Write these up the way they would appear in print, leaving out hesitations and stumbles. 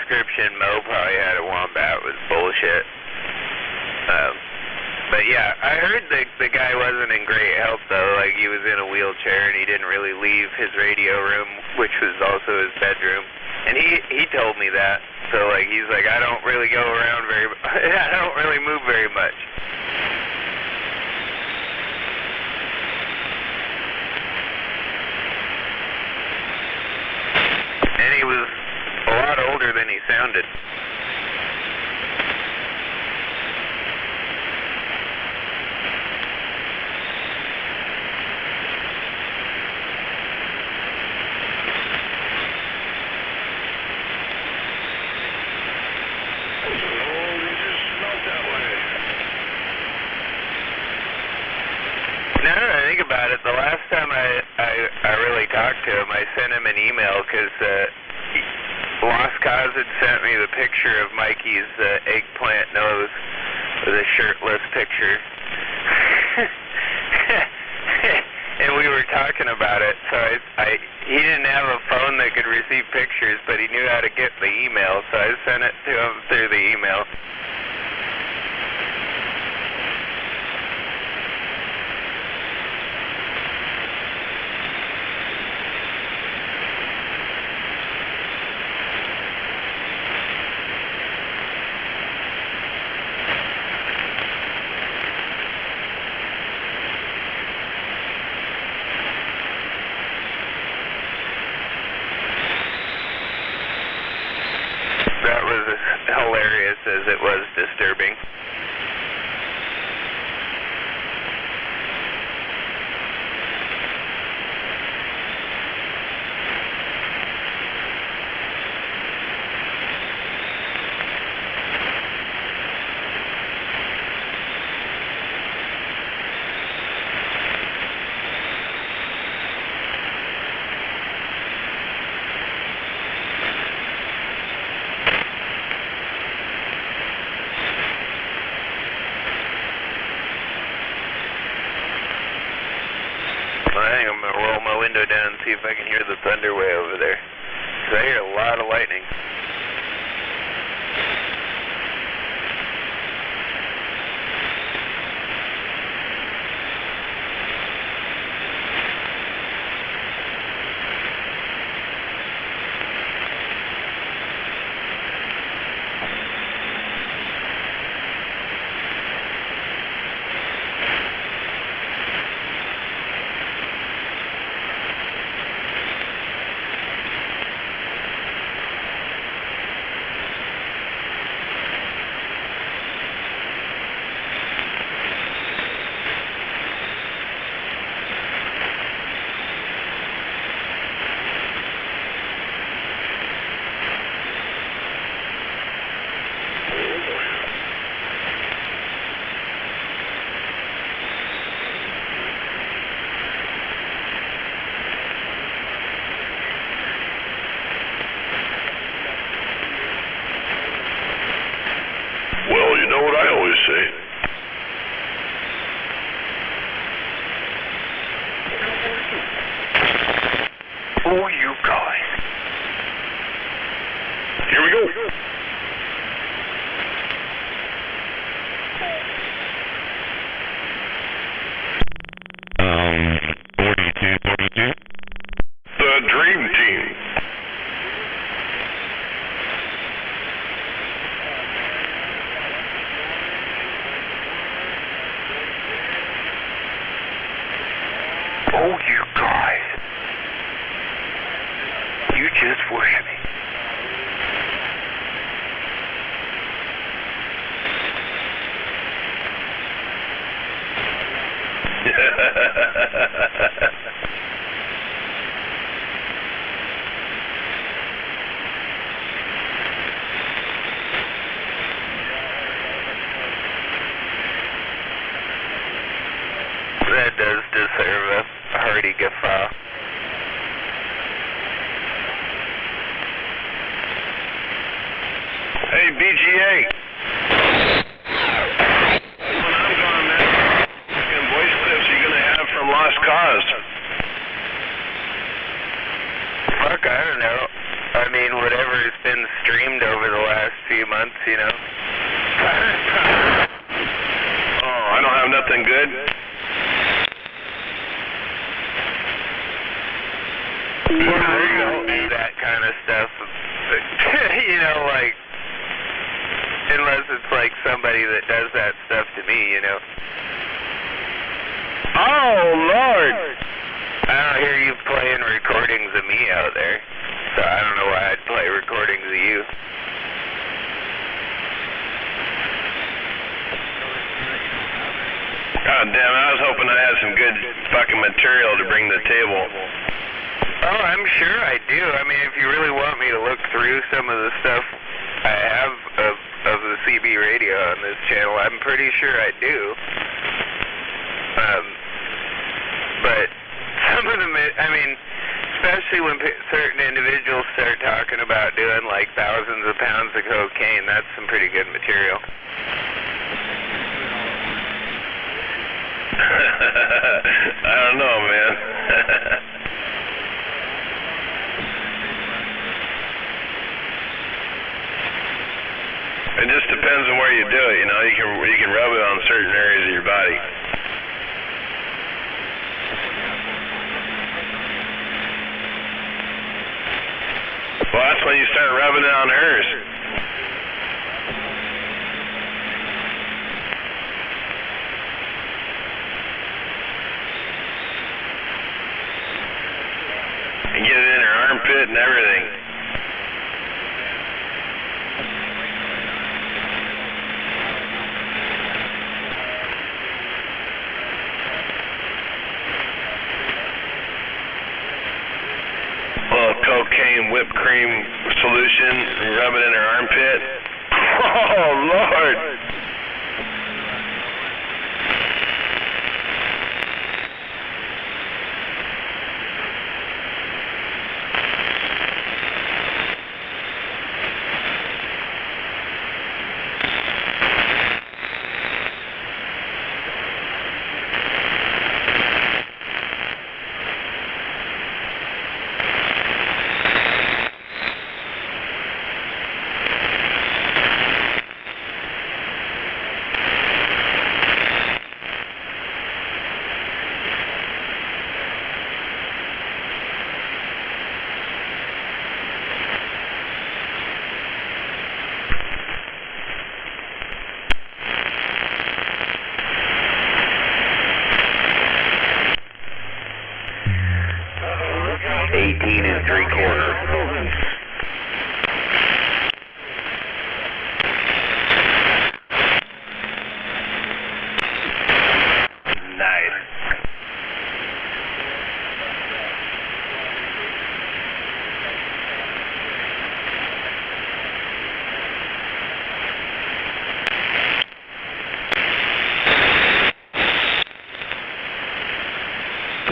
description Mo probably had a wombat was bullshit. But yeah, I heard the guy wasn't in great health though. Like he was in a wheelchair and he didn't really leave his radio room, which was also his bedroom. And he told me that. So like he's like, I don't really go around I don't really move very much. And he was a lot older than he sounded. About it. The last time I really talked to him, I sent him an email because Lost Cause had sent me the picture of Mikey's eggplant nose with a shirtless picture. And we were talking about it, so he didn't have a phone that could receive pictures, but he knew how to get the email, so I sent it to him through the email. That was as hilarious as it was disturbing. I think I'm going to roll my window down and see if I can hear the thunder way over there. 'Cause I hear a lot of lightning. Well, you know what I always say. Oh, you guys. Here we go. The Dream Team. Oh, you guys. You just wish me. That does deserve a hearty guffaw. Hey, BGA. When I'm gone, man, what voice clips are you going to have from Lost Cause? Fuck, I don't know. I mean, whatever's been streamed over last few months, you know. Oh, I don't have nothing good? I don't do that kind of stuff. You know, like, unless it's like somebody that does that stuff to me, you know. Oh, Lord! I don't hear you playing recordings of me out there, so I don't know why I'd play recordings of you. God damn, I was hoping I had some good fucking material to bring to the table. Oh, I'm sure I do. I mean, if you really want me to look through some of the stuff I have of the CB radio on this channel, I'm pretty sure I do. But some of them, I mean, especially when certain individuals start talking about doing like thousands of pounds of cocaine, that's some pretty good material. I don't know, man. It just depends on where you do it, you know. You can rub it on certain areas of your body. Well, that's when you start rubbing it on hers. And get it in her armpit and everything. Little cocaine whipped cream solution, rub it in her armpit. Oh, Lord!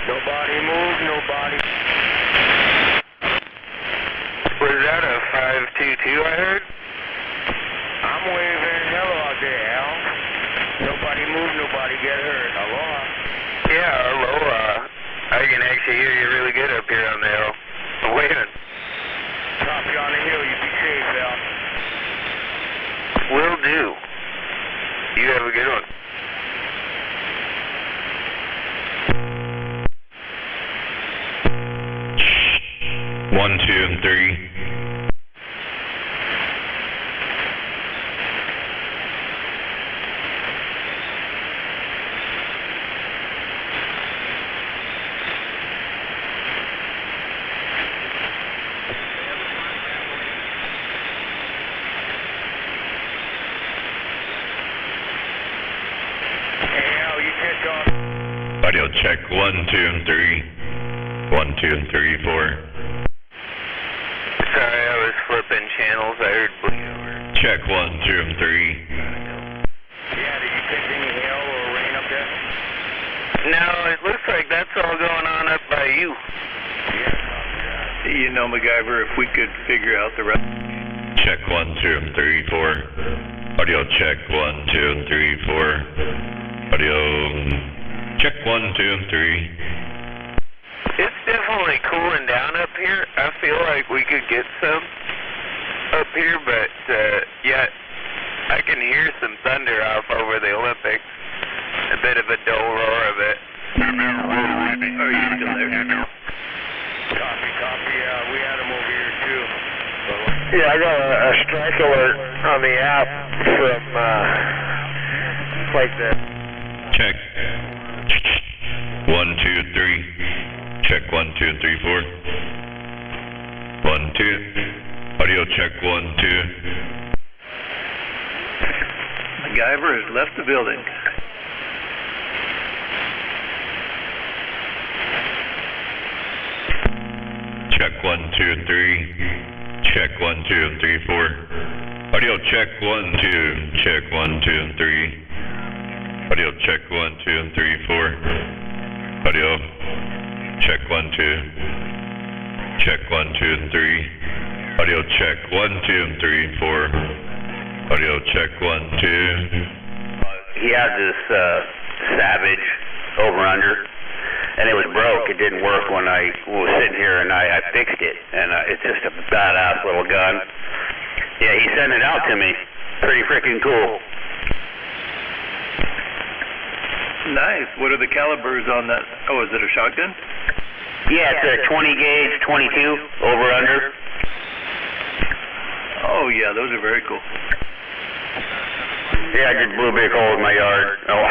Nobody move, nobody. Was that a 522 I heard? I'm waving hello out there, Al. Nobody move, nobody get hurt. Aloha. Yeah, aloha. I can actually hear you really good up here on the hill. I'm waving. Drop you on the hill, you be safe, Al. Will do. You have a good one. One, 2, and 3. Audio check 1, 2, and 3. 1, 2, and 3, 4. Sorry, I was flipping channels. I heard blue. Check 1, 2, and 3. Yeah, did you catch any hail or rain up there? No, it looks like that's all going on up by you. Yeah. You know, MacGyver, if we could figure out the rest. Check 1, 2, and 3, 4. Audio check 1, 2, and 3, 4. Audio check 1, 2, and 3. It's definitely cooling down up here. I feel like we could get some. up here, but yeah, I can hear some thunder off over the Olympics. A bit of a dull roar of it. Are you still there? Copy. Yeah, we had him over here too. Yeah, I got a strike alert on the app from like that. Check. 1, 2, 3. Check 1, 2, 3, 4. 1, 2. Audio check 1, 2. MacGyver has left the building. Check 1, 2, 3. Check 1, 2, 3, 4. Audio check 1, 2. Check 1, 2, 3. Audio check 1, 2, 3, 4. Audio check 1, 2. Check 1, 2, 3. Audio check 1, 2, 3, 4. Audio check 1, 2. He had this Savage over under, and it was broke. It didn't work when I was sitting here, and I fixed it, and it's just a badass little gun. Yeah, he sent it out to me. Pretty freaking cool. Nice. What are the calibers on that? Oh, is it a shotgun? Yeah, it's a 20 gauge, 22 over under. Oh yeah, those are very cool. Yeah, I just blew a big hole in my yard. Oh,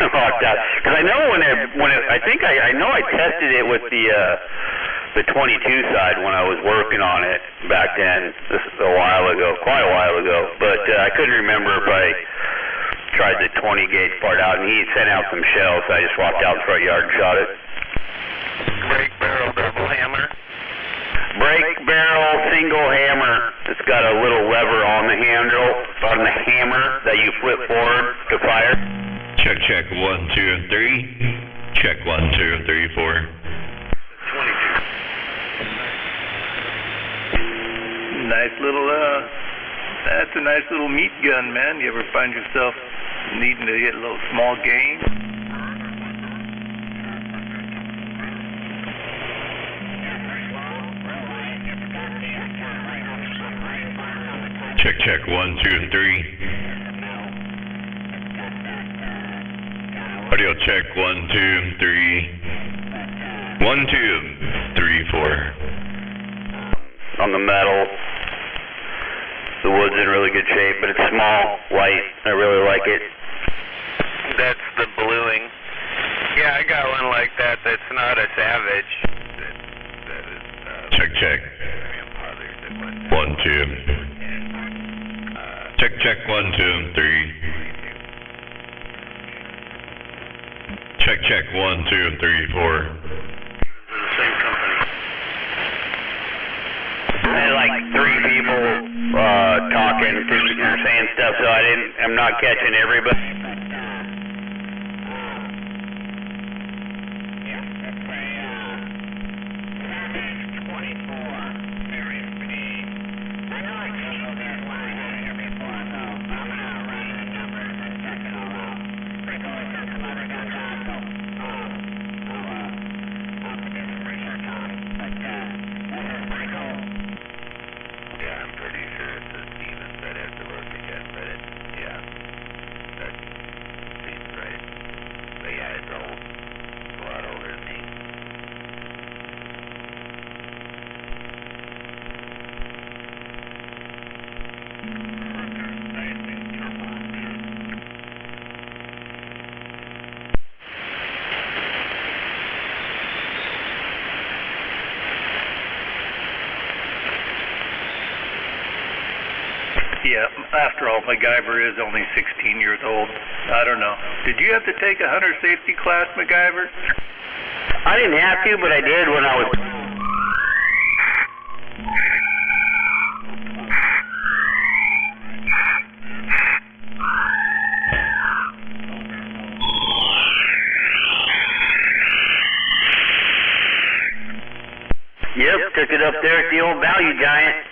locked out. Because I know I think I know I tested it with the 22 side when I was working on it back then. This is quite a while ago. But I couldn't remember if I tried the 20 gauge part out, and he had sent out some shells, so I just walked out in the front yard and shot it. Break barrel double hammer. Break barrel single hammer. It's got a little lever on the handle, on the hammer that you flip forward to fire. Check 1, 2, and 3. Check 1, 2, and 3, 4. 22. Nice little, that's a nice little meat gun, man. You ever find yourself needing to hit a little small game? Check 1, 2, and 3. Audio check 1, 2, and 3. 1, 2, 3, 4. On the metal. The wood's in really good shape, but it's small, light. I really like it. That's the bluing. Yeah, I got one like that. That's not a Savage. Check. 1, 2. Check 1, 2, and 3. Check 1, 2, and 3, 4. Same company. I had like 3 people talking, saying stuff, so I'm not catching everybody. Yeah, after all, MacGyver is only 16 years old. I don't know. Did you have to take a hunter safety class, MacGyver? I didn't have to, but I did when I was... Yep, took it up there at the old Value Giant.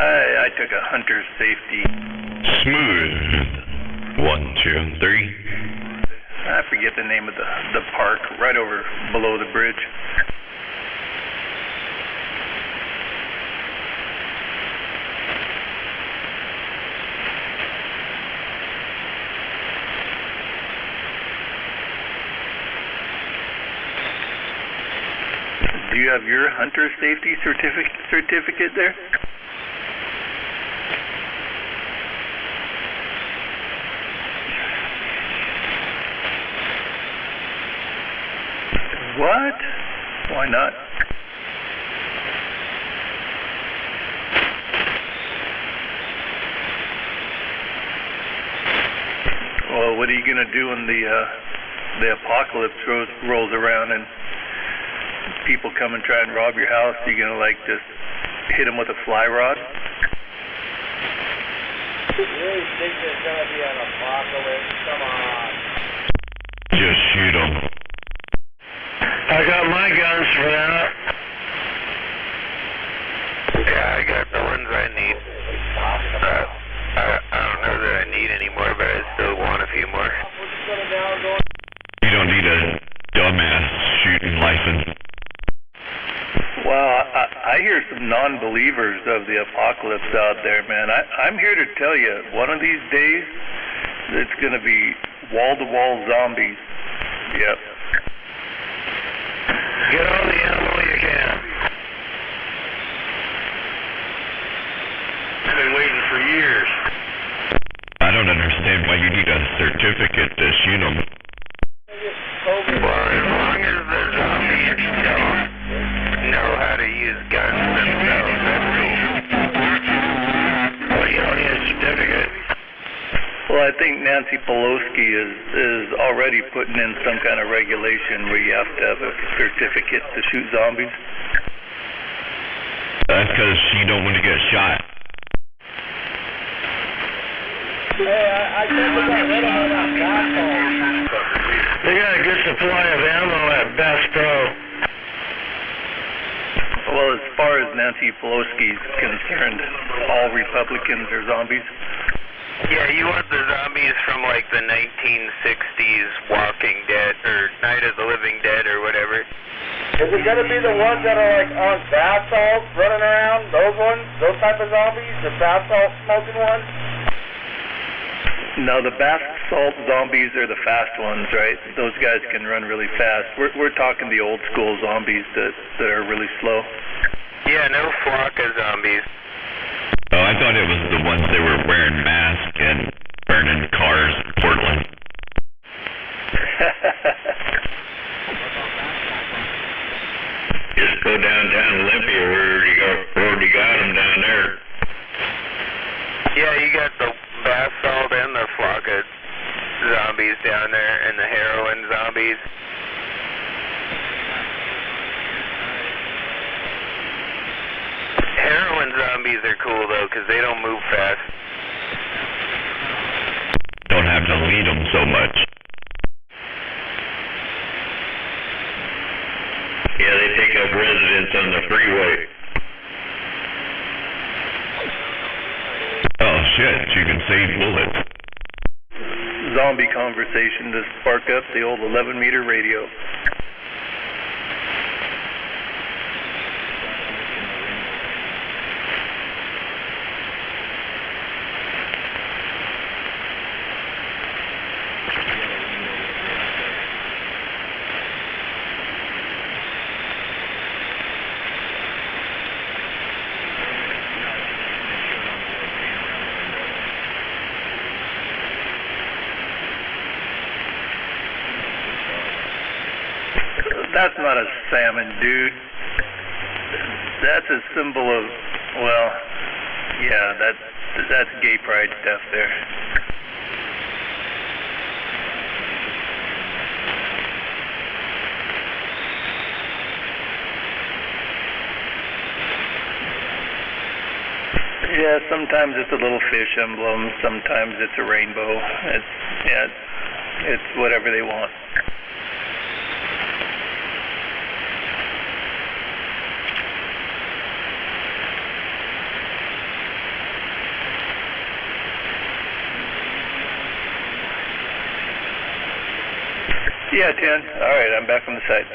I took a hunter safety. Smooth. 1, 2, and 3. I forget forget the name of the park right over below the bridge. Do you have your hunter safety certificate there? What? Why not? Well, what are you gonna do when the apocalypse rolls around and people come and try and rob your house? Are you gonna like just hit them with a fly rod? You really think there's gonna be an apocalypse? Come on. Just shoot them. I got my guns for that. Yeah, I got the ones I need. I don't know that I need any more, but I still want a few more. You don't need a dumbass shooting license. Well, I hear some non-believers of the apocalypse out there, man. I'm here to tell you, one of these days, it's going to be wall-to-wall zombies. Yep. Get all the ammo you can. I've been waiting for years. I don't understand why you need a certificate to shoot them. Well, as long as the zombies don't know how to use guns themselves, that's cool. Well, you don't need a certificate. Well, I think Nancy Pelosi is already putting in some kind of regulation where you have to have a certificate to shoot zombies. That's because she don't want to get shot. Hey, I think we got rid of all that backbone. They got a good supply of ammo at Bass Pro. Well, as far as Nancy Pelosi's concerned, all Republicans are zombies. Yeah, you want the zombies from like the 1960s Walking Dead or Night of the Living Dead or whatever. Is it gonna be the ones that are like on bath salts running around? Those ones? Those type of zombies? The bath salt smoking ones? No, the bath salt zombies are the fast ones, right? Those guys can run really fast. We're talking the old school zombies that are really slow. Yeah, no Flocka zombies. Oh, I thought it was the ones that were wearing masks and burning cars in Portland. Just go downtown Olympia. We already got them down there. Yeah, you got the bath salt and the Flocka zombies down there and the heroin zombies. Heroin zombies are cool though, because they don't move fast. Don't have to lead them so much. Yeah, they take up residence on the freeway. Oh shit, you can save bullets. Zombie conversation to spark up the old 11-meter radio. That's not a salmon, dude. That's a symbol of, well, yeah, that's gay pride stuff there. Yeah, sometimes it's a little fish emblem, sometimes it's a rainbow. It's whatever they want. Yeah, 10. All right, I'm back on the site.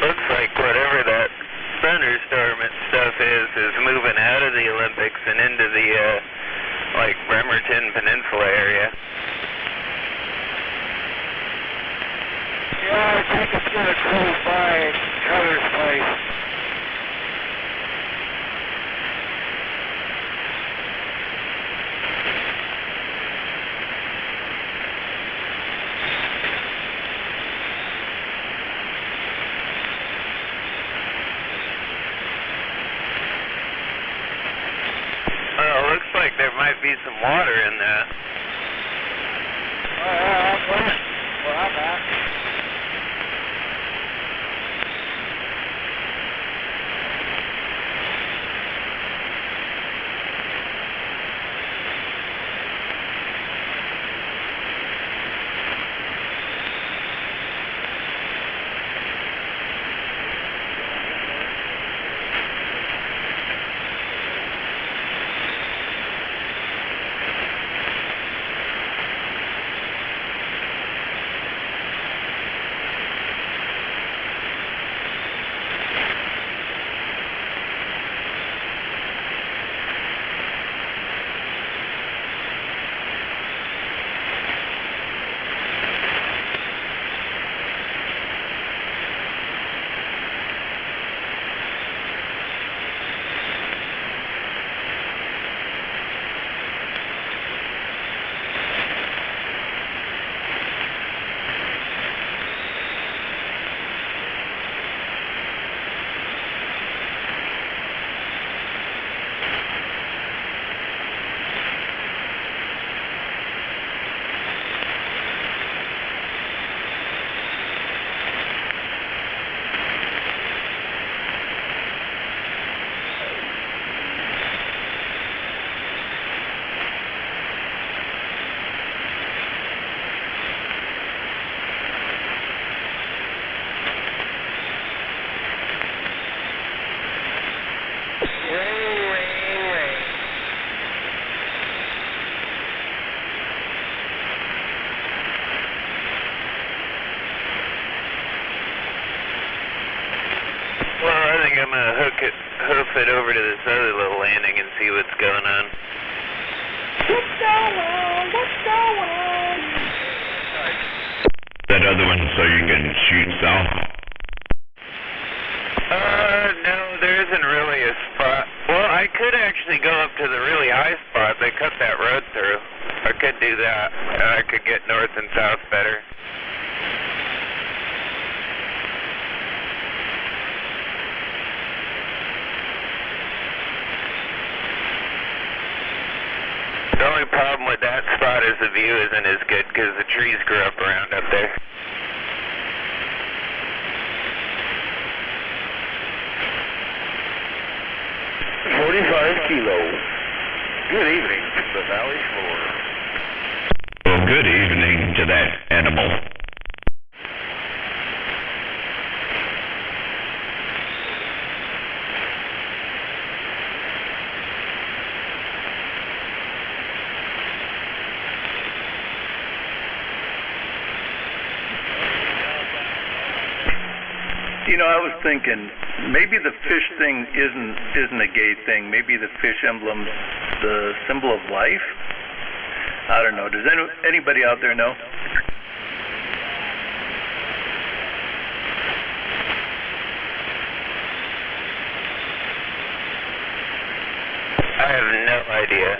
Looks like whatever that thunderstorm and stuff is moving out of the Olympics and into the, like, Bremerton Peninsula area. Yeah, I think it's gonna close by Cutter's place. Oh, looks like there might be some water in that. Oh, yeah, that's right. Where I'm at. head over to this other little landing and see what's going on. What's going on? What's going on? That other one so you can shoot south? No, there isn't really a spot. Well, I could actually go up to the really high spot. They cut that road through. I could do that. I could get north and south better. The only problem with that spot is the view isn't as good because the trees grew up around up there. Kilo. Good evening from the valley floor. Well, good evening to that animal. You know, I was thinking maybe the fish thing isn't a gay thing. Maybe the fish emblem's the symbol of life. I don't know. Does anybody out there know? I have no idea.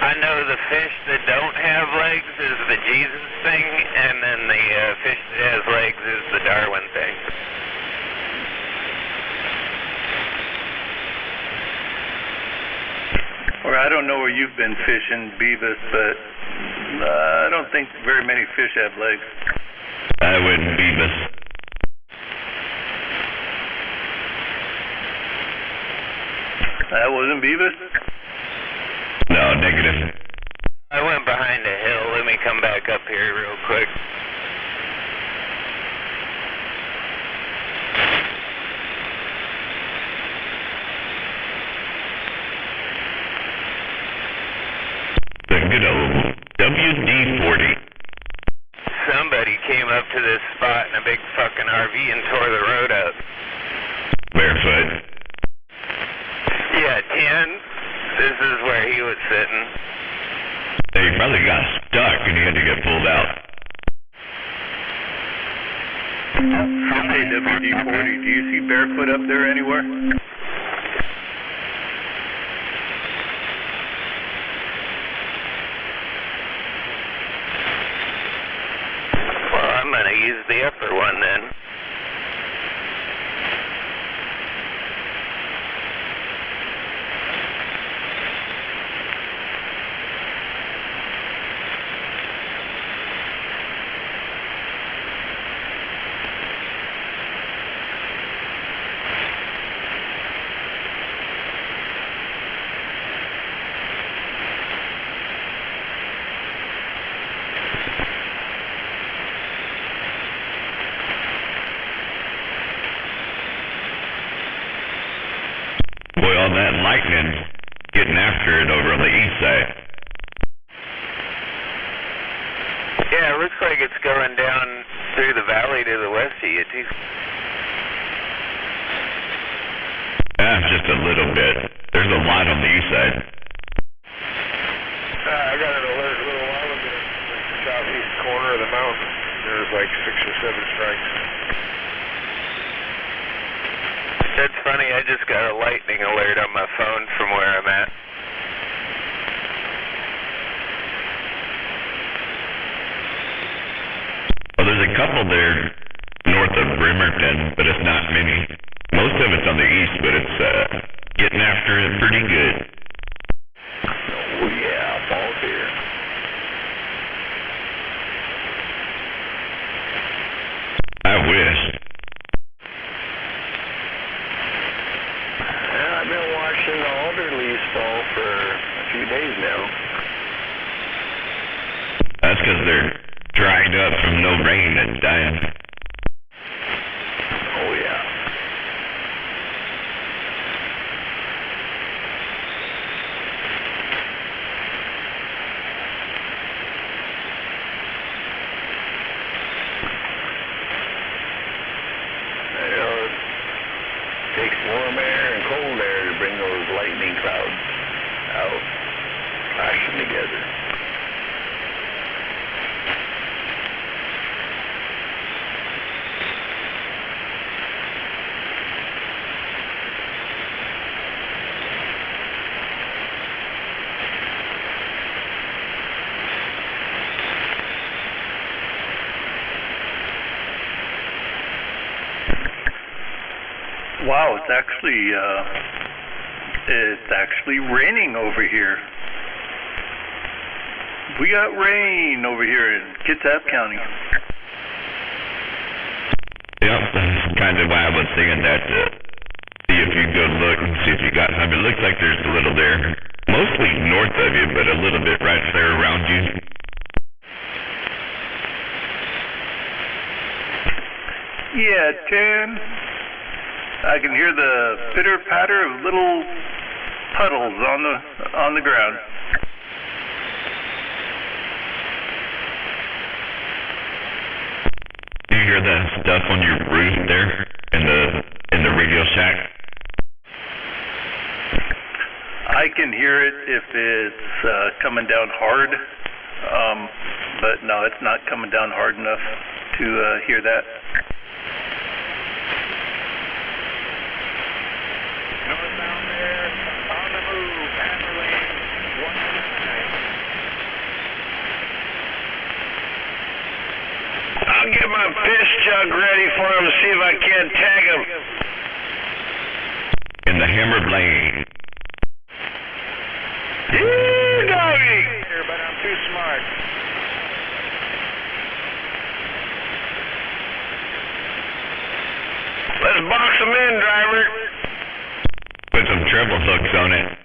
I know the fish that don't have legs is the Jesus thing, and then the fish that has legs is the Darwin thing. Or I don't know where you've been fishing, Beavis, but I don't think very many fish have legs. I wouldn't Beavis. That wasn't Beavis? No, negative. I went behind a hill. Let me come back up here real quick. The good old WD-40. Somebody came up to this spot in a big fucking RV and tore the road up. Barefoot. Yeah, 10. This is where he was sitting. He probably got stuck and he had to get pulled out. Hey, WD-40, do you see Barefoot up there anywhere? Well, I'm going to use the upper one then. Boy, all that lightning getting after it over on the east side. Yeah, it looks like it's going down through the valley to the west of you, too. Just a little bit. There's a lot on the east side. I got an alert a little while ago, like the southeast corner of the mountain. There's like 6 or 7 strikes. That's funny, I just got a lightning alert on my phone from where I'm at. Well, there's a couple there north of Bremerton, but it's not many. Most of it's on the east, but it's getting after it pretty good. Oh yeah, ball's here. I wish. Yeah, I've been watching the alder leaves fall for a few days now. That's because they're dried up from no rain and dying. Oh yeah. Takes warm air and cold air to bring those lightning clouds out, clashing together. Wow, it's actually raining over here. We got rain over here in Kitsap County. Yep, that's kind of why I was thinking that. See if you go look and see if you got some. It looks like there's a little there, mostly north of you, but a little bit right there around you. Yeah, 10. I can hear the pitter patter of little puddles on the ground. Do you hear that stuff on your roof there in the radio shack? I can hear it if it's coming down hard, but no, it's not coming down hard enough to hear that. Northbound there, on the move, Hammer Lane, 129. I'll get my fish jug ready for him, see if I can't tag him. In the Hammered Lane. Yeah, doggy! But I'm too smart. Let's box him in, driver. Put some treble hooks on it.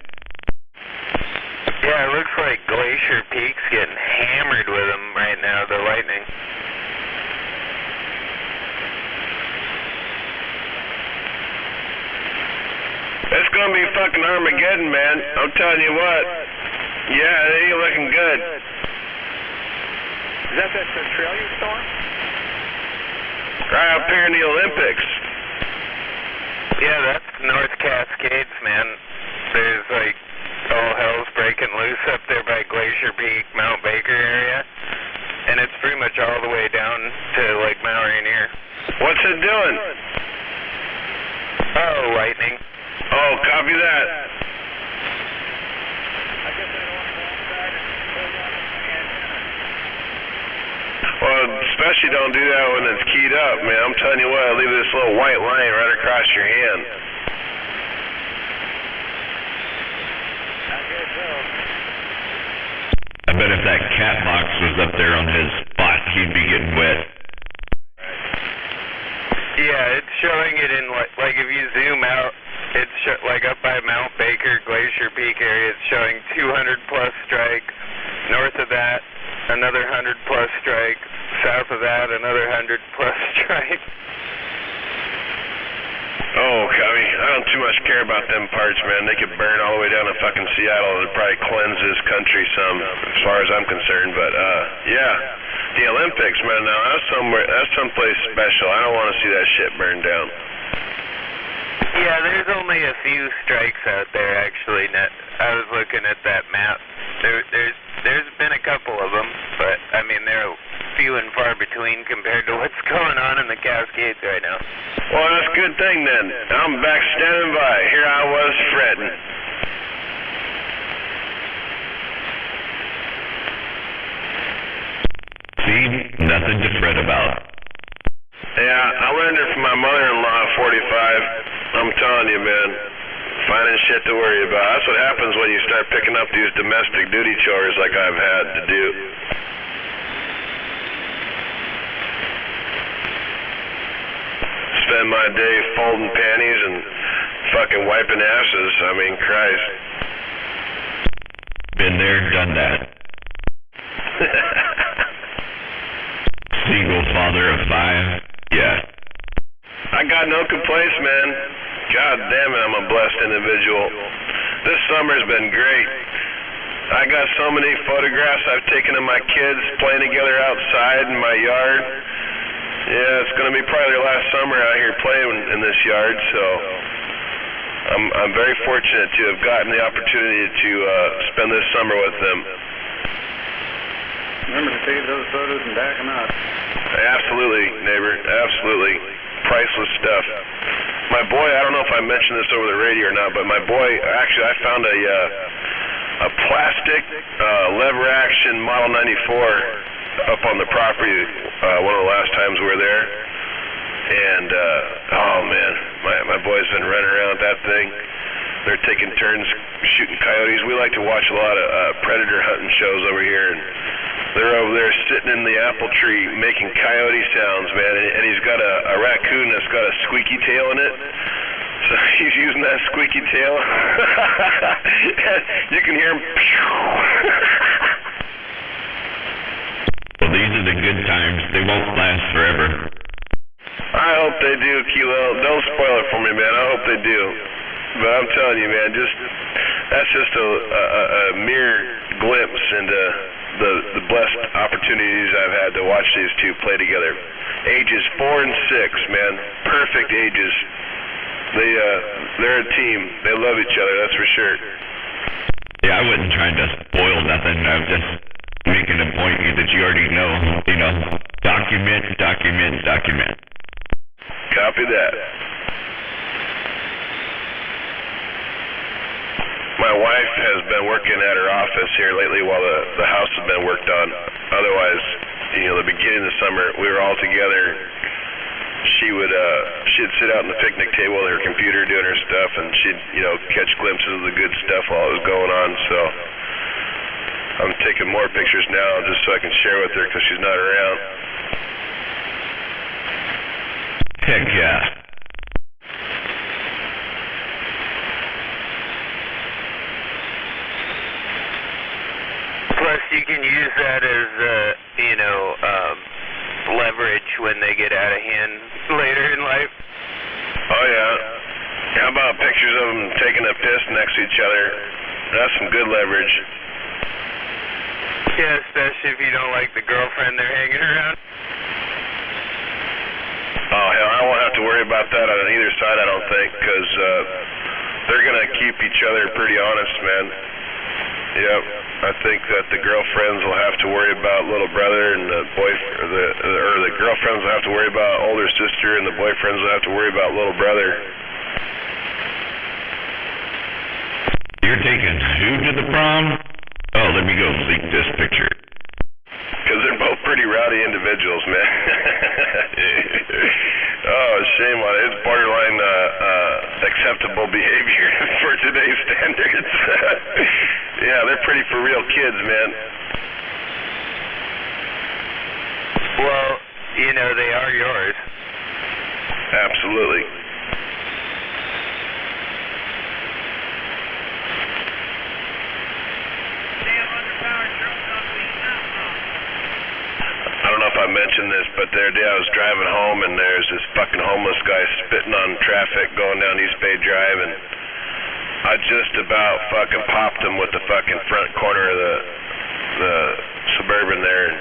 Yeah, it looks like Glacier Peak's getting hammered with them right now, the lightning. It's gonna be fucking Armageddon, man. I'm telling you what. Yeah, it ain't looking good. Is that Centralia storm? Right up here in the Olympics. Yeah, that's North Cascades, man. There's like all hell's breaking loose up there by Glacier Peak, Mount Baker area. And it's pretty much all the way down to like Mount Rainier. What's it doing? Oh, lightning. Oh, copy that. I guess I don't want to go outside and hold on to my antenna. Well, especially don't do that when it's keyed up, man. I'm telling you what, I'll leave this little white line right across your hand. I guess so. I bet if that cat box was up there on his spot, he'd be getting wet. Yeah, it's showing it in like if you zoom out, it's like up by Mount Baker, Glacier Peak area, it's showing 200 plus strikes. North of that, another 100 plus strikes. South of that, another 100 plus strikes. Oh, Cubby, I don't too much care about them parts, man. They could burn all the way down to fucking Seattle. It'd probably cleanse this country some, as far as I'm concerned. But, yeah, the Olympics, man, now that's someplace special. I don't want to see that shit burned down. Yeah, there's only a few strikes out there, actually. I was looking at that map. There's been a couple of them, but, I mean, they're few and far between compared to what's going on in the Cascades right now. Well, that's a good thing, then. I'm back standing by. Here I was fretting. See? Nothing to fret about. Yeah, I learned it from my mother-in-law at 45. I'm telling you, man. Finding shit to worry about. That's what happens when you start picking up these domestic duty chores like I've had to do. Spend my day folding panties and fucking wiping asses. I mean, Christ. Been there, done that. Single father of 5. Yeah. I got no complaints, man. God damn it, I'm a blessed individual. This summer's been great. I got so many photographs I've taken of my kids playing together outside in my yard. Yeah, it's going to be probably their last summer out here playing in this yard, so I'm very fortunate to have gotten the opportunity to spend this summer with them. Remember to save those photos and back them out. Absolutely, neighbor. Absolutely. Priceless stuff. My boy, I don't know if I mentioned this over the radio or not, but my boy, actually, I found a plastic lever action Model 94 up on the property one of the last times we were there. And, oh man, my boy's been running around with that thing. They're taking turns shooting coyotes. We like to watch a lot of predator hunting shows over here, and they're over there sitting in the apple tree making coyote sounds, man, and he's got a raccoon that's got a squeaky tail in it. So he's using that squeaky tail. You can hear him. Well, these are the good times. They won't last forever. I hope they do, Kilo. Don't spoil it for me, man. I hope they do. But I'm telling you, man, that's just a mere glimpse into the blessed opportunities I've had to watch these two play together. Ages 4 and 6, man. Perfect ages. They're a team. They love each other, that's for sure. Yeah, I wasn't trying to spoil nothing. I was just making a point that you already know. You know, document. Copy that. My wife has been working at her office here lately while the house has been worked on. Otherwise, you know, the beginning of the summer, we were all together. She'd sit out on the picnic table at her computer doing her stuff, and she'd, you know, catch glimpses of the good stuff while it was going on. So I'm taking more pictures now just so I can share with her because she's not around. Heck yeah. Plus, you can use that as, leverage when they get out of hand later in life. Oh, yeah. How about pictures of them taking a piss next to each other? That's some good leverage. Yeah, especially if you don't like the girlfriend they're hanging around. Oh, hell, I won't have to worry about that on either side, I don't think, because they're going to keep each other pretty honest, man. Yep. I think that the girlfriends will have to worry about little brother, and the girlfriends will have to worry about older sister, and the boyfriends will have to worry about little brother. You're taking who to the prom? Oh, let me go leak this picture. Because they're both pretty rowdy individuals, man. Oh, shame on it. It's borderline acceptable behavior for today's standards. Yeah, they're pretty for real kids, man. Well, they are yours. Absolutely. I don't know if I mentioned this, but the other day I was driving home and there's this fucking homeless guy spitting on traffic going down East Bay Drive, and I just about fucking popped him with the fucking front corner of the Suburban there, and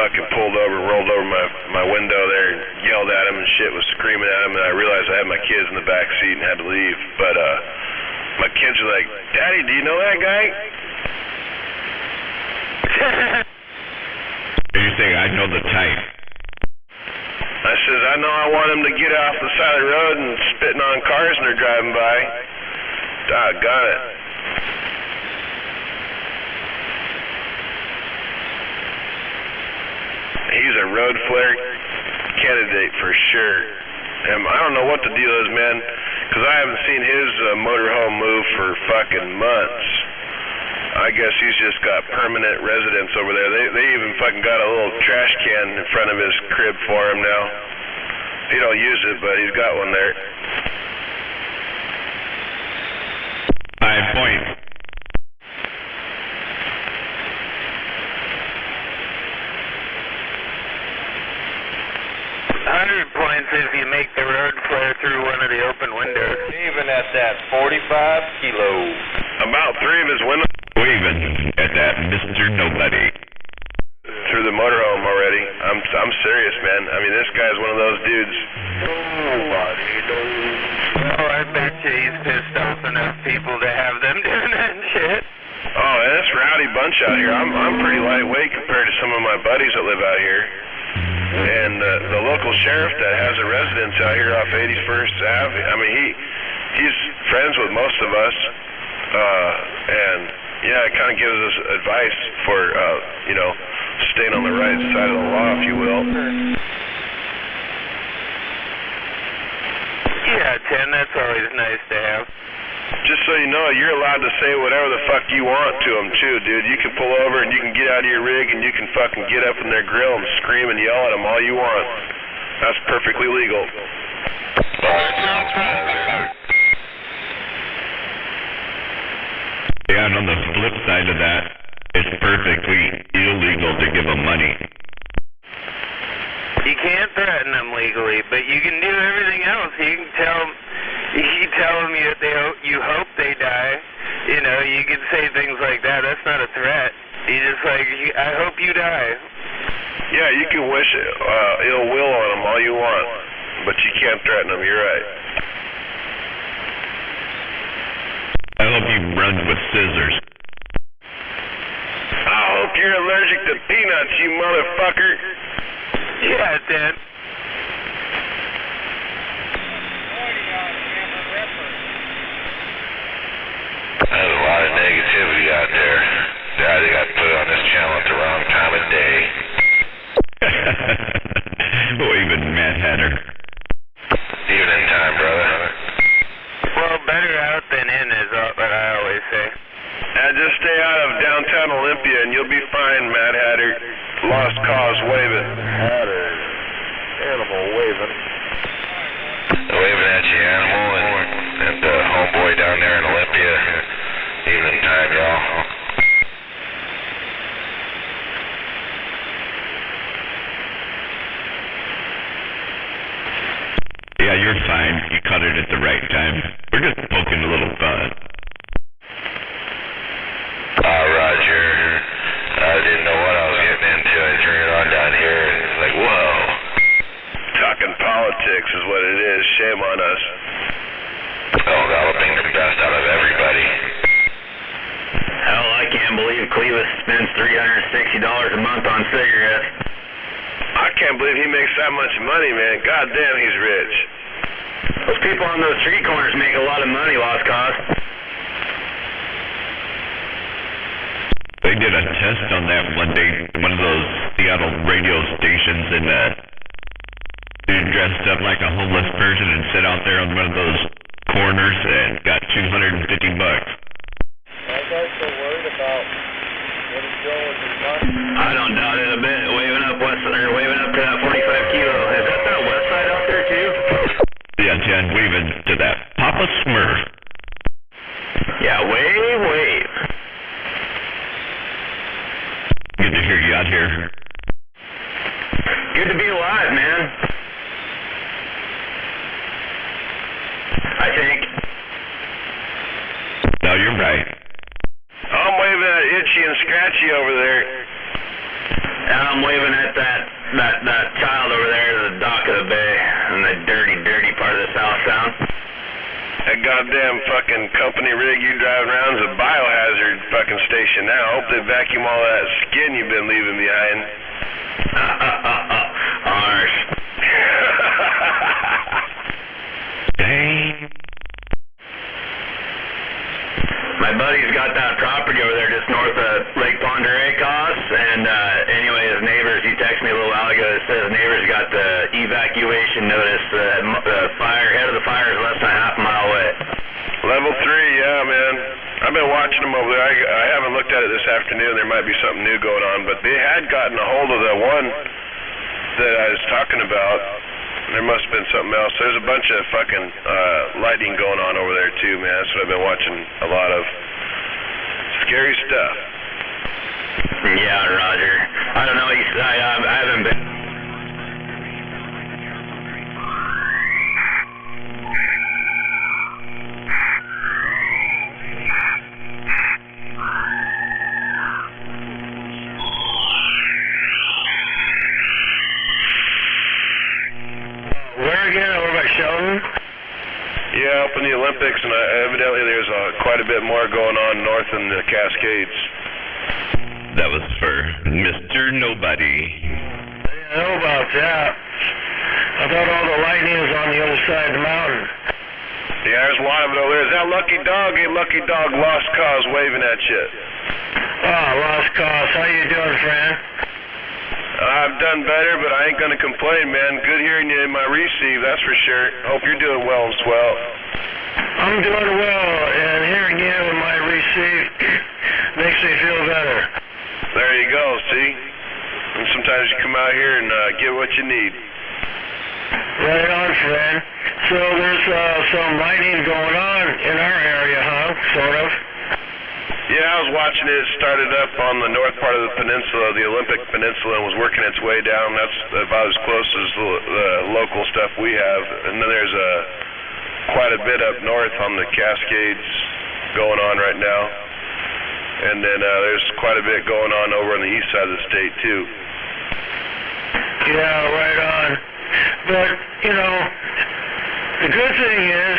fucking pulled over, rolled over my window there, and yelled at him and shit, was screaming at him, and I realized I had my kids in the back seat and had to leave. But my kids are like, "Daddy, do you know that guy?" You say I know the type. I says, "I know I want him to get off the side of the road and spitting on cars when they're driving by." Doggone it. He's a road flare candidate for sure. I don't know what the deal is, man, because I haven't seen his motorhome move for fucking months. I guess he's just got permanent residence over there. They even fucking got a little trash can in front of his crib for him now. He don't use it, but he's got one there. 5 points. If you make the road flare through one of the open windows. Even at that 45 kilos. About 3 of his windows Waving at that Mr. Nobody. through the motorhome already. I'm serious, man. I mean, this guy's one of those dudes. Oh, I bet you he's pissed enough people to have them doing that shit. Oh, and it's a rowdy bunch out here. I'm pretty lightweight compared to some of my buddies that live out here. And the local sheriff that has a residence out here off 81st Ave, I mean, he's friends with most of us. And yeah, it kind of gives us advice for, you know, staying on the right side of the law, if you will. Yeah, Tim, that's always nice to have. Just so you know, you're allowed to say whatever the fuck you want to them, too, dude. You can pull over and you can get out of your rig and you can fucking get up in their grill and scream and yell at them all you want. That's perfectly legal. Yeah, and on the flip side of that, it's perfectly illegal to give them money. You can't threaten them legally, but you can do everything else. You can tell them that you hope they die. You know, you can say things like that. That's not a threat. You just like, I hope you die. Yeah, you can wish ill will on them all you want, but you can't threaten them. You're right. I hope you run with scissors. I hope you're allergic to peanuts, you motherfucker. Yeah, Dad. There's a lot of negativity out there. They got put on this channel at the wrong time of day. Waving Mad Hatter. Evening time, brother. Well, better out than in is what I always say. Just stay out of downtown Olympia and you'll be fine, Mad Hatter. Lost cause waving. Hatter. Animal waving. Waving at you, animal, and homeboy down there in Olympia. Evening time, y'all. Yeah, you're fine. You caught it at the right time. We're just poking a little fun. Roger. I didn't know what I was getting into. I turned it on down here, and it's like, whoa. Talking politics is what it is. Shame on us. Developing the best out of everybody. Hell, I can't believe Clevis spends $360 a month on cigarettes. I can't believe he makes that much money, man. God damn, he's rich. Those people on those street corners make a lot of money, Lost Cause. They did a test on that one day, one of those Seattle radio stations, and dude dressed up like a homeless person and sat out there on one of those corners and got $250. That guy's so worried about what he's doing with his money. I don't doubt it a bit. Waving up waving up to that 45 kilo. Is that west side out there too? Yeah, Jen, waving to that Papa Smurf. Yeah, wave. Good to hear you out here. Good to be alive, man. I think. No, you're right. I'm waving at Itchy and Scratchy over there. And I'm waving at that child over there at the dock of the bay in the dirty part of the South Sound. That goddamn fucking company rig you drive around is a biohazard fucking station now. I hope they vacuum all that skin you've been leaving behind. Ours. Dang. My buddy's got that property over there just north of Lake Pend Oreille, and anyway, his neighbors, he texted me a little while ago that says his neighbors got the evacuation notice. The head of the fire is less than a half mile away. Level 3, yeah, man. I've been watching them over there. I haven't looked at it this afternoon. There might be something new going on, but they had gotten a hold of the one that I was talking about. There must have been something else. There's a bunch of fucking lighting going on over there too, man. That's what I've been watching a lot of. Scary stuff. Yeah, Roger. I don't know. I haven't been. Yeah, up from the Olympics, and evidently there's quite a bit more going on north in the Cascades. That was for Mr. Nobody. I didn't know about that. I thought all the lightning was on the other side of the mountain. Yeah, there's a lot of it over there. Is that Lucky Dog? Hey, Lucky Dog, Lost Cause waving at you. Oh, Lost Cause. How you doing, friend? I've done better, but I ain't gonna complain, man. Good hearing you in my receive, that's for sure. Hope you're doing well and swell. I'm doing well, and hearing you in my receive makes me feel better. There you go, see? And sometimes you come out here and get what you need. Right on, friend. So there's some lightning going on in our area, huh? Sort of? Yeah, I was watching it. It started up on the north part of the peninsula, the Olympic Peninsula, and was working its way down. That's about as close as the local stuff we have. And then there's quite a bit up north on the Cascades going on right now. And then there's quite a bit going on over on the east side of the state, too. Yeah, right on. But, you know, the good thing is,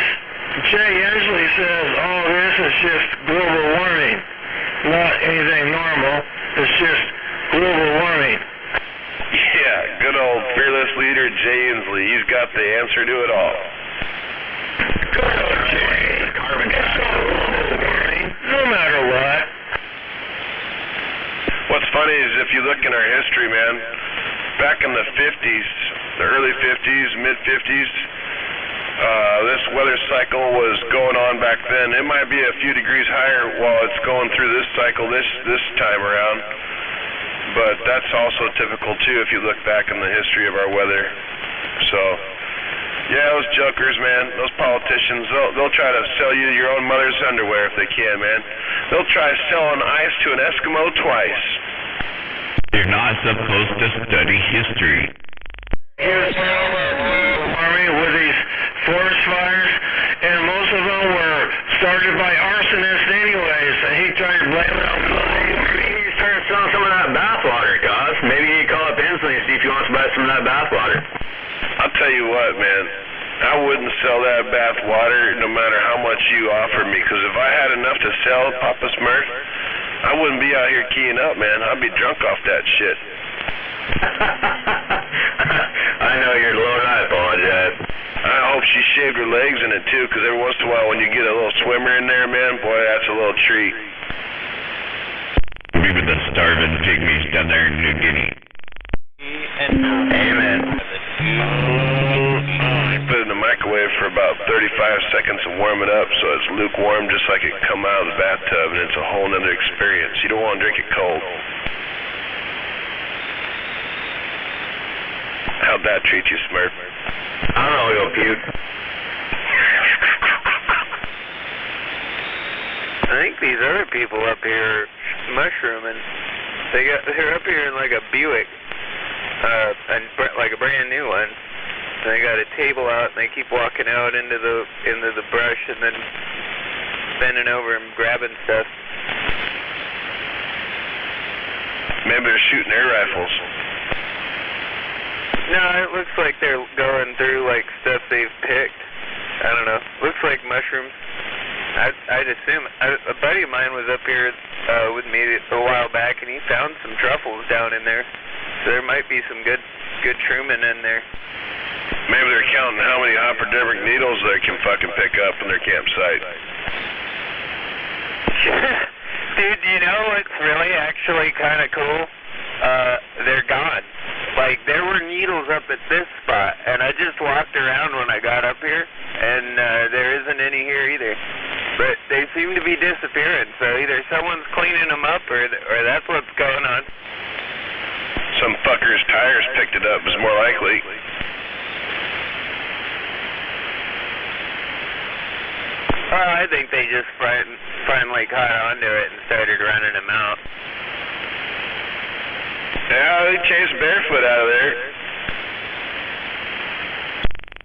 Jay Ensley says all this is just global warming, not anything normal. It's just global warming. Yeah, good old fearless leader Jay Ensley. He's got the answer to it all. Good old Jay. Carbon dioxide. No matter what. What's funny is if you look in our history, man, back in the 50s, the early 50s, mid-50s, this weather cycle was going on back then. It might be a few degrees higher while it's going through this cycle this time around. But that's also typical, too, if you look back in the history of our weather. So, yeah, those jokers, man, those politicians, they'll try to sell you your own mother's underwear if they can, man. They'll try selling ice to an Eskimo twice. You're not supposed to study history. Here's army with these forest fires, and most of them were started by arsonists anyways, and he tried to blame it on He's trying to sell some of that bathwater, Cos. Maybe you call up Ensley and see if he wants to buy some of that bathwater. I'll tell you what, man. I wouldn't sell that bath water no matter how much you offered me, because if I had enough to sell, Papa Smurf, I wouldn't be out here keying up, man. I'd be drunk off that shit. I know you're low, and I apologize. I hope she shaved her legs in it, too, because every once in a while when you get a little swimmer in there, man, boy, that's a little treat. We were the starving pygmies down there in New Guinea. Amen. Put it in the microwave for about 35 seconds and warm it up so it's lukewarm, just like it come out of the bathtub, and it's a whole nother experience. You don't want to drink it cold. How'd that treat you, Smurf? I don't know, you'll puke. I think these other people up here are mushrooming. They're up here in like a Buick, and like a brand new one. And they got a table out, and they keep walking out into the brush, and then bending over and grabbing stuff. Maybe they're shooting air rifles. No, it looks like they're going through like stuff they've picked. I don't know. Looks like mushrooms. I'd assume. A buddy of mine was up here with me a while back, and he found some truffles down in there. So there might be some good Truman in there. Maybe they're counting how many hypodermic needles they can fucking pick up in their campsite. Dude, you know what's really actually kind of cool? They're gone. Like, there were needles up at this spot, and I just walked around when I got up here, and there isn't any here either. But they seem to be disappearing, so either someone's cleaning them up, or that's what's going on. Some fucker's tires picked it up, is more likely. Well, I think they just finally caught onto it and started running them out. Yeah, they chased Barefoot out of there.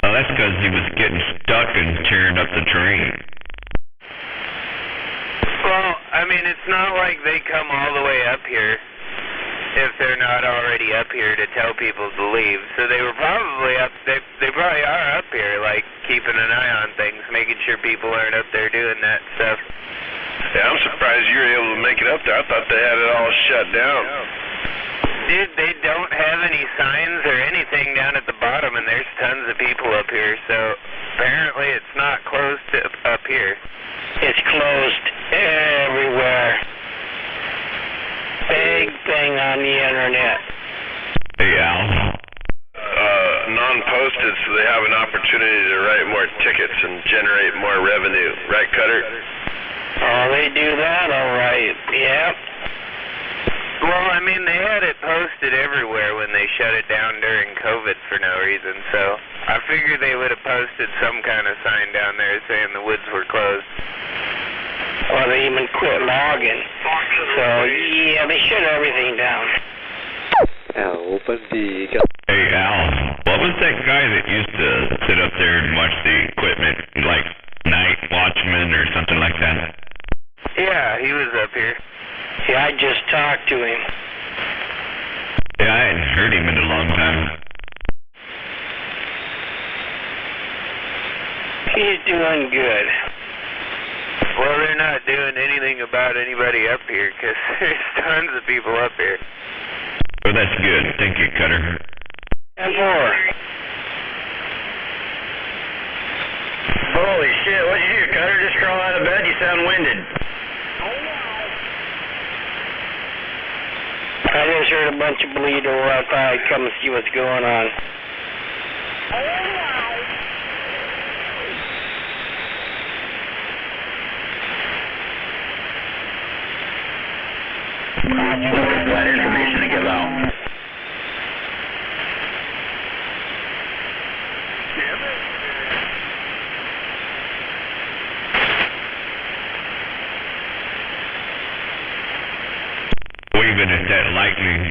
Well, that's because he was getting stuck and tearing up the train. Well, I mean, it's not like they come all the way up here. if they're not already up here to tell people to leave. So they were probably up, they probably are up here, like, keeping an eye on things, making sure people aren't up there doing that stuff. Yeah, I'm surprised you were able to make it up there. I thought they had it all shut down. Dude, they don't have any signs or anything down at the bottom, and there's tons of people up here, so apparently it's not closed up here. It's closed everywhere. Big thing on the internet. Hey, Al. Non-posted, so they have an opportunity to write more tickets and generate more revenue. Right, Cutter? Oh, they do that all right. Yep. Well, I mean, they had it posted everywhere when they shut it down during COVID for no reason, so I figured they would have posted some kind of sign down there saying the woods were closed. Or they even quit logging. So, yeah, they shut everything down. Hey, Al. What was that guy that used to sit up there and watch the equipment, like night watchman or something like that? Yeah, he was up here. Yeah, I just talked to him. Yeah, I hadn't heard him in a long time. He's doing good. Well, they're not doing anything about anybody up here, because there's tons of people up here. Well, that's good. Thank you, Cutter. And more. Holy shit, what'd you do, Cutter? Just crawl out of bed? You sound winded. I just heard a bunch of bleed over. I thought I'd come and see what's going on. That information to give out. Waving at that lightning.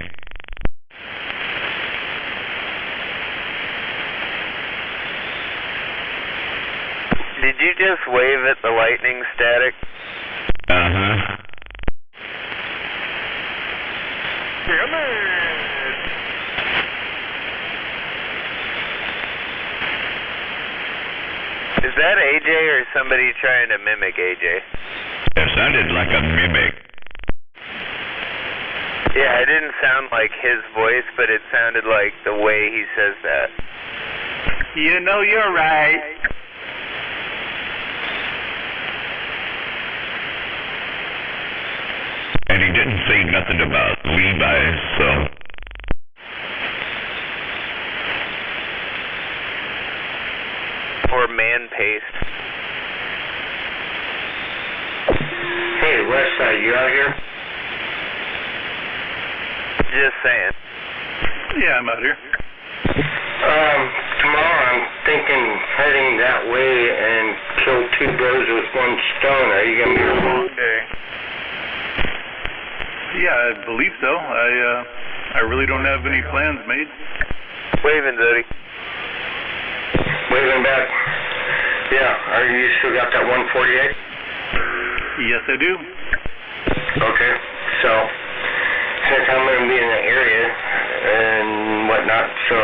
Did you just wave at the lightning static? Uh-huh. Is that AJ or somebody trying to mimic AJ? It sounded like a mimic. Yeah, it didn't sound like his voice, but it sounded like the way he says that. You know you're right. And he didn't say nothing about Levi's, so... Or man paste. Hey, Westside, you out here? Just saying. Yeah, I'm out here. Tomorrow I'm thinking heading that way and kill two birds with one stone. Are you gonna be a long day? Yeah, I believe so. I really don't have any plans made. Waving, Zody. Waving back. Yeah, are you still got that 148? Yes, I do. Okay, so since I'm going to be in the area and whatnot, so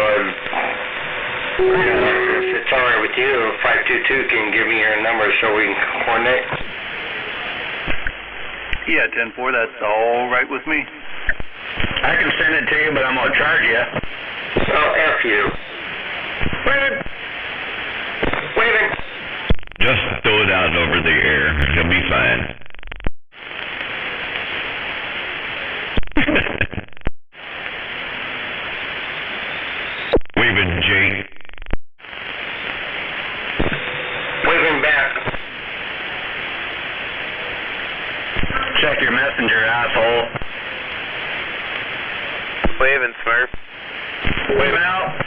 if it's all right with you, 522 can give me your number so we can coordinate. Yeah, 10-4, that's all right with me. I can send it to you, but I'm going to charge you. Oh, F you. Waving. Waving. Just throw it out over the air. He'll be fine. Waving, Jake. Waving back. Check your messenger, asshole. Waving, Smurf. Waving out.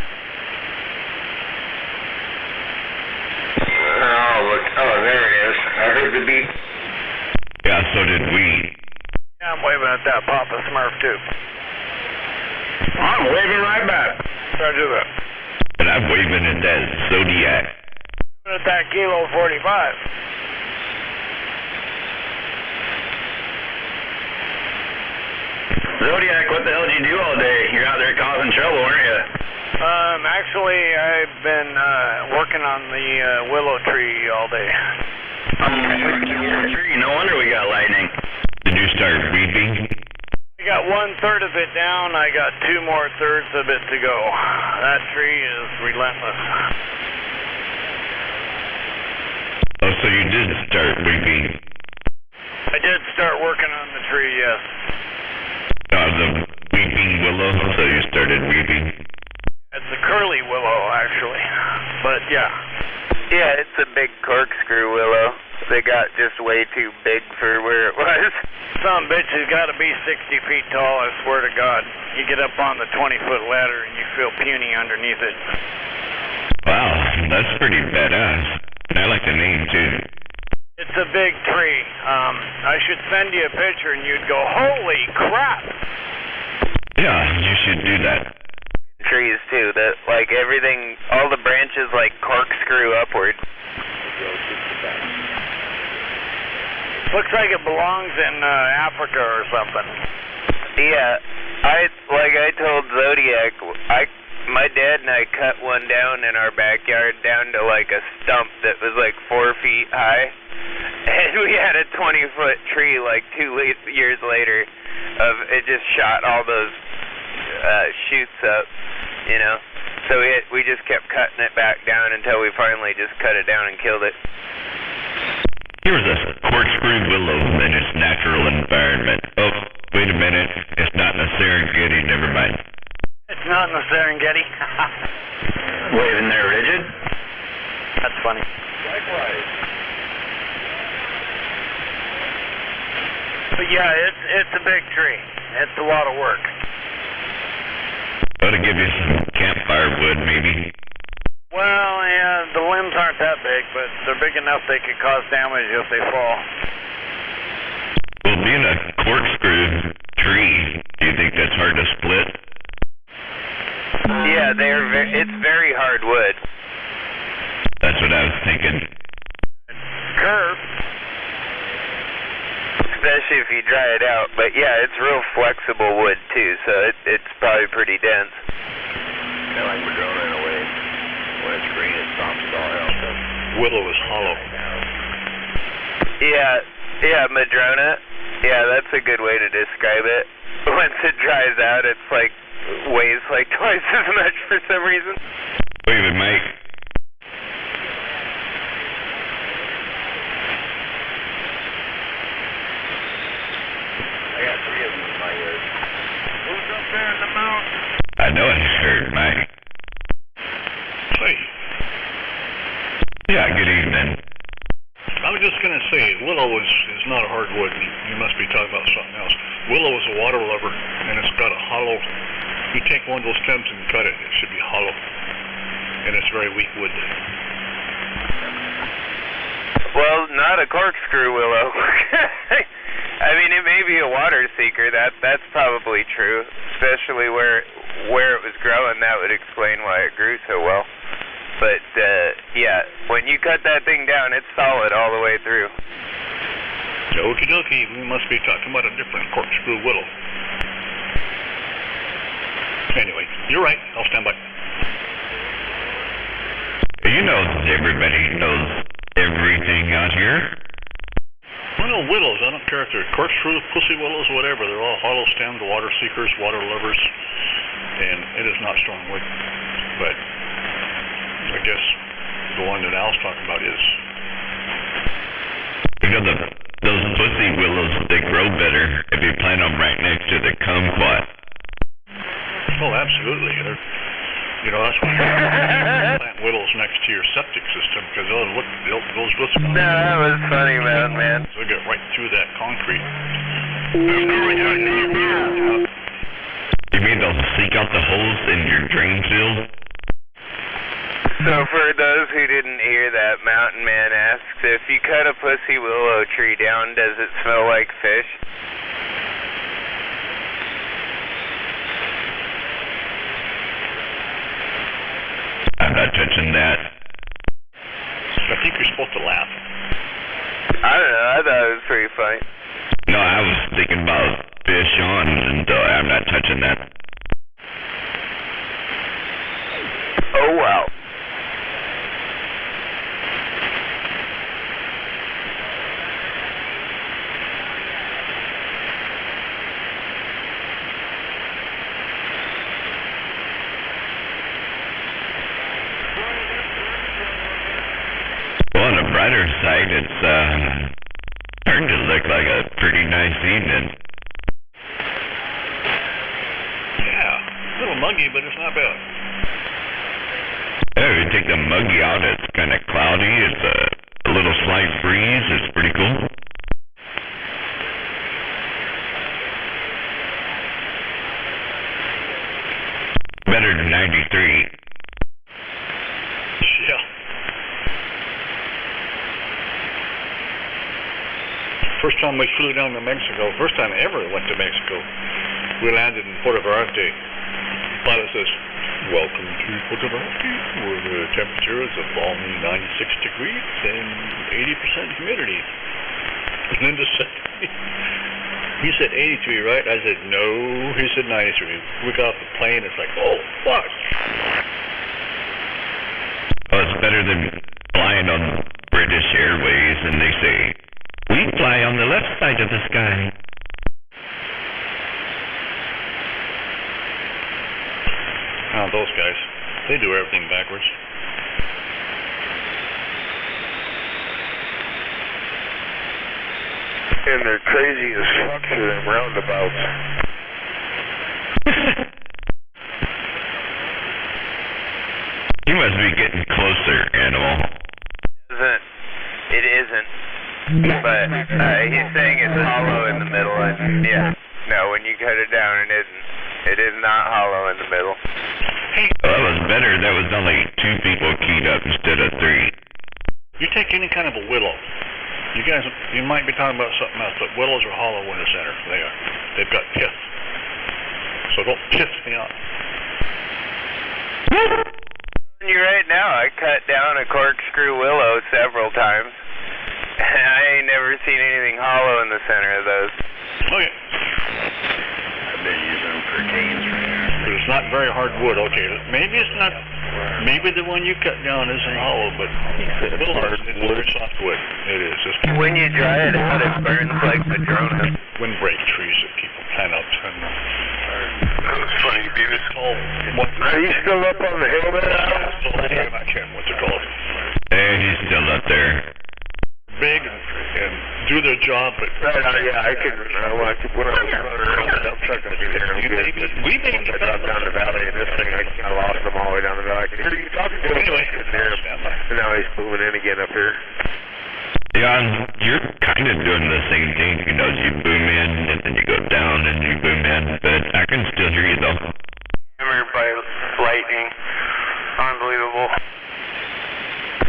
Oh, there it is. I heard the beep. Yeah, so did we. Yeah, I'm waving at that Papa Smurf, too. I'm waving right back. Roger that. And I'm waving at that Zodiac. At that Kilo 45. Zodiac, what the hell did you do all day? You're out there causing trouble, weren't you? Actually, I've been working on the willow tree all day. Tree. No wonder we got lightning. Did you start weeping? I got 1/3 of it down. I got 2 more thirds of it to go. That tree is relentless. Oh, so you did start weeping. I did start working on the tree, yes. The weeping willow, so you started weeping. It's a curly willow, actually. But, yeah. Yeah, it's a big corkscrew willow. They got just way too big for where it was. Some bitch has got to be 60 feet tall, I swear to God. You get up on the 20-foot ladder and you feel puny underneath it. Wow, that's pretty badass. And I like the name, too. It's a big tree. I should send you a picture and you'd go, holy crap! Yeah, you should do that. Trees, too. That, like, everything, all the branches, like, corkscrew upward. Looks like it belongs in Africa or something. Yeah, I told Zodiac, my dad and I cut one down in our backyard down to like a stump that was like 4 feet high, and we had a 20-foot tree like 2 years later. It just shot all those shoots up, you know. So we just kept cutting it back down until we finally just cut it down and killed it. Here's a corkscrew willow in its natural environment. Oh, wait a minute. It's not in the Serengeti. Never mind. It's not in the Serengeti. Waving there, rigid? That's funny. Likewise. But yeah, it's a big tree. It's a lot of work. Ought to give you some campfire wood, maybe. Well, yeah, the limbs aren't that big, but they're big enough they could cause damage if they fall. Well, being a corkscrew tree, do you think that's hard to split? Yeah, it's very hard wood. That's what I was thinking. Curve. Especially if you dry it out. But yeah, it's real flexible wood too, so it's probably pretty dense. Kind of like Madrona in a way. When it's green, it stops it all out. Willow is hollow. Yeah, Madrona. Yeah, that's a good way to describe it. Once it dries out, it's like weighs like twice as much for some reason. Wait a minute, Mike. I got 3 of them in my yard. Who's up there in the mountain? I know I heard Mike. Hey, Yeah, good evening. I was just going to say, willow is not a hardwood. You must be talking about something else. Willow is a water lover, and it's got a hollow. You take one of those stems and cut it, it should be hollow. And it's very weak wood. Well, not a corkscrew willow. I mean, it may be a water seeker. That's probably true, especially where it was growing. That would explain why it grew so well. But yeah, when you cut that thing down, it's solid all the way through. Okie dokie, we must be talking about a different corkscrew willow. Anyway, you're right. I'll stand by. You know everybody knows everything out here. Well, no, willows. I don't care if they're corkscrew, pussy willows, whatever. They're all hollow stemmed, water seekers, water lovers, and it is not strong wood. But I guess the one that Al's talking about is. You know, those pussy willows, they grow better if you plant them right next to the kumquat. Oh, absolutely. You know, that's why you plant willows next to your septic system, because those roots. No, that was funny, man. They'll get right through that concrete. You mean they'll seek out the holes in your drain field? So for those who didn't hear that, Mountain Man asks, if you cut a pussy willow tree down, does it smell like fish? I'm not touching that. I think you're supposed to laugh. I don't know, I thought it was pretty funny. No, I was thinking about fish on, and I'm not touching that. Oh, wow. Well, on the brighter side, it's starting to look like a pretty nice evening. Yeah, a little muggy, but it's not bad. Yeah, if you take the muggy out, it's kind of cloudy. It's a little slight breeze. It's pretty cool. Better than 93. Yeah. First time we flew down to Mexico, first time I ever went to Mexico, we landed in Puerto Vallarta. Pilot says, "Welcome to Puerto Vallarta, where the temperature is a balmy 96 degrees and 80% humidity." And then just said, he said 83, right? I said, no. He said 93. We got off the plane, it's like, oh, fuck. Oh, it's better than flying on British Airways, and they say, "We fly on the left side of the sky." Oh, those guys, they do everything backwards. And they're crazy as fuck to them roundabouts. You must be getting closer, Animal. It isn't. But he's saying it's hollow in the middle, and yeah. No, when you cut it down, it isn't. It is not hollow in the middle. Well, that was better. That was only 2 people keyed up instead of 3. You take any kind of a willow. You guys, you might be talking about something else, but willows are hollow in the center. They are. They've got pith. So don't piss me off. You're right now. I cut down a corkscrew willow several times. I ain't never seen anything hollow in the center of those. Okay. I've been using them for canes for years. But it's not very hard wood. Okay, maybe it's not. Maybe the one you cut down isn't hollow, but it's very soft wood. It is. It's when you dry it out, it burns like madrona. Windbreak trees that people plant out. That was funny, Beavis. Are you still up on the hill there? I can't remember what they're called. Hey, he's still up there. Big and do their job, but yeah, I could. When I was running around the dump truck up here, we made I dropped down the valley, and this thing, I lost them all the way down the valley. I could hear you talking to him. Anyway, And now he's booming in again up here. Yeah, you're kind of doing the same thing. You know, you boom in, and then you go down, and you boom in. But I can still hear you, though. Hammered by lightning. Unbelievable.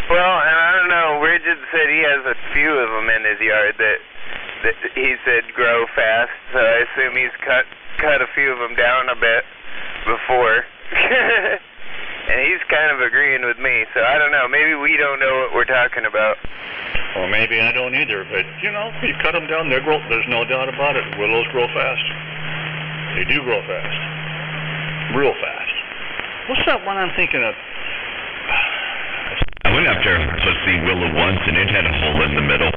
Well, and I don't know, Rigid said he has a few of them in his yard that he said grow fast, so I assume he's cut a few of them down a bit before. And he's kind of agreeing with me, so I don't know, maybe we don't know what we're talking about. Or maybe I don't either, but, you know, you cut them down, they grow, there's no doubt about it. Willows grow fast. They do grow fast. Real fast. What's that one I'm thinking of? I went up there to see willow once, and it had a hole in the middle.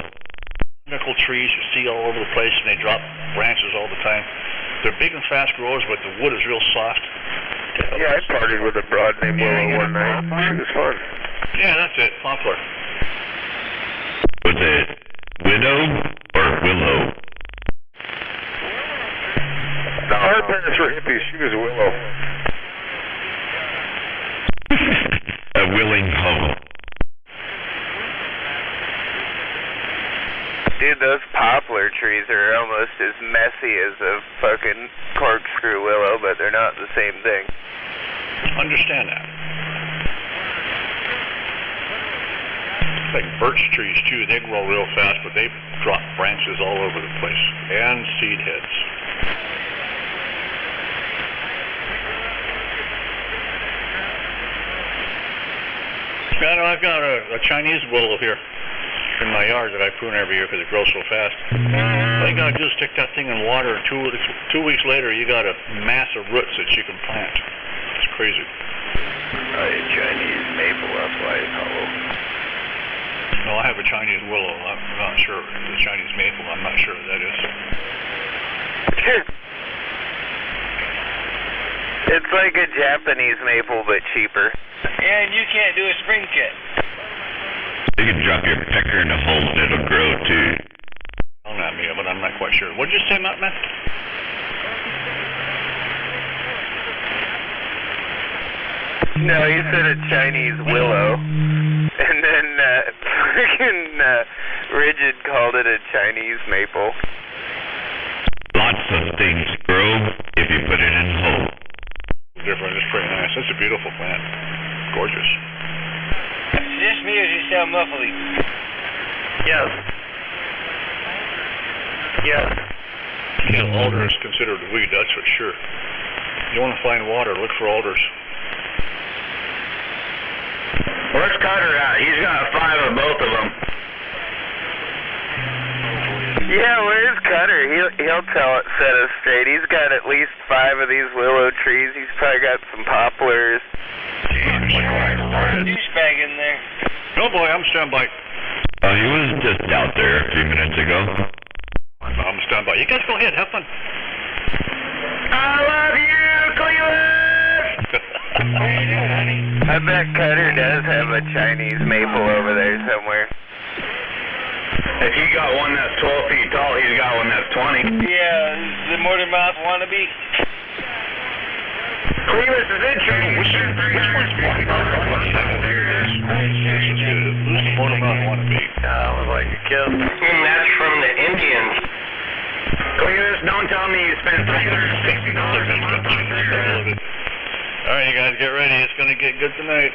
Nickel trees you see all over the place, and they drop branches all the time. They're big and fast growers, but the wood is real soft. Yeah, I partied with a broad named Willow one night. It was fun. Yeah, that's it. Poplar. Was it widow or willow? No, her parents were hippies. She was a willow. A willing hoe. Dude, those poplar trees are almost as messy as a fucking corkscrew willow, but they're not the same thing. Understand that. Like birch trees, too, they grow real fast, but they drop branches all over the place. And seed heads. I know I've got a Chinese willow here. in my yard that I prune every year because it grows so fast. All you gotta do is stick that thing in water, and 2 weeks later, you got a mass of roots that you can plant. It's crazy. Chinese maple, that's why it's hollow. No, I have a Chinese willow. I'm not sure. The Chinese maple, I'm not sure what that is. It's like a Japanese maple, but cheaper. And you can't do a spring kit. You can drop your pecker in a hole and it'll grow too. Don't at me, but I'm not quite sure. What did you say, Matt? No, he said a Chinese willow. And then freaking Rigid called it a Chinese maple. Lots of things grow if you put it in a hole. Different. It's pretty nice. It's a beautiful plant. Gorgeous. Is it just me or does he sound muffly? Yes. Yes. You know, alder is considered a weed, that's for sure. You want to find water, look for alders. Where's Cutter at? He's got 5 of both of them. Yeah, where's Cutter? He'll set us straight. He's got at least 5 of these willow trees. He's probably got some poplars. Douchebag in there. No, boy, I'm standby. He was just out there a few minutes ago. I'm standby. You guys go ahead, have fun. I love you, Cleveland! I bet Cutter does have a Chinese maple over there somewhere. If you got one that's 12 feet tall, he's got one that's 20. Yeah, the Mortarmouth wannabe. Clevis is interesting. Which one's one? Who's the Mortarmouth wannabe? Was like a kiss. That's from the Indians. Clevis, don't tell me you spent $360 a month on cigarettes. All right, you guys get ready. It's going to get good tonight.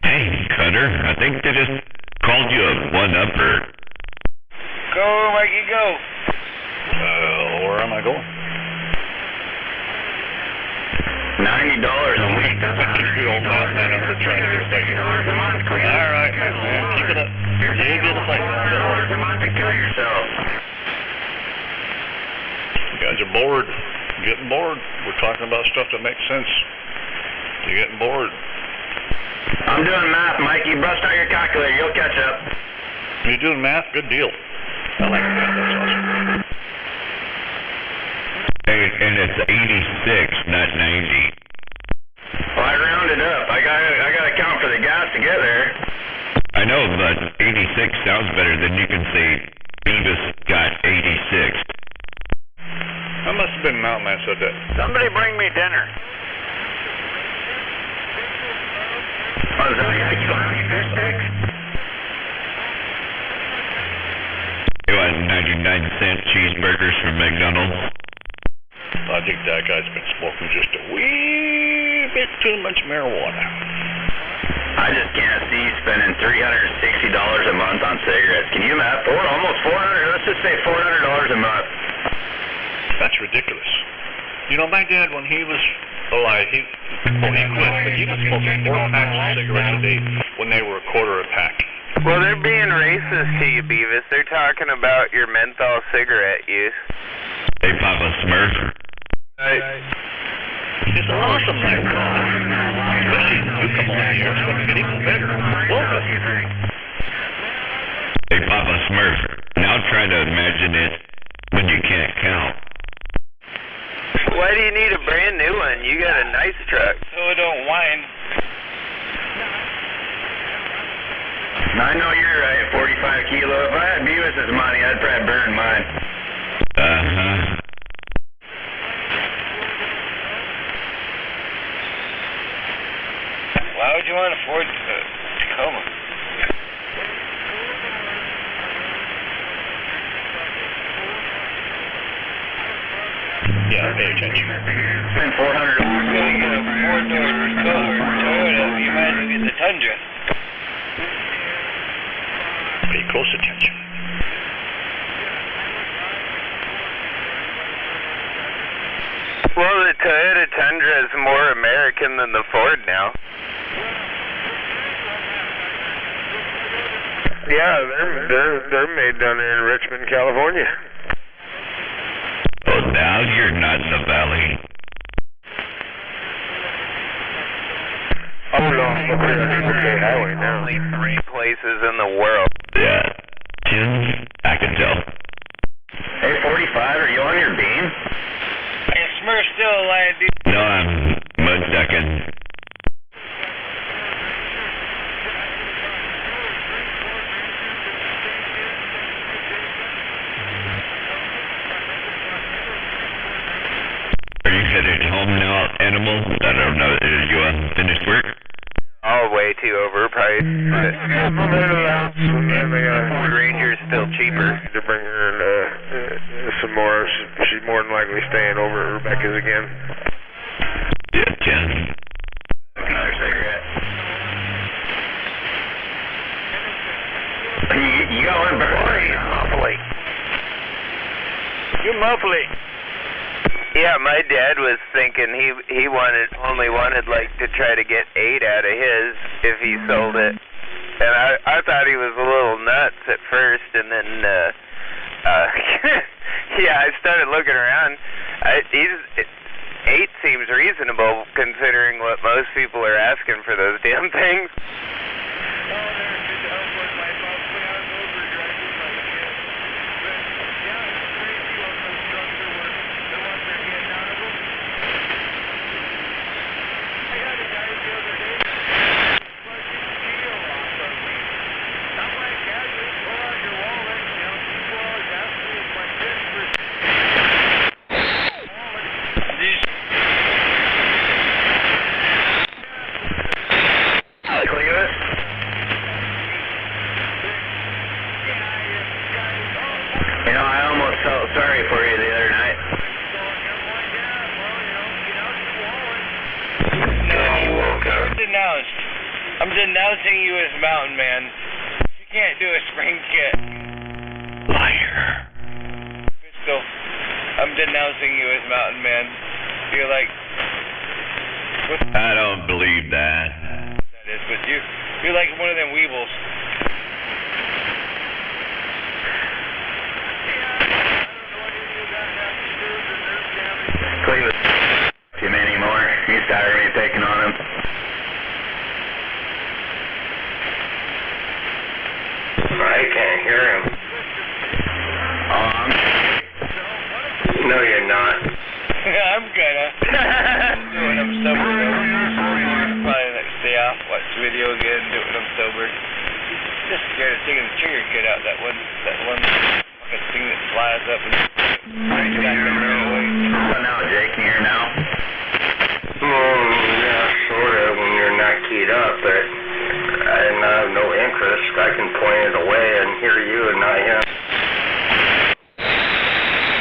Hey, Cutter, I think they just called you a one-upper. Go, Mikey, go. Where am I going? $90 a week. That's a cute old man up there trying to get a fight. All right, keep it up. You get a fight. Kill yourself. You guys are bored. Getting bored. We're talking about stuff that makes sense. You're getting bored. I'm doing math, Mikey. Bust out your calculator. You'll catch up. You're doing math? Good deal. I like that. That's awesome. And it's 86, not 90. Well, I rounded up. I got to count for the gas to get there. I know, but 86 sounds better than you can say Beavis got 86. That must have been Mountain Man said that. Somebody bring me dinner. What is that? You want 99-cent cheeseburgers from McDonald's? I think that guy's been smoking just a wee bit too much marijuana. I just can't see spending $360 a month on cigarettes. Can you math? Almost $400. Let's just say $400 a month. That's ridiculous. You know, my dad, when he was alive, he quit, but he was smoking 4 packs of cigarettes a day when they were a quarter a pack. Well, they're being racist to you, Beavis. They're talking about your menthol cigarette use. Hey, Papa Smurf. It's awesome, my God. Especially when you come on here, it's going to get even better. Welcome. Hey, Papa Smurf. Now try to imagine it when you can't count. Why do you need a brand new one? You got a nice truck. So it don't whine. I know you're right, 45 kilo. If I had Beavis's money, I'd probably burn mine. Uh-huh. Why would you want to afford Tacoma? Yeah, pay attention. Spend $400. You're going to get a 4-door Toyota. You might as well get the Tundra. Pay close attention. Well, the Toyota Tundra is more American than the Ford now. Yeah, they're made down there in Richmond, California. Oh, now you're not in the valley. Oh no, I'm up here on the highway now. Only 3 places in the world. Yeah. I can tell. Hey, 45, are you on your beam? Hey, Smurf still alive, dude. No, I'm mud ducking. Are you headed home now, Animal? I don't know. Are you finished work? All way too overpriced. But Ranger's still cheaper. To bring her in some more. She's more than likely staying over at Rebecca's again. Yeah, Jen. Another cigarette. You got one, Barry? Muffly. You muffly. Yeah, my dad was thinking he only wanted like to try to get 8 out of his if he sold it, and I thought he was a little nuts at first, and then yeah, I started looking around. 8 seems reasonable considering what most people are asking for those damn things. Sorry for you the other night. I'm denouncing you as Mountain Man. You can't do a spring kit. Liar. Crystal, I'm denouncing you as Mountain Man. You're like... I don't believe that. That is, but you're like one of them weebles. Cleveland. Too many more. He's tired of me picking on him. I can't hear him. No, you're not. I'm gonna. When I'm sober, though. Probably next day off, watch the video again, do it when I'm sober. Just scared of taking the trigger kit out, that one fucking thing that flies up and What now, Jake? Can you hear now? Yeah, sort of, when you're not keyed up, but I have no interest. I can point it away and hear you and not him.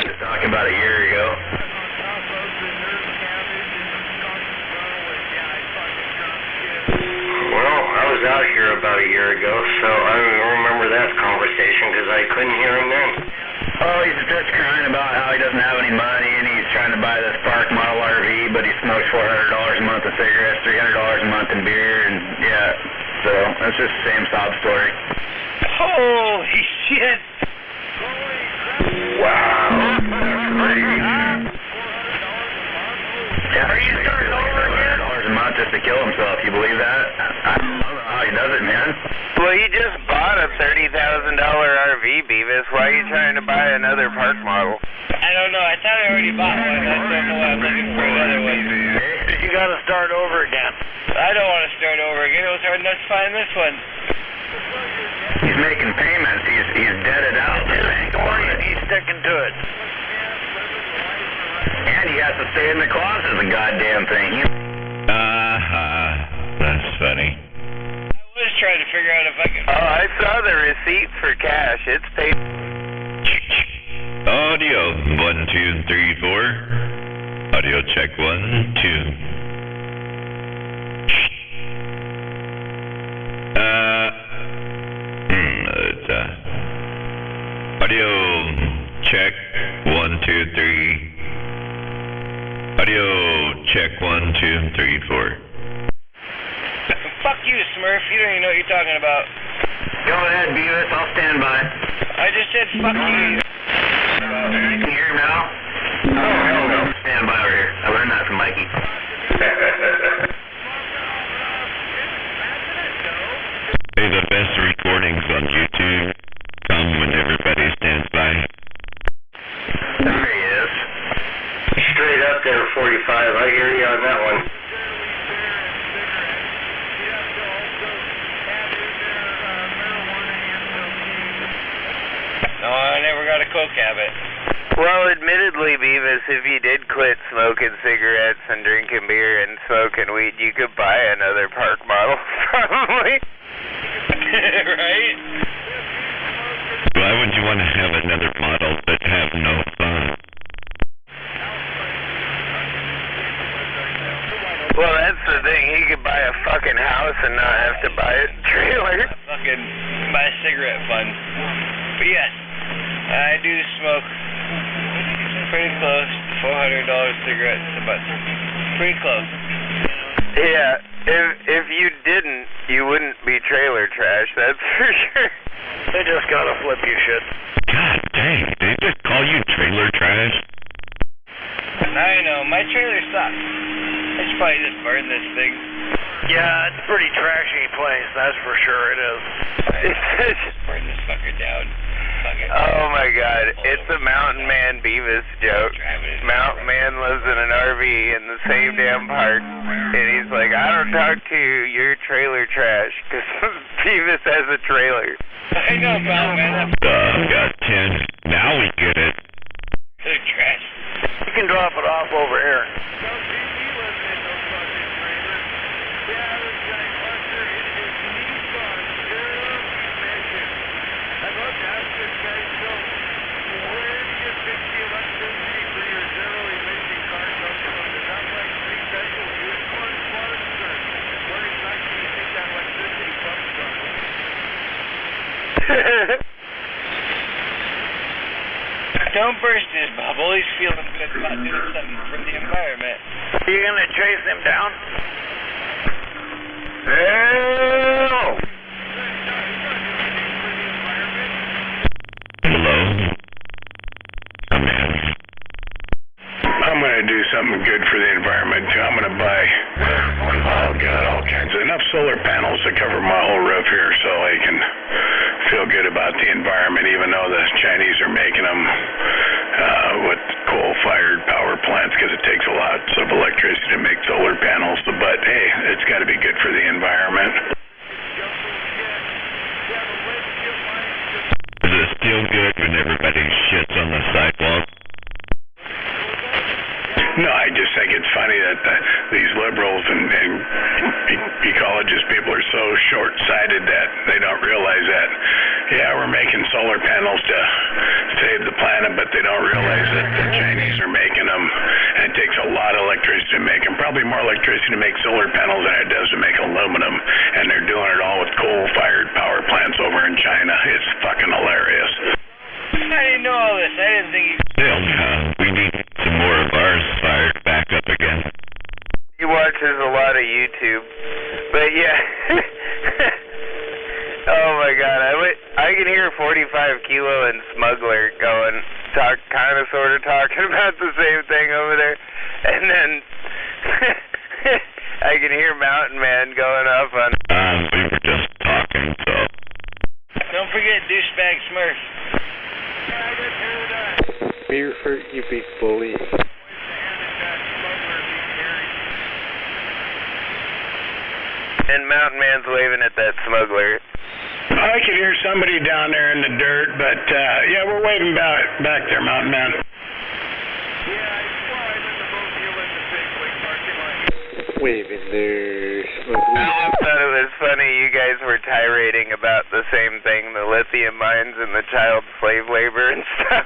Just talking about a year ago. Well, I was out here about a year ago, so I don't remember that conversation because I couldn't hear him then. Oh, he's just crying about how he doesn't have any money and he's trying to buy this Park Model RV, but he smokes $400 a month in cigarettes, $300 a month in beer, and yeah, so that's just the same sob story. Holy shit! Wow. Yeah, are you starting over again? $100 a month just to kill himself, you believe that? I don't know how he does it, man. Well, he just bought a $30,000 RV, Beavis. Why are you trying to buy another Park Model? I don't know. I thought I already bought one. I don't know why I'm looking for another one. You gotta start over again. I don't want to start over again. It was hard enough to find this one. He's making payments. He's deaded out. He's sticking to it. And he has to stay in the closet, the goddamn thing. That's funny. I was trying to figure out if I could... Oh, I saw the receipt for cash. It's paid. Audio 1, 2, 3, 4. Audio check 1, 2. Audio check 1, 2, 3. Audio check 1, 2, 3, 4. Fuck you, Smurf. You don't even know what you're talking about. Go ahead, Beavis. I'll stand by. I just said fuck you. Can you hear him now? Oh, hell no. Stand by over here. I learned that from Mikey. Hey, the best recordings on YouTube come when everybody stands by. There he is. Straight up there, 45. I hear you on that one. No, I never got a coke habit. Well, admittedly, Beavis, if you did quit smoking cigarettes and drinking beer and smoking weed, you could buy another park model, probably. Right? Why would you want to have another model but have no fun? Well, that's the thing. He could buy a fucking house and not have to buy a trailer. Fucking buy a cigarette fund. But yes, I do smoke pretty close to $400 cigarettes a month. Pretty close. Yeah, if you didn't, you wouldn't be trailer trash, that's for sure. They just gotta flip you shit. God dang, they just call you trailer trash? I know, my trailer sucks. I should probably just burn this thing. Yeah, it's a pretty trashy place, that's for sure it is. Just burn this fucker down. Oh my god, it's a Mountain Man Beavis joke. Mountain Man lives in an RV in the same damn park, and he's like, I don't talk to you, you're trailer trash, because Beavis has a trailer. I know, Mountain Man. Got 10. Now we get it. They're trash. You can drop it off over here. Don't burst his bubble. He's feeling good about doing something for the environment. Are you gonna chase him down? Hello? I'm gonna do something good for the environment too. I'm gonna buy all kinds of enough solar panels to cover my whole roof here so I can feel good about the environment, even though the Chinese are making them with coal-fired power plants because it takes a lot of electricity to make solar panels. But hey, it's got to be good for the environment. Is it still good when everybody shits on the sidewalk? No, I just think it's funny that these liberals and ecologist people are so short-sighted that they don't realize that, yeah, we're making solar panels to save the planet, but they don't realize that the Chinese are making them, and it takes a lot of electricity to make them, probably more electricity to make solar panels than it does to make aluminum, and they're doing it all with coal-fired power plants over in China. It's fucking hilarious. I didn't know all this. I didn't think you... Still, we need some more of ours fired back up again. He watches a lot of YouTube, but yeah. Oh my god, I can hear 45 Kilo and Smuggler kind of sort of talking about the same thing over there, and then I can hear Mountain Man going up on... We were just talking, so... Don't forget Douchebag Smurf. Beer hurt, you big bully. And Mountain Man's waving at that Smuggler. I could hear somebody down there in the dirt, but yeah, we're waving back there, Mountain Man. Waving there. I thought it was funny you guys were tirading about the same thing, the lithium mines and the child slave labor and stuff.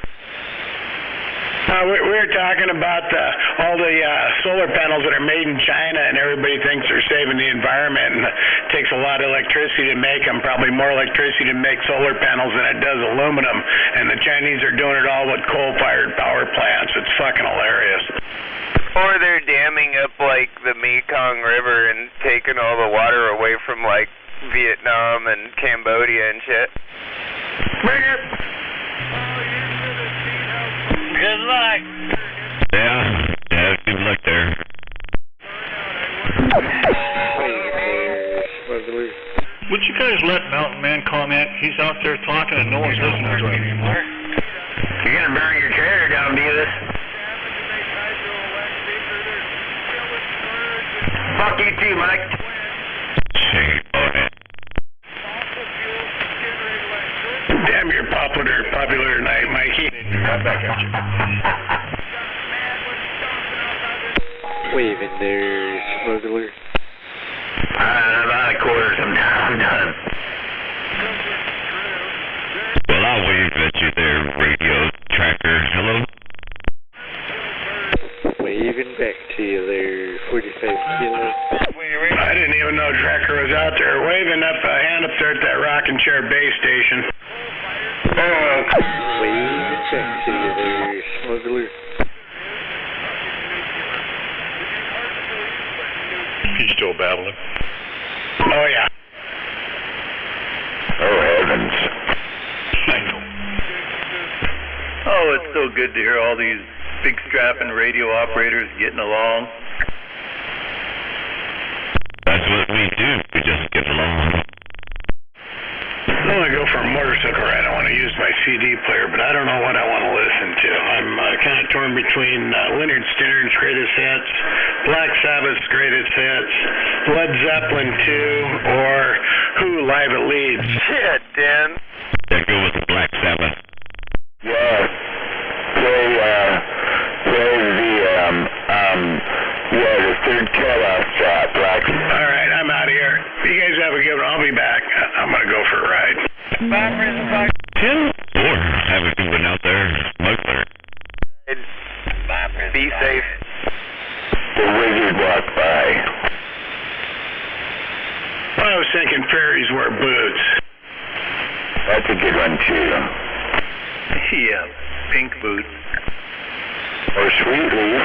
We're talking about all the solar panels that are made in China, and everybody thinks they're saving the environment, and it takes a lot of electricity to make them, probably more electricity to make solar panels than it does aluminum, and the Chinese are doing it all with coal-fired power plants. It's fucking hilarious. Or they're damming up, like, the Mekong River and taking all the water away from, like, Vietnam and Cambodia and shit. Bring it! Good luck. Yeah, good luck there. Would you guys let Mountain Man comment? He's out there talking and no one's listening to him anymore. You're gonna burn your trailer down, Beavis. Fuck you too, Mike. Damn your popular tonight, Mikey. Right back at you. Waving there, smuggler. I'm out of quarters. I'm done. Well, I'll wave at you there, radio tracker. Hello? Waving back to you there, 45 kilo. I didn't even know Tracker was out there. Waving up a hand up there at that rocking chair base station. Waving back to you there, smuggler. He's still battling. Oh, yeah. Oh, heavens. I know. Oh, it's so good to hear all these big strapping radio operators getting along. That's what we do. We just get along. I want to go for a motorcycle ride. I want to use my CD player, but I don't know what I want to listen to. I'm kind of torn between Leonard Skinner's greatest hits, Black Sabbath's greatest hits, Led Zeppelin 2, or Who Live at Leeds. Shit, Dan. Then go with the Black Sabbath. Yeah. Play the third kill-off shot, Black. All right, I'm out of here. You guys have a good one. I'll be back. I'm going to go for a ride. Tim? Or have a good one out there, smuggler. Be safe. The wizard walked by. Well, I was thinking fairies wear boots. That's a good one, too. Yeah, pink boots. Or Sweet Leaf.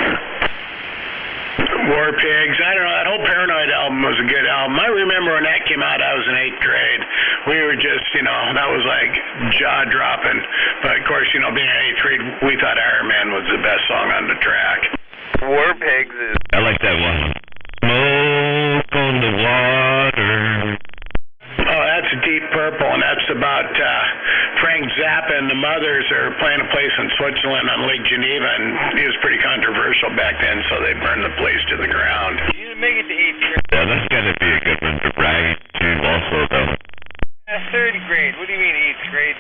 War Pigs. I don't know. That whole Paranoid album was a good album. I remember when that came out, I was in 8th grade. We were just, that was like jaw-dropping. But, of course, being in 8th grade, we thought Iron Man was the best song on the track. War Pigs is... I like that one. Smoke on the water. Oh, that's Deep Purple, and that's about Frank Zappa and the Mothers are playing a place in Switzerland on Lake Geneva, and he was pretty controversial back then, so they burned the place to the ground. You didn't make it to 8th grade. Yeah, that's gotta be a good one to ride to also, though. 3rd grade. What do you mean 8th grade?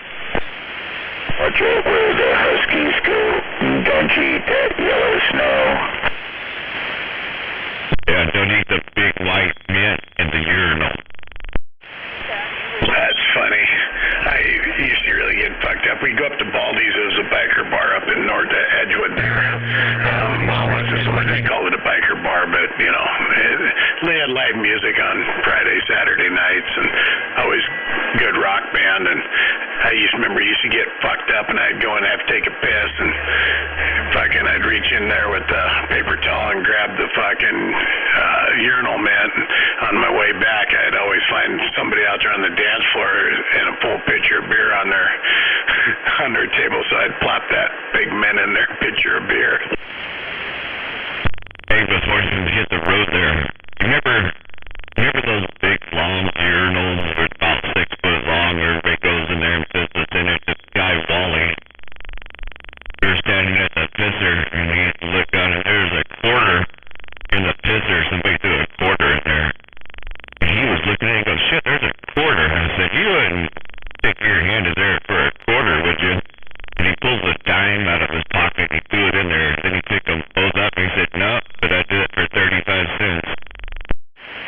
Watch out where the Huskies go. Don't you eat that yellow snow. Yeah, don't eat the big white mint in the urinal. That's funny. I used to really get fucked up. We'd go up to Baldy's. It was a biker bar up in North Edgewood there. They called it a biker bar, but, they had live music on Friday, Saturday nights, and always good rock band. And I remember used to get fucked up, and I'd go and have to take a piss, and I'd reach in there with the paper towel and grab the fucking urinal mat. And on my way back, I'd always find somebody out there on the dance floor and a full pitcher of beer on their table, so I'd plop that big mint in their pitcher of beer. Hey, before you hit the road there, remember those big long urinals that are about 6 foot long, where everybody goes in there and pisses in it? This guy, Wally, we were standing at the pisser, and he looked down, and there's a quarter in the pisser. Somebody threw a quarter in there. And he was looking at it and goes, shit, there's a quarter. And I said, you wouldn't stick your hand in there for a quarter, would you? And he pulls a dime out of his pocket, and he threw it in there. Then he picked them both up, and he said, no, but I did it for 35 cents.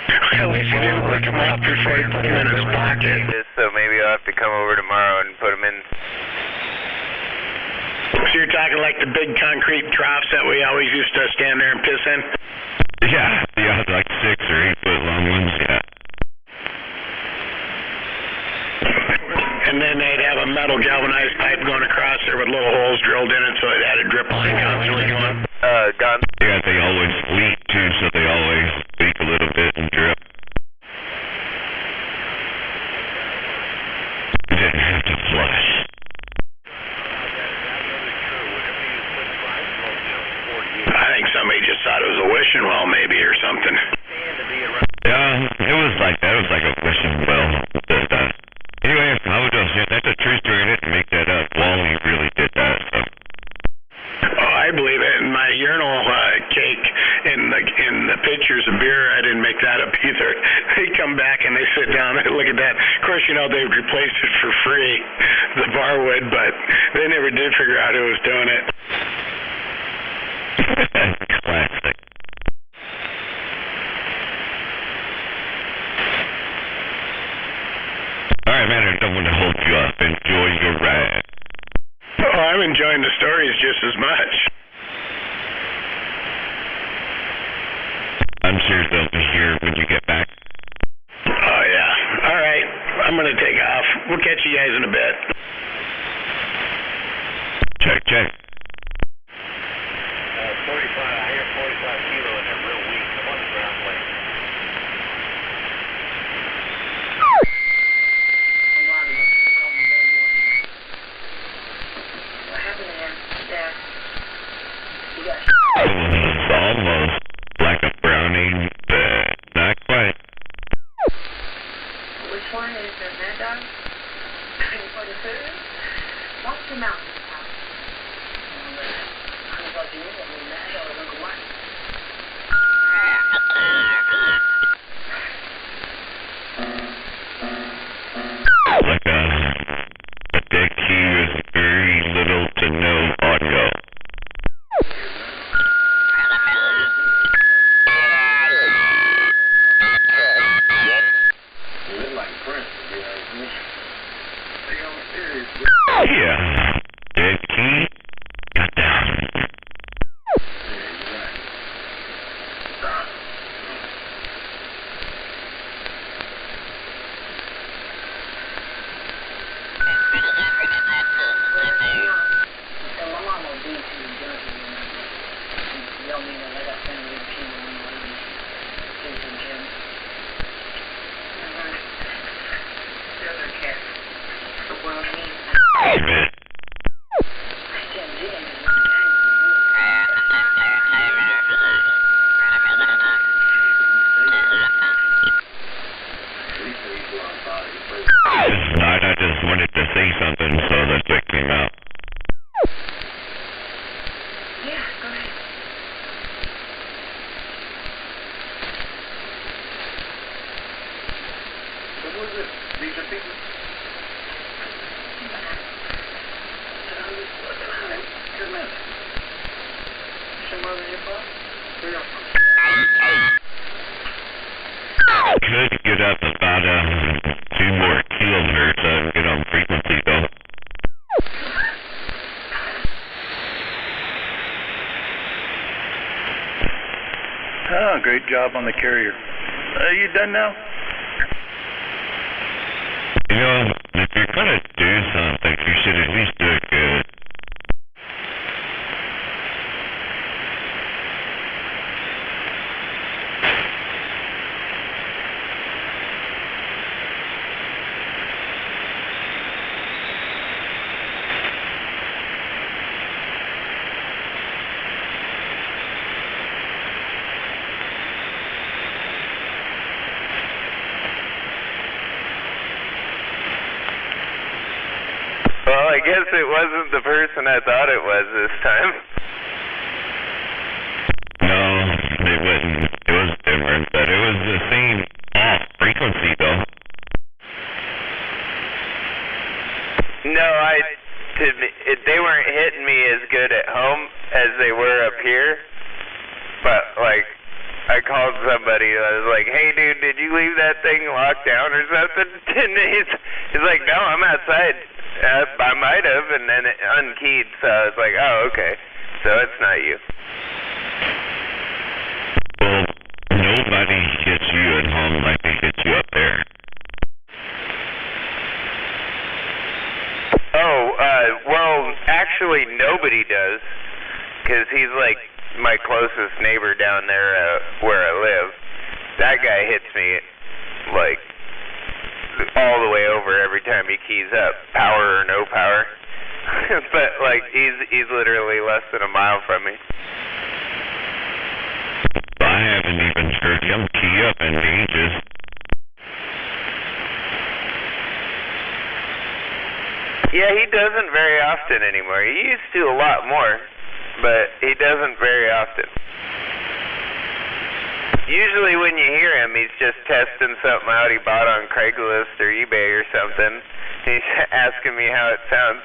At least he didn't lick them up before he put them in his pocket. So maybe I'll have to come over tomorrow and put them in. So you're talking like the big concrete troughs that we always used to stand there and piss in? Yeah, like 6 or 8 foot long ones, yeah. And then they'd have a metal galvanized pipe going across there with little holes drilled in it, so it had a drip line constantly going. Gone. Yeah, they always leak too, so they always leak a little bit and drip. wishing well maybe or something. Yeah, it was like that. It was like a wishing well. But, anyway, I was just, that's a true story. I didn't make that up. Wally really did that. So. Oh, I believe it. And my urinal cake in the pictures of beer, I didn't make that up either. They come back and they sit down and look at that. Of course, you know, they replaced it for free, the bar would, but they never did figure out who was doing it. Classic. All right, man, I don't want to hold you up. Enjoy your ride. Oh, I'm enjoying the stories just as much. I'm sure they'll be here when you get back. Oh, yeah. All right. I'm going to take off. We'll catch you guys in a bit. Check, check. 45, I hear 45 kilo and they're real weak. I'm on the ground plane. It's almost like a brownie, but not quite. Which one is the mad dog? For the food? Watch your mouth. Like a dead key with very little to no audio. Yeah, dead key, got down. Amen. I just wanted to say something, so that check came out. Yeah, go ahead. What was it? Pizza pizza? Could get up about 2 more kilohertz and get on frequency though. Oh, great job on the carrier. Are you done now? You know, if you're gonna do something, you should at least do it good. Well, I guess it wasn't the person I thought it was this time. No, it wasn't. It was different, but it was the same off frequency though. No, they weren't hitting me as good at home as they were up here. But, like, I called somebody and I was like, hey, dude, did you leave that thing locked down or something? And he's like, no, I'm outside. I might have, and then it unkeyed, so I was like, oh, okay. So it's not you. Well, nobody hits you at home like they hit you up there. Oh, well, actually nobody does, because he's like my closest neighbor down there where I live. That guy hits me, like, all the way over every time he keys up, power or no power. But, like, he's literally less than a mile from me. be up in ages. Yeah, he doesn't very often anymore. He used to a lot more, but he doesn't very often. Usually when you hear him, he's just testing something out he bought on Craigslist or eBay or something. He's asking me how it sounds.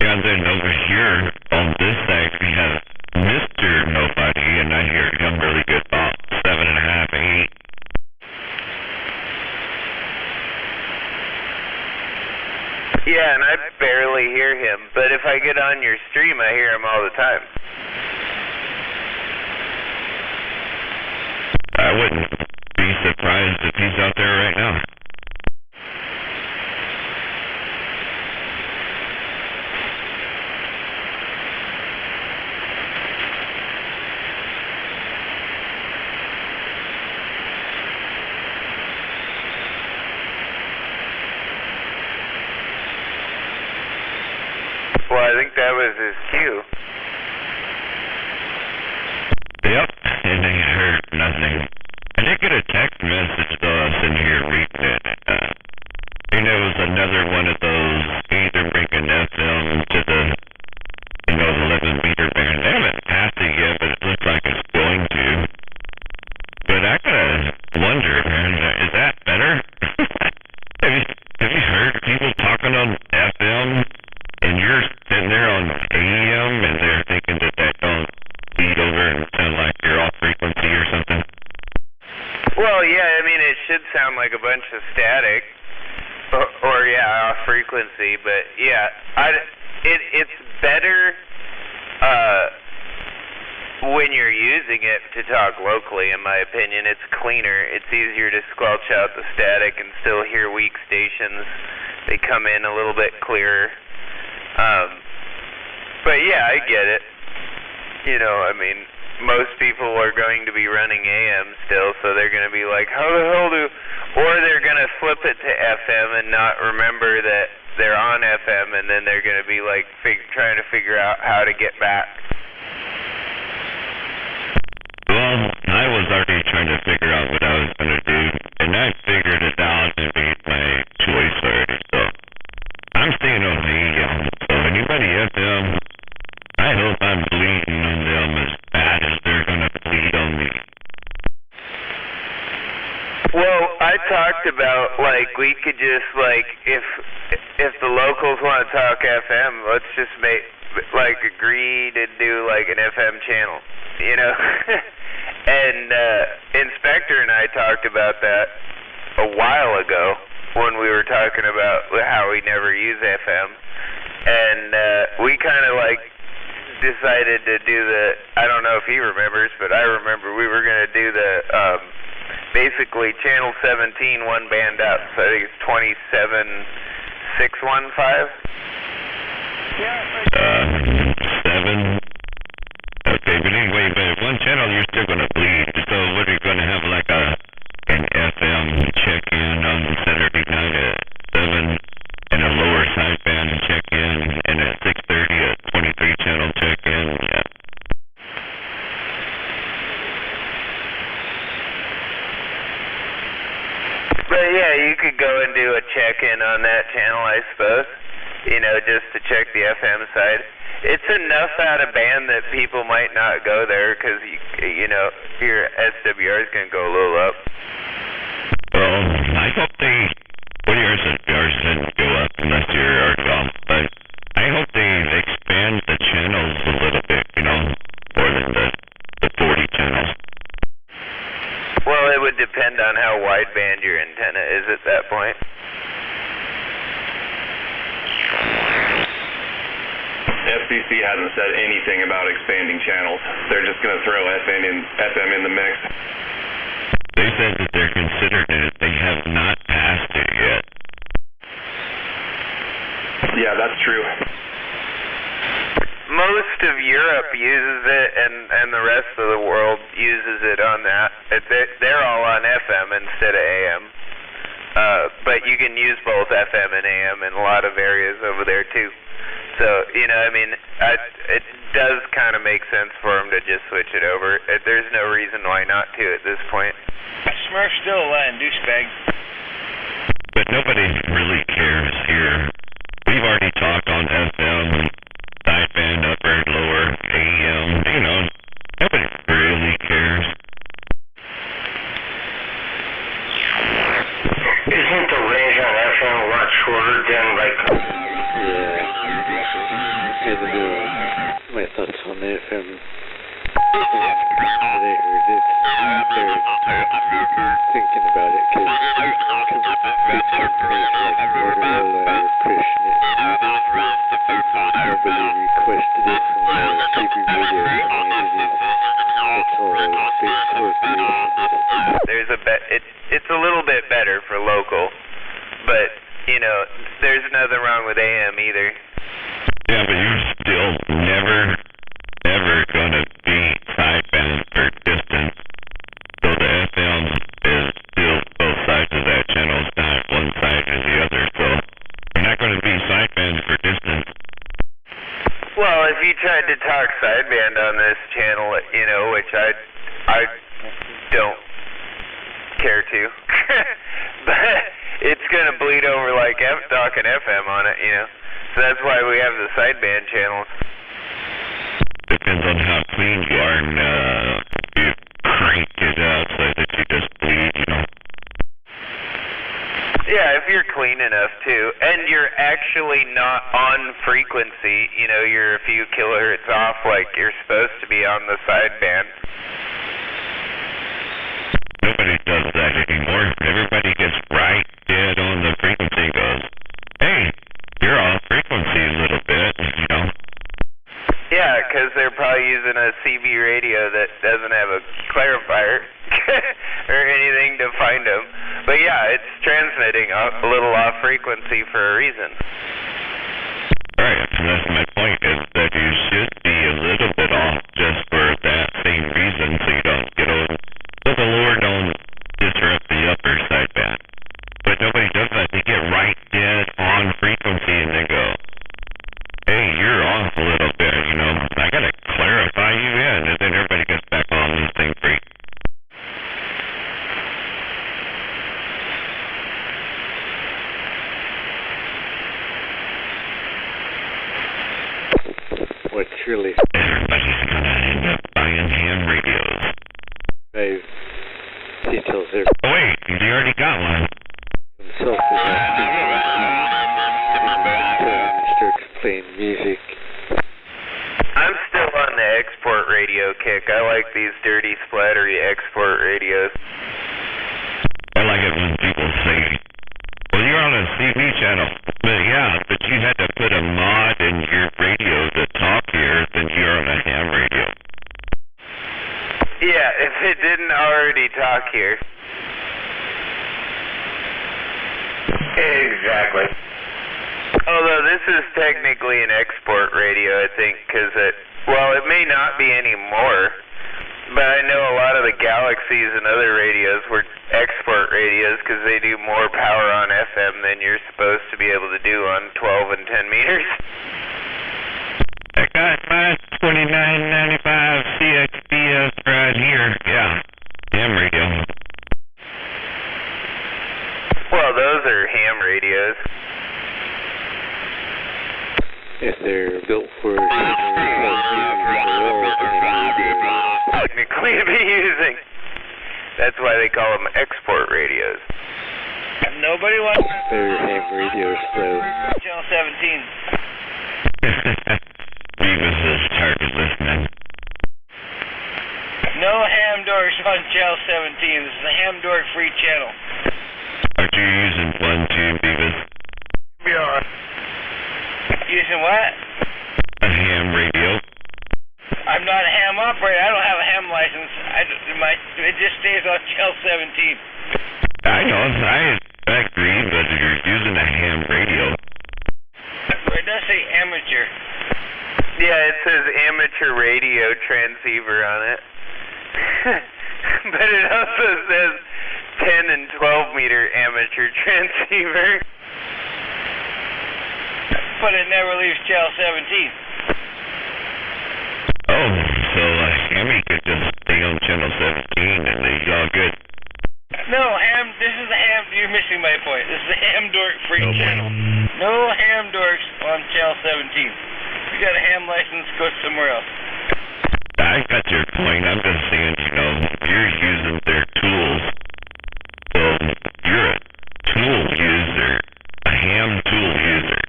Yeah, then over here on this side we have Mr. Nobody, and I hear him really good about 7.5, 8. Yeah, and I barely hear him, but if I get on your stream, I hear him all the time. I wouldn't be surprised if he's out there right now. Well, I think that was his cue. Yep, and I heard nothing. I did get a text message though, I was in here reading it. And it was another one of those either bringing FM to the, the 11-meter band. They haven't passed it yet, but it looks like it's going to. But I gotta wonder, man, is that better? have you heard people talking on FM? And you're sitting there on AM, and they're thinking that don't feed over and sound like you're off frequency or something? Well, yeah, I mean, it should sound like a bunch of static, or yeah, off frequency, but yeah, it's better when you're using it to talk locally, in my opinion. It's cleaner, it's easier to squelch out the static and still hear weak stations. They come in a little bit clearer. But yeah, I get it. You know, I mean, most people are going to be running AM still, so they're going to be like, how the hell or they're going to flip it to FM and not remember that they're on FM, and then they're going to be like trying to figure out how to get back. Well, I was already trying to figure out what I was going to do, and I figured it out and made my choice already, so I'm staying on AM. So anybody FM, I hope I'm bleeding on them as bad as they're going to bleed on me. Well, I talked about, like, we could just, like, if the locals want to talk FM, let's just agree to do, like, an FM channel, you know? And Inspector and I talked about that a while ago when we were talking about how we never use FM. And we kind of, like, decided to do I don't know if he remembers, but I remember we were going to do basically channel 17, one band up. So I think it's 27615. 7. Okay, but anyway, but one channel you're still going to bleed. So what are you going to have, like an FM check-in on Saturday night at 7 and a lower sideband check-in, and at 6:30 a 23 channel check-in? Yeah. But yeah, you could go and do a check-in on that channel, I suppose. You know, just to check the FM side. It's enough out of band that people might not go there because, you know, your SWR is going to go a little up. Well, I hope your SWRs didn't go up unless you're already off, but I hope they expand the channels a little bit, you know, more than the 40 channels. Well, it would depend on how wideband your antenna is at that point. FCC hasn't said anything about expanding channels. They're just going to throw FM in the mix. They said that they're considering it. They have not passed it yet. Yeah, that's true. Most of Europe uses it, and the rest of the world uses it on that. They're all on FM instead of AM. But you can use both FM and AM in a lot of areas over there too. So, you know, I mean, it does kind of make sense for them to just switch it over. There's no reason why not to at this point. Smurf's still a lying douchebag. But nobody really cares here. We've already talked on FM, sideband, upper, lower, AM, you know, nobody really cares. Isn't the range on FM a lot shorter than like... Yeah. My thoughts on the FM. I heard it. They're thinking about it because big companies like Motorola are pushing it. Nobody requested it from the TV radio communities. That's all those big corporations. It's a little bit better for local, but, you know, there's nothing wrong with AM either. Yeah, but you're still never gonna be sideband for distance. So the FM is still both sides of that channel. It's not one side or the other. So you're not gonna be sideband for distance. Well, if you tried to talk sideband on this channel, you know, which I don't care to, but it's gonna bleed over like talking FM on it, you know. So that's why we have the sideband channels. Depends on how clean you are and you crank it up so that you just bleed, you know. Yeah, if you're clean enough too, and you're actually not on frequency, you know, you're a few kilohertz off like you're supposed to be on the sideband. Nobody does that anymore. Everybody gets right dead on the frequency and goes, hey, you're off frequency a little bit, you know. Yeah, because they're probably using a CB radio that doesn't have a clarifier or anything to find them. But yeah, it's transmitting a little off frequency for a reason. Right, and that's my point, is that you should be a little bit off just for that same reason, so you don't get on, so the lower don't disrupt the upper sideband. But nobody does that. They get right dead on frequency and they go, hey, you're off a little bit, you know, I gotta clarify you in, and then everybody gets back on the same freak. What's really... Everybody's gonna end up buying ham radios. He tells everybody... Oh wait, you already got one. Himself is he starts playing music. I'm still on the export radio kick. I like these dirty, splattery export radios. I like it when people say, well, you're on a CV channel. But yeah, but you had to put a mod in your radio to talk here, then you're on a ham radio. Yeah, if it didn't already talk here. Exactly. Although this is technically an export radio, I think, because it may not be anymore, but I know a lot of the Galaxies and other radios were export radios because they do more power on FM than you're supposed to be able to do on 12 and 10 meters. I got my 2995 CXBS right here. Yeah, ham radio. Well, those are ham radios. If they're built for technically to be using. That's why they call them export radios. Nobody wants... They're ham radios, though. Channel 17. Beavis is tired of listening. No ham dorks on Channel 17. This is a ham dork free channel. Aren't you using one too, Beavis? Yeah. Using what? A ham radio. I'm not a ham operator. I don't have a ham license. It just stays on Channel 17. I know. I agree, but you're using a ham radio. It does say amateur. Yeah, it says amateur radio transceiver on it. But it also says 10 and 12 meter amateur transceiver. But it never leaves channel 17. Oh, so Hammy could just stay on channel 17 and he's all good. No, this is the ham, you're missing my point. This is the ham dork free channel. No ham dorks on channel 17. If you got a ham license, go somewhere else. I got your point. I'm just saying, you're using their tools. So you're a tool user, a ham tool user.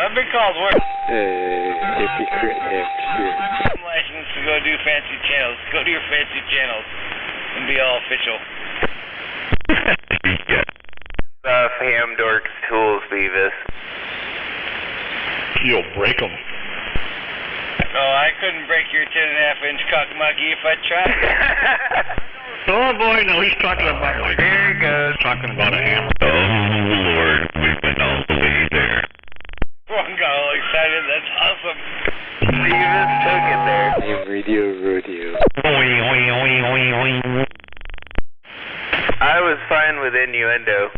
I've been called worse. Hypocrite hamster. Ham license to go do fancy channels. Go to your fancy channels and be all official. Ham dorks tools, Beavis. You'll break them. Oh, I couldn't break your 10.5-inch cock monkey if I tried. Oh boy, no, he's talking about There he goes. He's talking about a hammer. Oh Lord, we went all the way there. Everyone got all excited. That's awesome. Beavis took it there. Ham radio rodeo. I was fine with innuendo.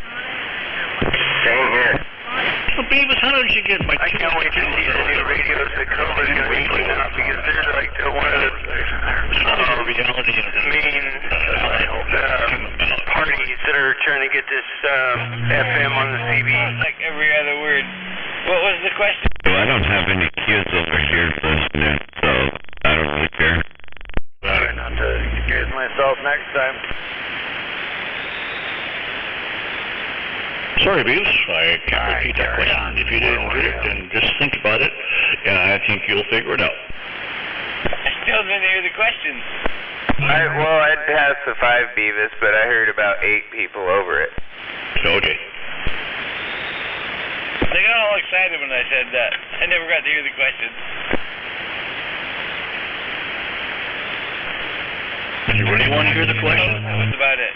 Same here. Well, Beavis, how did you get my I can't wait to see the new radios that Cobra's going to be putting out because they're like one of the main parties that are trying to get this FM on the CB. Like every other word. What was the question? Well, I don't have any kids over here listening, so I don't really care. Try not to confuse myself next time. Sorry, Beavis, I can't repeat that question. If you didn't get it, then just think about it, and I think you'll figure it out. I still didn't hear the question. I'd pass the 5 Beavis, but I heard about 8 people over it. Okay. They got all excited when I said that. I never got to hear the question. You really want to hear the question? That was about it.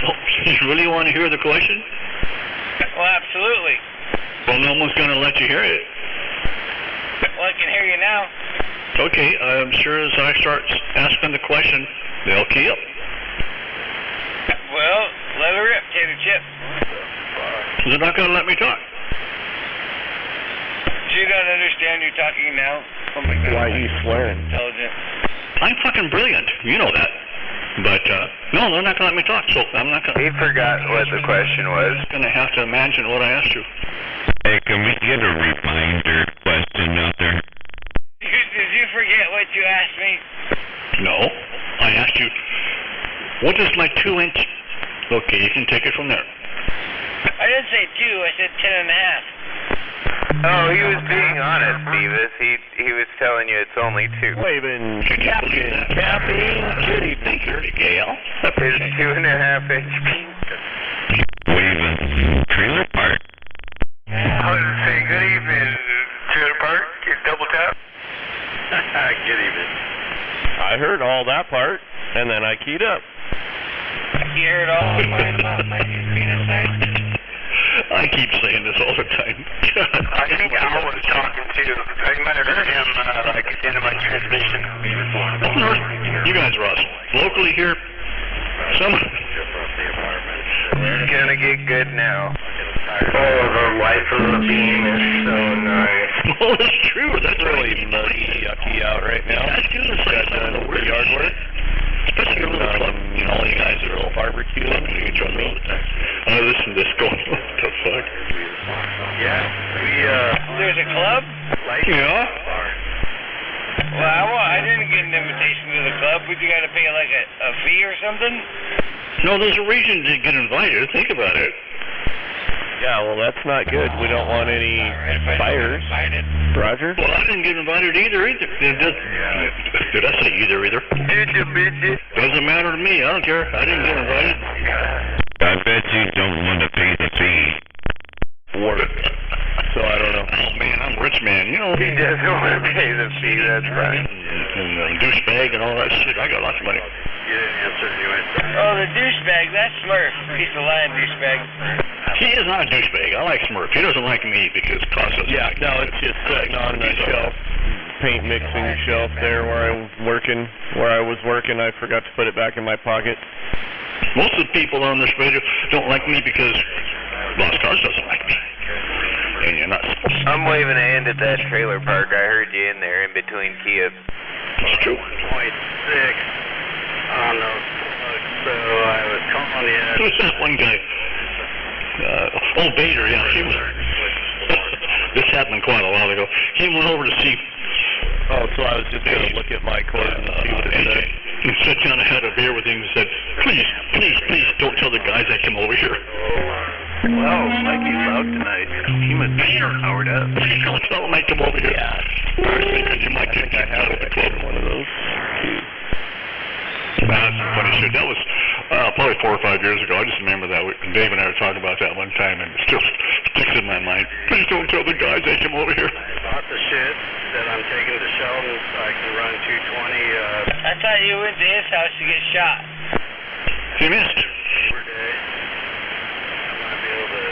Oh, you really want to hear the question? Well, absolutely. Well, no one's going to let you hear it. Well, I can hear you now. Okay, I'm sure as I start asking the question, they'll key up. Well, let her rip, Tater Chip. They're not going to let me talk. Do you not understand you're talking now? Oh my God. Why are you swearing? Intelligent. I'm fucking brilliant. You know that. But, no, they're not going to let me talk, so I'm not going to... He forgot what the question was. I'm just going to have to imagine what I asked you. Hey, can we get a reminder question out there? Did you forget what you asked me? No. I asked you, what is my 2-inch... Okay, you can take it from there. I didn't say 2, I said 10.5. Oh, he was being honest, Beavis. He was telling you it's only 2. Waving. Good evening, Curly Gale. It's 2.5-inch penis. Waving trailer park. I was going to say good evening, Trailer Park. Get double tap. Good evening. I heard all that part, and then I keyed up. You heard all of mine about my penis size? I keep saying this all the time. I think Al was talking too. You might have heard him like at the end of my transmission. You guys are awesome. Locally here, It's gonna get good now. Oh, the life of the beam is so nice. Oh, it's true. That's really muddy, yucky out right now. That's good. It's Got done with the yard work. Especially your little club. You know, all you guys are all barbecuing. You enjoy me all the time. I listen to this going, what the fuck? Yeah, There's a club? Yeah? Well, I didn't get an invitation to the club. Would you got to pay like a fee or something? No, there's a reason to get invited. Think about it. Yeah, well, that's not good. We don't want any fires. Roger? Well, I didn't get invited either. Did I say either? Doesn't matter to me. I don't care. I didn't get invited. I bet you don't want to pay the fee. So I don't know. Oh, man, I'm a rich man. You know. He doesn't want to pay the fee, that's right. And douchebag and all that shit. I got lots of money. Oh, the douchebag. That's Smurf. Piece of lying douchebag. He is not a douchebag. I like Smurf. He doesn't like me because it costs us. Yeah, no, it's just sitting on the shelf, paint mixing shelf there where I was working. I forgot to put it back in my pocket. Most of the people on this radio don't like me because Lost Cars doesn't like me. and you're not supposed to. I'm waving a hand at that trailer park. I heard you in there in between Kia. It's true. 0.6 on those. So I was calling you. Who's that one guy? Bader, yeah. He was. This happened quite a while ago. He went over to see. Oh, so I was just going to look at my cord and see what it said. He sat down and had a beer with him and said, please, don't tell the guys I came over here. Wow, Mikey's out tonight. He must be powered up. Please don't tell them I come over here. Yeah. I was thinking you might get kicked out of the club. One of those. That's some funny shit. That was probably 4 or 5 years ago. I just remember that. Dave and I were talking about that one time, and it still sticks in my mind. Please don't tell the guys I came over here. I bought the shit that I'm taking to Sheldon so I can run 220. I thought you went to his house to get shot. You missed. Per day. I might be able to.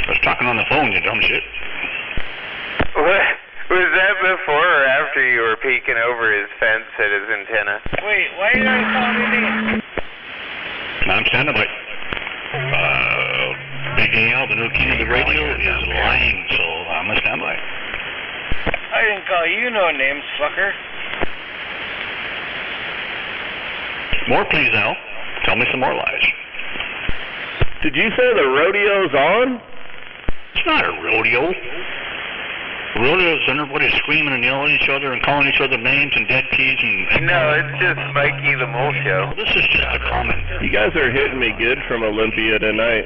I was talking on the phone, you dumb shit. What? Was that before or after you were peeking over his fence at his antenna? Wait, why are you not calling me? I'm standing by. Big Al, the new king of the radio, is lying, so I'm a standby. I didn't call you no names, fucker. More, please, Al. Tell me some more lies. Did you say the rodeo's on? It's not a rodeo. Rodeo is everybody screaming and yelling at each other and calling each other names and dead keys and... No, it's just Mikey the Mole Show. This is just a comment. You guys are hitting me good from Olympia tonight.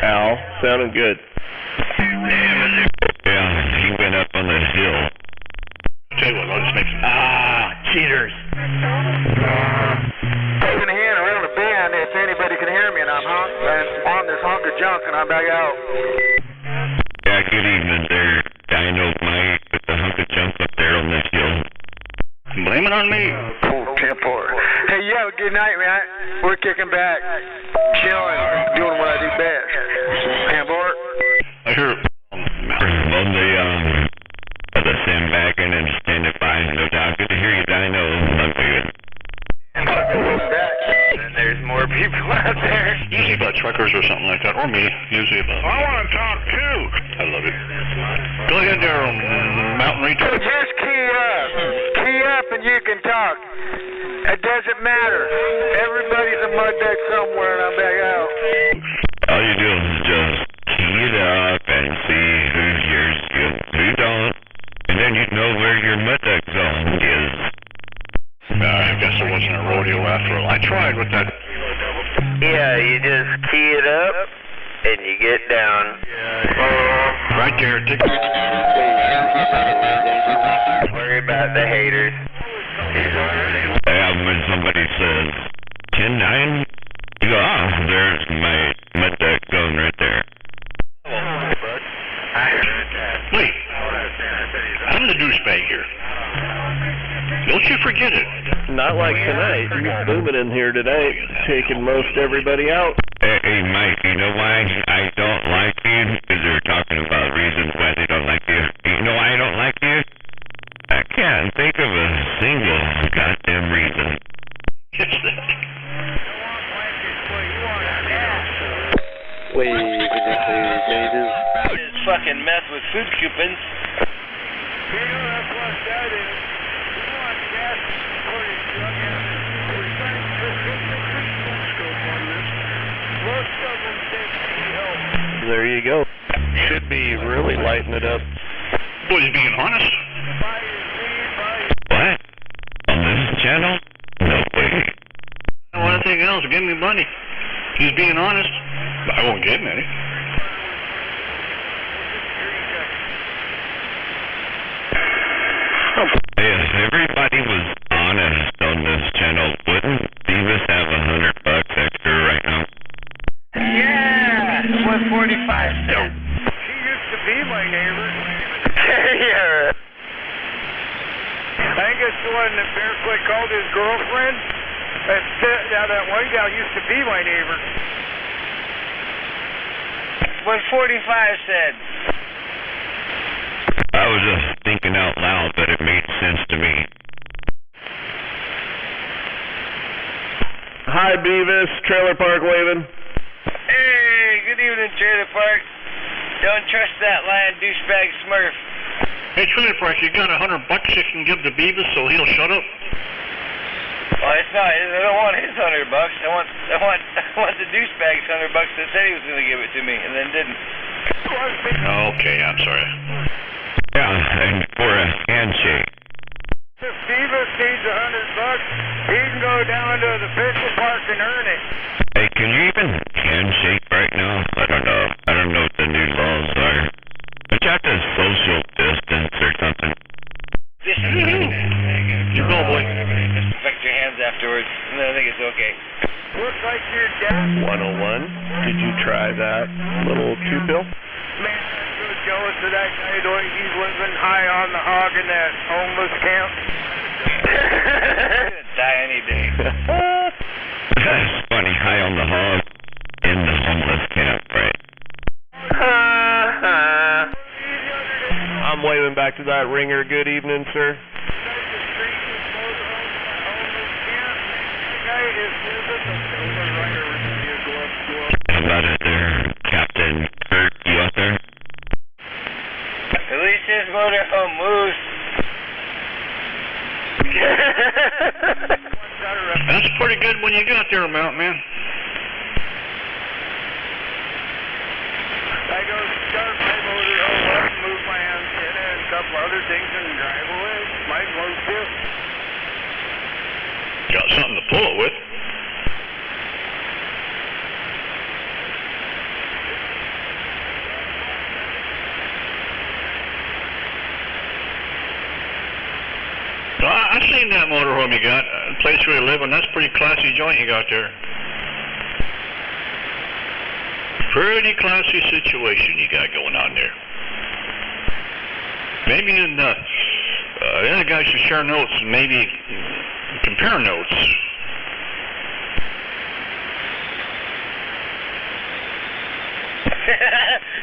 Al, sounding good. Yeah, he went up on the hill. Tell you what, I'll just make some... cheaters. Taking a hand around the bend if anybody can hear me, and I'm on this hunk of junk and I'm back out. Yeah, good evening there. Dino Mike with the hunk of junk up there on this hill. Blame it on me. Cool temper. Hey, yeah, good night, man. We're kicking back, chilling, doing what I do best. Hamburg. I hear on the sandbagging and standing by, no doubt. Good to hear you, Dino. Love you. And there's more people out there. Usually about truckers or something like that, or me. Usually about me. I want to talk too. I love it. Go ahead there, Mountain Retard. Just key up. Key up and you can talk. It doesn't matter. Everybody's a mud duck somewhere and I'm back out. All you do is just key it up and see who hears you, who don't, and then you know where your mud duck zone is. I guess there wasn't a rodeo after all. I tried with that. Yeah, you just key it up and you get down. Right there. Worry about the haters. When somebody says 10-9, you go, there's my mud duck zone right there. Wait, I'm the douchebag here. Don't you forget it. Not like tonight. You're booming in here tonight, taking most everybody out. Hey, Mike, you know why I don't like you? Because they're talking about reasons why they don't like you. You know why I don't like you? I can't think of a single goddamn reason. It's that. Wait, changes. It's fucking meth with food coupons. There you go. Should be really lighting it up. Boy, he's being honest. What? On this channel? No way. I don't want anything else. Give me money. He's being honest. I won't get any. If everybody was honest on this channel, wouldn't Beavis have $100 extra right now? Yeah, 145 still. She used to be my neighbor. Yeah. I think it's the one that Bearfoot called his girlfriend. That one gal used to be my neighbor. 145 said. I was just thinking out loud, but it made sense to me. Hi, Beavis. Trailer Park waving. Hey, good evening, Trailer Park. Don't trust that lying douchebag Smurf. Hey, Trailer Park, you got $100 you can give to Beavis so he'll shut up? Well, it's not. I don't want his $100. I want the douchebag's $100 that said he was going to give it to me and then didn't. Okay, I'm sorry. Yeah, and for a handshake. If Beavis needs $100, he can go down to the fiscal park and earn it. Hey, can you even handshake right now? I don't know. I don't know what the new laws are. But you have to social distance or something. You go, boy. Disinfect your hands afterwards, and then I think it's okay. Looks like you're dead. 101. Did you try that little 2-pill? Man, I'm so jealous of that guy, the way he's living high on the hog in that homeless camp. Die any day. That's funny, high on the hog in the homeless camp, right? I'm waving back to that ringer. Good evening, sir. How about it there, Captain Kurt? You out there? At least his motorhome moves. That's pretty good when you got there, Mountain Man. I go start my motorhome up, move my antenna and a couple other things and drive away. Might as well too. Got something to pull it with. Well, I seen that motorhome you got, the place where you live, and that's a pretty classy joint you got there. Pretty classy situation you got going on there. Maybe the other guys should share notes and maybe compare notes.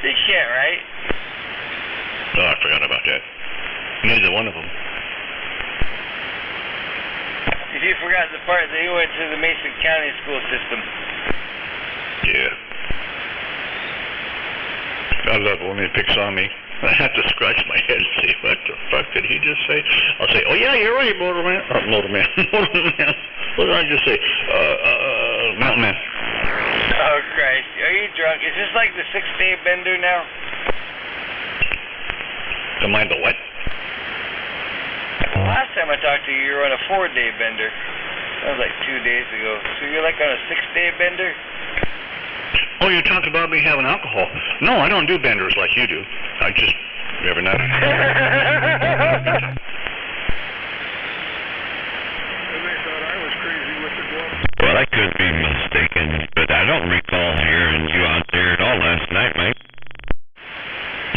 You can't, right? Oh, I forgot about that. Neither one of them. You forgot the part that he went to the Mason County school system. Yeah. I love it when he picks on me. I have to scratch my head and say, what the fuck did he just say? I'll say, oh yeah, you're right, Motorman. Motorman. Motorman. What did I just say? Mountain Man. Oh, Christ. Are you drunk? Is this like the 6-day bender now? Am I the what? Last time I talked to you, you were on a 4-day bender. That was like 2 days ago. So you're like on a 6-day bender? Oh, you're talking about me having alcohol. No, I don't do benders like you do. I just every night. Well, I could be mistaken, but I don't recall hearing you out there at all last night, Mike.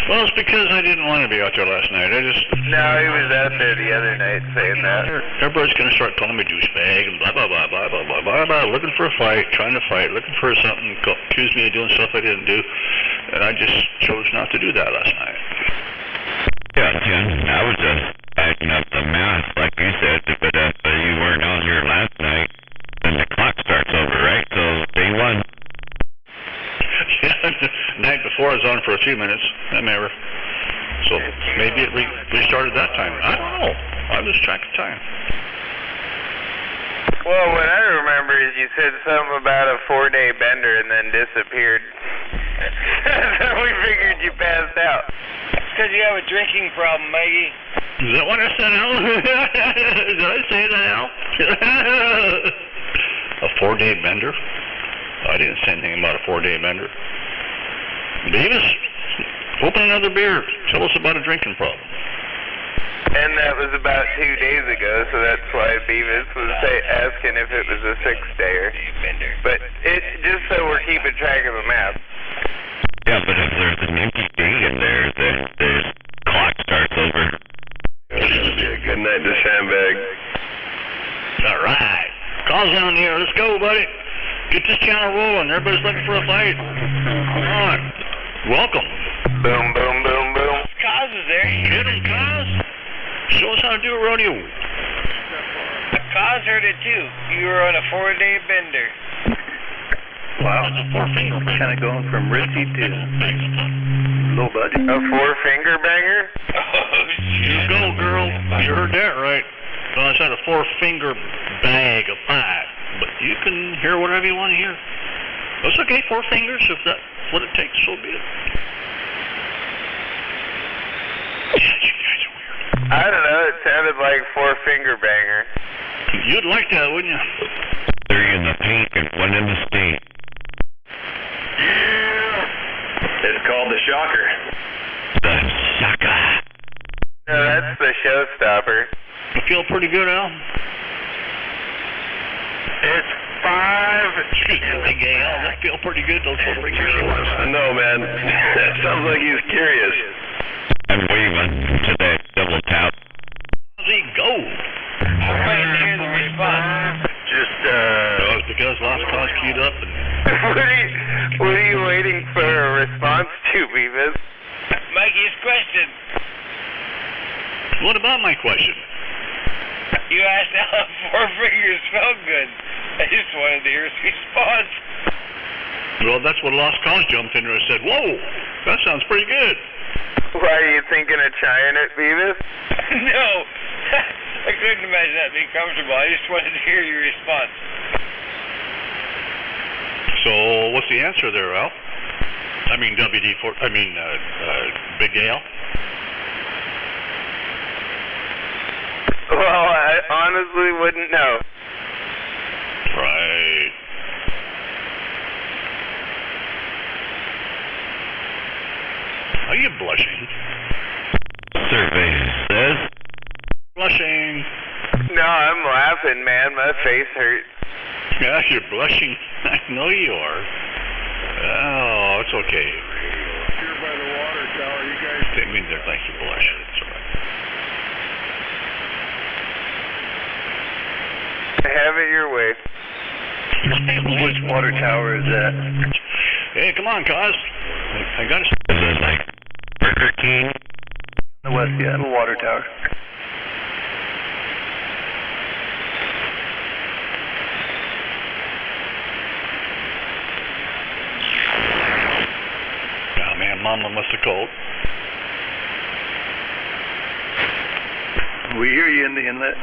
Well, it's because I didn't want to be out there last night. No, he was out there the other night saying that. Everybody's going to start calling me douchebag and blah, blah, blah, blah, blah, blah, blah, blah, looking for a fight, trying to fight, looking for something, accuse me of doing stuff I didn't do. And I just chose not to do that last night. Yeah, Ken, I was just backing up the math, like you said, but if you weren't on here last night, then the clock starts over, right? So, day one. Yeah, the night before I was on for a few minutes, I remember. So maybe it restarted that time. I don't know. I lose track of time. Well, what I remember is you said something about a 4-day bender and then disappeared. So we figured you passed out. It's because you have a drinking problem, Maggie. Is that what I said, Al? Did I say that, Al? A 4-day bender? I didn't say anything about a 4-day bender. Beavis, open another beer. Tell us about a drinking problem. And that was about 2 days ago, so that's why Beavis was asking if it was a 6-dayer. But it just so we're keeping track of the map. Yeah, but if there's an empty day in there, then the clock starts over. Good night to Sandbag. All right. Calls down here. Let's go, buddy. Get this channel rolling. Everybody's looking for a fight. Come on. Welcome. Boom, boom, boom, boom. Kaz is there. Get him, Kaz. Show us how to do a rodeo. Kaz heard it too. You were on a 4-day bender. Wow. That's a four-finger banger. Kind of going from ritzy to low budget. A four-finger banger? You go, girl. You heard that right. Well, it's not a four-finger bag of 5, but you can hear whatever you want to hear. That's okay, 4 fingers, if that's what it takes, so be it. Yeah, you guys are weird. I don't know, it sounded like four-finger banger. You'd like that, wouldn't you? 3 in the pink and 1 in the state. It's called the Shocker. The Shaka. No, that's the showstopper. You feel pretty good, Al? It's 5. Big Al, that feel pretty good, those 4 fingers. No, man. That sounds like he's curious. I'm waving to that double tap. How's he go? I'm waiting to hear the response. Just, Well, it's because Lost Cause queued up and... What are you waiting for a response to, Beavis? Mikey's question. What about my question? You asked how 4 fingers felt good. I just wanted to hear his response. Well, that's what Lost Cause jumped in there and said, whoa, that sounds pretty good. Why, are you thinking of trying it, Beavis? No. I couldn't imagine that being comfortable. I just wanted to hear your response. So, what's the answer there, Al? I mean, Big Al? Well, I honestly wouldn't know. Right. Are you blushing? Survey says. Blushing. No, I'm laughing, man. My face hurts. Yeah, you're blushing. I know you are. Oh, it's okay. Here by the water tower, you guys. Didn't mean to make you blush. It's all right. Have it your way. Which water tower is that? Hey, come on, Cos. I got to... Is it like Burger King? The West Seattle water tower. Oh, man, Mama must have called. We hear you in the inlet.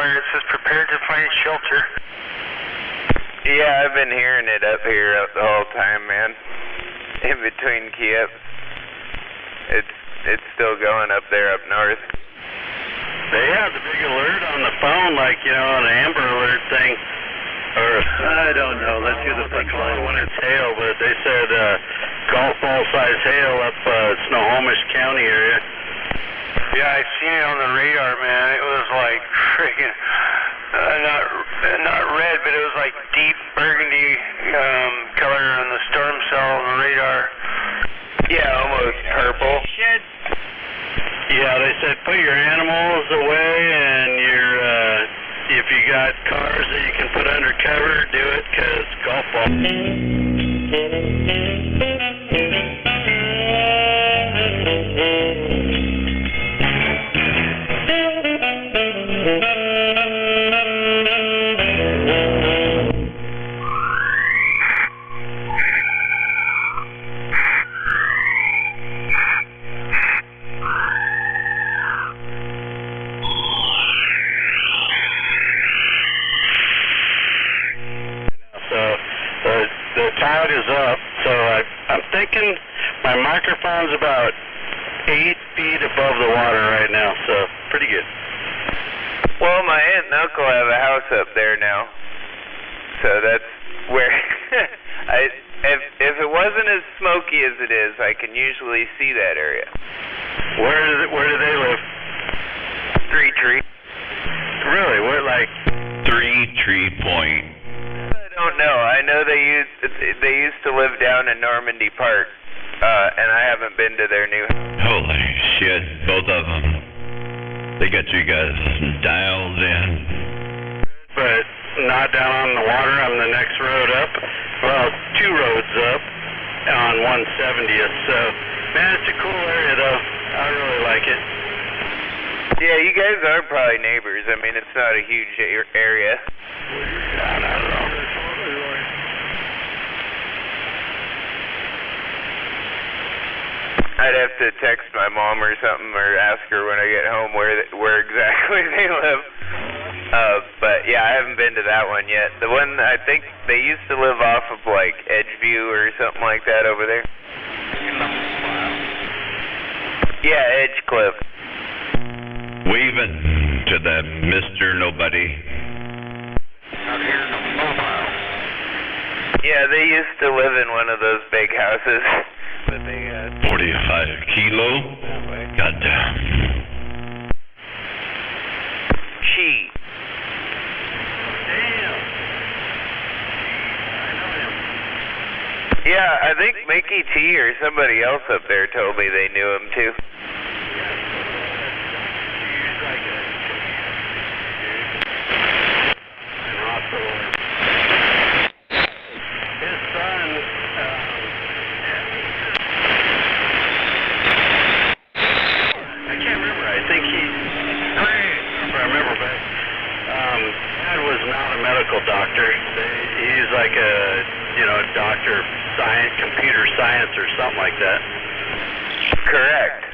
It says prepare to find shelter. Yeah, I've been hearing it up here the whole time, man. In between Kieps. It's still going up there up north. They have the big alert on the phone, like, you know, an Amber Alert thing. Or I don't know. Let's hear the punchline. When it's hail, but they said golf ball size hail up Snohomish County area. Yeah, I seen it on the radar, man. It was like freaking not red, but it was like deep burgundy color on the storm cell on the radar. Yeah, almost purple. Yeah, they said put your animals away and your if you got cars that you can put under cover, do it, because golf the tide is up, so I'm thinking my microphone's about 8 feet above the water right now, so pretty good. Well, my aunt and uncle have a house up there now, so that's where if it wasn't as smoky as it is, I can usually see that area. Where do they live? 3 Tree. Really? Where, like 3 Tree Point? I don't know. I know they used to live down in Normandy Park, and I haven't been to their new house. Holy shit, both of them. They got you guys dialed in. But not down on the water. I'm the next road up. Well, 2 roads up on 170th. So, man, it's a cool area, though. I really like it. Yeah, you guys are probably neighbors. I mean, it's not a huge area. Not at all. I'd have to text my mom or something, or ask her when I get home where exactly they live. But yeah, I haven't been to that one yet. The one, I think they used to live off of like Edgeview or something like that over there. Yeah, Edgecliff. Waving to the Mr. Nobody. Yeah, they used to live in one of those big houses. But they 45 kilo. Goddamn. She. Yeah, I think Mickey T or somebody else up there told me they knew him too. Doctor. He's like a, doctor of science, computer science or something like that. Correct.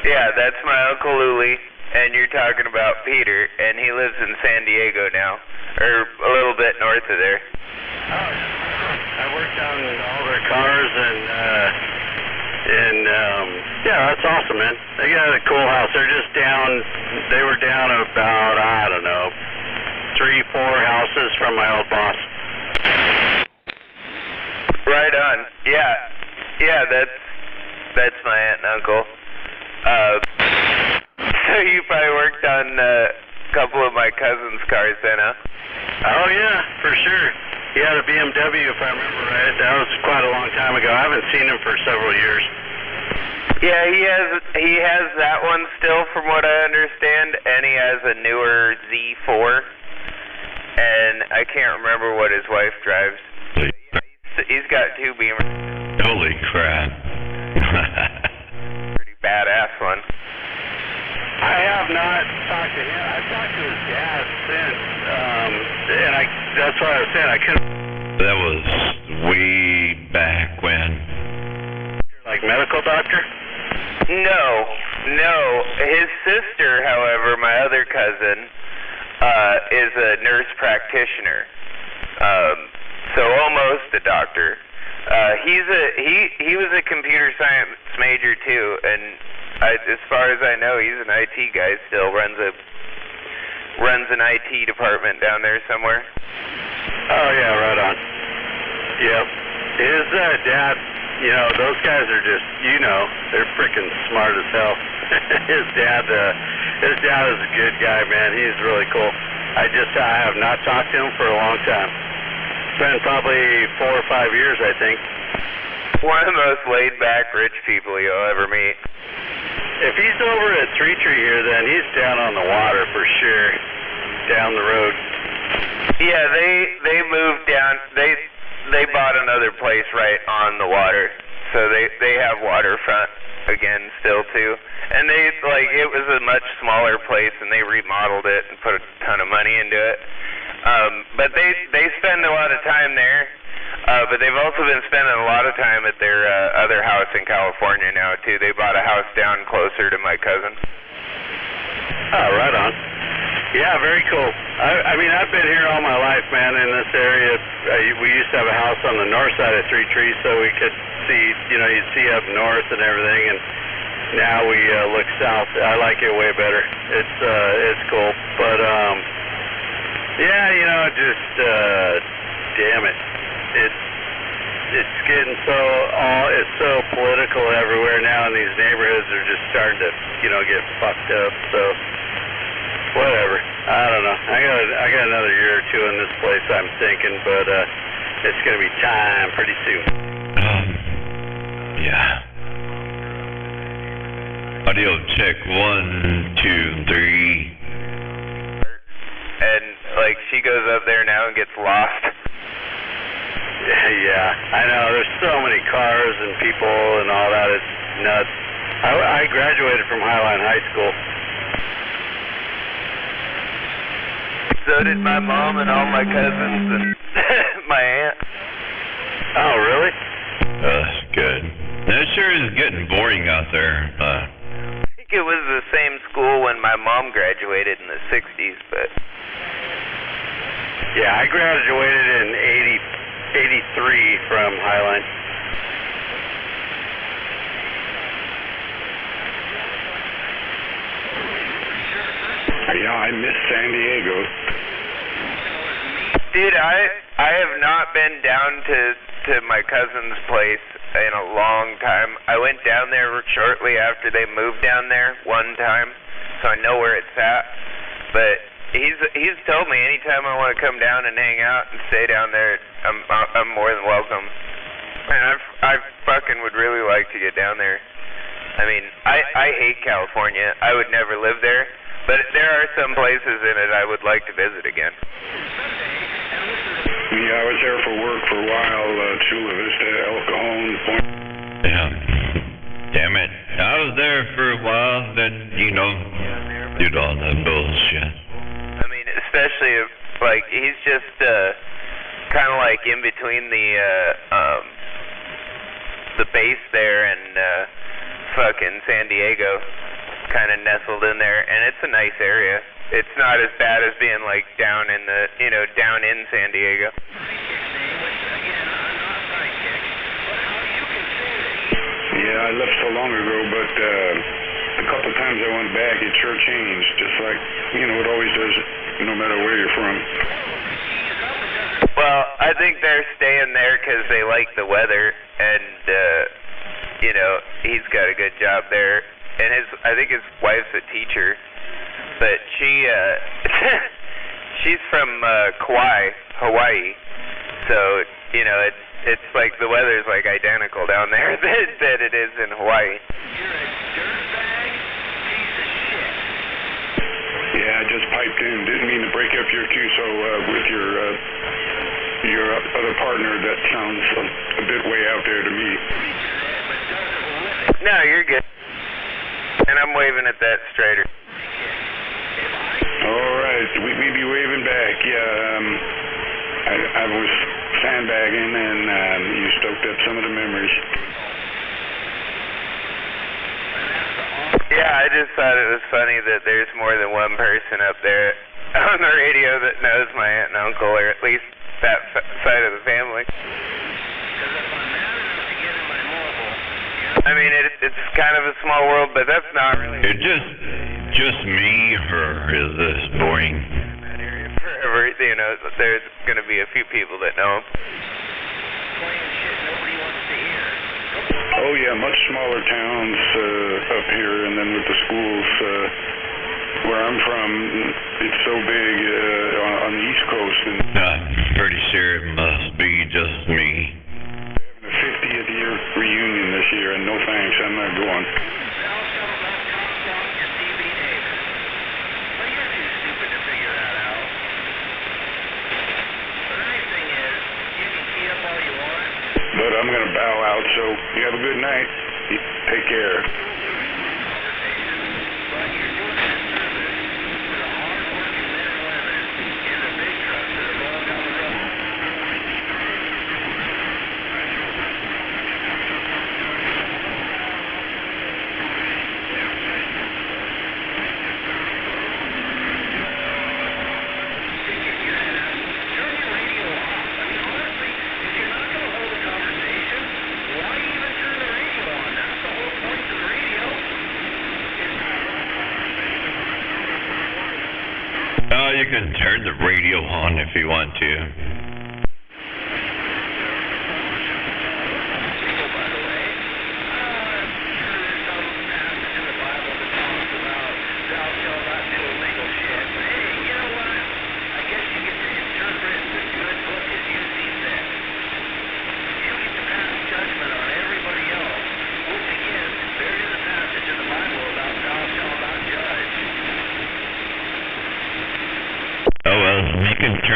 Yeah, that's my Uncle Louie, and you're talking about Peter, and he lives in San Diego now, or a little bit north of there. I worked on all their cars, and yeah, that's awesome, man. They got a cool house. They were down about, I don't know, 3-4 houses from my old boss. Right on. Yeah, that's my aunt and uncle. So you probably worked on a couple of my cousin's cars then, huh? Oh yeah, for sure. He had a BMW, if I remember right. That was quite a long time ago. I haven't seen him for several years. Yeah, he has that one still, from what I understand, and he has a newer Z4. And I can't remember what his wife drives. He's got 2 Beamers. Holy crap. Pretty badass one. I have not talked to him. I've talked to his dad since. And that's why I was saying I couldn't. That was way back when. Like medical doctor? No. His sister, however, my other cousin, is a nurse practitioner, so almost a doctor. He was a computer science major too, and as far as I know, he's an IT guy still. Runs an IT department down there somewhere. Oh yeah, right on. Yep. His dad, those guys are just, they're freaking smart as hell. His dad is a good guy, man. He's really cool. I have not talked to him for a long time. It's been probably 4 or 5 years, I think. One of the most laid-back rich people you'll ever meet. If he's over at Three Tree here, then he's down on the water for sure, down the road. Yeah, they moved down. They bought another place right on the water, so they have waterfront again still too. And it was a much smaller place, and they remodeled it and put a ton of money into it. But they spend a lot of time there. But they've also been spending a lot of time at their other house in California now too. They bought a house down closer to my cousin. Oh, right on. Yeah, very cool. I mean, I've been here all my life, man, in this area. We used to have a house on the north side of Three Trees, so we could see, you'd see up north and everything, and now we look south. I like it way better. It's cool. But, yeah, damn it. It's getting it's so political everywhere now, and these neighborhoods are just starting to, get fucked up, so whatever. I don't know. I got another year or two in this place, I'm thinking, but it's going to be time pretty soon. Yeah. Audio check 1, 2, 3. And she goes up there now and gets lost. Yeah, I know. There's so many cars and people and all that. It's nuts. I graduated from Highline High School. So did my mom and all my cousins and my aunt. Oh, really? That's good. That sure is getting boring out there. I think it was the same school when my mom graduated in the 60s, but... Yeah, I graduated in 83 from Highline. Yeah, I miss San Diego. Dude, I have not been down to my cousin's place in a long time. I went down there shortly after they moved down there one time, so I know where it's at. But he's told me anytime I want to come down and hang out and stay down there, I'm more than welcome. And I fucking would really like to get down there. I mean, I hate California. I would never live there, but there are some places in it I would like to visit again. Yeah, I was there for work for a while, Chula Vista, El Cajon, Point. Yeah. Damn it. I was there for a while, then, did all that bullshit. I mean, especially if, like, he's just, kind of like in between the base there and, fucking San Diego, kind of nestled in there, and it's a nice area. It's not as bad as being like down in San Diego. Yeah, I left so long ago, but a couple times I went back, it sure changed, just like, it always does, no matter where you're from. Well, I think they're staying there because they like the weather, and, he's got a good job there. And I think his wife's a teacher, but she's from Kauai, Hawaii. So, it's like the weather's like identical down there that it is in Hawaii. Yeah, I just piped in. Didn't mean to break up your QSO with your other partner. That sounds a bit way out there to me. No, you're good. And I'm waving at that straighter. All right, we be waving back. Yeah, I was sandbagging, and you stoked up some of the memories. Yeah, I just thought it was funny that there's more than one person up there on the radio that knows my aunt and uncle, or at least that side of the family. I mean, it's kind of a small world, but that's not really... It's just me, her, is this boring? Forever, there's going to be a few people that know him. Oh, yeah, much smaller towns up here, and then with the schools where I'm from, it's so big on the East Coast. And I'm pretty sure it must be just me. The 50th year reunion this year, and no thanks, I'm not going. But I'm going to bow out, so you have a good night. Take care. You can turn the radio on if you want to. You can turn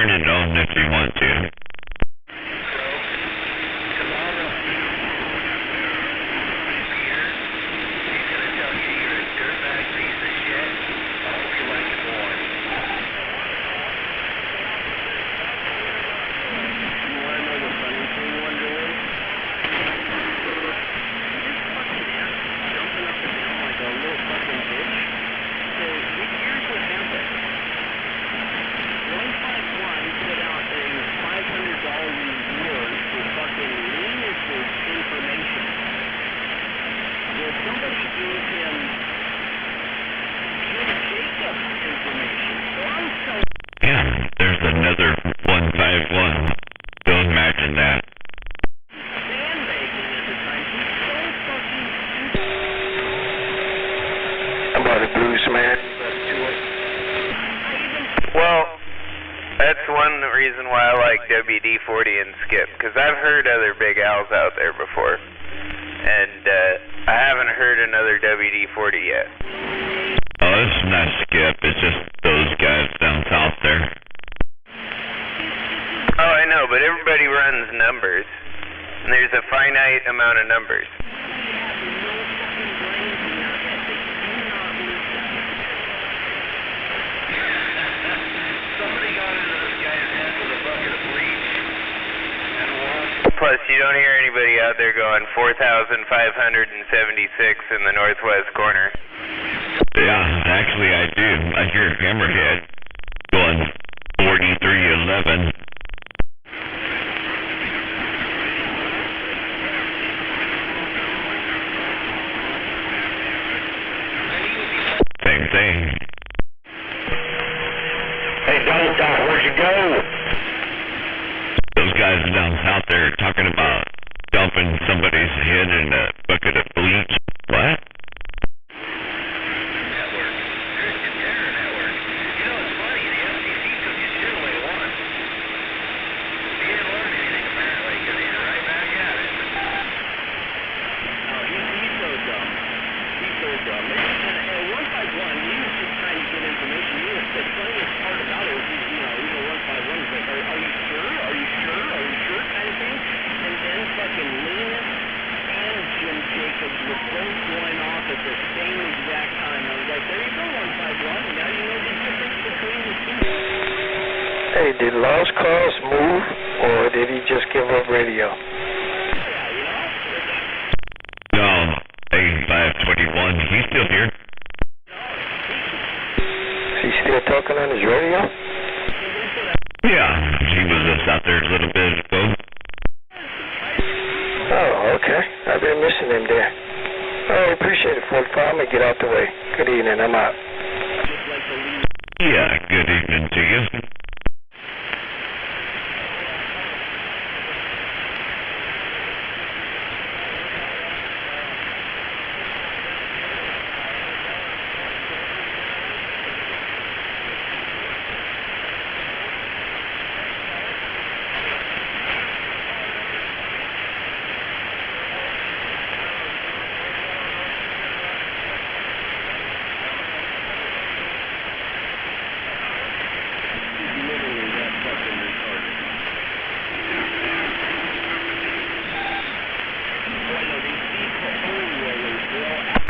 reason why I like WD-40 and Skip, because I've heard other Big Al's out there before, and I haven't heard another WD-40 yet. Oh, it's not Skip, it's just those guys down south there. Oh, I know, but everybody runs numbers, and there's a finite amount of numbers. Plus, you don't hear anybody out there going 4,576 in the northwest corner. Yeah, actually I do. I hear Hammerhead going 4311. Same thing. Hey, Double Dot, where'd you go? Those guys down south there talking about dumping somebody's head in a bucket of bleach. What? Hey, did Lost Cause move, or did he just give up radio? No, A521, he's still here. Is he still talking on his radio? Yeah, he was just out there a little bit ago. Oh, okay. I've been missing him there. Oh, appreciate it, 45. I'm going to get out the way. Good evening. I'm out. Yeah, good evening to you.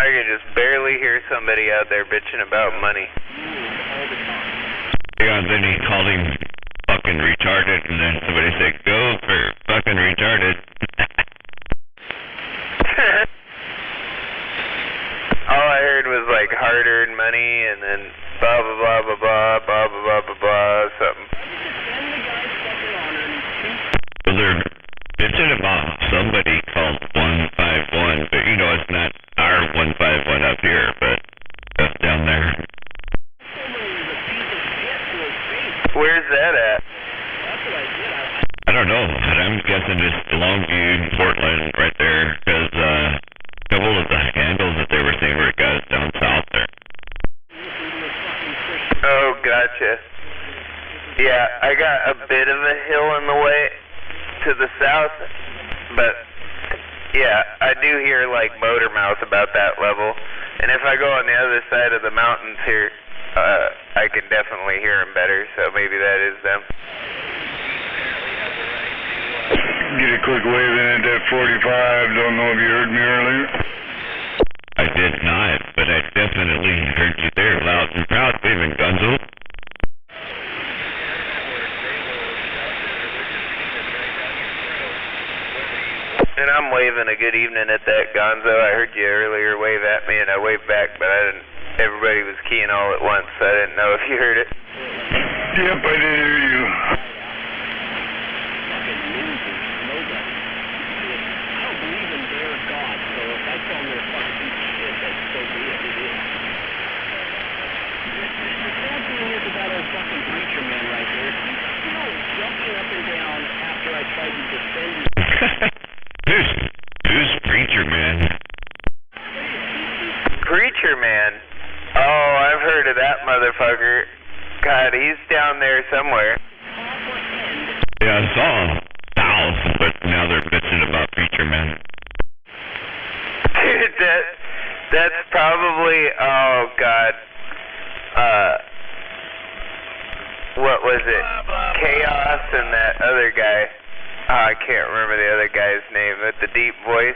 I can just barely hear somebody out there bitching about money. Yeah, then he called him fucking retarded, and then somebody said, go for fucking retarded. All I heard was like hard-earned money, and then blah blah blah blah blah blah blah blah blah something. Well, they're bitching about somebody called 151, but you know it's not our 151 up here, but that's down there. Where's that at? I don't know, but I'm guessing it's Longview, Portland, right there, because a couple of the handles that they were saying were guys down south there. Oh, gotcha. Yeah, I got a bit of a hill in the way to the south, but yeah, I do hear like motor mouth about that level, and if I go on the other side of the mountains here, I can definitely hear them better, so maybe that is them. Get a quick wave in at that 45. Don't know if you heard me earlier. I did not, but I definitely heard you there loud and proud, waving Gunzo. And I'm waving a good evening at that Gonzo. I heard you earlier wave at me, and I waved back, but I didn't. Everybody was keying all at once, so I didn't know if you heard it. Yep, I did hear you. Who's Preacher Man? Preacher Man? Oh, I've heard of that motherfucker. God, he's down there somewhere. I saw them south, but now they're bitching about Preacher Man. Dude, that's probably, oh God, what was it? Chaos and that other guy. I can't remember the other guy's name, with the deep voice.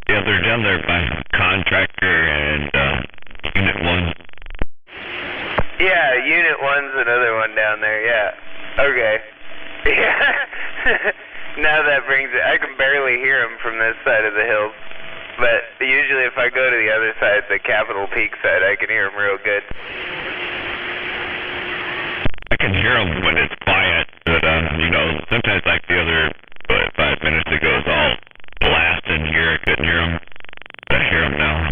Yeah, they're down there by Contractor and Unit 1. Yeah, Unit 1's another one down there, yeah. Okay. Yeah. Now that brings it, I can barely hear them from this side of the hills. But usually if I go to the other side, the Capitol Peak side, I can hear them real good. I can hear them when it's quiet, but, sometimes like the other, 5 minutes ago, it's all blasting here. I couldn't hear them. I hear them now.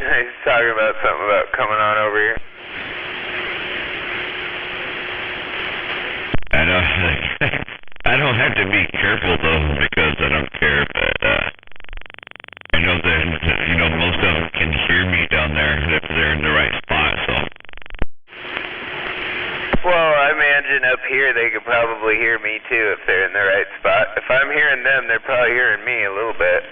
He's talking about something about coming on over here. I don't have to be careful though, because I don't care, but I know that, most of them can hear me down there if they're in the right spot, so. Well, I imagine up here they could probably hear me too if they're in the right spot. If I'm hearing them, they're probably hearing me a little bit.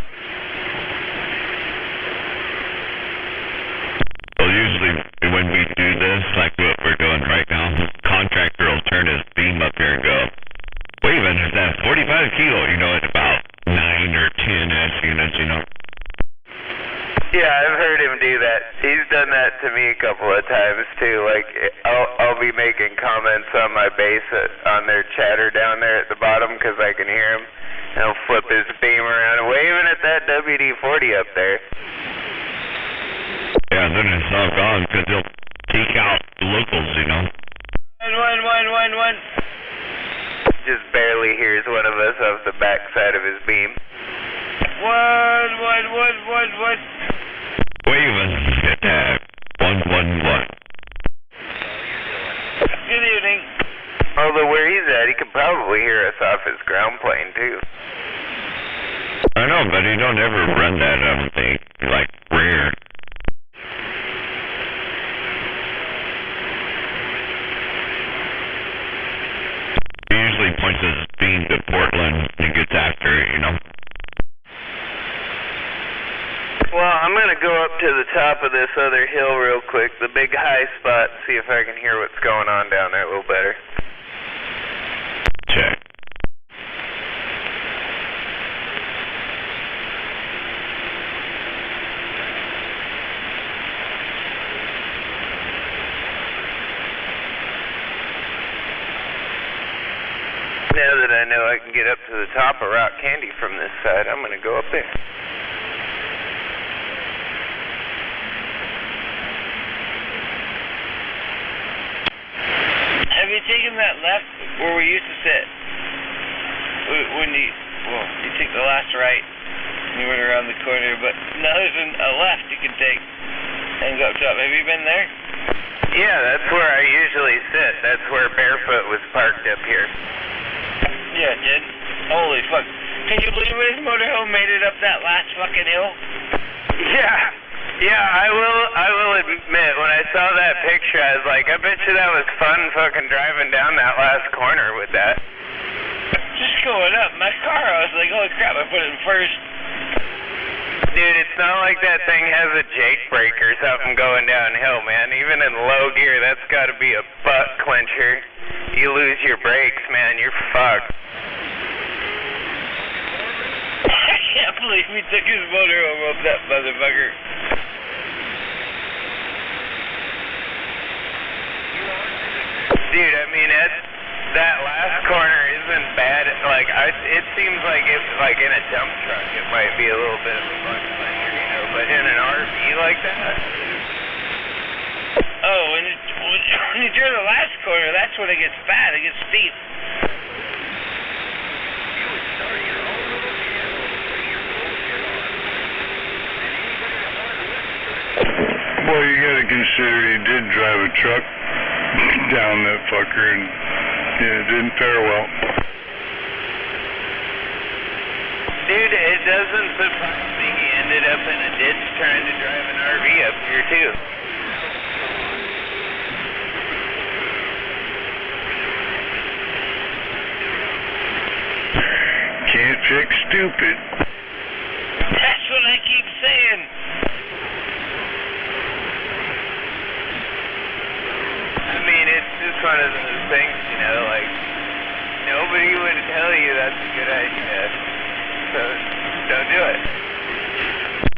Well, usually when we do this, like what we're doing right now, Contractor will turn his beam up here and go, wait a minute, that 45 kilo, it's about 9 or 10 S units, Yeah, I've heard him do that. He's done that to me a couple of times too. Like, I'll be making comments on my base on their chatter down there at the bottom because I can hear him. And he'll flip his beam around, waving at that WD-40 up there. Yeah, and then it's all gone because he'll take out the locals, One. Just barely hears one of us off the back side of his beam. One. Waving at 111. Good evening. Although where he's at, he could probably hear us off his ground plane too. I know, but he don't ever run that, I don't think. Like, rare. He usually points his beam to Portland and gets after it, Well, I'm going to go up to the top of this other hill real quick, the big high spot, see if I can hear what's going on down there a little better. Check. Now that I know I can get up to the top of Rock Candy from this side, I'm going to go up there. Have you taken that left where we used to sit? When you take the last right and you went around the corner, but now there's a left you can take and go up top. Have you been there? Yeah, that's where I usually sit. That's where Barefoot was parked up here. Yeah, it did. Holy fuck. Can you believe his motorhome made it up that last fucking hill? Yeah, I will admit, when I saw that picture, I was like, I bet you that was fun fucking driving down that last corner with that. Just going up. My car, I was like, holy crap, I put it in first. Dude, it's not like that thing has a Jake brake or something going downhill, man. Even in low gear, that's got to be a butt clincher. You lose your brakes, man, you're fucked. I can't believe we took his motorhome up that motherfucker. Dude, I mean, that last corner isn't bad. Like, it seems like in a dump truck, it might be a little bit of a fun clincher, but in an RV like that. Oh, when you turn the last corner, that's when it gets bad. It gets steep. Well, you gotta consider he did drive a truck down that fucker, and Yeah, it didn't fare well. Dude, it doesn't surprise me he ended up in a ditch trying to drive an RV up here, too. Can't fix stupid. That's what I keep saying. I mean, it's just one of those things, you know, like, nobody would tell you that's a good idea. So, don't do it.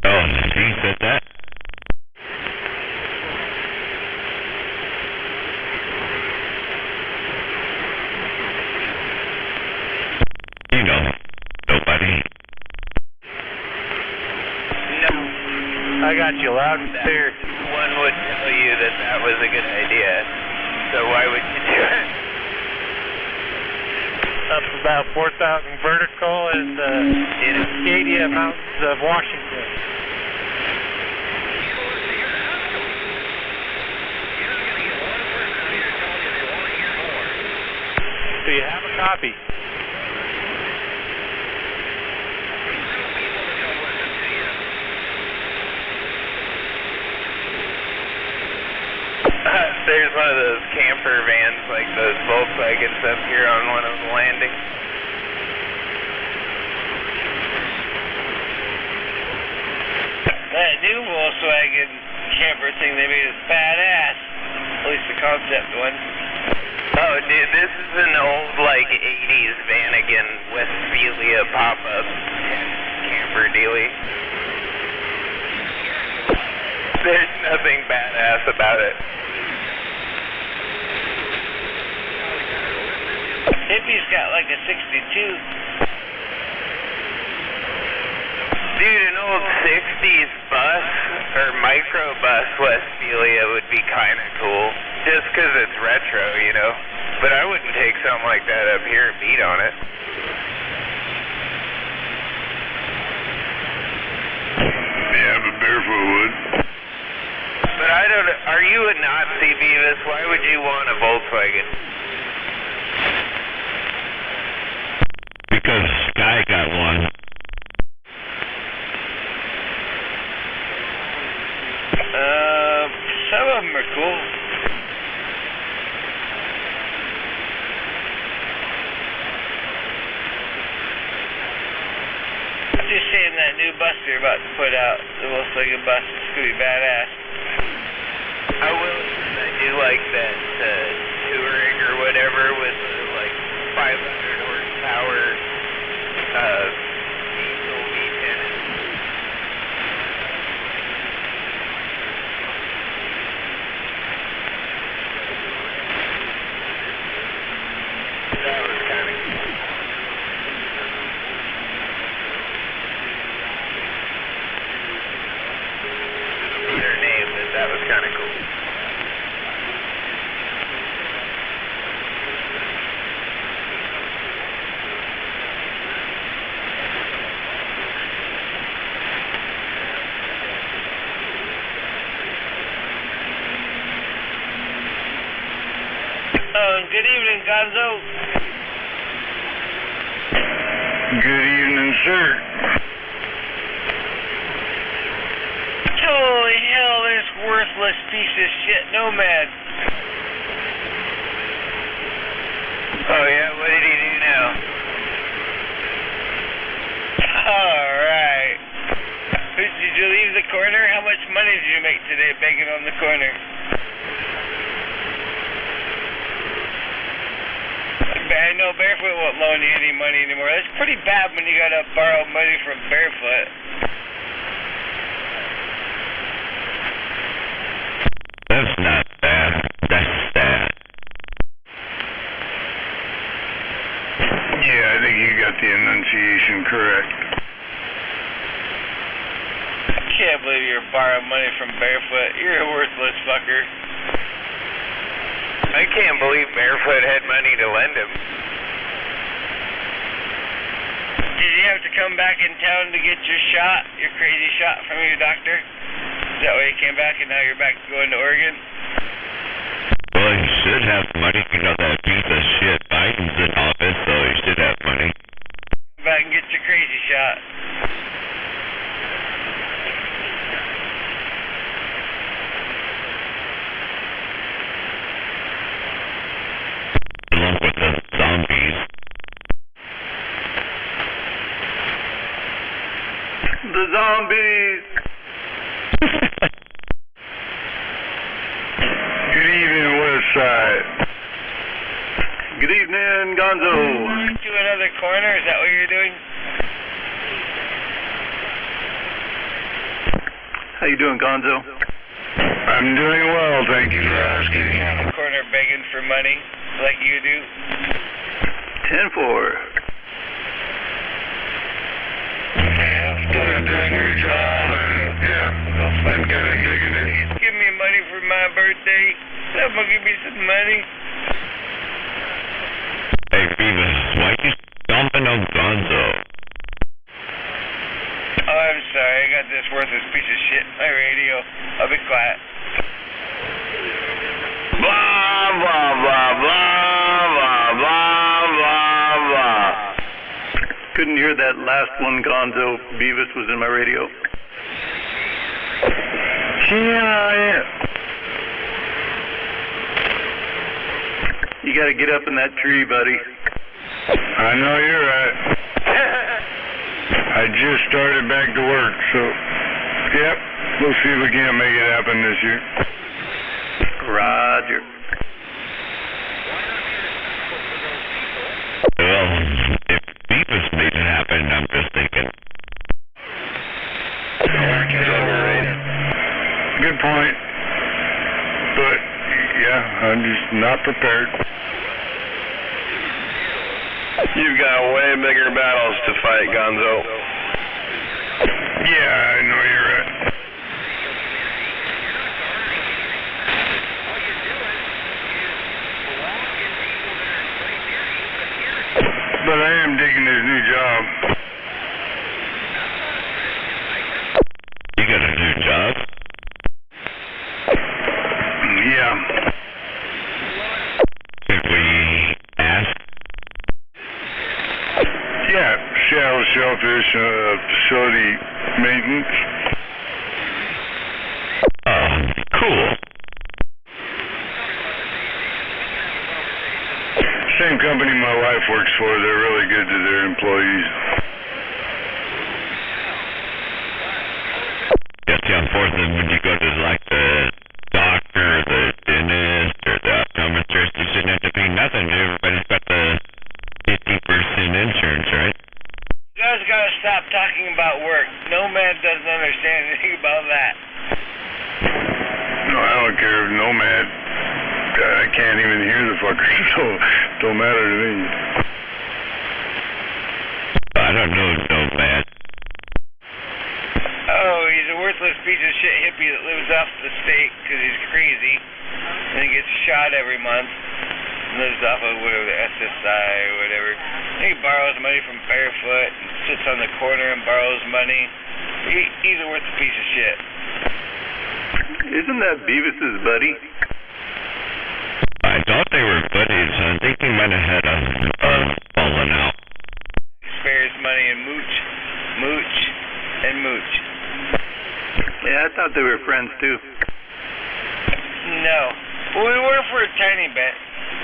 Oh, he said that? You know, nobody. No. I got you loud and clear. One would tell you that that was a good idea. So why would you do it? Up about 4,000 vertical is the Acadia Mountains of Washington. Do you have a copy? There's one of those camper vans, like those Volkswagens up here on one of the landings. That new Volkswagen camper thing they made is badass. At least the concept one. Oh, dude, this is an old, like, 80s Vanagon Westphalia pop-up camper dealie. There's nothing badass about it. Hippie's got like a 62. Dude, an old 60s bus or microbus Westphalia would be kind of cool. Just because it's retro, you know. But I wouldn't take something like that up here and beat on it. Yeah, but Barefoot would. But I don't... Are you a Nazi, Beavis? Why would you want a Volkswagen? Because Sky got one. Some of them are cool. I'm just saying that new bus they're about to put out, the Volkswagen bus, it's going to be badass. I will. I do like that touring or whatever with like 500 horsepower diesel V10. That was kind of cool. Their name, but that was kind of cool. Good evening, Gonzo. Good evening, sir. Holy hell, this worthless piece of shit nomad. Oh yeah, what did he do now? Alright. Did you leave the corner? How much money did you make today begging on the corner? I know Barefoot won't loan you any money anymore. That's pretty bad when you gotta borrow money from Barefoot. That's not bad. That's sad. Yeah, I think you got the enunciation correct. I can't believe you're borrowing money from Barefoot. You're a worthless fucker. I can't believe Barefoot had money to lend him. Did you have to come back in town to get your shot, your crazy shot from your doctor? Is that why you came back and now you're back going to Oregon? Well, he should have money. You know, that piece of shit the zombies. Good evening, Westside. Good evening, Gonzo. Do another corner? Is that what you're doing? How you doing, Gonzo? I'm doing well, thank you for asking. Corner begging for money, like you do. 10-4. Give me money for my birthday. Someone give me some money. Hey, Beavis, why you stomping on Gonzo? Oh, I'm sorry. I got this worthless piece of shit in my radio. I'll be quiet. Blah, blah, blah, blah, blah, blah, blah, blah. Couldn't hear that last one, Gonzo. Beavis was in my radio. Yeah. You gotta get up in that tree, buddy. I know you're right. I just started back to work, so yep, we'll see if we can't make it happen this year. Roger. Well, if Beavis made it happen, I'm just thinking. Good point. But yeah, I'm just not prepared. You've got way bigger battles to fight, Gonzo. Yeah, I know you're right. But I am digging this new job. You got a new job? Yeah. Could we ask? Yeah, Seattle Shellfish facility maintenance. Cool. Same company my wife works for. They're really good to their employees. Just on fourth, and when you go to like the doctor, or the dentist, or the optometrist, you shouldn't have to pay nothing. Everybody's got the 50% insurance, right? You guys gotta stop talking about work. Nomad doesn't understand anything about that. No, I don't care if Nomad. I can't even hear the fucker, so don't matter to me. I don't know, Nomad. Oh, he's a worthless piece of shit hippie that lives off the state because he's crazy. And he gets shot every month. Lives off of whatever, the SSI or whatever. And he borrows money from Barefoot and sits on the corner and borrows money. He's a worthless piece of shit. Isn't that Beavis's buddy? I thought they were buddies. I think he might have had a falling out. Spares money and mooch, and mooch. Yeah, I thought they were friends too. No. Well, we were for a tiny bit.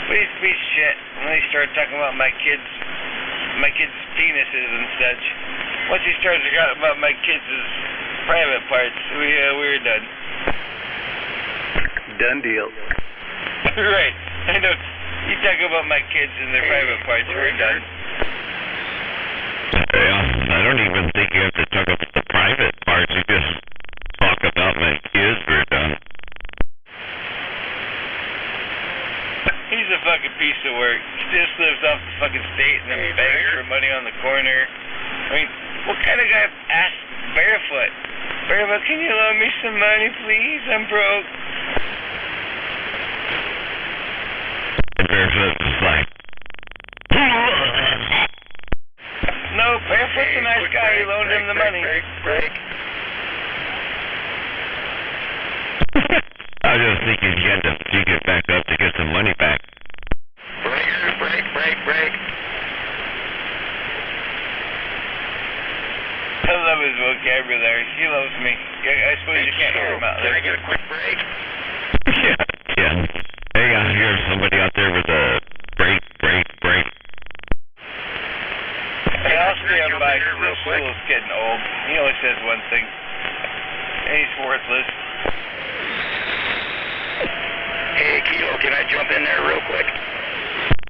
But he's a piece of shit. When he started talking about my kids' penises and such. Once he started talking about my kids' private parts, we were done. Done deal. Right. I know. You talk about my kids and their private parts, we're done. Yeah, I don't even think you have to talk about the private parts. You just talk about my kids, we're done. He's a fucking piece of work. He just lives off the fucking state and then begs for money on the corner. I mean, what kind of guy asks Barefoot? Barefoot, can you loan me some money, please? I'm broke. And Barefoot was like, no, Barefoot's a nice guy. He loaned him the money. I was just thinking you had to dig it back up to get some money back. Break. I love his vocabulary. He loves me. I suppose you can't hear him out there. Can I get a quick break? Yeah. Hey, I hear somebody out there with a break. Hey, I'll stay on bike. This fool's getting old. He only says one thing. He's worthless. Hey, Kilo, can I jump in there real quick?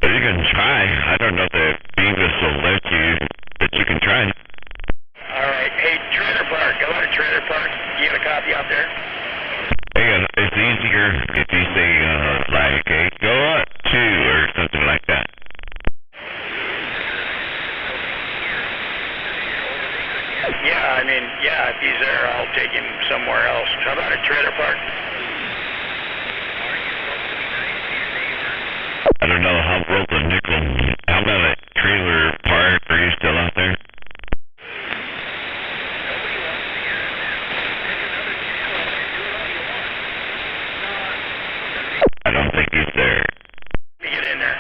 You can try. I don't know that Beavis will let you, but you can try. All right. Hey, Trailer Park. Go to Trailer Park. You got a copy out there? It's easier if you say, like, hey, go up 2 or something like that. Yeah, I mean, yeah, if he's there, I'll take him somewhere else. How about a Trailer Park? I don't know how broke the nickel. How about a Trailer Park? Are you still out there? I don't think he's there. Get in there.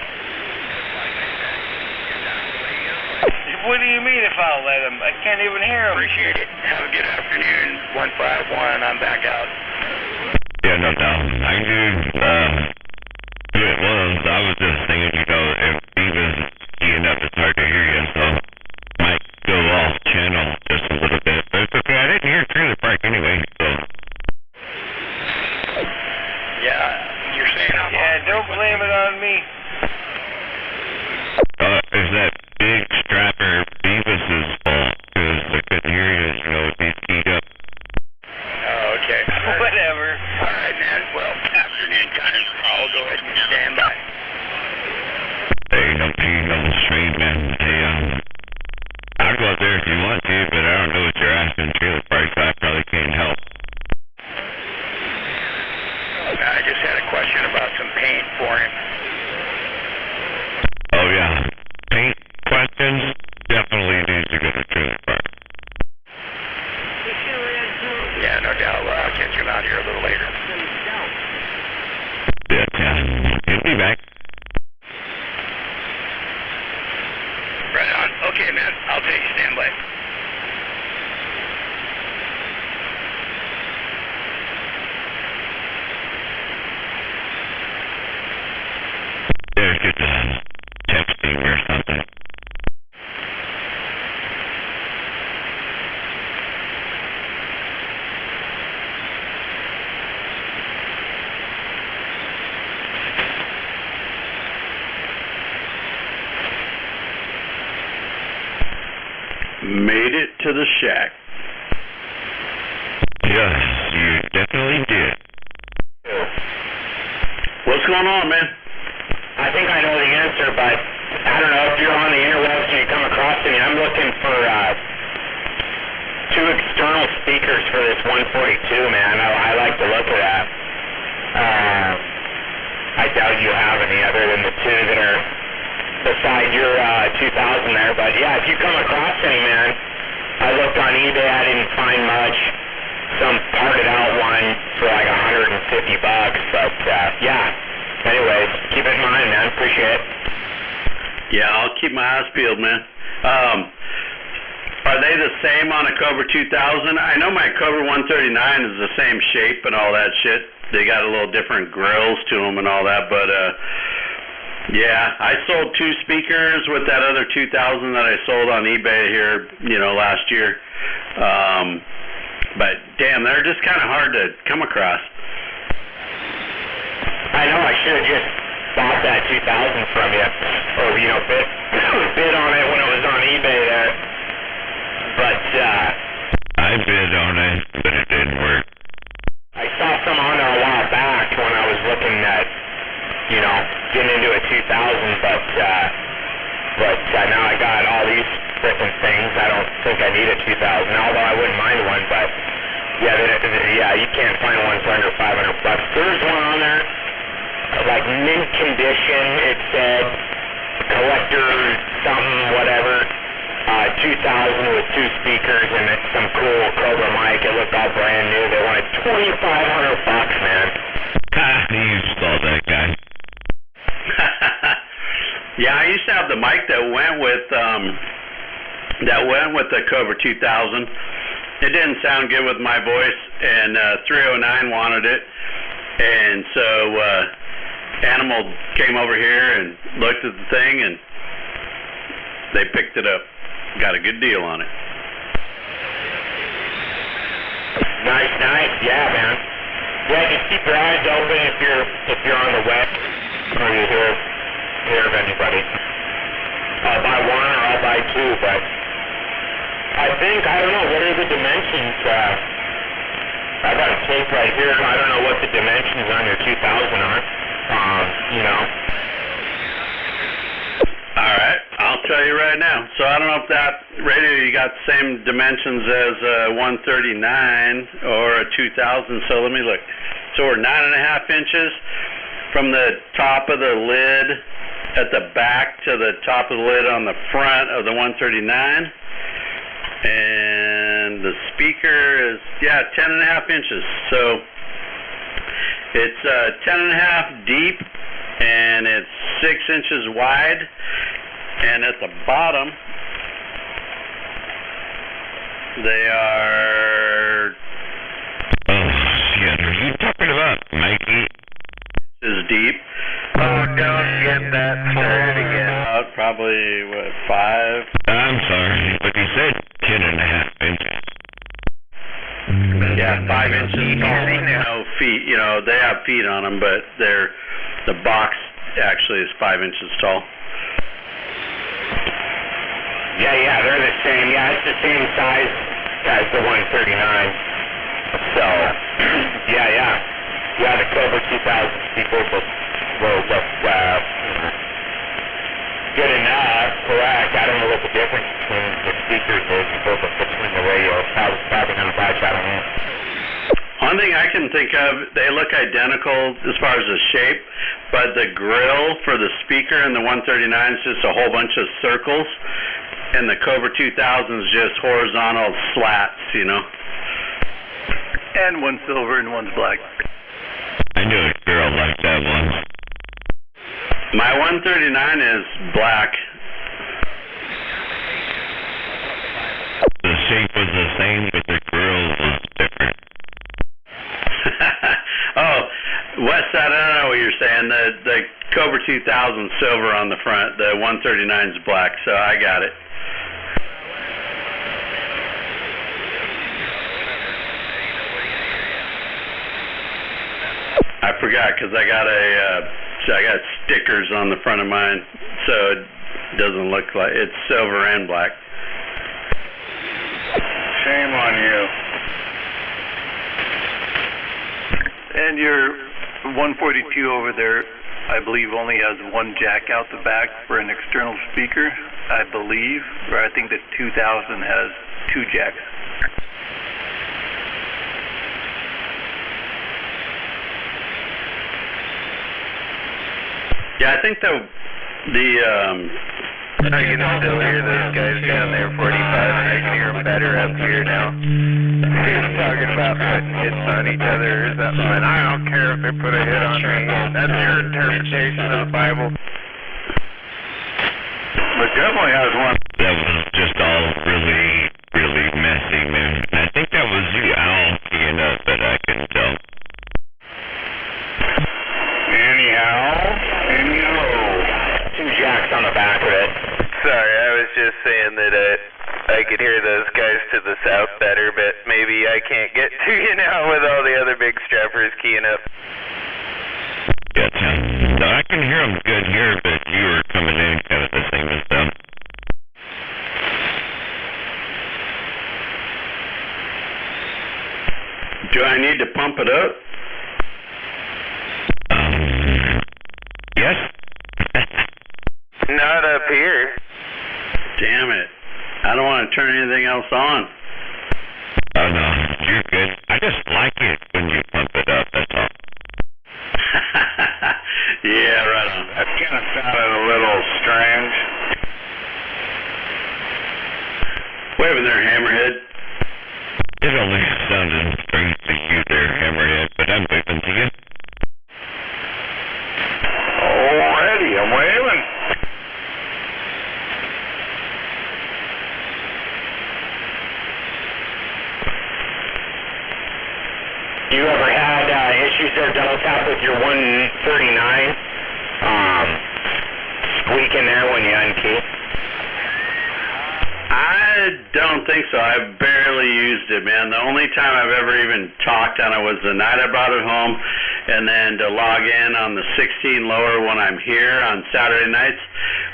What do you mean if I'll let him? I can't even hear him. Appreciate it. Have a good afternoon. 151. I'm back out. Yeah, no doubt. I do. It was. I was just thinking, you know, if Beavis keying up, it's hard to hear you, so might go off channel just a little bit. But it's okay. I didn't hear Trailer Park anyway, so. Yeah, you're saying I'm Yeah, don't blame it on me. Is that big strapper Beavis's fault? Because I couldn't hear you, you know, if he's keyed up. Oh, okay. Whatever. All right, man. Well, afternoon time. I'll go ahead and stand by. Hey, no pee, no straight, man. Hey, I'll go out there if you want to, but I don't know what you're asking Trailer Park, so I probably can't help. I just had a question about some paint for him. Oh, yeah. Paint questions? Definitely need to go to Trailer Park. Yeah, no doubt. Well, I'll catch him out here a little later. Yeah, he'll be back. Right on. Okay, man. I'll take you. Stand by. There's just texting or something. Made it to the shack. Yes, you definitely did. What's going on, man? I think I know the answer, but I don't know if you're on the interwebs and you come across me. I'm looking for 2 external speakers for this 142, man. I like the look of that. I doubt you have any other than the 2 that are beside your 2000 there, but yeah, if you come across any, man, I looked on eBay, I didn't find much. Some parted out one for like $150, but yeah. Anyways, keep it in mind, man. Appreciate it. Yeah, I'll keep my eyes peeled, man. Are they the same on a Cobra 2000? I know my Cobra 139 is the same shape and all that shit. They got a little different grills to them and all that, but yeah, I sold 2 speakers with that other 2000 that I sold on eBay here, you know, last year. But damn, they're just kind of hard to come across. I know I should have just bought that 2000 from you, or you know, bid on it when it was on eBay there. But I bid on it, but it didn't work. I saw some on there a while back when I was looking at, you know, getting into a 2000, but now I got all these different things. I don't think I need a 2000, although I wouldn't mind one, but yeah, you can't find one for under $500. There's one on there, like mint condition. It said collector something, whatever, 2000 with 2 speakers and some cool Cobra mic. It looked all brand new. They wanted $2,500, man. You stole that guy. Yeah, I used to have the mic that went with the Cobra 2000. It didn't sound good with my voice, and 309 wanted it, and so Animal came over here and looked at the thing, and they picked it up. got a good deal on it. Nice. Yeah, man. Yeah, just keep your eyes open if you're on the web or you hear of anybody. I'll buy one or I'll buy two, but I don't know, what are the dimensions? I got a tape right here. I don't know what the dimensions on your 2000 are. All right, I'll tell you right now. So I don't know if that radio you got the same dimensions as a 139 or a 2000. So let me look. So we're 9.5 inches from the top of the lid at the back to the top of the lid on the front of the 139. And the speaker is 10.5 inches. So it's 10.5 deep and it's 6 inches wide. And at the bottom, they are. Oh shit! Are you talking about Mikey? Is deep. Oh, don't get that started again. Probably what, 5? I'm sorry, but you said 10.5 inches. Yeah, 5 inches tall. Feet. They have feet on them, but the box actually is 5 inches tall. Yeah, they're the same. Yeah, it's the same size as the 139. So, yeah, the Cobra 2000 people will look, good enough, correct. I don't know what the difference between the speakers is, between the radio. Probably going to watch, I don't know. One thing I can think of, they look identical as far as the shape, but the grill for the speaker in the 139 is just a whole bunch of circles, and the Cobra 2000 is just horizontal slats, And one's silver and one's black. I knew a girl like that one. My 139 is black. The shape was the same, but the grill was different. Oh, Westside, I don't know what you're saying. The Cobra 2000 silver on the front, the 139 is black, so I got it. I forgot because I got stickers on the front of mine, so it doesn't look like it's silver and black. Shame on you. And your 142 over there, I believe, only has one jack out the back for an external speaker, I believe, or I think the 2000 has 2 jacks. Yeah, I think the I can still hear those guys down there, 45, and I can hear them better up here now. He's talking about putting hits on each other or something, and I don't care if they put a hit on me. That's your interpretation of the Bible. But definitely has one. That was just all really, really messy, man. I think that was you, Al, but I couldn't tell. Anyhow, 2 jacks on the back of it. sorry, I was just saying that I could hear those guys to the south better, but maybe I can't get to you now with all the other big strappers keying up. Gotcha. No, I can hear them good here, but you were coming in kind of the same as them. Do I need to pump it up? Yes. Not up here. Damn it. I don't want to turn anything else on. Oh, no, you're good. I just like it when you pump it up, that's all. Yeah, right on. That kind of sounded a little strange. Wait a minute there, Hammerhead. It only sounded strange to you there, Hammerhead, but I'm waving to you. Alrighty, I'm waving. You ever had issues there, double tap, with your 139 squeaking there when you unkey? I I don't think so. I barely used it, man. The only time I've ever even talked on it was the night I brought it home, and then to log in on the 16 lower when I'm here on Saturday nights,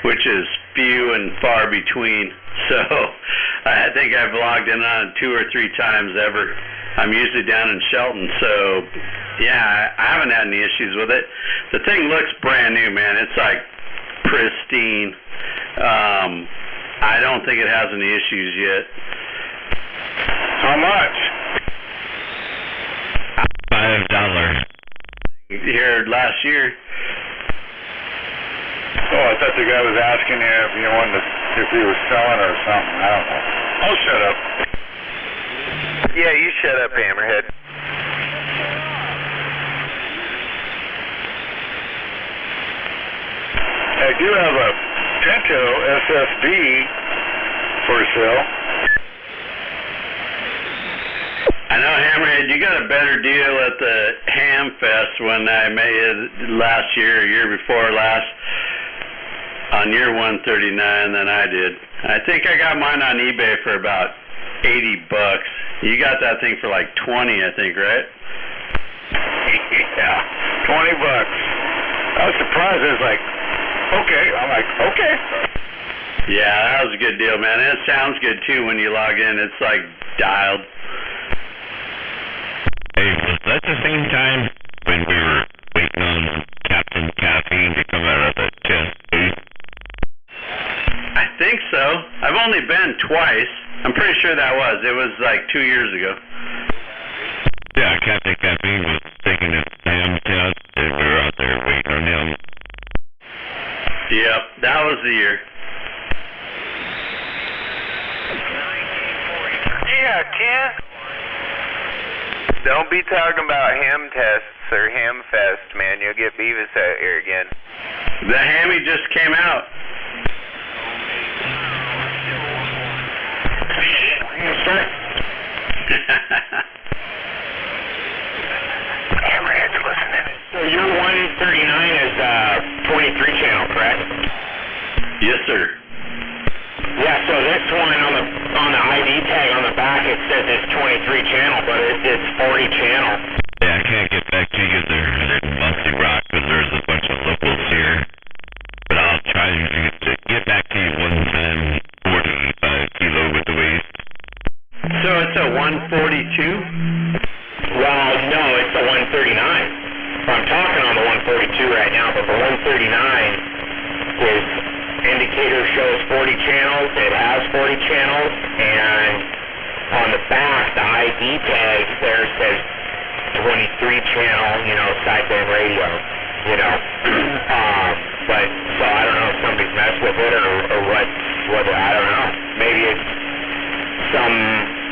which is few and far between. So I think I've logged in on it 2 or 3 times ever. I'm usually down in Shelton, so yeah, I haven't had any issues with it. The thing looks brand new, man. It's like pristine. I don't think it has any issues yet. How much? $5. Here last year. Oh, I thought the guy was asking you if you wanted to, if he was selling or something. I don't know. Oh, shut up. Yeah, you shut up, Hammerhead. I do have a Pinto SSB for sale. I know, Hammerhead, you got a better deal at the Ham Fest when I made it last year or year before last on your 139 than I did. I think I got mine on eBay for about $80. You got that thing for like 20, I think, right? Yeah, $20. I was surprised. I was like, okay. I'm like, okay. Yeah, that was a good deal, man. And it sounds good too when you log in. It's like dialed. Hey, was that the same time when we were waiting on Captain Caffeine to come out of the chest booth? I think so. I've only been twice. I'm pretty sure that was. It was like 2 years ago. Yeah, Captain Caffeine was taking his Sam test, and we were out there waiting on him. Yep, that was the year. Yeah, Ken. Don't be talking about ham tests or ham fest, man. You'll get Beavis out here again. The hammy just came out. Hammerhead's listening. So your 139 is 23 channel, correct? Yes, sir. Yeah, so this one on the ID tag on the back, it says it's 23 channel, but it's 40 channel. Yeah, I can't get back to you there in Musty Rock because there's a bunch of locals here. But I'll try to get back to you one time, 45 kilo with the waist. So it's a 142? Well, no, it's the 139. I'm talking on the 142 right now, but the 139 is indicator shows 40 channels. It has 40 channels, and on the back, the ID tag there says 23 channel, sideband radio, but so I don't know if somebody's messed with it or what, I don't know. Maybe it's some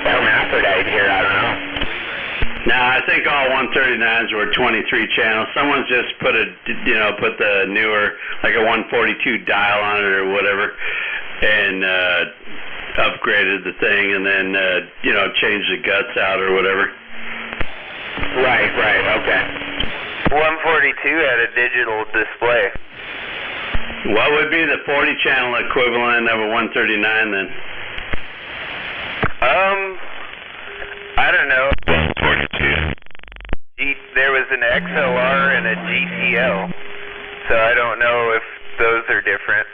hermaphrodite here, I don't know. No, I think all 139s were 23 channels. Someone's just put the newer, like a 142 dial on it or whatever, and upgraded the thing, and then changed the guts out or whatever. Right, okay. 142 had a digital display. What would be the 40 channel equivalent of a 139 then? I don't know. 142. There was an XLR and a GTL, so I don't know if those are different.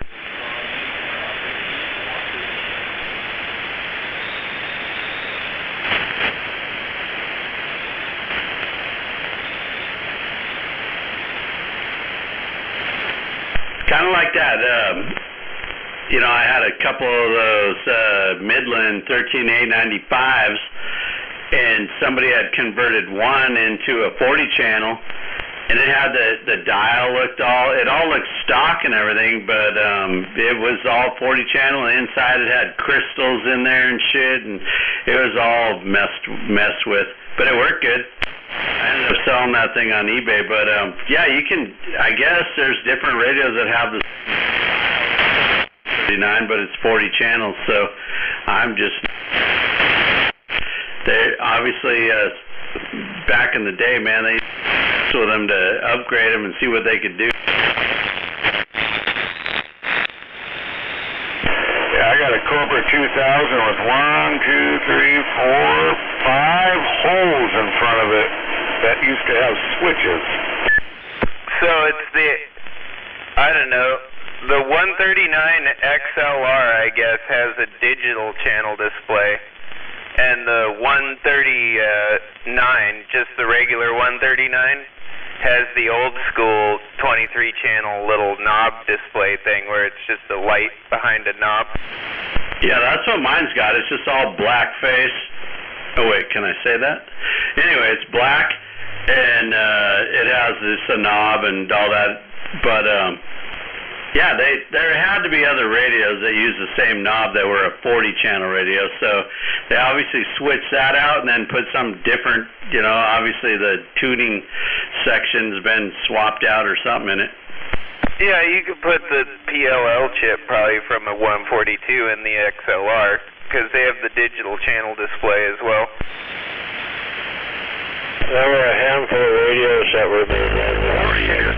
Kind of like that. I had a couple of those Midland 13A95s, and somebody had converted one into a 40 channel, and it had the dial looked it all looked stock and everything, but it was all 40 channel, and inside it had crystals in there and shit, and it was all messed with, but it worked good. I ended up selling that thing on eBay, but yeah, you can, I guess there's different radios that have the 39, but it's 40 channels, so I'm just, they obviously, back in the day, man, they with them to upgrade them and see what they could do. Yeah, I got a Cobra 2000 with 1, 2, 3, 4, 5 holes in front of it that used to have switches. So it's I don't know, the 139 XLR, I guess, has a digital channel display, and the 139, just the regular 139, has the old school 23 channel little knob display thing where it's just a light behind a knob. Yeah, that's what mine's got. It's just all black face. Oh wait, can I say that? Anyway, it's black and it has this knob and all that. But yeah, there had to be other radios that use the same knob that were a 40 channel radio. So they obviously switched that out and then put some different, you know, obviously the tuning section's been swapped out or something in it. Yeah, you could put the PLL chip probably from a 142 in the XLR because they have the digital channel display as well. There were a handful of radios that were made right over here.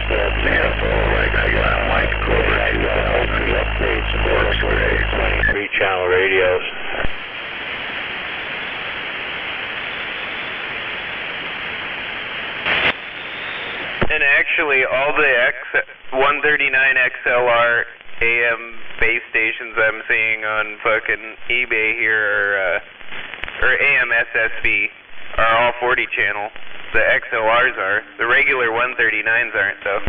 Like I got my Cobra 2000 upgrades and works with a 23 channel radios. And actually, all the 139 XLR AM base stations I'm seeing on fucking eBay here or AM SSB are all 40 channel. The XLRs are. The regular 139s aren't though.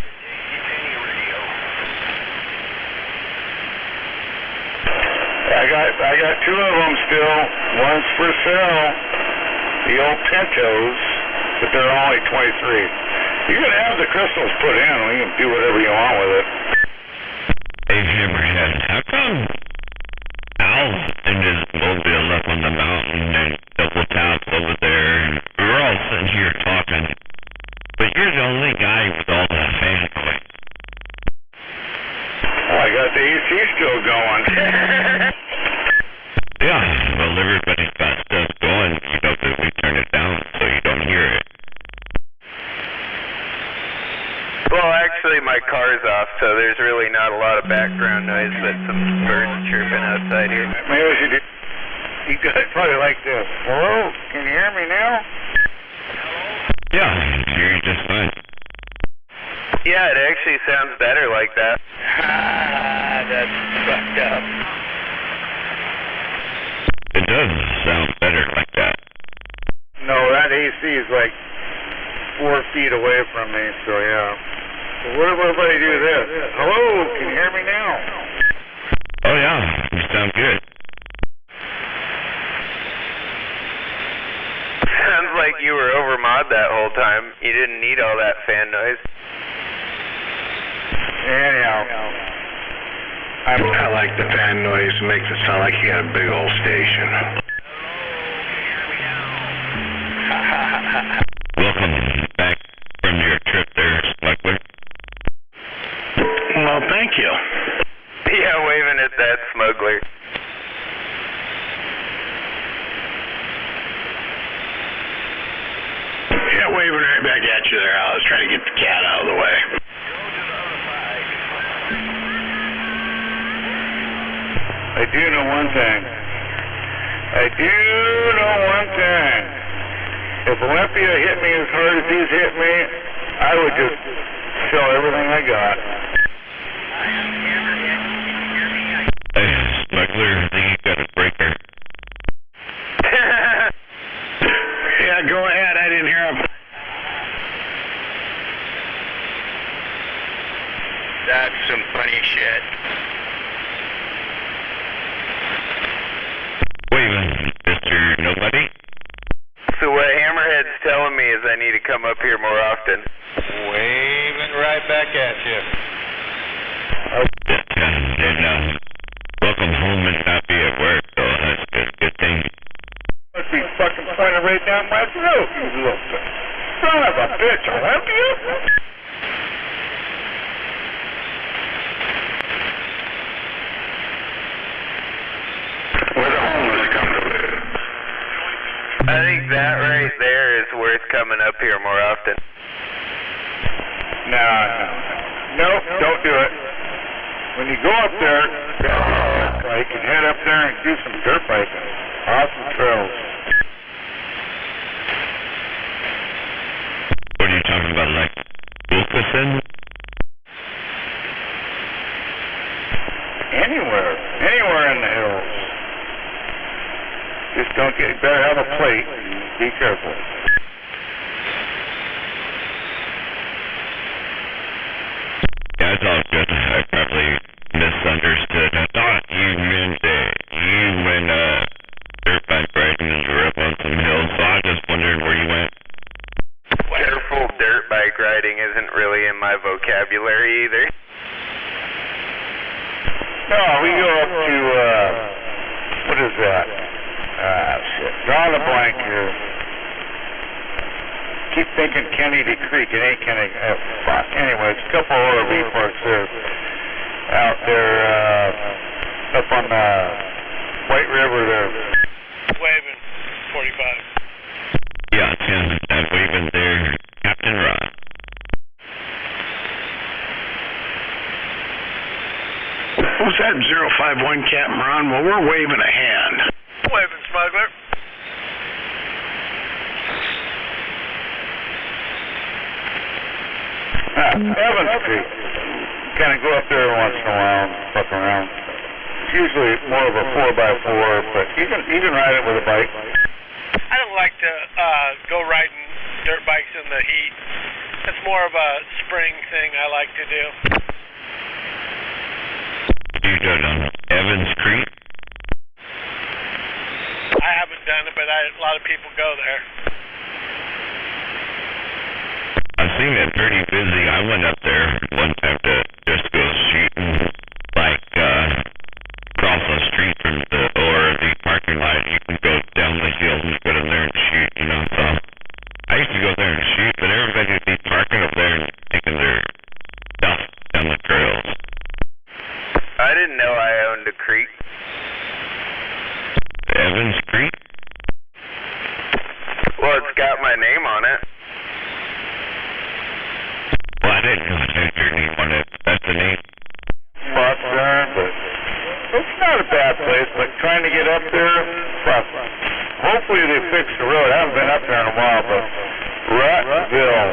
I got two of them still. One's for sale. The old Pintos, but they're only 23. You can have the crystals put in. We can do whatever you want with it. Hey, Hammerhead, how come Al and his mobile up on the mountain and double taps over there, and we're all sitting here talking, but you're the only guy with all that fan noise? Oh, I got the AC still going. Yeah, well, everybody's got stuff going, you know, but we turn it down so you don't hear it. Well, actually, my car's off, so there's really not a lot of background noise, but some birds chirping outside here. Maybe we should do... You guys probably like this. Hello? Can you hear me now? Yeah, I can hear you just fine. Yeah, it actually sounds better like that. That's fucked up. It does sound better like that. No, that AC is like 4 feet away from me, so yeah. So what if everybody do this? Hello, can you hear me now? Oh yeah, you sound good. Sounds like you were overmod that whole time. You didn't need all that fan noise. Anyhow, I like the fan noise. It makes it sound like you got a big old station. Welcome back from your trip there, Smuggler. Well, thank you. Yeah, waving at that smuggler. Yeah, waving right back at you there. I was trying to get the cat out of the way. I do know one thing. If Olympia hit me as hard as he's hit me, I would just sell everything I got. Hey, Smuggler, I think you got a breaker. Yeah, go ahead. I didn't hear him. That's some funny shit. Waving, Mr. Nobody. So what Hammerhead's telling me is I need to come up here more often. Waving right back at you. And welcome home and not be at work, so that's a good thing. Must be fucking pointing right down my throat, you little son of a bitch, Olympia. Where the homeless come to live. I think that right there is worth coming up here more often. No, don't do it. When you go up there, dirt bike and head up there and do some dirt biking. Awesome trails. What are you talking about, like Wilkerson? Anywhere in the hills. Just don't get, better have a plate and be careful. Yeah, it's all good. I probably misunderstood. I thought you meant that you went dirt bike riding and were up on some hills, so I just wondered where you went. Careful dirt bike riding isn't really in my vocabulary either. No, we go up to, what is that? Shit. Drawing a blank here. Keep thinking Kennedy Creek. It ain't Kennedy. Fuck. Anyways, a couple RV parks there. Out there, up on the White River there. Waving, 45. Yeah, Tim, I'm waving there. Captain Rod. Who's that 051 Captain Ron? Well, we're waving a hand. Waving, smuggler. Evans Creek. Kind of go up there once in a while and fuck around. It's usually more of a 4x4, but you can ride it with a bike. I don't like to go riding dirt bikes in the heat. It's more of a spring thing I like to do. You go down Evans Creek? I haven't done it, but a lot of people go there. I've seen it pretty busy. I went up there one time to just go shooting, like, across the street from the parking lot. You can go down the hill and go in there and shoot, you know, so I used to go there and shoot, but everybody would be parking up there and taking their stuff down the trails. I didn't know I owned a creek. Evans Creek? Well, it's got my name on it. Well, I didn't know it had your name on it. That's the name. Spots there, but it's not a bad place, but trying to get up there, fuck. Hopefully they fix the road. I haven't been up there in a while, but Rutville.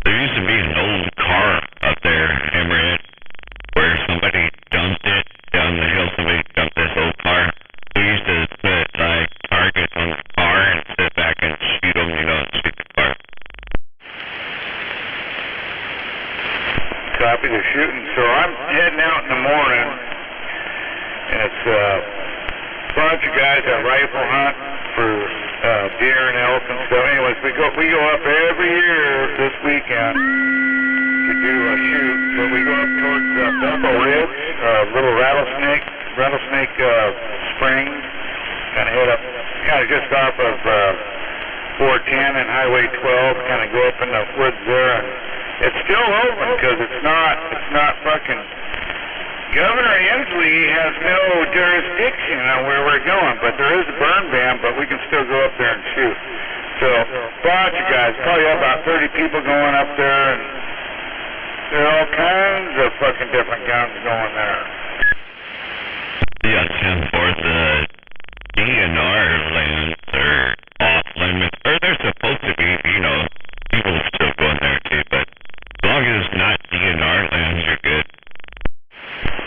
There used to be an old car up there, Hammerhead, where somebody dumped it down the hill. Somebody dumped this old car. They used to put, like, targets on the car and sit back and shoot them, you know, and shoot the car. Copy the shooting. So I'm heading out in the morning, and it's a bunch of guys that rifle hunt for deer and elk and stuff. Anyways, we go up every year this weekend to do a shoot. So we go up towards Bethel Ridge, little rattlesnake spring. Kind of head up, kind of just off of 410 and Highway 12. Kind of go up in the woods there, and it's still open because it's not fucking. Governor Inslee has no jurisdiction on where we're going, but there is a burn ban, but we can still go up there and shoot. So, bunch of guys, probably about 30 people going up there, and there are all kinds of fucking different guns going there. Yeah, 10-4, the DNR lands are off limits, or they're supposed to be, you know, people still going there too, but as long as it's not DNR lands, you're good.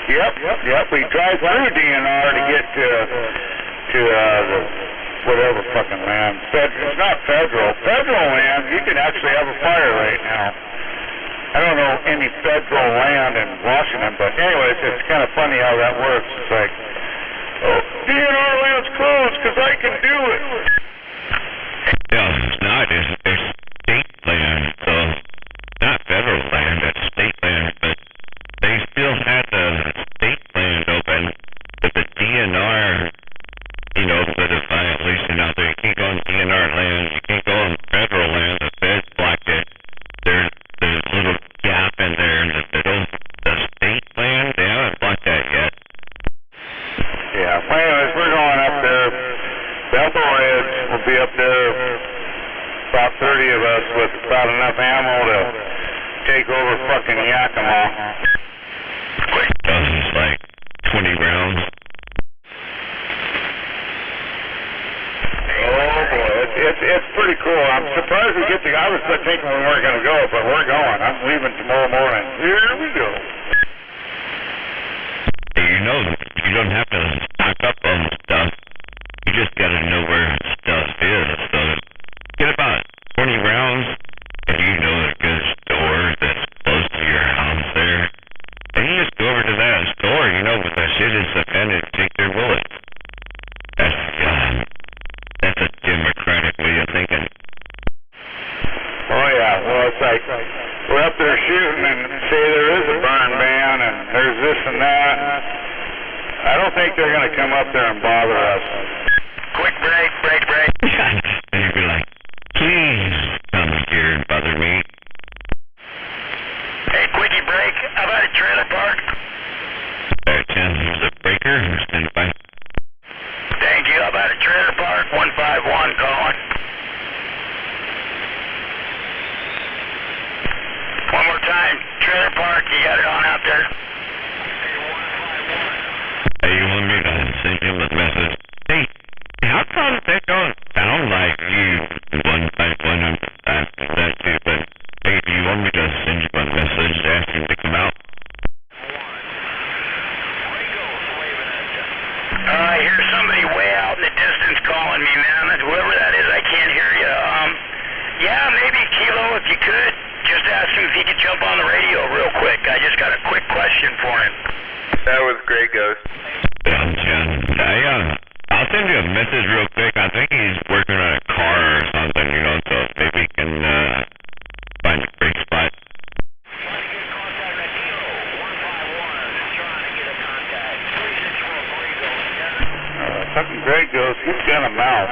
Yep. We drive through DNR to get to the whatever fucking land. It's not federal. Federal land, you can actually have a fire right now. I don't know any federal land in Washington, but anyways, it's kind of funny how that works. It's like, oh, DNR land's closed because I can do it. Yeah, it's not. It's state land, so not federal land, it's state land, but they still had the state land open, but the DNR, you know, put a violation out there. You can't go on DNR land, you can't go on federal land, the feds blocked it. There's a little gap in there in the middle. The state land, they haven't blocked that yet. Yeah, well, anyways, we're going up there. Bethel Ridge will be up there, about 30 of us with about enough ammo to take over fucking Yakima. It's like I was thinking we weren't going to go, but we're going. I'm leaving tomorrow morning. Here we go. You know, you don't have to stock up on stuff. You just gotta know where stuff is. So get about 20 rounds, and you know a good store that's close to your house there. And you just go over to that store, you know, with that shit is offended, take their bullets. That's a democratic way of thinking. Oh yeah, well it's like we're up there shooting and say there is a burn ban and there's this and that. I don't think they're going to come up there and bother us. Quick break. And you'd be like, please come here and bother me. Hey, quickie break. How about a trailer park? 10, here's a breaker. Stand by. Thank you. How about a trailer park? 151 calling. One more time. Trailer park. You got it on out there? Hey, you want me to send him a message? Hey, how come they don't sound like you? 151, I'm asking that too, but hey, do you want me to send you a message to ask him to come out? I hear somebody way out in the distance calling me, man. Whoever that is, I can't hear you. Yeah, maybe Kilo, if you could, just ask him if he could jump on the radio real quick. I just got a quick question for him. That was Grey Ghost. I'll send you a message real quick. I think he's working on a car or something, you know, so maybe he can find a great spot. Fucking Grey Ghost, he's got a mouth.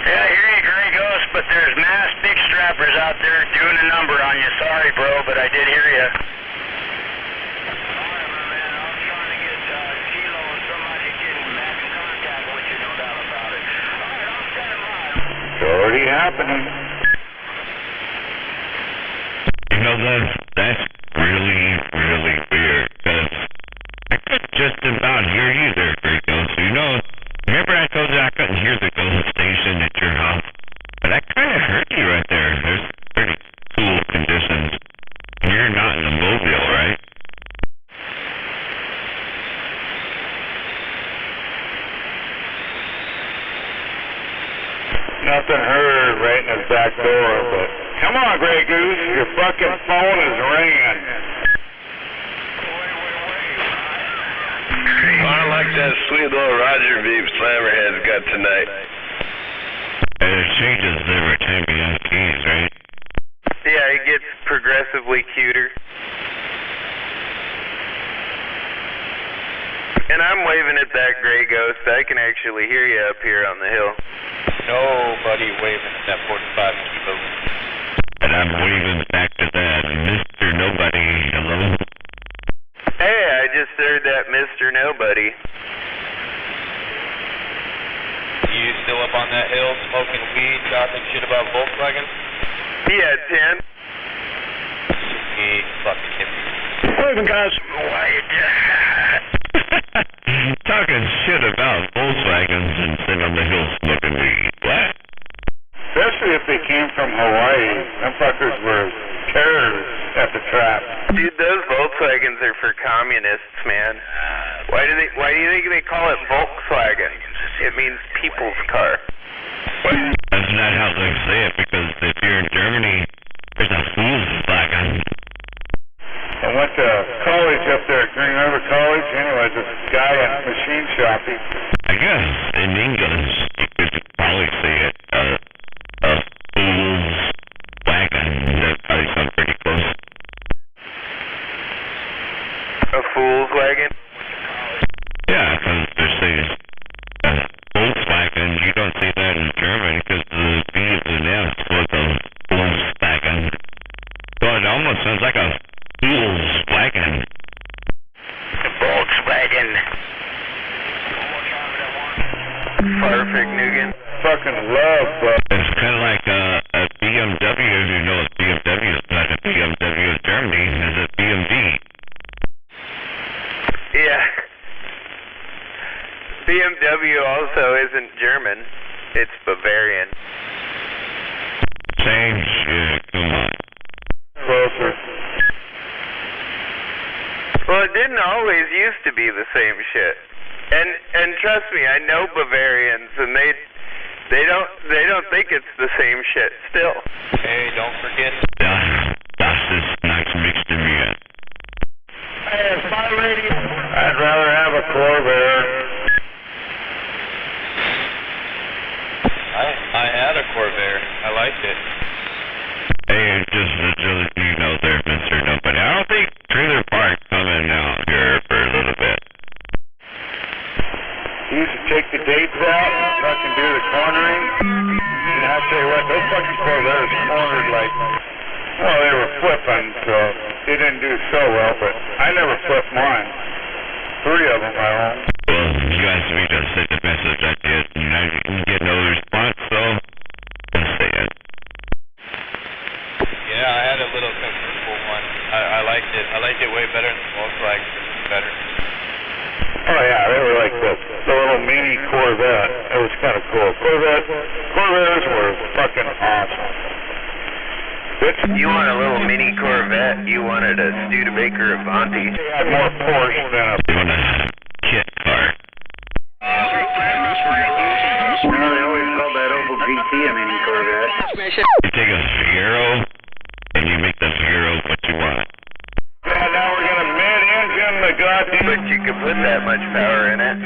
Yeah, I hear you, Grey Ghost, but there's mass big strappers out there doing a number on you. Sorry, bro, but I did hear you. It's already happening. You know, that's really, really weird, because I could just about hear you there, Grey Ghost. You know, remember I told you I couldn't hear the ghost station at your house? But I kind of heard you right there. There's pretty cool conditions. You're not in a mobile, right? Nothing heard right in his back door, but come on, Grey Goose, your fucking phone is ringing. I like that sweet little Roger Beep Slammerhead's got tonight. And it changes every time you have keys, right? Yeah, it gets progressively cuter. And I'm waving at that Grey Ghost. I can actually hear you up here on the hill. Nobody waving at that 45 kilo. And I'm waving back to that Mr. Nobody. Hello? Hey, I just heard that Mr. Nobody. You still up on that hill smoking weed, talking shit about Volkswagen? Yeah, 10. Sweet fucking hippie. Waving, guys. Talking shit about Volkswagens and sitting on the hill smoking weed. What? Especially if they came from Hawaii. Them fuckers were terrorists at the trap. Dude, those Volkswagens are for communists, man. Why do you think they call it Volkswagen? It means people's car. That's not how they say it, because if you're in Germany, there's a Volkswagen. I went to college up there at Green River College. Anyways, this guy in machine shopping. I guess in English you could probably say it a fool's wagon. That probably sounds pretty close. A fool's wagon? Yeah, because they say Volkswagen. You don't say that in German because the V is an S with a Volkswagen. So it almost sounds like a fool's wagon. Volkswagen. Perfect, Nugan. Fucking love, but it's kind of like a BMW. You know, a BMW is not a BMW in Germany. It's a BMV. Yeah. BMW BMW also isn't German. It's Bavarian. Same shit, come on. Closer. Well, it didn't always used to be the same shit. And trust me, I know Bavarians, and they don't think it's the same shit still. Hey, don't forget. Das ist nice mixed in mir. Hey, it's my radio. I'd rather have a Corvair. I had a Corvair. I liked it. Hey, just to let you know there, Mr. Nobody. I don't think Trailer Park coming out here for a little bit. He used to take the dates out, fucking do the cornering. And I tell you what, those fucking Corvairs cornered like, oh, they were flipping, so they didn't do so well, but I never flipped mine. 3 of them I own. Well, you asked me to send the message I did, and I didn't get no response, so just say it. Yeah, I had a little convertible one. I liked it. I liked it way better than the Volkswagen. It was better. Oh yeah, they were like the little mini Corvette. It was kind of cool. Corvairs were fucking awesome. You want a little mini Corvette? You wanted a Studebaker Avanti. They had more Porsche than a... You want a kit car? No, they always called that Opel GT a mini Corvette. You take a Fiero, and you make the Fiero what you want. Yeah, now we're gonna mid-engine the goddamn... But you could put that much power in it.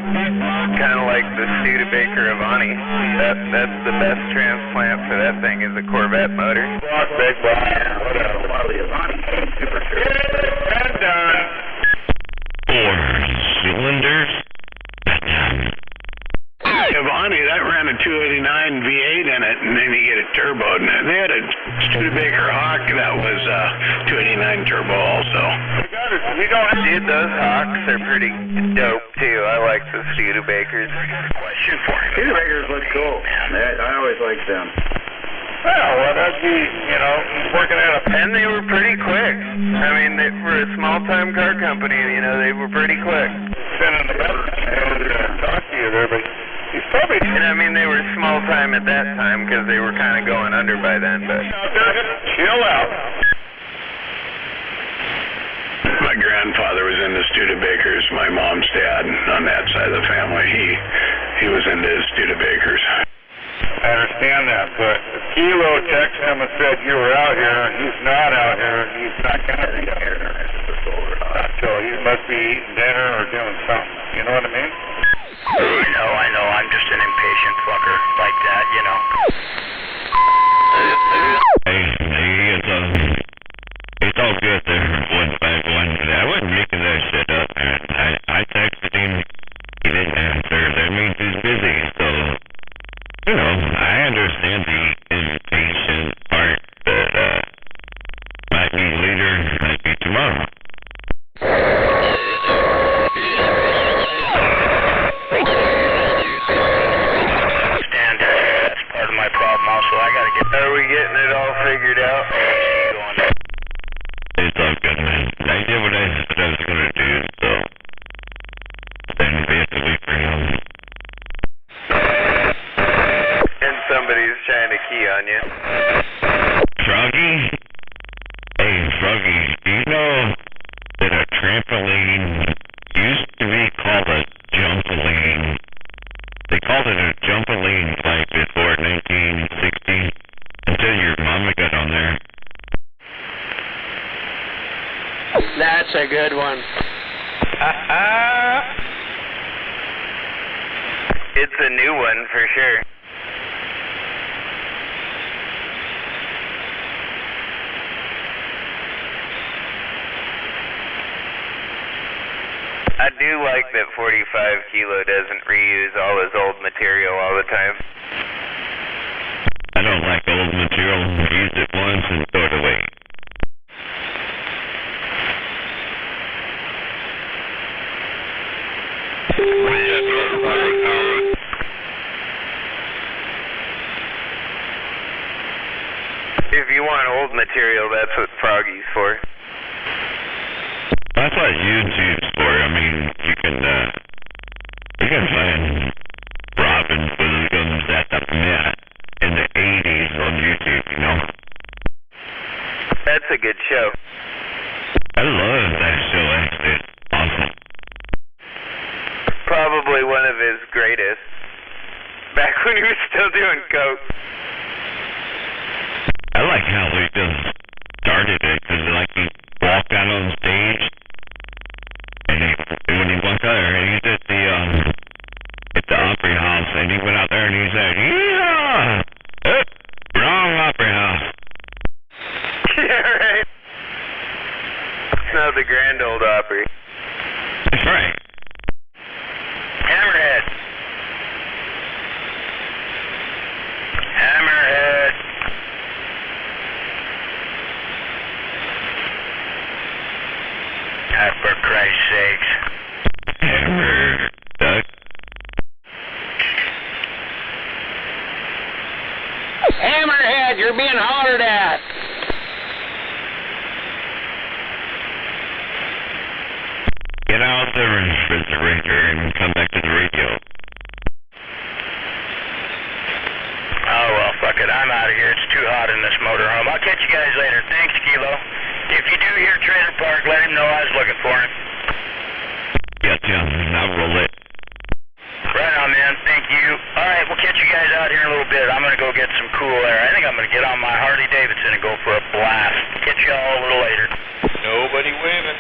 Kind of like the Studebaker Avanti. That's the best transplant for that thing is a Corvette motor. Block, big block. Yeah, whatever. Well, the Avanti super sure. And done. 4 cylinders? Avanti, that ran a 289 V8 in it, and then you get it turboed. And they had a Studebaker Hawk that was 289 turbo also. Dude, those Hawks are pretty dope too. I like the Studebakers. Question for you. Studebakers look cool, man. I always liked them. Well, that'd be, he's working at a... And they were pretty quick. I mean, for a small-time car company, they were pretty quick. Sending the talk to you there, but he's probably... And I mean, they were small-time at that time because they were kind of going under by then, but... Chill out. My grandfather was into Studebakers. My mom's dad, on that side of the family, he was into Studebakers. I understand that, but Kilo texted him and said you were out here, and he's not out here, and he's not going to be out here. So he must be eating dinner or doing something. You know what I mean? I know. I'm just an impatient fucker like that, Hey, it's all good there, 151. I wasn't making that shit up, man. I texted him, he didn't answer. That means he's busy, so... I understand the impatient part, but, might be later, might be tomorrow. That's part of my problem also. I gotta get... Are we getting it all figured out? It's all good, man. I did what I said I was gonna do, so... Then we have to wait for him. And somebody's trying to key on you. Froggy? Hey, Froggy, do you know that a trampoline used to be called a jumpaline? They called it a jumpaline like before 1960 until your mama got on there. That's a good one. It's a new one for sure. I do like that 45 Kilo doesn't reuse all his old material all the time. I don't like old material. Use it once and throw it away. If you want old material, that's what Froggy's for. That's what YouTube's for. I mean, you can find his greatest. Back when he was still doing coke. I like how he just started it, because like he walked out on stage, and when he walked out there, he was at the Opry House, and he went out there and he said, "Yeehaw! Wrong Opry House." Yeah, right. No, the Grand Ole Opry. That's right. Hammerhead. Hammerhead. For Christ's sakes. Hammerhead. Hammerhead, you're being hollered at. Get out the refrigerator and come back to the radio. Oh, well, fuck it. I'm out of here. It's too hot in this motorhome. I'll catch you guys later. Thanks, Kilo. If you do hear Trailer Park, let him know I was looking for him. Gotcha. I'll roll it. Right on, man. Thank you. All right, we'll catch you guys out here in a little bit. I'm going to go get some cool air. I think I'm going to get on my Harley Davidson and go for a blast. Catch you all a little later. Nobody waving.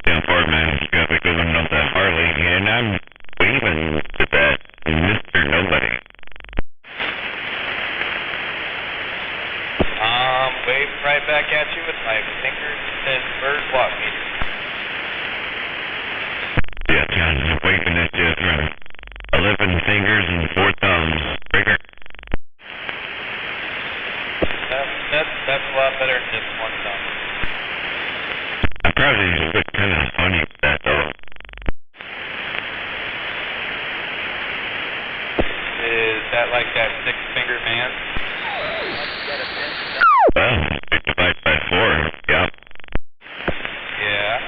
Yeah, poor man. You gotta be going on that Harley, and I'm waving to that Mr. Nobody. Waving right back at you with my fingers and bird block meter. Yeah, John, I'm waving at you from 11 fingers and 4 thumbs. Breaker. That's a lot better than just one thumb. I probably look kind of funny with that, though. Is that like that 6-finger man? Well, you divide by 4, yeah. Yeah.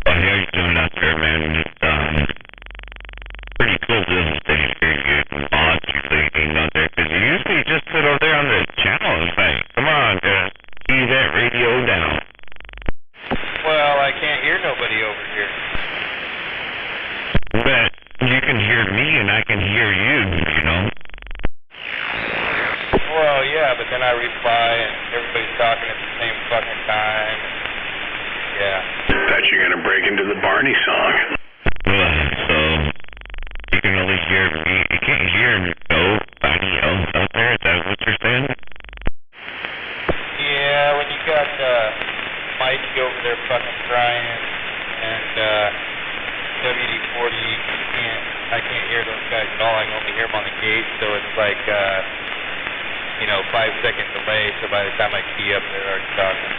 Well, how you doing out there, man? It's, pretty cool to stay here. You mods usually out there, because you usually just sit over there on the channel and say, "Come on, key that radio down." Well, I can't hear nobody over here. But you can hear me and I can hear you, you know? Well, yeah, but then I reply and everybody's talking at the same fucking time. Yeah. Thought you were going to break into the Barney song. So, you can only hear me. You can't hear nobody else out there? Is that what you're saying? Yeah, when you got Mikey over there fucking crying and WD-40, I can't hear those guys at all. I can only hear them on the gate, so it's like, 5-second delay, so by the time I key up, they're already talking.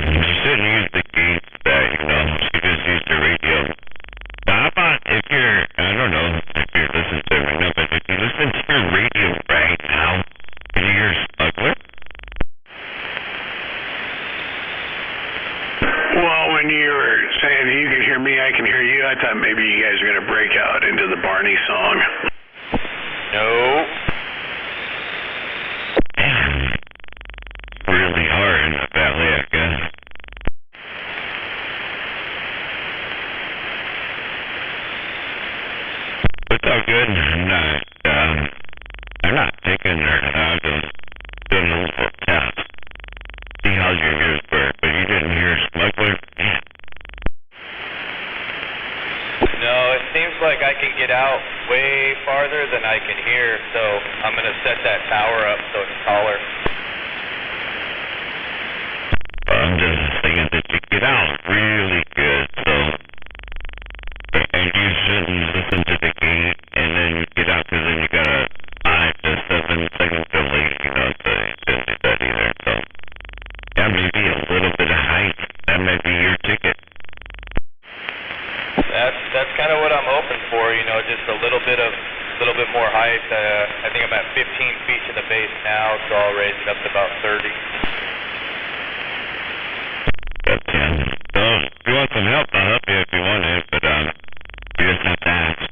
You shouldn't use the gate that, you just use the radio. Now, how about if you're, I don't know if you're listening to it right now, but if you listen to your radio right now, can you hear Smuggler? Well, when you were saying you can hear me, I can hear you, I thought maybe you guys were going to break out into the Barney song. No. Really hard in the valley, I guess. It's all good. I'm not taking her. I'm just doing a little test. See how your ears work, but you didn't hear Smuggler? Yeah. No, it seems like I can get out way farther than I can hear, so I'm going to set that tower up so it's taller. I'm just thinking that you get out really good, so, and you shouldn't listen to the gate and then get out, because then you got a 5 to 7 second delay, so you shouldn't do that either, so, yeah, maybe a little bit of height, that might be your ticket. That's kind of what I'm hoping for, just a little bit more height. I think I'm at 15 feet to the base now, so I'll raise it up to about 30. That's 10. So, if you want some help, I'll help you if you want it, but, you just have to ask.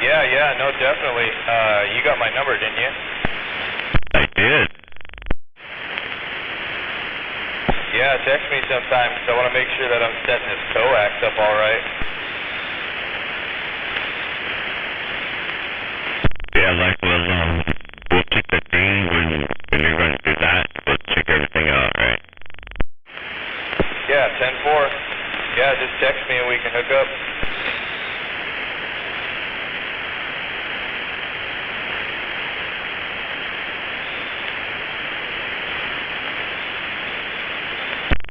Yeah, no, definitely. You got my number, didn't you? I did. Yeah, text me sometime because I want to make sure that I'm setting this coax up all right. Yeah, like we'll check the thing when you're going through that. We'll check everything out, right? Yeah, 10-4. Yeah, just text me and we can hook up.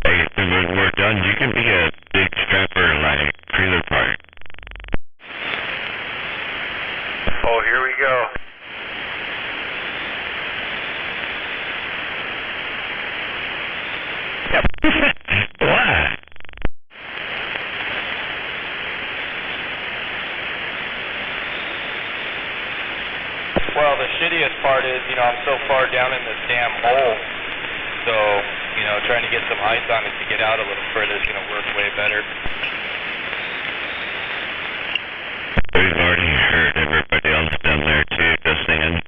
Hey, when we're done, you can be a big strapper like trailer park. Oh, here we go. What? Well, the shittiest part is, I'm so far down in this damn hole. So, trying to get some ice on it to get out a little further is going to work way better. We've already heard everybody else down there too, just saying.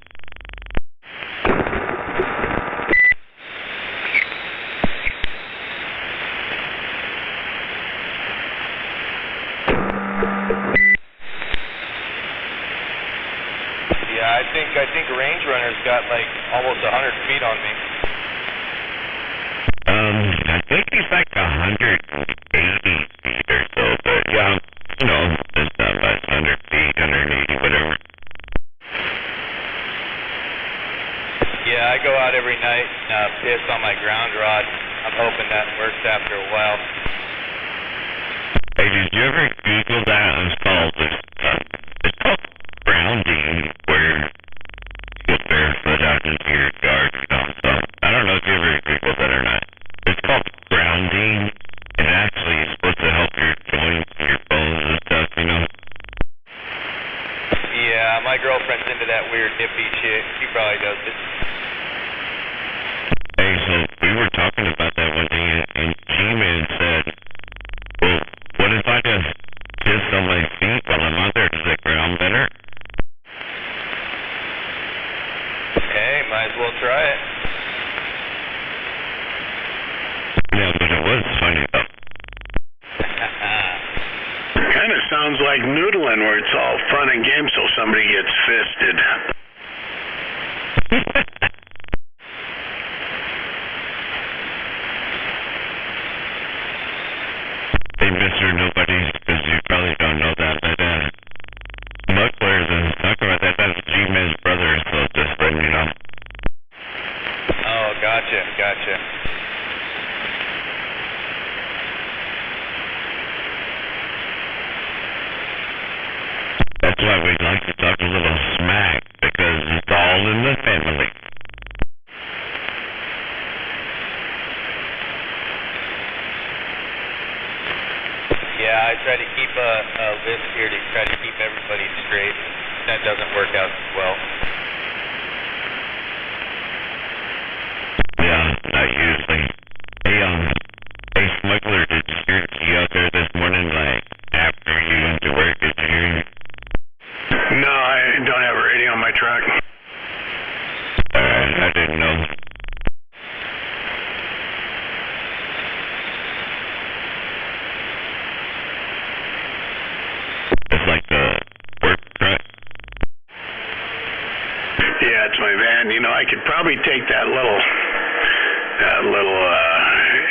Yeah, I think Range Runner's got like almost 100 feet on me. I think he's like 180 feet or so, but yeah, it's not much, 100 feet, 180, whatever. Yeah, I go out every night and piss on my ground rod. I'm hoping that works after a while. Hey, did you ever Google that? It's called grounding, where you get barefoot out into your yard, so I don't know if you ever Googled that or not. It's called grounding, and actually it's supposed to help your joints and your bones and stuff, Yeah, my girlfriend's into that weird hippie shit. She probably does it. Hey, so we were talking about that one day, and G-Man said, well, what if I just piss on my feet while I'm out there? Does it ground better? Hey, might as well try it. Yeah, but it was funny though. Kind of sounds like noodling where it's all fun and games till somebody gets fisted. Hey, Mr. Nobody, because you probably don't know that, but Smuggler is talking about that. That's G-Man's brother, so just letting you know. Oh, gotcha. That's why we'd like to talk a little smack, because it's all in the family. Yeah, I try to keep a list here to try to keep everybody straight. That doesn't work out well. Yeah, not usually. Hey, Smuggler, did you hear you out there this morning, like, after you went to work? Did you hear him? No, I don't have a radio on my truck. I didn't know. It's like the work truck. Yeah, it's my van. I could probably take that little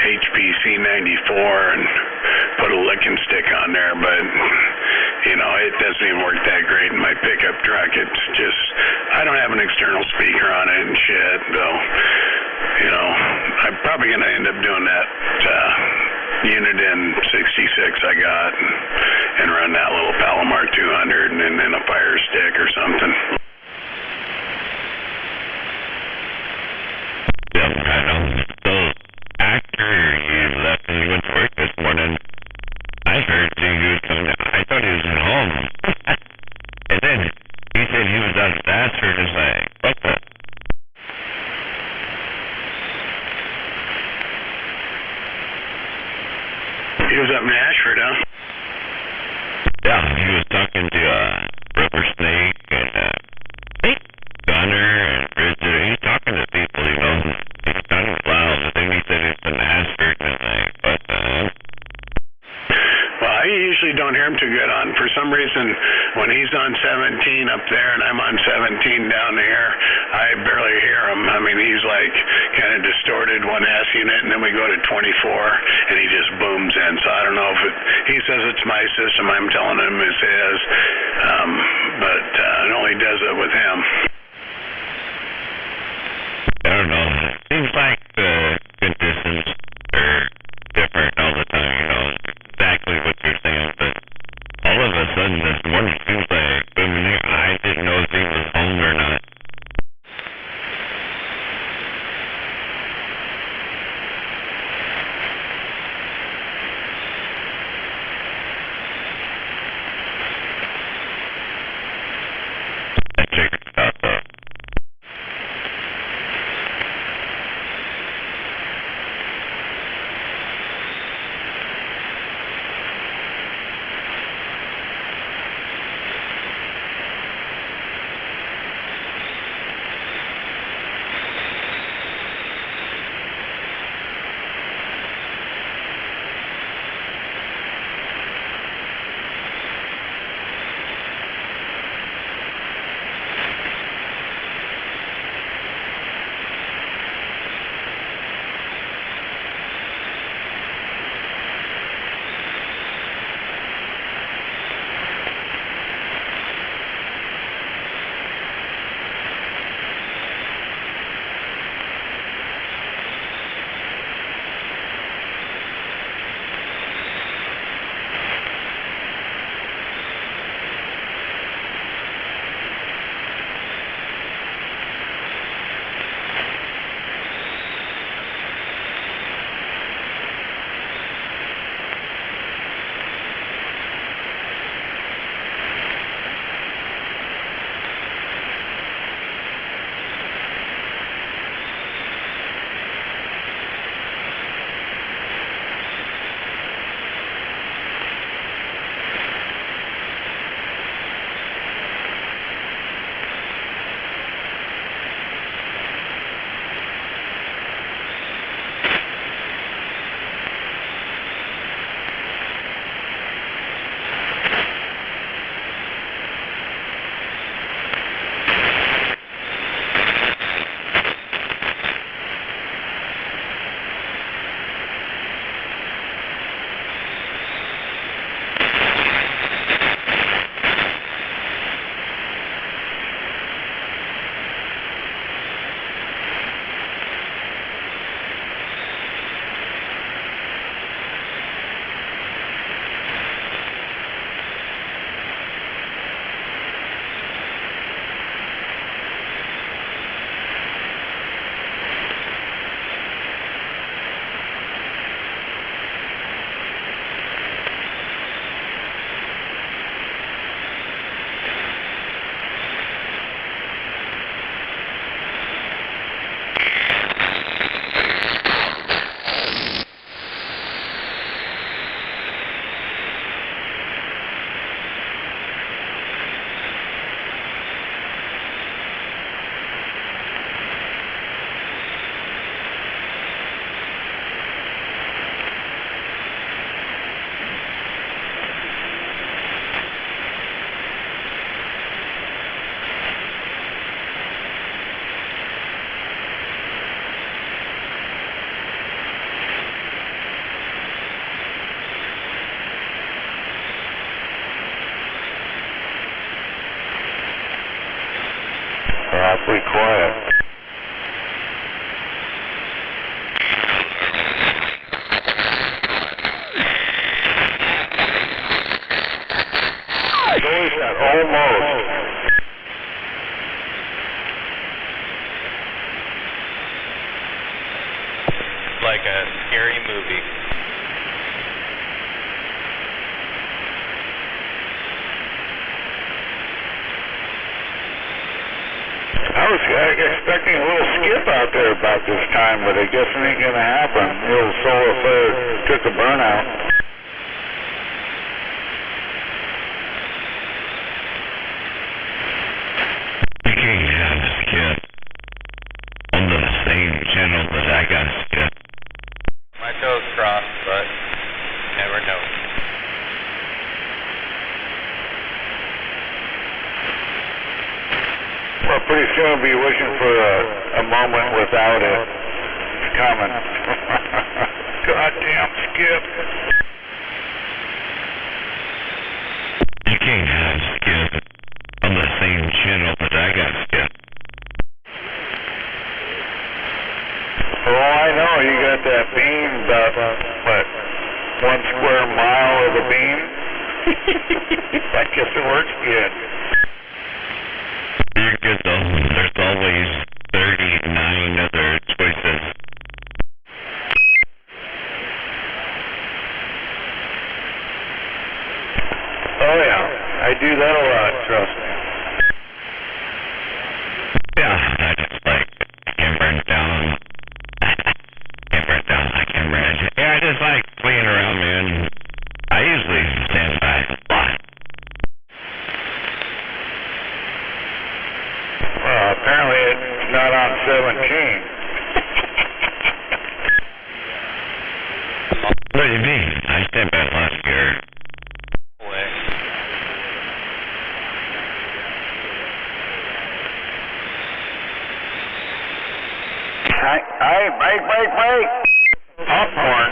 HPC 94 and put a licking stick on there, but it doesn't even work that great in my pickup truck. It's just, I don't have an external speaker on it and shit, though. I'm probably going to end up doing that unit in 66 I got and run that little Palomar 200 and then a fire stick or something. Yeah, I know. So, after you left and you went to work this morning, I heard he was coming out. I thought he was at home. And then he said he was out of Ashford. It's like, what the? He was up in Ashford, huh? Yeah, he was talking to Rubber Snake and Gunner and Bridget. He's talking to people, He's kind of loud. And then he said it's in Ashford. And 17 down here, I barely hear him. I mean, he's like kind of distorted 1S unit, and then we go to 24, and he just booms in. So I don't know if he says it's my system. I'm telling him it's his, but it only does it with him. I don't know. It seems like the conditions are different all the time, you know, exactly what you're saying, but all of a sudden this morning it seems like I didn't know if he was home or not. I checked it out though. Awfully quiet. It's always that almost. Like a scary movie. I was expecting a little skip out there about this time, but I guess it ain't gonna happen. The old solar flare took a burnout. You can't have a skip on the same channel that I got a skip. My toes crossed, but never know. Well, pretty soon we'll be wishing for a moment without it. It's coming. Goddamn Skip. You can't have Skip on the same channel that I got Skip. Oh, I know. You got that beam about, what, 1 square mile of the beam? I guess it works good. You're good though. There's always 39 other choices. Oh yeah, I do that a lot, trust me. Yeah, I just like hammering down. Yeah, I just like playing around, man. I usually stand by a lot. Well, apparently it's not on 17. What do you mean? I stand by a lot here. Break. Popcorn.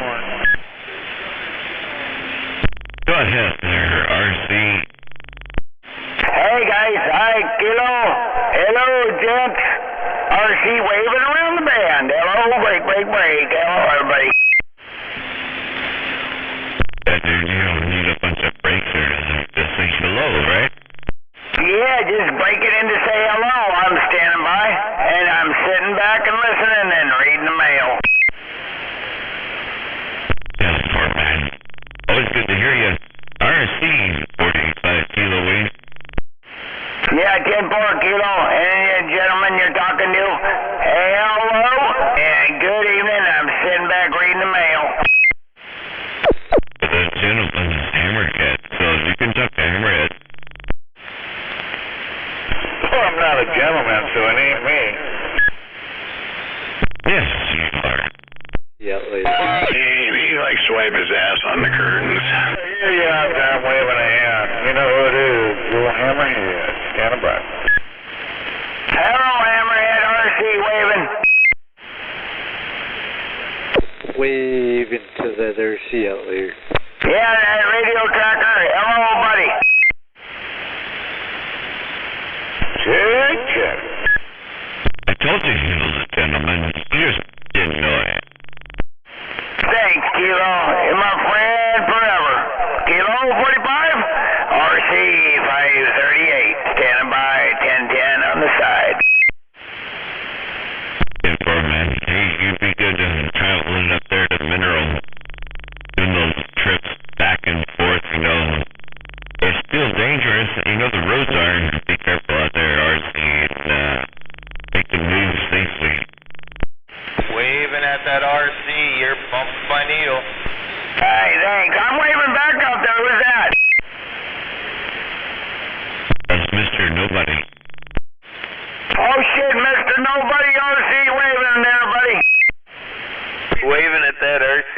Go ahead there, RC. Hey guys, hi, Kilo. Hello, gents. RC waving around the band. Hello, break. Hello, everybody. Yeah, dude, you don't need a bunch of breaks here to say hello, right? Yeah, just break it in to say hello. I'm standing by, and I'm sitting back and listening and reading the mail. Yeah, smart man. Always good to hear you. RC, 45 kilo weight. Yeah, 10-4 Kilo. And gentlemen you're talking to, hello, and good evening. I'm sitting back reading the mail. The gentleman is Hammerhead, so you can talk to Hammerhead. Well, I'm not a gentleman, so it ain't me. Yes, you are. Yeah, he likes to wipe his ass on the curtains. Here you are, I'm waving a hand. You know who it is, little Hammerhead. Standing by. Hello, Hammerhead, RC waving. Waving to that RC out there. Yeah, that radio tracker. Hello, buddy. Check. I told you he was a gentleman. You just didn't know it. Thanks, Kilo. You're my friend forever. Kilo 45, RC 538, standing by 1010 on the side. Yeah, poor man. Hey, you'd be good traveling up there to Mineral, doing those trips back and forth, you know. They're still dangerous. You know the roads are. Be careful out there, RC, and make the move safely. Waving at that RC, you're bumped by needle. Hey, thanks. I'm waving back out there. Who's that? That's Mr. Nobody. Oh, shit, Mr. Nobody, RC waving there, buddy. Waving at that RC.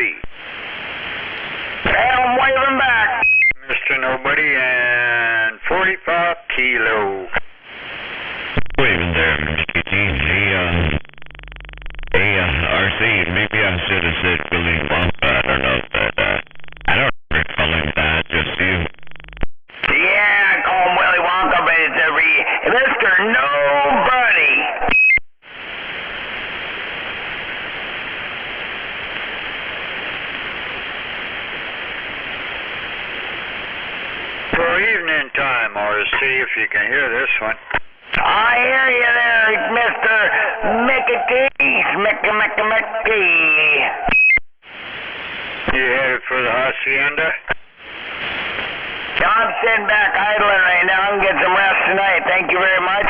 Hey, I'm waving back. Mr. Nobody and 45 Kilo. Waving there, Mickey T. Hey, RC, maybe I should have said Willy Wonka. I don't know, but I don't recall him that, just you. Yeah, I call him Willy Wonka, but it's Mr. Nobody. For evening time, RC, if you can hear this one. I hear you there, Mr. Mickey. You headed for the hacienda? I'm sitting back idling right now. I can get some rest tonight. Thank you very much.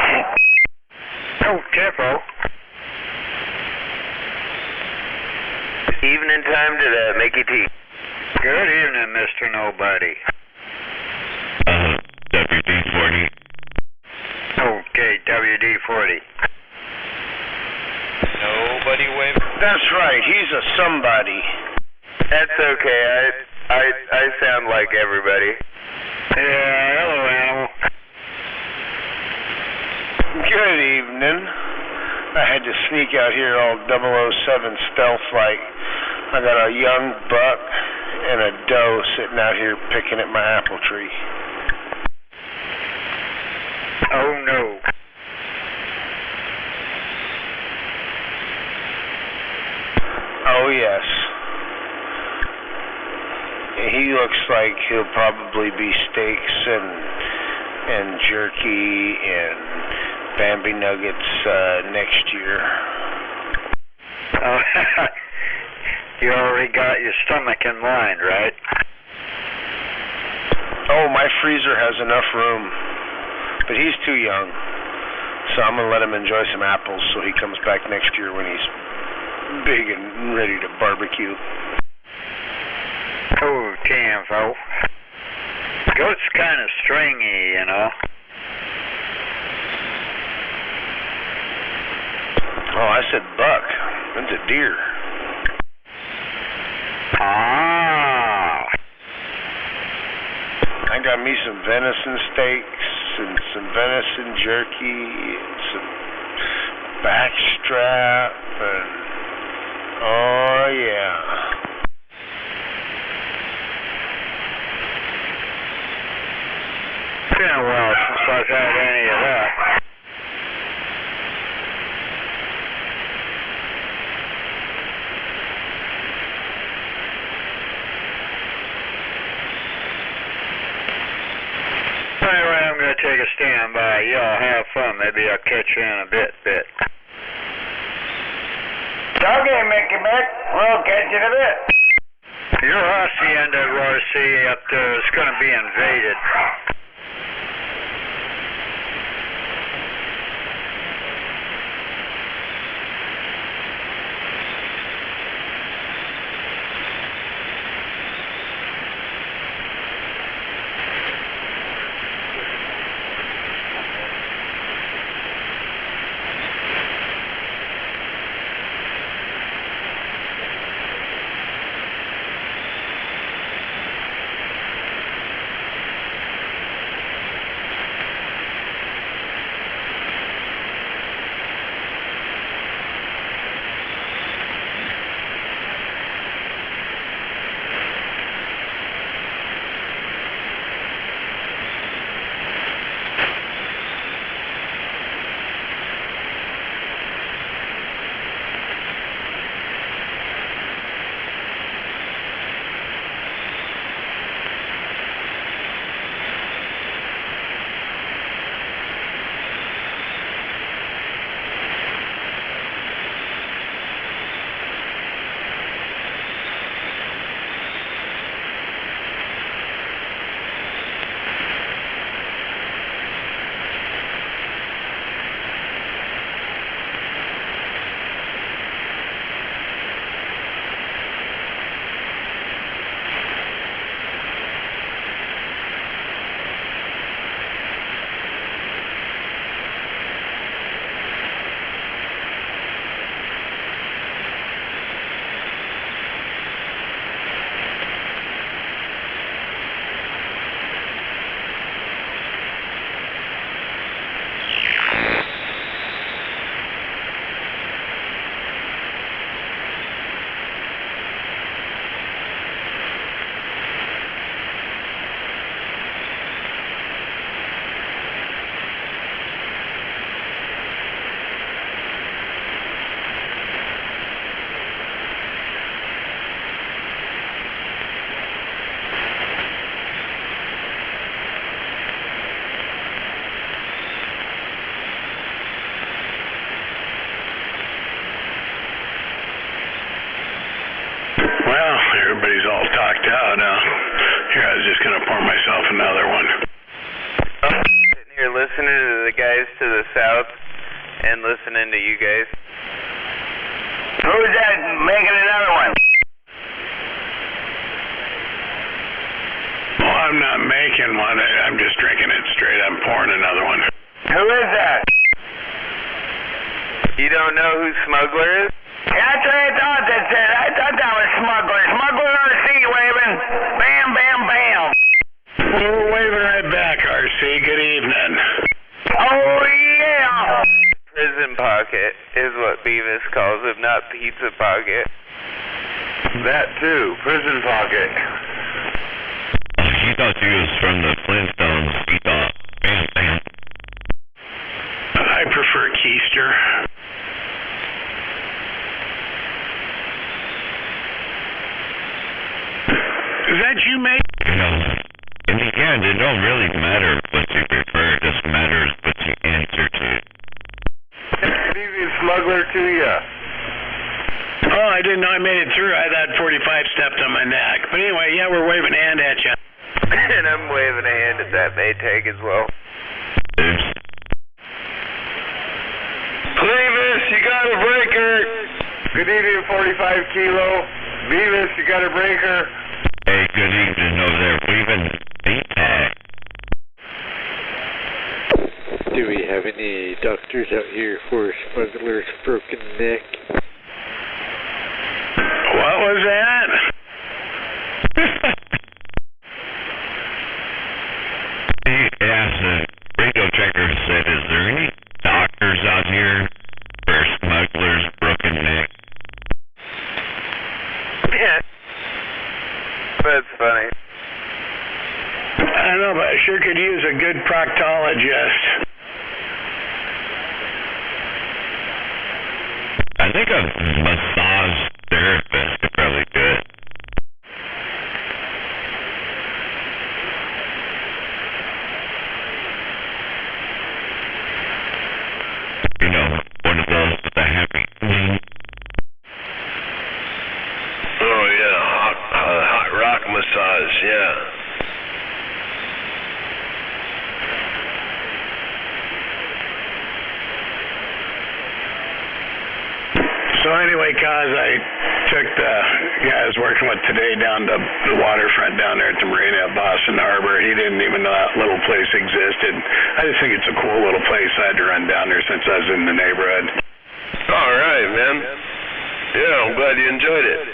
Oh, careful. Evening time to the Mickey T. Good evening, Mr. Nobody. WD-40. Okay, WD-40. Nobody waving. That's right, he's a somebody. That's okay. I sound like everybody. Yeah, hello, animal. Good evening. I had to sneak out here all 007 stealth-like. I got a young buck and a doe sitting out here picking at my apple tree. Oh no. Oh yes. He looks like he'll probably be steaks and jerky and Bambi nuggets next year. Oh, you already got your stomach in line, right? Oh, my freezer has enough room, but he's too young, so I'm gonna let him enjoy some apples so he comes back next year when he's big and ready to barbecue. Oh, damn, Vo. Goat's kind of stringy, you know. Oh, I said buck. That's a deer. Ah. I got me some venison steaks and some venison jerky and some backstrap and oh yeah. It's been a while since I've had any of that. Anyway, I'm going to take a standby. Y'all have fun. Maybe I'll catch you in a bit. Okay, Mickey Mick. We'll catch you in a bit. Your hacienda, Rosie, up there is going to be invaded. Well, everybody's all talked out now. Here, I was just going to pour myself another one. Sitting here listening to the guys to the south and listening to you guys. Who's that making another one? Well, I'm not making one. I'm just drinking it straight. I'm pouring another one. Who is that? You don't know who Smuggler is? That's what I thought that said. I thought that was Smuggler. Smuggler RC waving. Bam, bam, bam. We're waving right back, RC. Good evening. Oh, yeah. prison pocket is what Beavis calls him, not pizza pocket. That too, prison pocket. He thought he was from the Flintstones. He thought, bam, bam. I prefer keister. Is that you, mate? You know, in the end, it don't really matter what you prefer. It just matters what you answer to. Leaving smuggler to ya. Oh, I didn't know I made it through. I thought 45 stepped on my neck. But anyway, yeah, we're waving a hand at you. And I'm waving a hand at that Maytag as well. Beavis, you got a breaker. Good evening, 45 kilo. Beavis, you got a breaker. Hey, good evening over there. Weaving Maytag. Do we have any doctors out here for smuggler's broken neck? What was that? He asked the radio checker, said, is there any doctors out here for smuggler's broken neck? Yeah. That's funny. I don't know, but I sure could use a good proctologist. I think a massage therapist could probably do it. You know, one of those with a happy. Oh yeah, hot rock massage, yeah. So anyway, Kaz, I took the guy I was working with today down to the waterfront down there at the marina at Boston Harbor. He didn't even know that little place existed. I just think it's a cool little place. I had to run down there since I was in the neighborhood. All right, man. Yeah, I'm glad you enjoyed it.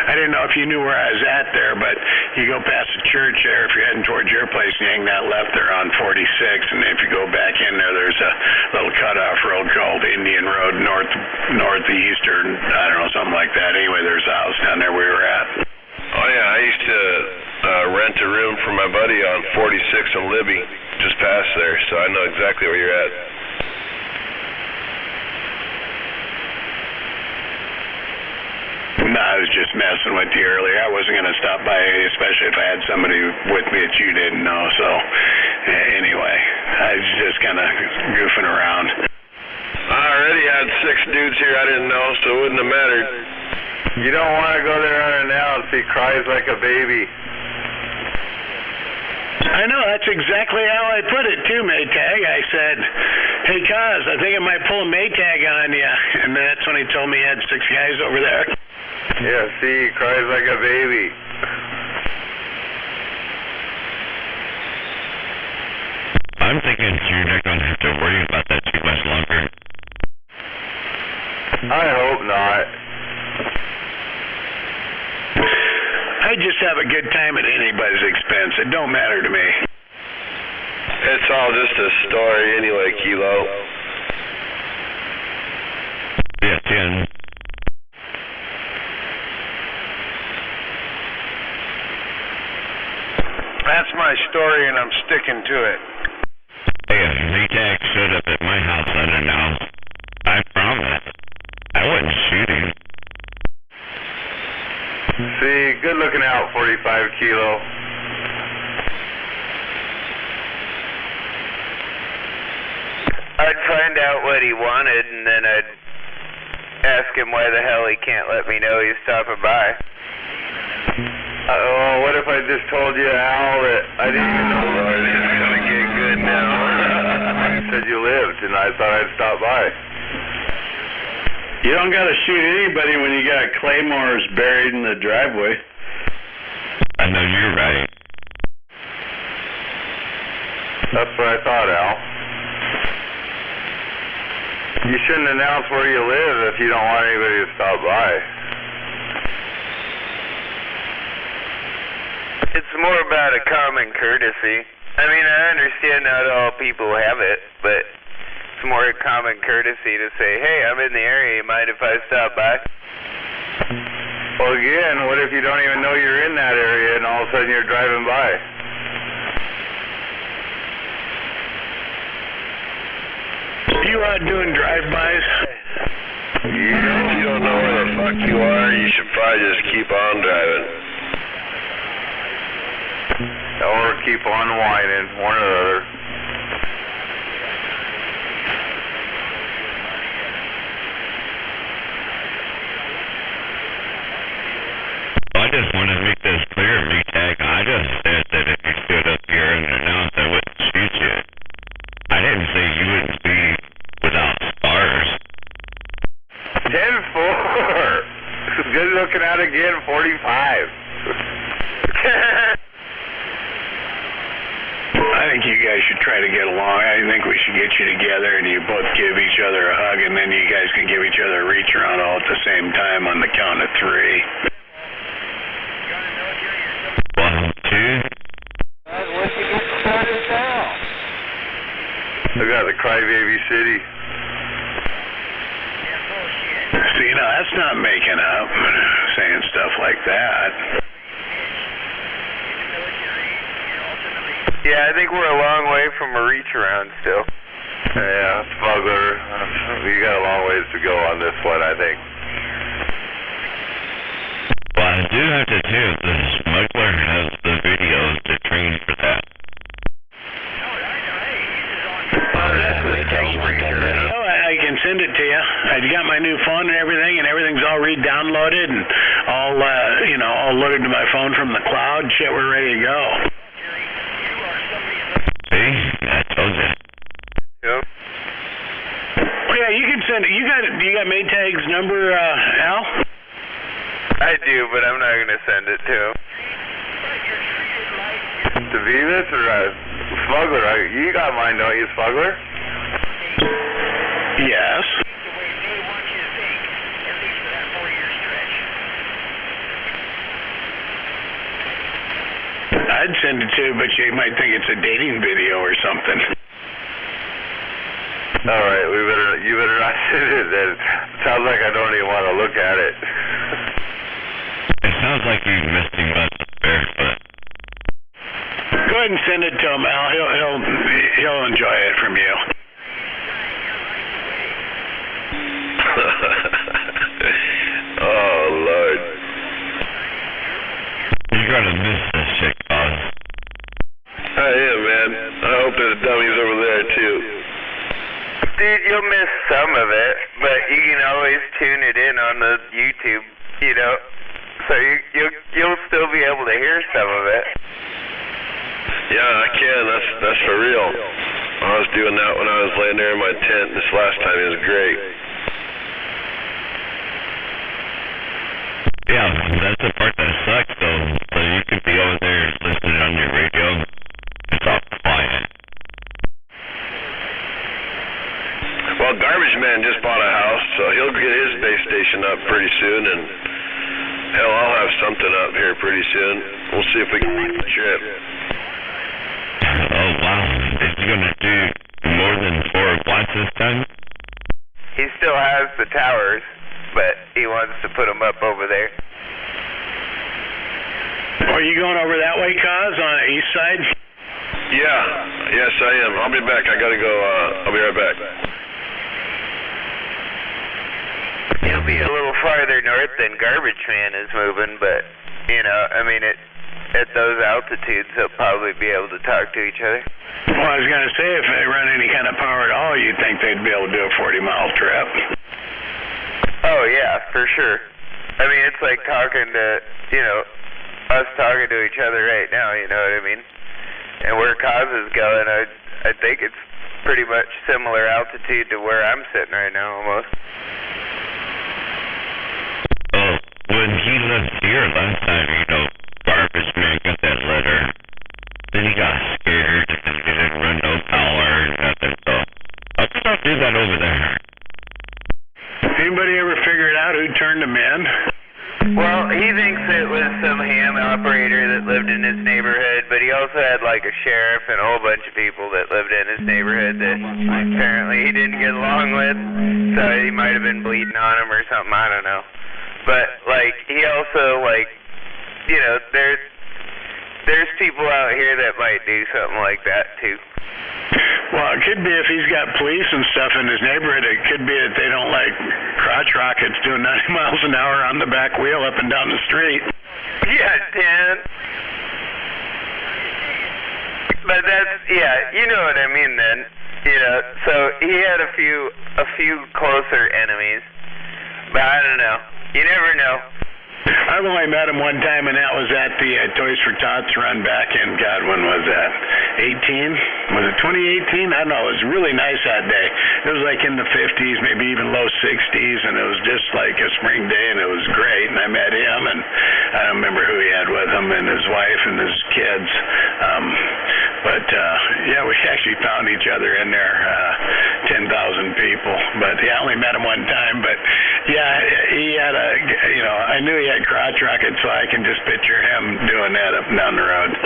I didn't know if you knew where I was at there, but you go past the church there, if you're heading towards your place, you hang that left there on 46, and if you go back in there, there's a little cutoff road called Indian Road northeast, or I don't know, something like that. Anyway, there's a house down there we were at. Oh yeah, I used to rent a room for my buddy on 46 and Libby, just past there, so I know exactly where you're at. No, I was just messing with you earlier. I wasn't going to stop by, especially if I had somebody with me that you didn't know. So, anyway, I was just kind of goofing around. I already had 6 dudes here I didn't know, so it wouldn't have mattered. You don't want to go there unannounced. He cries like a baby. I know, that's exactly how I put it too, Maytag. I said, hey, Kaz, I think I might pull a Maytag on you. And that's when he told me he had 6 guys over there. Yeah, see, he cries like a baby. I'm thinking you're not going to have to worry about that too much longer. I hope not. I just have a good time at anybody's expense. It don't matter to me. It's all just a story anyway, Kilo. Yeah, Jen. That's my story, and I'm sticking to it. Hey, if Maytag showed up at my house unannounced, I promise I wouldn't shoot him. See, good looking out, 45 kilo. I'd find out what he wanted, and then I'd ask him why the hell he can't let me know he's stopping by. Oh, what if I just told you, Al, that I didn't even know Lord, this is gonna get good now. you said you lived, and I thought I'd stop by. You don't gotta shoot anybody when you got claymores buried in the driveway. I know you're right. That's what I thought, Al. You shouldn't announce where you live if you don't want anybody to stop by. It's more about a common courtesy. I mean, I understand not all people have it, but it's more common courtesy to say, hey, I'm in the area, you mind if I stop by? Well, again, what if you don't even know you're in that area and all of a sudden you're driving by? You out doing drive-bys? If you don't know where the fuck you are, you should probably just keep on driving. Or keep on whining, one or the other. I just want to make this clear, VTAG. I just said that if you stood up here and announced, I wouldn't shoot you. I didn't say you wouldn't be without stars. 10-4. Good looking out again, 45. I think you guys should try to get along. I think we should get you together and you both give each other a hug, and then you guys can give each other a reach around all at the same time on the count of 3. 1, 2. I got the Crybaby City. See, now that's not making up, saying stuff like that. Yeah, I think we're a long way from a reach around still. Yeah, Smuggler. We got a long ways to go on this one, I think. Well, I do have to tell you, the smuggler has the videos to train for that. I can send it to you. I got my new phone and everything's all re-downloaded and all, all loaded to my phone from the cloud. Shit, we're ready to go. See? I told you. Yep. Well, yeah, you can send it. You got Maytag's number, Al? I do, but I'm not going to send it to him. To Venus or Smuggler? You got mine, don't you, Smuggler? Yes. I'd send it to, but you might think it's a dating video or something. All right, you better not send it then. Sounds like I don't even want to look at it. It sounds like you missed him about the barefoot. Go ahead and send it to him, Al. He'll enjoy it from you. Oh, Lord. You're gonna miss this shit, Oz. I am, man. I hope there's dummies over there, too. Dude, you'll miss some of it, but you can always tune it in on the YouTube, so you'll still be able to hear some of it. Yeah, I can. That's for real. I was doing that when I was laying there in my tent this last time. It was great. Yeah, that's the part that sucks, though. So you could be over there listening on your radio. It's all quiet. Well, Garbage Man just bought a house, so he'll get his base station up pretty soon, and hell, I'll have something up here pretty soon. We'll see if we can make the trip. Oh, wow. Is he going to do more than 4 watts this time? He still has the towers, but he wants to put them up over there. Are you going over that way, Kaz, on the east side? Yeah, yes I am. I'll be back. I gotta go, I'll be right back. He'll be a little farther north than Garbage Man is moving, but, at those altitudes, they'll probably be able to talk to each other. Well, I was going to say, if they run any kind of power at all, you'd think they'd be able to do a 40-mile trip. Oh, yeah, for sure. I mean, it's like talking to, us talking to each other right now, you know what I mean? And where Kaz is going, I think it's pretty much similar altitude to where I'm sitting right now, almost. Oh, when he left here last time, Garbage Man got that letter. Then he got scared, and he didn't run no power and nothing, so I'll just do that over there. Anybody ever figured out who turned him in? Well, he thinks it was some ham operator that lived in his neighborhood, but he also had like a sheriff and a whole bunch of people that lived in his neighborhood that apparently he didn't get along with, so he might have been bleeding on him or something, I don't know. But, like, he also, like, you know, there's people out here that might do something like that, too. Well, it could be if he's got police and stuff in his neighborhood, it could be that they don't like crotch rockets doing 90 miles an hour on the back wheel up and down the street. Yeah, Dan. But that's, yeah, you know what I mean then. You know, so he had a few closer enemies. But I don't know. You never know. I've only met him one time, and that was at the Toys for Tots run back in, God, when was that? 18? Was it 2018? I don't know. It was really nice that day. It was like in the 50s, maybe even low 60s, and it was just like a spring day, and it was great. And I met him, and I don't remember who he had with him, and his wife and his kids. Yeah, we actually found each other in there, 10,000 people. But yeah, I only met him one time. But yeah, he had I knew he had crotch rockets, so I can just picture him doing that up and down the road.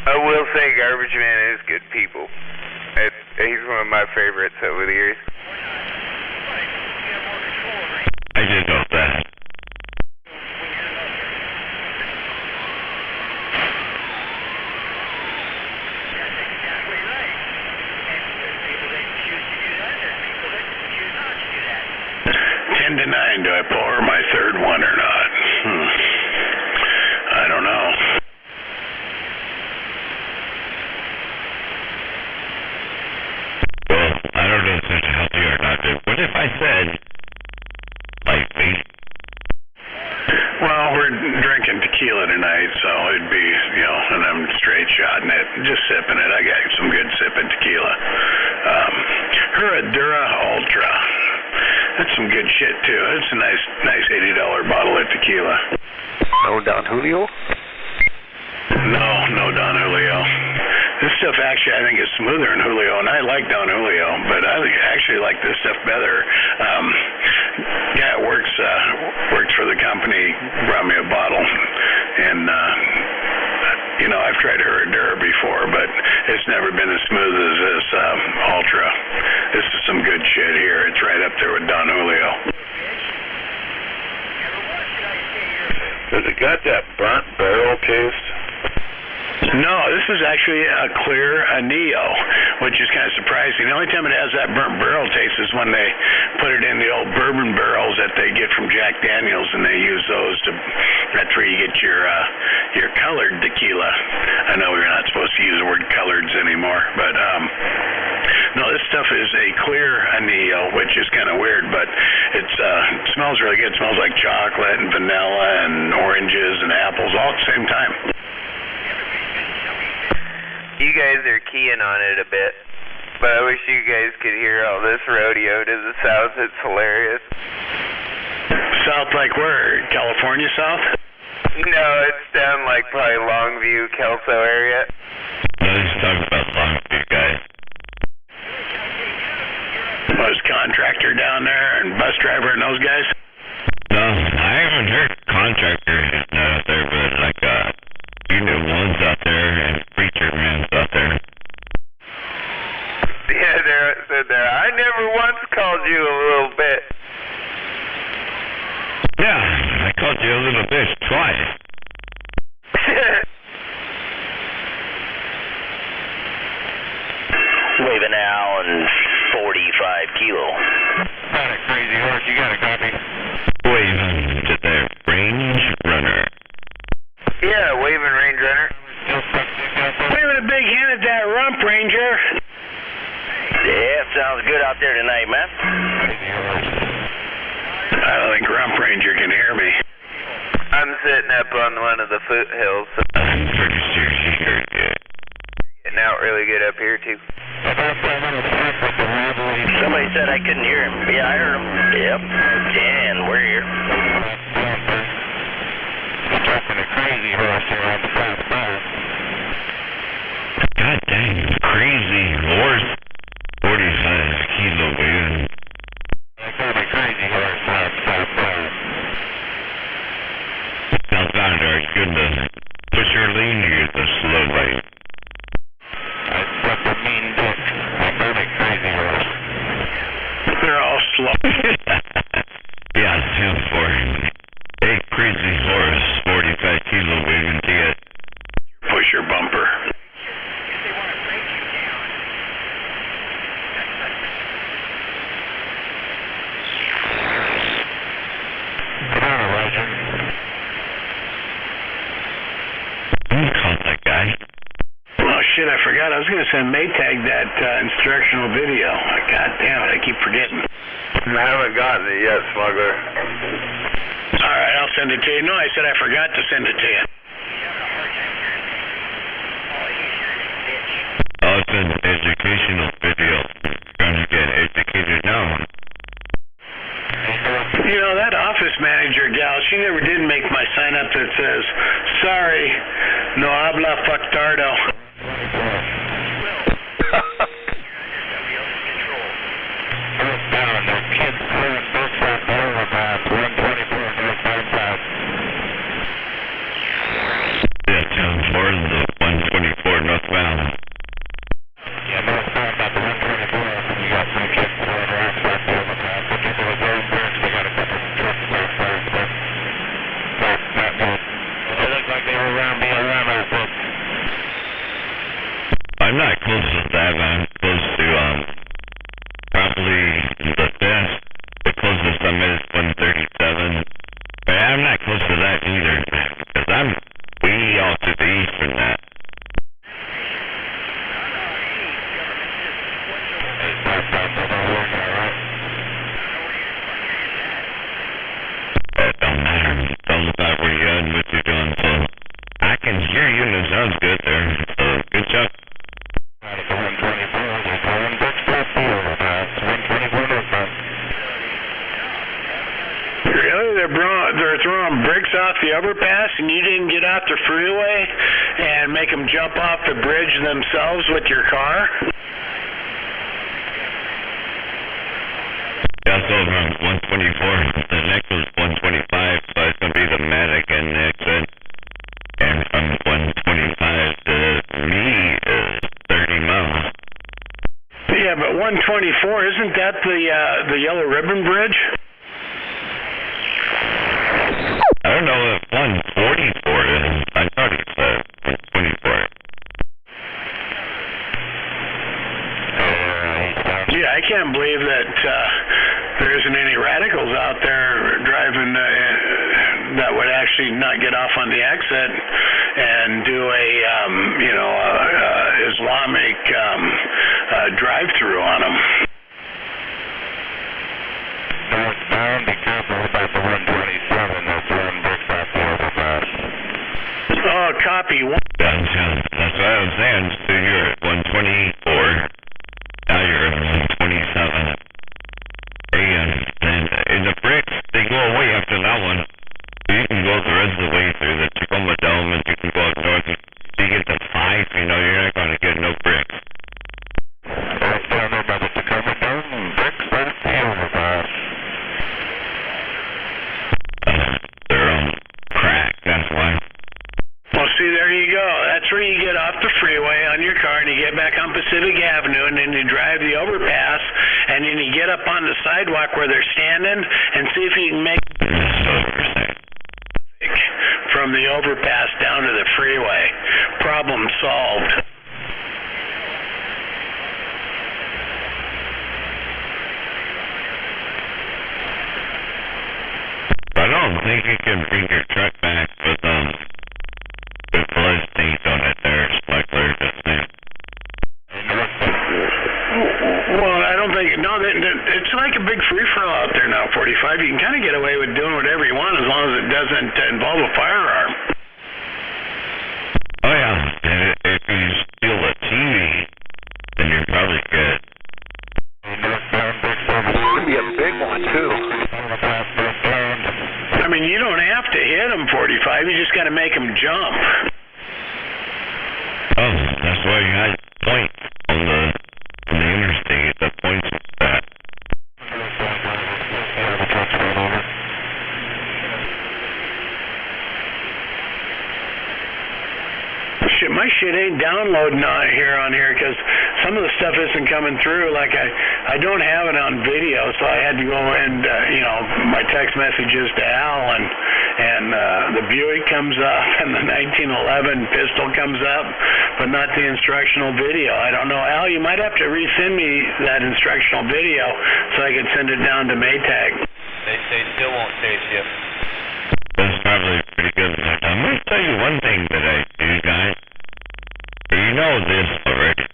I will say Garbage Man is good people. He's one of my favorites over the years. I didn't know that. To 9, do I pull her my third one or not? I don't know. Well, I don't know if it's healthy or not, but what if I said, like me? Well, we're drinking tequila tonight, so it'd be, and I'm straight shotting it, just sipping it. I got some good sipping tequila. Herradura Ultra. That's some good shit, too. It's a nice $80 bottle of tequila. No Don Julio? No Don Julio. This stuff actually, I think, is smoother than Julio, and I like Don Julio, but I actually like this stuff better. Yeah, it works for the company, brought me a bottle, and, I've tried Herradura before, but it's never been as smooth as this Ultra. This is some good shit here. It's right up there with Don Julio. Has it got that burnt barrel taste? No, this is actually a clear Neo, which is kind of surprising. The only time it has that burnt barrel taste is when they put it in the old bourbon barrels that they get from Jack Daniels, and they use those that's where you get your colored tequila. I know we're not supposed to use the word coloreds anymore, but no, this stuff is a clear Neo, which is kind of weird, but it smells really good. It smells like chocolate and vanilla and oranges and apples all at the same time. You guys are keying on it a bit, but I wish you guys could hear all this rodeo to the south. It's hilarious. South like where? California south? No, it's down like probably Longview, Kelso area. No, he's talking about Longview, guys. Was contractor down there and bus driver and those guys? No, I haven't heard contractor out there, but like ones out there and preacher man's out there. Yeah, they're there. I never once called you a little bit. Yeah, I called you a little bitch twice. Waving Allen, 45 kilo. Got a crazy horse. You got a copy? Waving to the Range Runner. Yeah, Waving Range Runner. Waving a big hand at that rump, Ranger. Yeah, sounds good out there tonight, man. I don't think Rump Ranger can hear me. I'm sitting up on one of the foothills. So I'm pretty sure you heard it. You're getting out really good up here, too. Somebody said I couldn't hear him. Yeah, I heard him. Yep. And we're here. Talking a crazy horse here on the south side. God dang, crazy horse. 45 kilo, man. in the pusher lane or the slow lane? I suck a mean dick. I'm really crazy horse. They're all slow. Yeah, 10-4. Hey, crazy horse, 45 kilo waving to it. Push your bumper. Oh shit, I forgot. I was going to send Maytag that instructional video. God damn it, I keep forgetting. I haven't gotten it yet, Smuggler. Alright, I'll send it to you. No, I said I forgot to send it to you. Oh, it's an educational video. Trying to get educated now. You know, that office manager gal, she never did make my sign up that says, sorry, no habla fucktardo. Yeah, 10-4 in the 124 northbound. Yeah, northbound about the 124. You got some kids throwing rocks back there on the path. Looking for the road bridge. They got a couple of trucks there. Not good. They look like they were around being around our folks. I'm not close to that, I'm close to, probably the best. The closest I'm at is 137. But I'm not close to that either, because I'm way off to the east from that. It don't matter. It's all about where you're at and what you're doing, so I can hear you and it sounds good there. So good job. Really? They're throwing bricks off the overpass and you didn't get out the freeway and make them jump off the bridge themselves with your car? Yeah, so around 124. The next was 125, so it's going to be the Madigan exit. And from 125 to me is 30 miles. Yeah, but 124, isn't that the Yellow Ribbon Bridge? I don't know if 144 is. I thought it said 124. Yeah, I can't believe that there isn't any radicals out there driving that would actually not get off on the exit and do a Islamic drive-through on them. Northbound, be careful about the 127. They're throwing bricks off the overpass. Oh, copy. That's what I was saying. So you're at 124. Now you're at 127. And the bricks, they go away after that one. You can go the rest of the way through the Tacoma Dome and you can go up north. So you get to 5, you're not going to get no bricks. Right down there by the Tacoma Dome, bricks off the overpass. They're on crack, that's why. Well, see, there you go. That's where you get off the freeway on your car and you get back on Pacific Avenue and then you drive the overpass and then you get up on the sidewalk where they're standing and see if you can make from the overpass down to the freeway. Problem solved. I don't think you can bring your truck back with blood stains on it there, Smuggler, just saying. Well, I don't think, no, it's like a big free-for-all out there now, 45. You can kind of get away with doing whatever you want as long as it doesn't involve a firearm. Oh, yeah. If you steal a TV, then you're probably good. Could be a big one, too. I mean, you don't have to hit them, 45. You just got to make them jump. Oh, that's why you had points on the interstate. The points was that. my shit ain't downloading on here because some of the stuff isn't coming through. Like I don't have it on video, so I had to go and my text messages to Al, and the Buick comes up and the 1911 pistol comes up, but not the instructional video. I don't know, Al. You might have to resend me that instructional video so I can send it down to Maytag. They still won't chase you. That's probably pretty good. I'm going to tell you one thing that I do, guys. You know this already.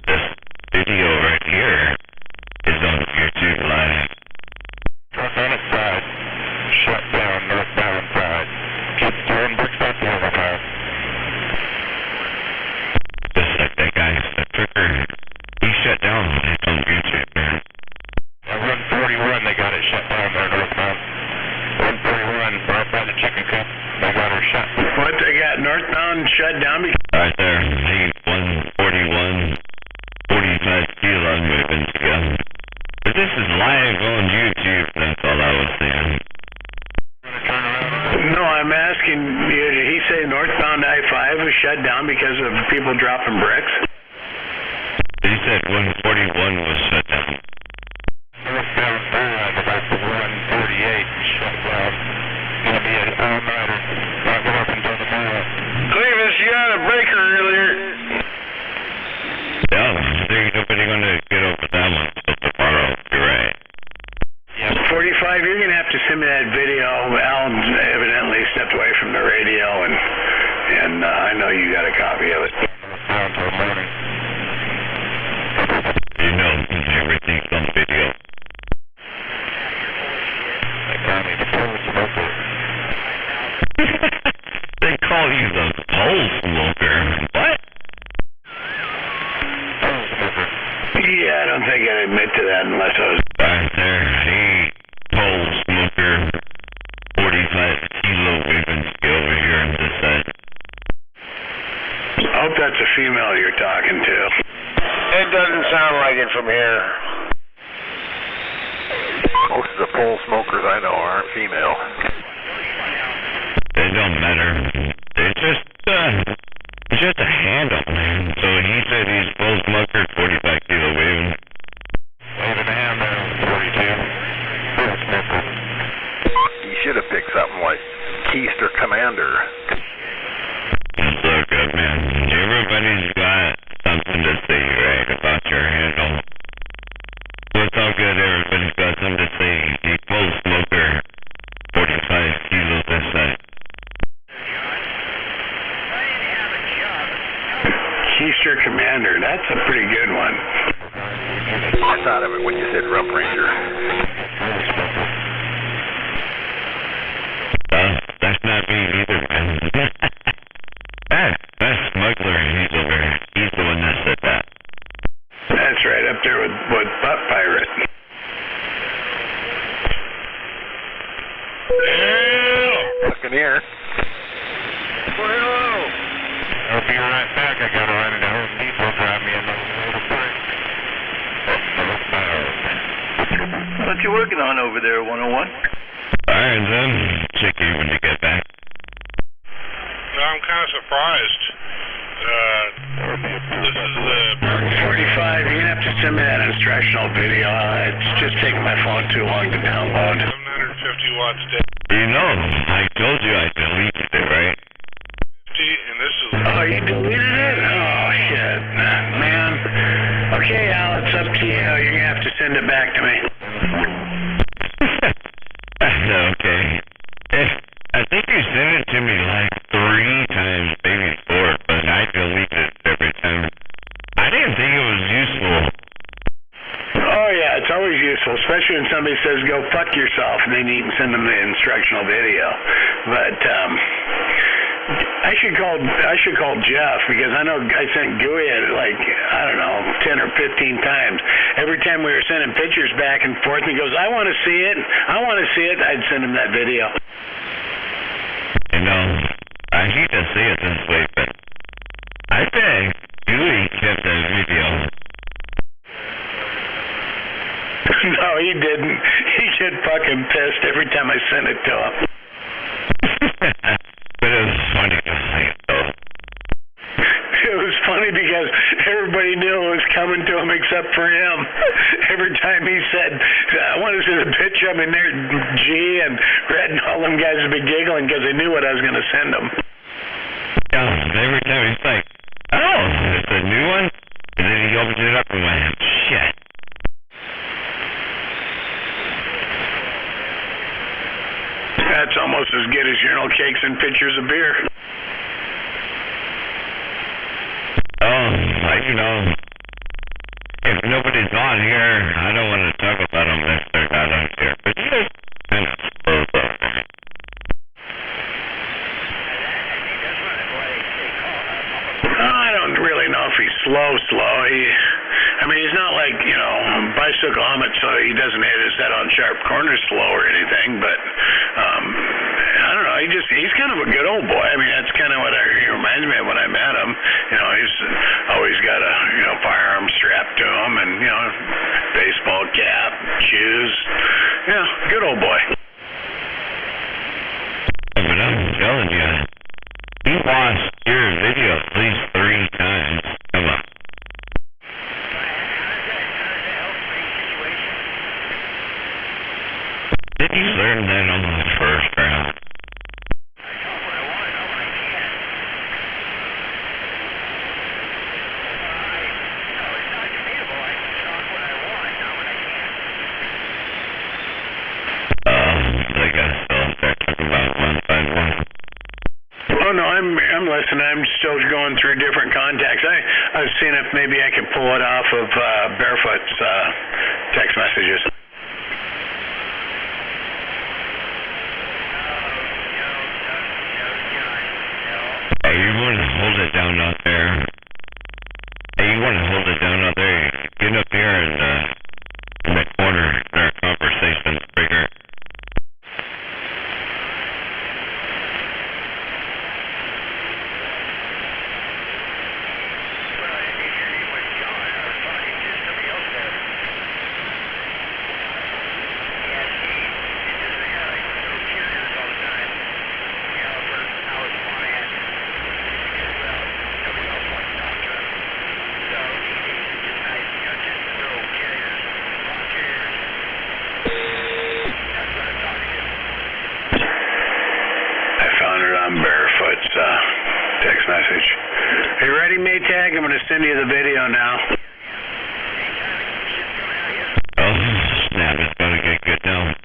This video right here is on YouTube Live. Northbound side. Shut down northbound side. Keep throwing bricks out the other car. Just like that guy, the trucker. He shut down. It's on YouTube, man. Run 41, they got it shut down there northbound. 141, right by the chicken coop. They got her shut. What, they got northbound shut down? Right there. He 141, 45 kilos moving together. But this is live on YouTube. That's all I was saying. No, I'm asking you, did he say northbound I-5 was shut down because of people dropping bricks? He said 141 was shut down. Northbound about the 148 shut down. Gonna be an all-nighter. Not going up until tomorrow. Clevis, you had a breaker earlier. Yeah, there's nobody going to get over that one until tomorrow. You're right. Yeah, 45, you're going to have to send me that video. Al evidently stepped away from the radio, and I know you got a copy of it. Until morning. You know, everything's on video. They call me the pole smoker. They call you the pole smoker. What? Pole smoker. Yeah, I don't think I'd admit to that unless I was... Right there, he pole smoker, 45 kilo waving over here on this side. I hope that's a female you're talking to. It doesn't sound like it from here. Most of the pole smokers I know aren't female. It don't matter. It's just a handle, man. So he said he's pole smoker, 45 kilo waving. Waving a hand there, 42. Pole smoker. You should have picked something like Keister Commander. It's so good, man. Everybody's got something to say, right, about your handle. It's all good. Everybody's got something to say. He pole smoker, 45 kilos this side. Keister Commander, that's a pretty good one. I thought of it when you said Rump Ranger. That's not me either, man. That smuggler, he's over here. He's the one that said that. That's right, up there with Butt Pirate. Looking here. Well, I'll be right back. I gotta run into Home Depot, grab me another little break. What you working on over there, 101? Alright, then. Check you when you get back. I'm kind of surprised. This is the 45, you're going to have to send me that instructional video. It's just taking my phone too long to download. 750 watts day. You know, I told you I deleted it, right? And this is... Oh, you deleted it? Oh, shit. Man. Okay, Al, it's up to you. You're going to have to send it back to me. Okay. I think you sent it to me like 3 times, maybe 4, but I deleted it every time. I didn't think it was useful. Oh, yeah, it's always useful, especially when somebody says, go fuck yourself, and then you can send them the instructional video. But, I should call Jeff, because I know I sent Gooey like, I don't know, 10 or 15 times. Every time we were sending pictures back and forth, and he goes, I want to see it, I'd send him that video. You know, I hate to say it this way, but I think Gooey kept that video. No, he didn't. He get fucking pissed every time I sent it to him. But it was funny to see it, though. and Red and all them guys would be giggling because they knew what I was going to send them. Yeah, every time he's like, oh, it's a new one? And then he opens it up and went, shit. That's almost as good as urinal cakes and pitchers of beer. You know, if nobody's on here, I don't want to talk about them if they're not on here. But you guys kind of slow down. I don't really know if he's slow. He's not like, bicycle helmet, so he doesn't hit his head on sharp corners slow or anything, but, I don't know, he's kind of a good old boy. That's kind of what he reminds me of when I met him. He's always got a, firearm strapped to him and, baseball cap, shoes. Yeah, good old boy. But I'm telling you, he watched your video at least 3 times. Come on. Did you learn that on the first round? They got still there talking about 151. Oh no, I'm listening. I'm still going through different contacts. I was seeing if maybe I could pull it off of Barefoot's text messages. Hey, you want to hold it down out there? Get up here and in the corner. Our conversation's bigger. Text message. Are you ready, Maytag? I'm going to send you the video now. Oh, snap. It's going to get good now.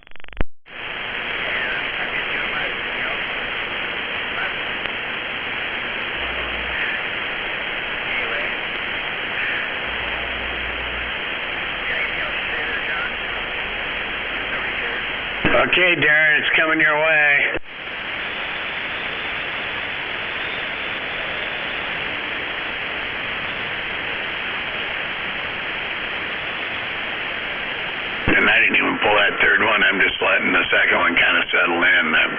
Okay, Darren, it's coming your way. And I didn't even pull that third one. I'm just letting the second one kind of settle in. I'm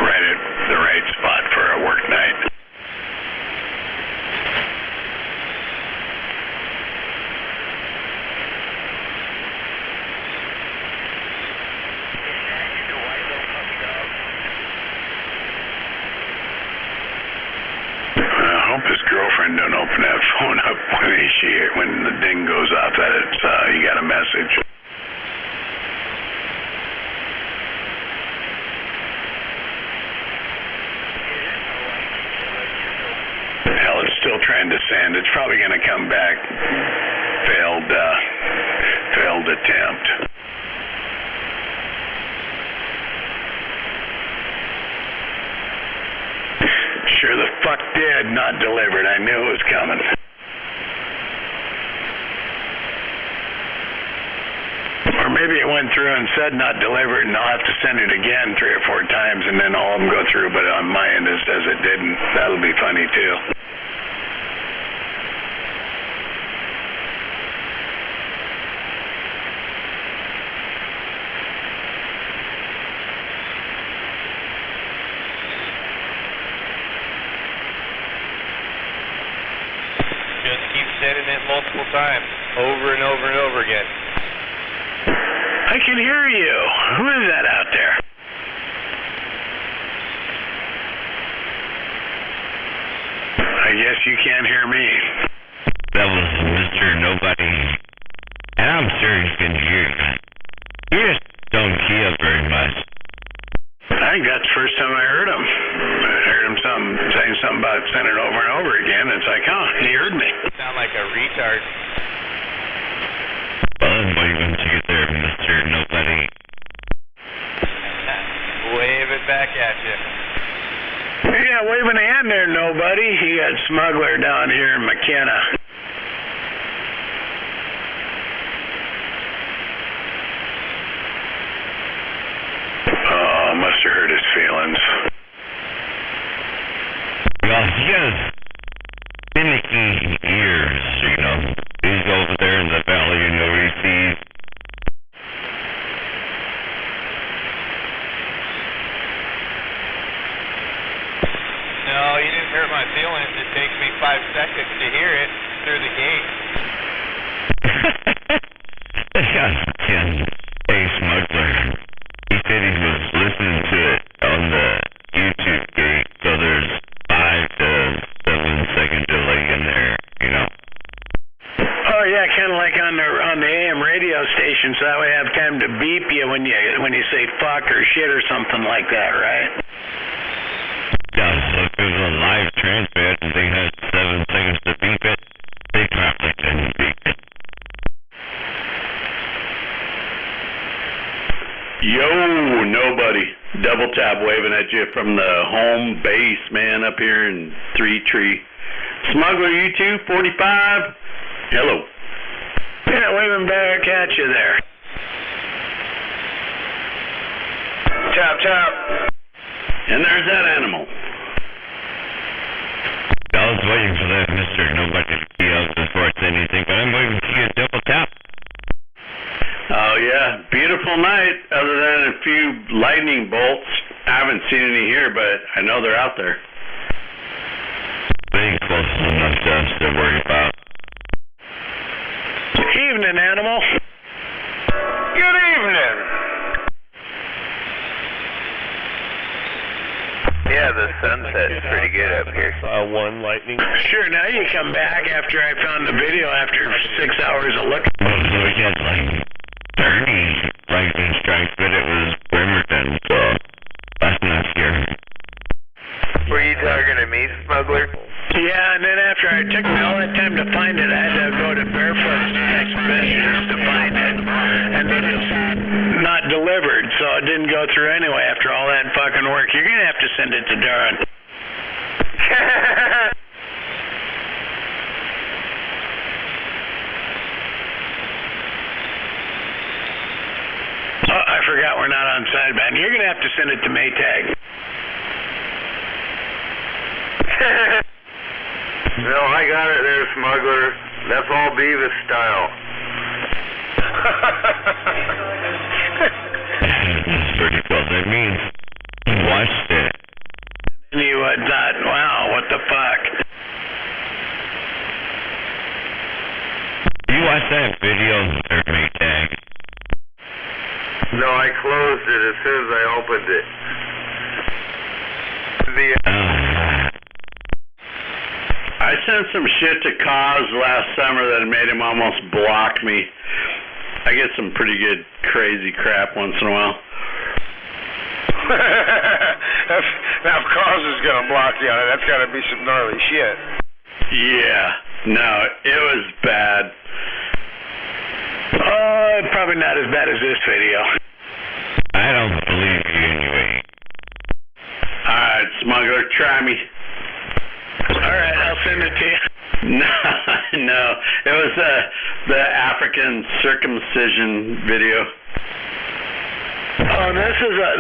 right at the right spot for a work night. I hope his girlfriend don't open that phone up when the ding goes off that it's you got a message. Hell, it's still trying to send. It's probably going to come back. Failed attempt. Sure the fuck did. Not delivered. I knew it was coming. Or maybe it went through and said not delivered, and I'll have to send it again 3 or 4 times, and then all of them go through, but on my end it says it didn't. That'll be funny too. Just keep sending it multiple times, over and over and over again. I can hear you. Who is that out there? I guess you can't hear me. That was Mr. Nobody. And I'm sure he can hear you. You just don't key up very much. I think that's the first time I heard him. I heard him saying something about sending it over and over again. It's like, oh, he heard me. You sound like a retard. Well, I'm waving to get there, Mr. Nobody. Wave it back at you. Yeah, waving a hand there, nobody. You got Smuggler down here in McKenna. Oh, must have hurt his feelings. Well, he has finicky ears, you know. He's over there in the valley, you know, he sees. No, you didn't hurt my feelings. It takes me 5 seconds to hear it through the gate. Hey, Smuggler. He said he was listening to it on the YouTube gate, so there's 5 to 7 second delay in there, you know. Oh yeah, kind of like on the AM radio station, so that way I have time to beep you when you say fuck or shit or something like that, right? Yeah, so if it was a live transmit and they had 7 seconds to beep it, they probably didn't beep it. Yo, nobody. Double tap waving at you from the home base, man, up here in Three Tree. Smuggler, you too, 45. Hello. Yeah, waving back at you there. Chop, chop. And there's that animal. I was waiting for that Mr. Nobody to key out before I said anything, but I'm waiting to get a double tap. Oh, yeah. Beautiful night, other than a few lightning bolts. I haven't seen any here, but I know they're out there. Being close enough to us to worry about. Evening, animal. Good evening. Yeah, the sunset's pretty good up here. One lightning. Sure, now you come back after I found the video after 6 hours of looking. Well, so we had like 30 lightning strikes, but it was Bremerton, so that's not scary. Were you talking to me, Smuggler? Yeah, and then after I took me all that time to find it, I had to go to Barefoot Expeditions to find it. And then it's not delivered, so it didn't go through anyway after all that fucking work. You're going to have to send it to Darren. Oh, I forgot we're not on sideband. You're going to have to send it to Maytag. No, I got it there, Smuggler. That's all Beavis style. That's pretty cool. That means you watched it. And you thought, wow, what the fuck? You watched that video or Maytag? No, I closed it as soon as I opened it. I sent some shit to Cause last summer that made him almost block me. I get some pretty good crazy crap once in a while. Now, if Cause is going to block you on it, that's got to be some gnarly shit. Yeah, no, it was bad. Oh, probably not as bad as this video. I don't believe you anyway. Alright, Smuggler, try me. Alright, I'll send it to you. No, it was the African circumcision video. Oh, this is a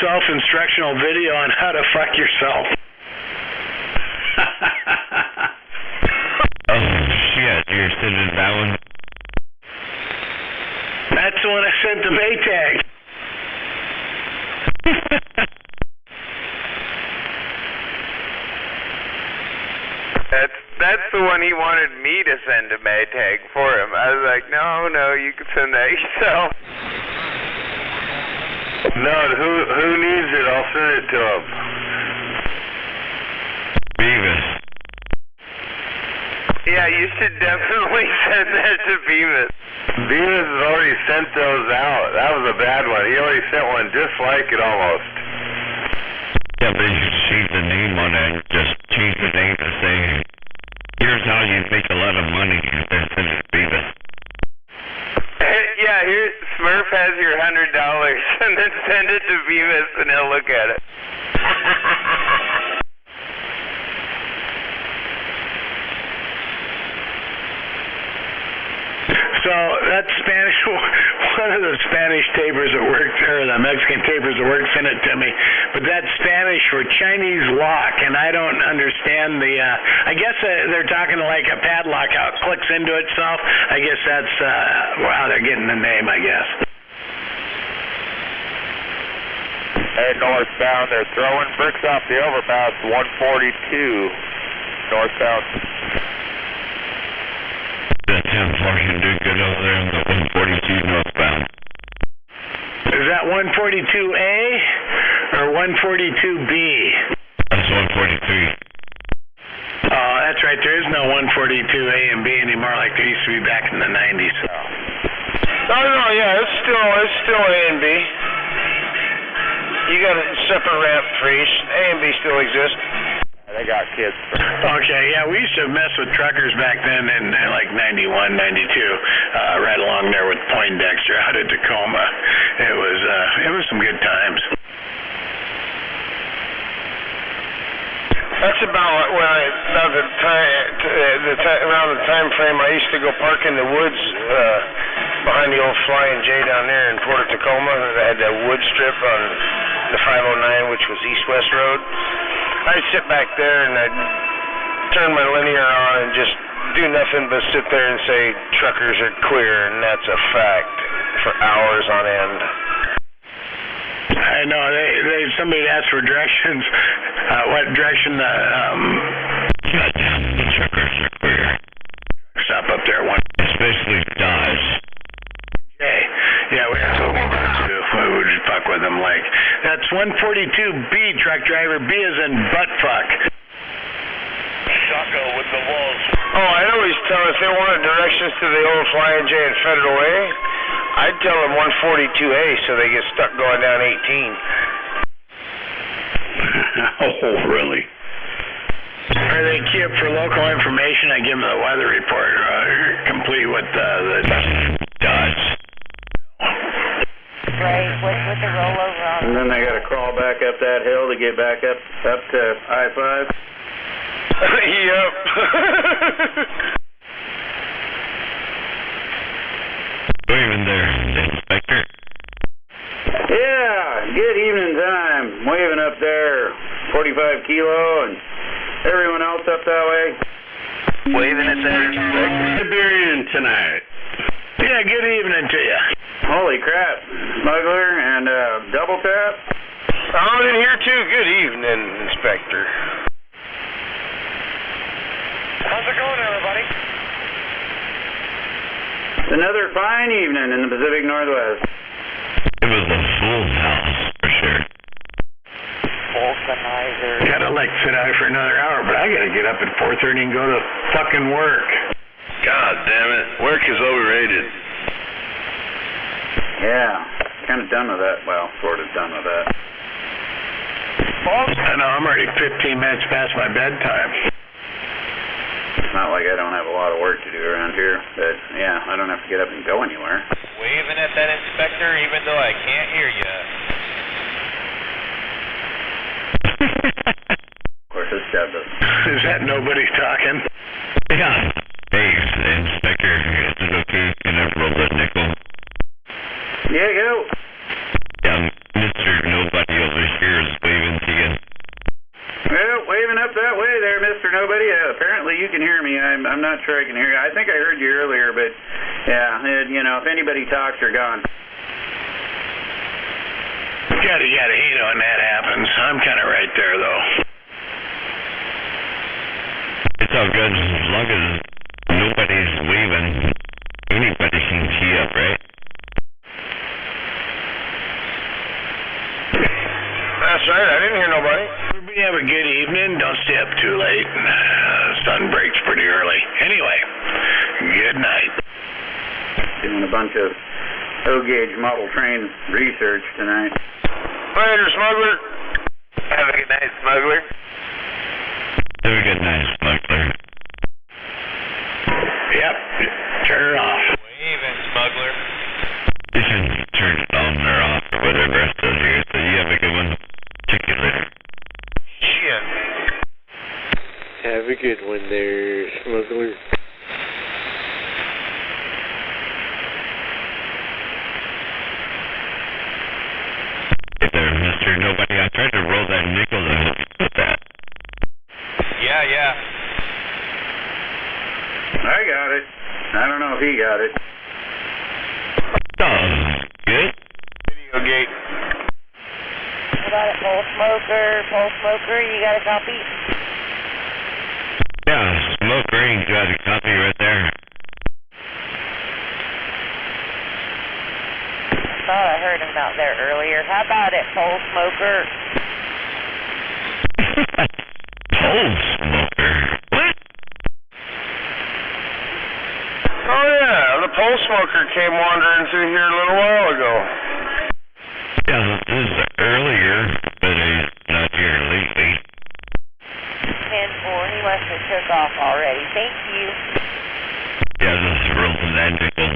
self-instructional video on how to fuck yourself. Oh shit, you're sending that one? That's the one I sent to Maytag. That's the one he wanted me to send to Maytag for him. I was like, no, you can send that yourself. No, who needs it? I'll send it to him. Beavis. Yeah, you should definitely send that to Beavis. Beavis has already sent those out. That was a bad one. He already sent one just like it almost. Yeah, but you should change the name on it. Just change the name to say, here's how you make a lot of money, and then send it to Beavis. Yeah, here, Smurf has your $100, and then send it to Beavis, and he'll look at it. So that Spanish, one of the Spanish tapers that worked, or the Mexican tapers that worked, sent it to me. But that's Spanish for Chinese lock, and I don't understand the. I guess they're talking like a padlock, how it clicks into itself. I guess that's how they're getting the name, I guess. Hey, northbound, they're throwing bricks off the overpass, 142 northbound. That 10-4 can do good over there on the 142 northbound. Is that 142A or 142B? That's 143. Oh, that's right. There is no 142A and B anymore like there used to be back in the 90s. No, yeah, it's still A and B. You got a separate ramp for each. A and B still exist. They got kids. Okay, yeah, we used to mess with truckers back then in like 91, 92, right along there with Poindexter out at Tacoma. It was some good times. That's about when around the time frame I used to go park in the woods behind the old Flying J down there in Port of Tacoma. They had that wood strip on the 509, which was east-west road. I'd sit back there and I'd turn my linear on and just do nothing but sit there and say truckers are queer, and that's a fact, for hours on end. I know, somebody asked for directions. What direction Goddamn, the truckers are queer. Stop up there one. Especially Dodge. Hey, yeah, that's what we do too. We would fuck with them like. That's 142B, truck driver. B is in butt fuck. Chaco with the walls. Oh, I'd always tell if they wanted directions to the old Flying J and Federal Way, I'd tell them 142A so they get stuck going down 18. Oh, really? Or they queue up for local information. I give them the weather report, complete with the Dodge. Right, with the rollover on. And then they got to crawl back up that hill to get back up to I-5. Yep. Waving there, Inspector. Yeah, good evening time. Waving up there, 45 Kilo, and everyone else up that way. Waving it there, Inspector. Siberian tonight. Yeah, good evening to you. Holy crap, smuggler and double tap. I'm in here too. Good evening, Inspector. How's it going, everybody? Another fine evening in the Pacific Northwest. It was a full house, for sure. Vulcanizer. Gotta sit out for another hour, but I gotta get up at 4:30 and go to fucking work. God damn it. Work is overrated. Yeah, kind of done with that. Well, sort of done with that. I know, I'm already 15 minutes past my bedtime. It's not like I don't have a lot of work to do around here, but yeah, I don't have to get up and go anywhere. Waving at that Inspector even though I can't hear you. Of course, this job doesn't. Is that nobody talking? Yeah. Hey, Inspector, is it okay? Can I roll the nickel? Yeah, go. Yeah, Mr. Nobody over here is waving to you. Well, waving up that way there, Mr. Nobody. Apparently you can hear me. I'm not sure I can hear you. I think I heard you earlier, but yeah, if anybody talks, they're gone. Gotta hate when that happens. I'm kind of right there, though. It's all good as long as nobody's waving. Anybody can key up, right? That's right. I didn't hear nobody. We have a good evening. Don't stay up too late. Sun breaks pretty early. Anyway, good night. doing a bunch of O-gauge model train research tonight. Later, smuggler. Have a good night, smuggler. Have a good night, smuggler. Yep. Turn it off. Waving, smuggler. You should turn it on or off or whatever else does here. So you have a good one. Check you later. Shit. Have a good one there, smuggler. Hey there, Mr. Nobody. I tried to roll that nickel to help you with that. Yeah. I got it. I don't know if he got it. Oh, good. Video gate. What about it, Pole Smoker, you got a copy? Yeah, Smoke Ring got a copy right there. I thought I heard him out there earlier. How about it, Pole Smoker? Pole Smoker? What? Oh yeah, the pole smoker came wandering through here a little while ago. Yeah, this is earlier, but he's not here lately. 10-4, he must have took off already. Thank you. Yeah, just roll to that nickel.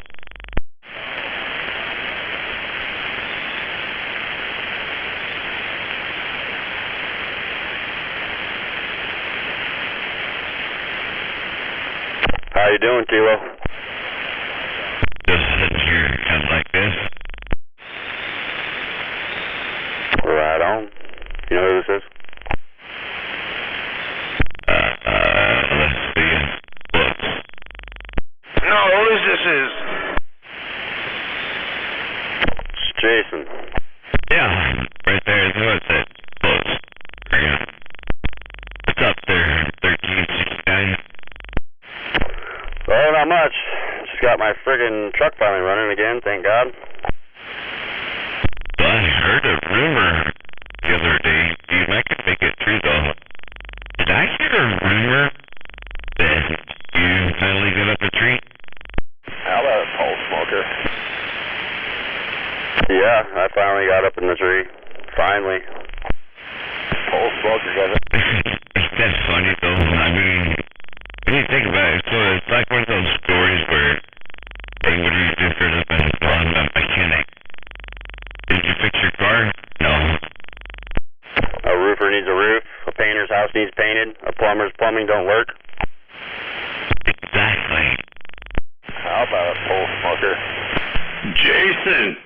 How you doing, Kilo? Just sitting here, kind of like this. Right on. You know who this is? Let's see. Looks. No, who this is? It's Jason. Yeah, right there is what it said. Close. Yeah. What's up there, 1369? Well, not much. Just got my friggin' truck finally running again, thank God. Well, I heard a rumor the other day. You might could make it true, though. Did I hear a rumor that you finally got up a tree? How about a pole smoker? Yeah, I finally got up in the tree. Finally. Pole smoker got it. It's that funny, though. I mean, when you think about it, so it's like one of those stories where, hey, what do you do for a living? Well, I'm a mechanic. Did you fix your car? No. A roofer needs a roof. A painter's house needs painted. A plumber's plumbing don't work. Exactly. How about a pole smoker? Jason,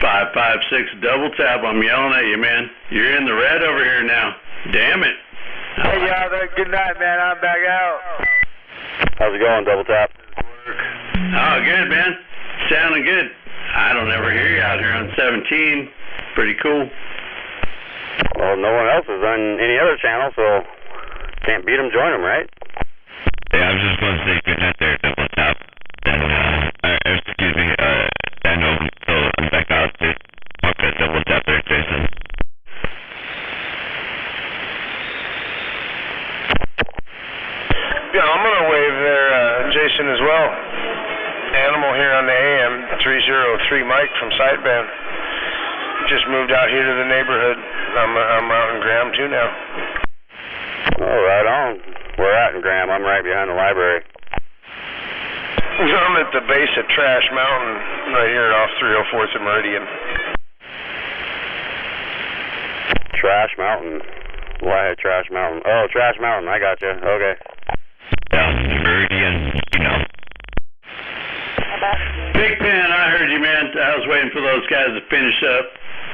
556 double tap. I'm yelling at you, man. You're in the red over here now. Damn it. Hey, y'all, good night, man. I'm back out. How's it going, double tap? Oh, good, man. Sounding good. I don't ever hear you out here on 17. Pretty cool. Well, no one else is on any other channel, so can't beat them, join them, right? Yeah, I was just going to say good night there, double tap. Then, excuse me, Daniel, so I'm back out to talk to double tap there, Jason. Yeah, I'm going to wave there, Jason, as well. Animal here on the AM 303 Mike from Sideband. Just moved out here to the neighborhood. I'm out in Graham too now. Oh, right on. We're out in Graham. I'm right behind the library. I'm at the base of Trash Mountain, right here off 304th and Meridian. Trash Mountain. Why Trash Mountain? Oh, Trash Mountain. I got you. Okay. Yeah, Meridian, you know. Big Pen, I heard you, man. I was waiting for those guys to finish up.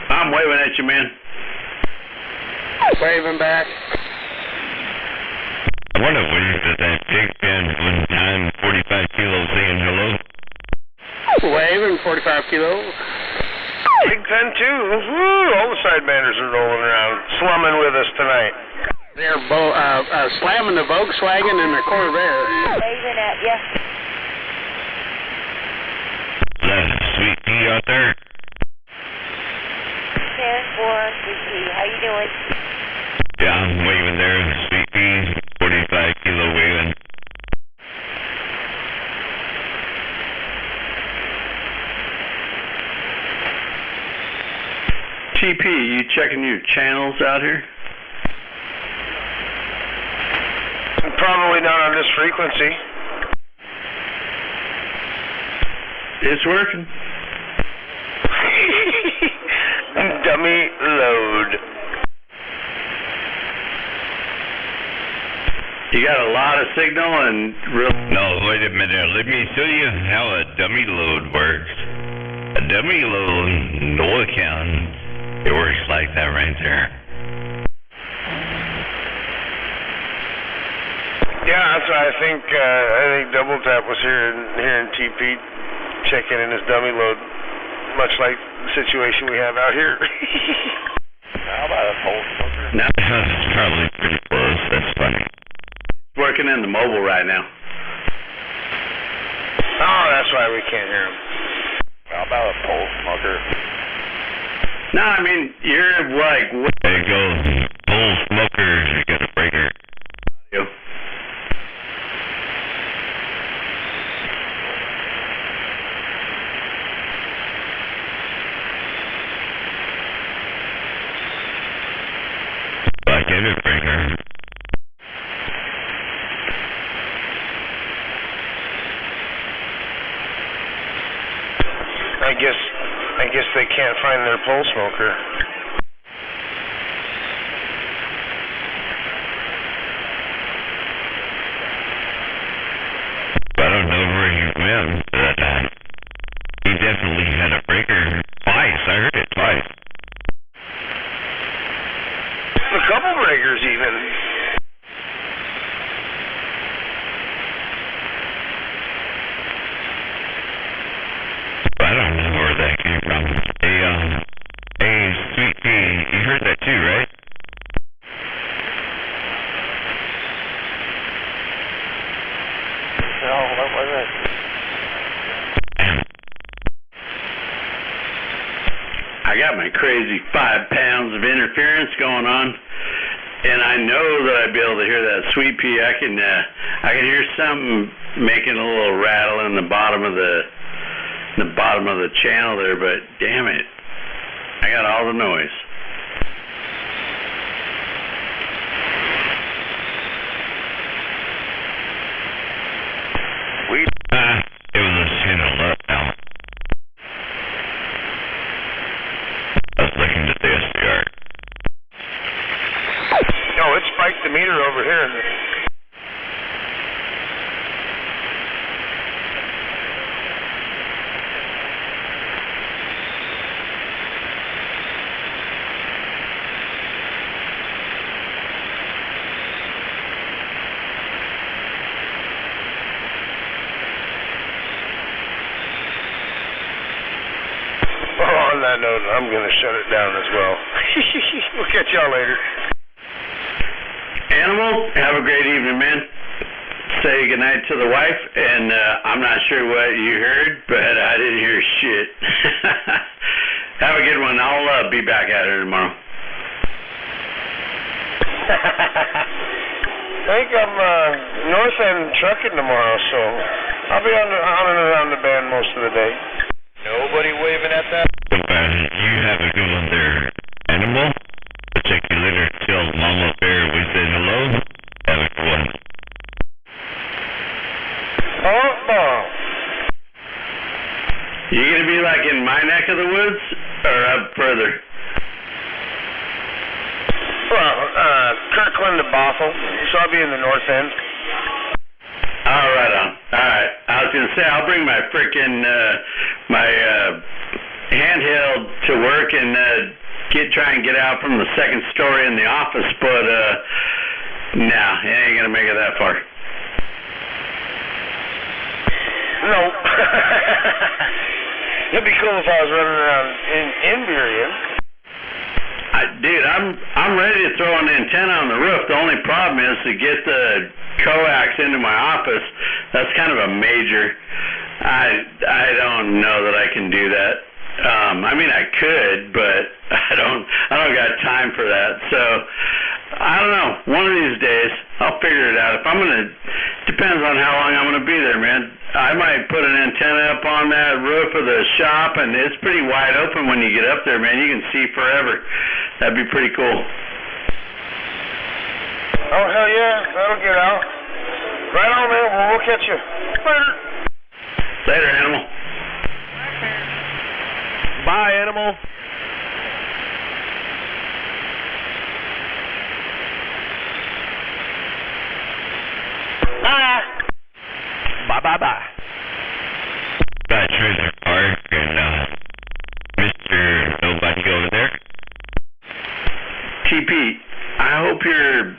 I'm waving at you, man. Waving back. I wonder what you did that Big Pen one time, 45 kilos saying hello. Waving 45 kilos. Big Pen too. Woo, all the Sidebanders are rolling around, slumming with us tonight. They're slamming the Volkswagen and the Corvair. Waving at ya. That Sweet Pea out there? 10-4, Sweet Pea. How you doing? Yeah, I'm waving there, Sweet Pea, 45 kilo waving. TP, you checking your channels out here? Probably not on this frequency. It's working. Dummy load. You got a lot of signal and real... No, wait a minute. Let me show you how a dummy load works. A dummy load, no account, it works like that right there. Yeah, that's why I think Double Tap was here in TP checking in his dummy load, much like the situation we have out here. How about a pole smoker? No, it's probably pretty close. That's funny. Working in the mobile right now. Oh, that's why we can't hear him. How about a pole smoker? No, I mean, you're like... There you go. Pole smoker, you got a breaker. Audio. I get a breaker. I guess they can't find their pole smoker. I don't know where he went, but he definitely had a breaker twice. I heard it twice. A couple breakers even. I don't know where that came from. Hey, Sweet Pea, you heard that too, right? No, what was it? I got my crazy 5 pounds of interference going on, and I know that I'd be able to hear that Sweet Pea. I can hear something making a little rattle in the bottom of the channel there, but damn it, I got all the noise. It was a channel up now. I was looking at the SDR. No, it spiked the meter over here. On that note, I'm going to shut it down as well. We'll catch y'all later. Animal, have a great evening, man. Say goodnight to the wife, and I'm not sure what you heard, but I didn't hear shit. Have a good one. I'll be back at her tomorrow. I think I'm north end trucking tomorrow, so I'll be on and around the band most of the day. Nobody waving at that? You have a good one there, Animal. I'll check you later. Tell Mama Bear we said hello. Have a good one. You gonna be like in my neck of the woods, or up further? Well, Kirkland to Bothell, so I'll be in the north end. All right on. All right. I was gonna say I'll bring my frickin' my handheld to work and try and get out from the second story in the office, but nah, it ain't gonna make it that far. No. It'd be cool if I was running around in Burien. Dude, I'm ready to throw an antenna on the roof. The only problem is to get the coax into my office. That's kind of a major. I don't know that I can do that. I mean, I could, but I don't got time for that. So I don't know. One of these days, I'll figure it out. If I'm gonna, depends on how long I'm going to be there, man. I might put an antenna up on that roof of the shop, and it's pretty wide open when you get up there, man. You can see forever. That'd be pretty cool. Oh, hell yeah. That'll get out. Right on, man. Well, we'll catch you. Later. Later, Animal. Bye, Animal. Bye. Got Trailer Park and Mr. Nobody over there. TP, I hope you're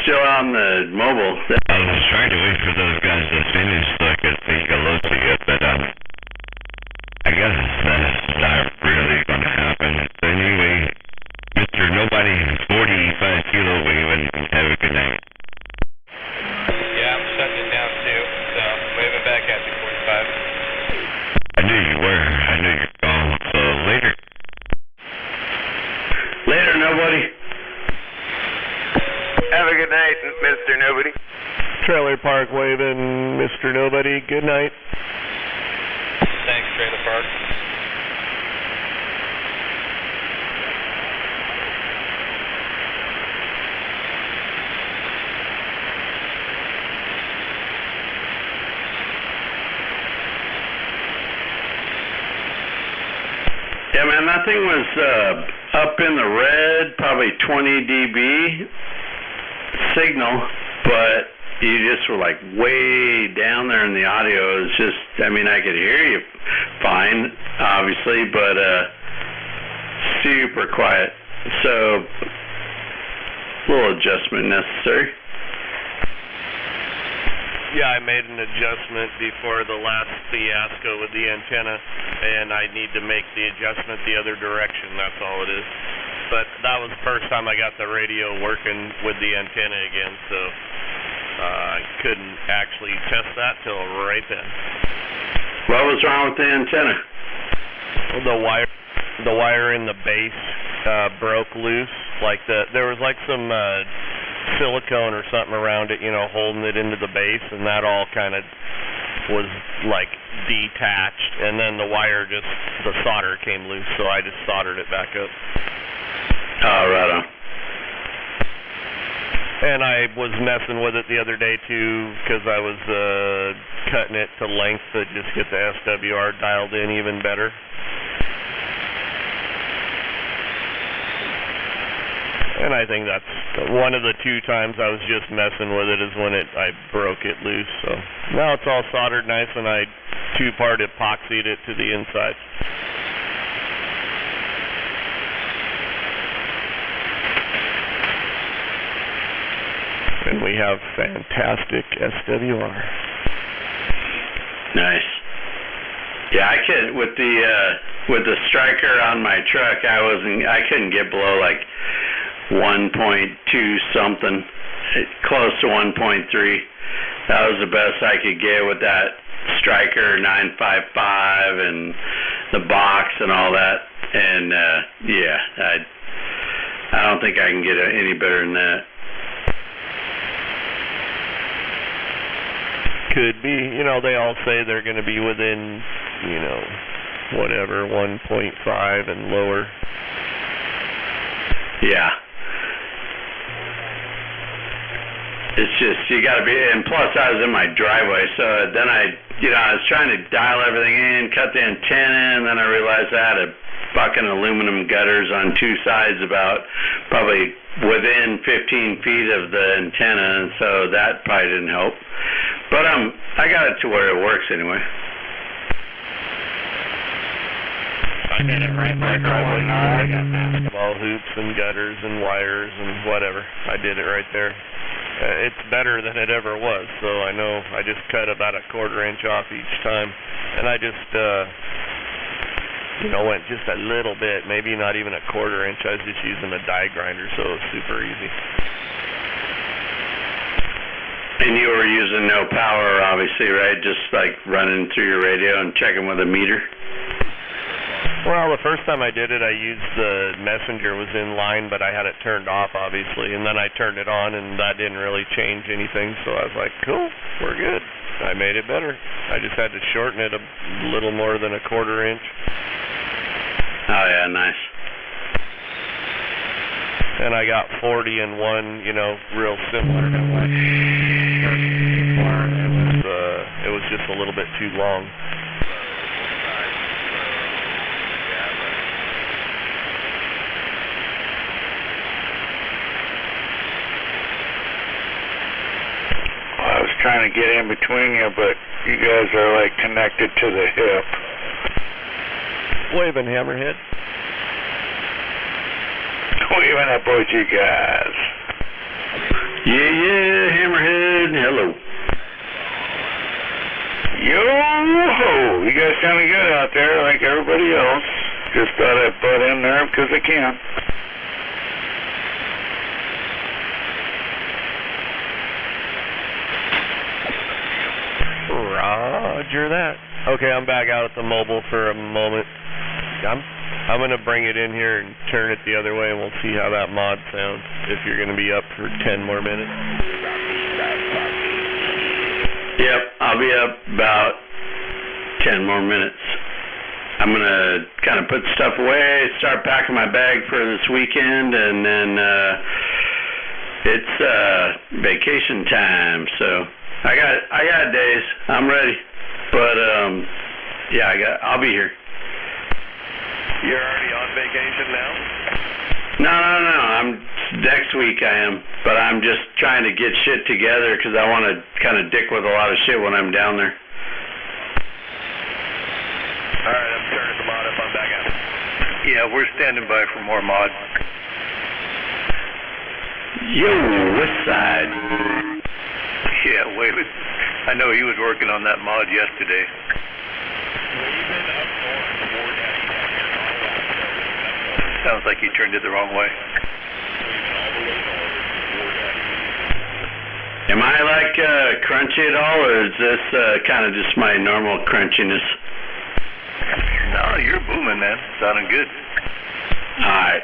still on the mobile. I was trying to wait for those guys to finish so I could say hello to you, but I guess that's not really going to happen. So anyway, Mr. Nobody, 45 kilo waving, have a good night. Yeah, I'm shutting it down too, so waving back at you, 45. I knew you were. I knew you were gone. So later. Later, Nobody. Have a good night, Mr. Nobody. Trailer Park waving, Mr. Nobody. Good night. Thanks, Trailer Park. Yeah, man, that thing was up in the red, probably 20 dB signal, but you just were like way down there in the audio. It was just, I mean, I could hear you fine, obviously, but super quiet. So, a little adjustment necessary. Yeah, I made an adjustment before the last fiasco with the antenna, and I need to make the adjustment the other direction. That's all it is. But that was the first time I got the radio working with the antenna again, so I couldn't actually test that till right then. What was wrong with the antenna? The wire in the base broke loose. Like there was like some silicone or something around it, you know, holding it into the base, and that all kind of was like detached, and then the solder came loose, so I just soldered it back up. Oh, right on. And I was messing with it the other day too, because I was cutting it to length to just get the SWR dialed in even better. And I think that's one of the two times I was just messing with it is when I broke it loose. So now it's all soldered nice, and I two-part epoxied it to the inside. And we have fantastic SWR. Nice. Yeah, I could with the striker on my truck. I couldn't get below like 1.2 something, close to 1.3. That was the best I could get with that striker 955 and the box and all that. And yeah, I don't think I can get any better than that. Could be. You know, they all say they're going to be within, you know, whatever, 1.5 and lower. Yeah. It's just, you got to be, and plus I was in my driveway, so then I was trying to dial everything in, cut the antenna, and then I realized I had a fucking aluminum gutters on two sides about probably within 15 feet of the antenna, and so that probably didn't help. But I got it to where it works anyway. I did it right there. I got basketball hoops and gutters and wires and whatever. I did it right there. It's better than it ever was, so I know I just cut about a 1/4 inch off each time, and I just went just a little bit, maybe not even a 1/4 inch. I was just using a die grinder, so it was super easy. And you were using no power, obviously, right? Just like running through your radio and checking with a meter? Well, the first time I did it, I used the messenger was in line, but I had it turned off, obviously, and then I turned it on, and that didn't really change anything, so I was like, cool, we're good. I made it better. I just had to shorten it a little more than a 1/4 inch. Oh, yeah, nice. And I got 40 in one, you know, real similar. It was just a little bit too long. I was trying to get in between you, but you guys are like connected to the hip. Waving, Hammerhead. Waving at both you guys. Yeah, Hammerhead. Hello. Yo-ho! You guys sounding good out there like everybody else. Just thought I'd butt in there because I can. Roger that. Okay, I'm back out at the mobile for a moment. I'm going to bring it in here and turn it the other way, and we'll see how that mod sounds, if you're going to be up for 10 more minutes. Yep, I'll be up about 10 more minutes. I'm going to kind of put stuff away, start packing my bag for this weekend, and then it's vacation time, so I got days. I'm ready. But yeah, I'll be here. You're already on vacation now? No. Next week I am, but I'm just trying to get shit together because I want to kind of dick with a lot of shit when I'm down there. All right, I'm turning the mod up. I'm back out. Yeah, we're standing by for more mod. Yo, west side. Yeah, wait. I know he was working on that mod yesterday. Sounds like he turned it the wrong way. Am I like crunchy at all, or is this kind of just my normal crunchiness? No, you're booming, man. Sounding good. Alright.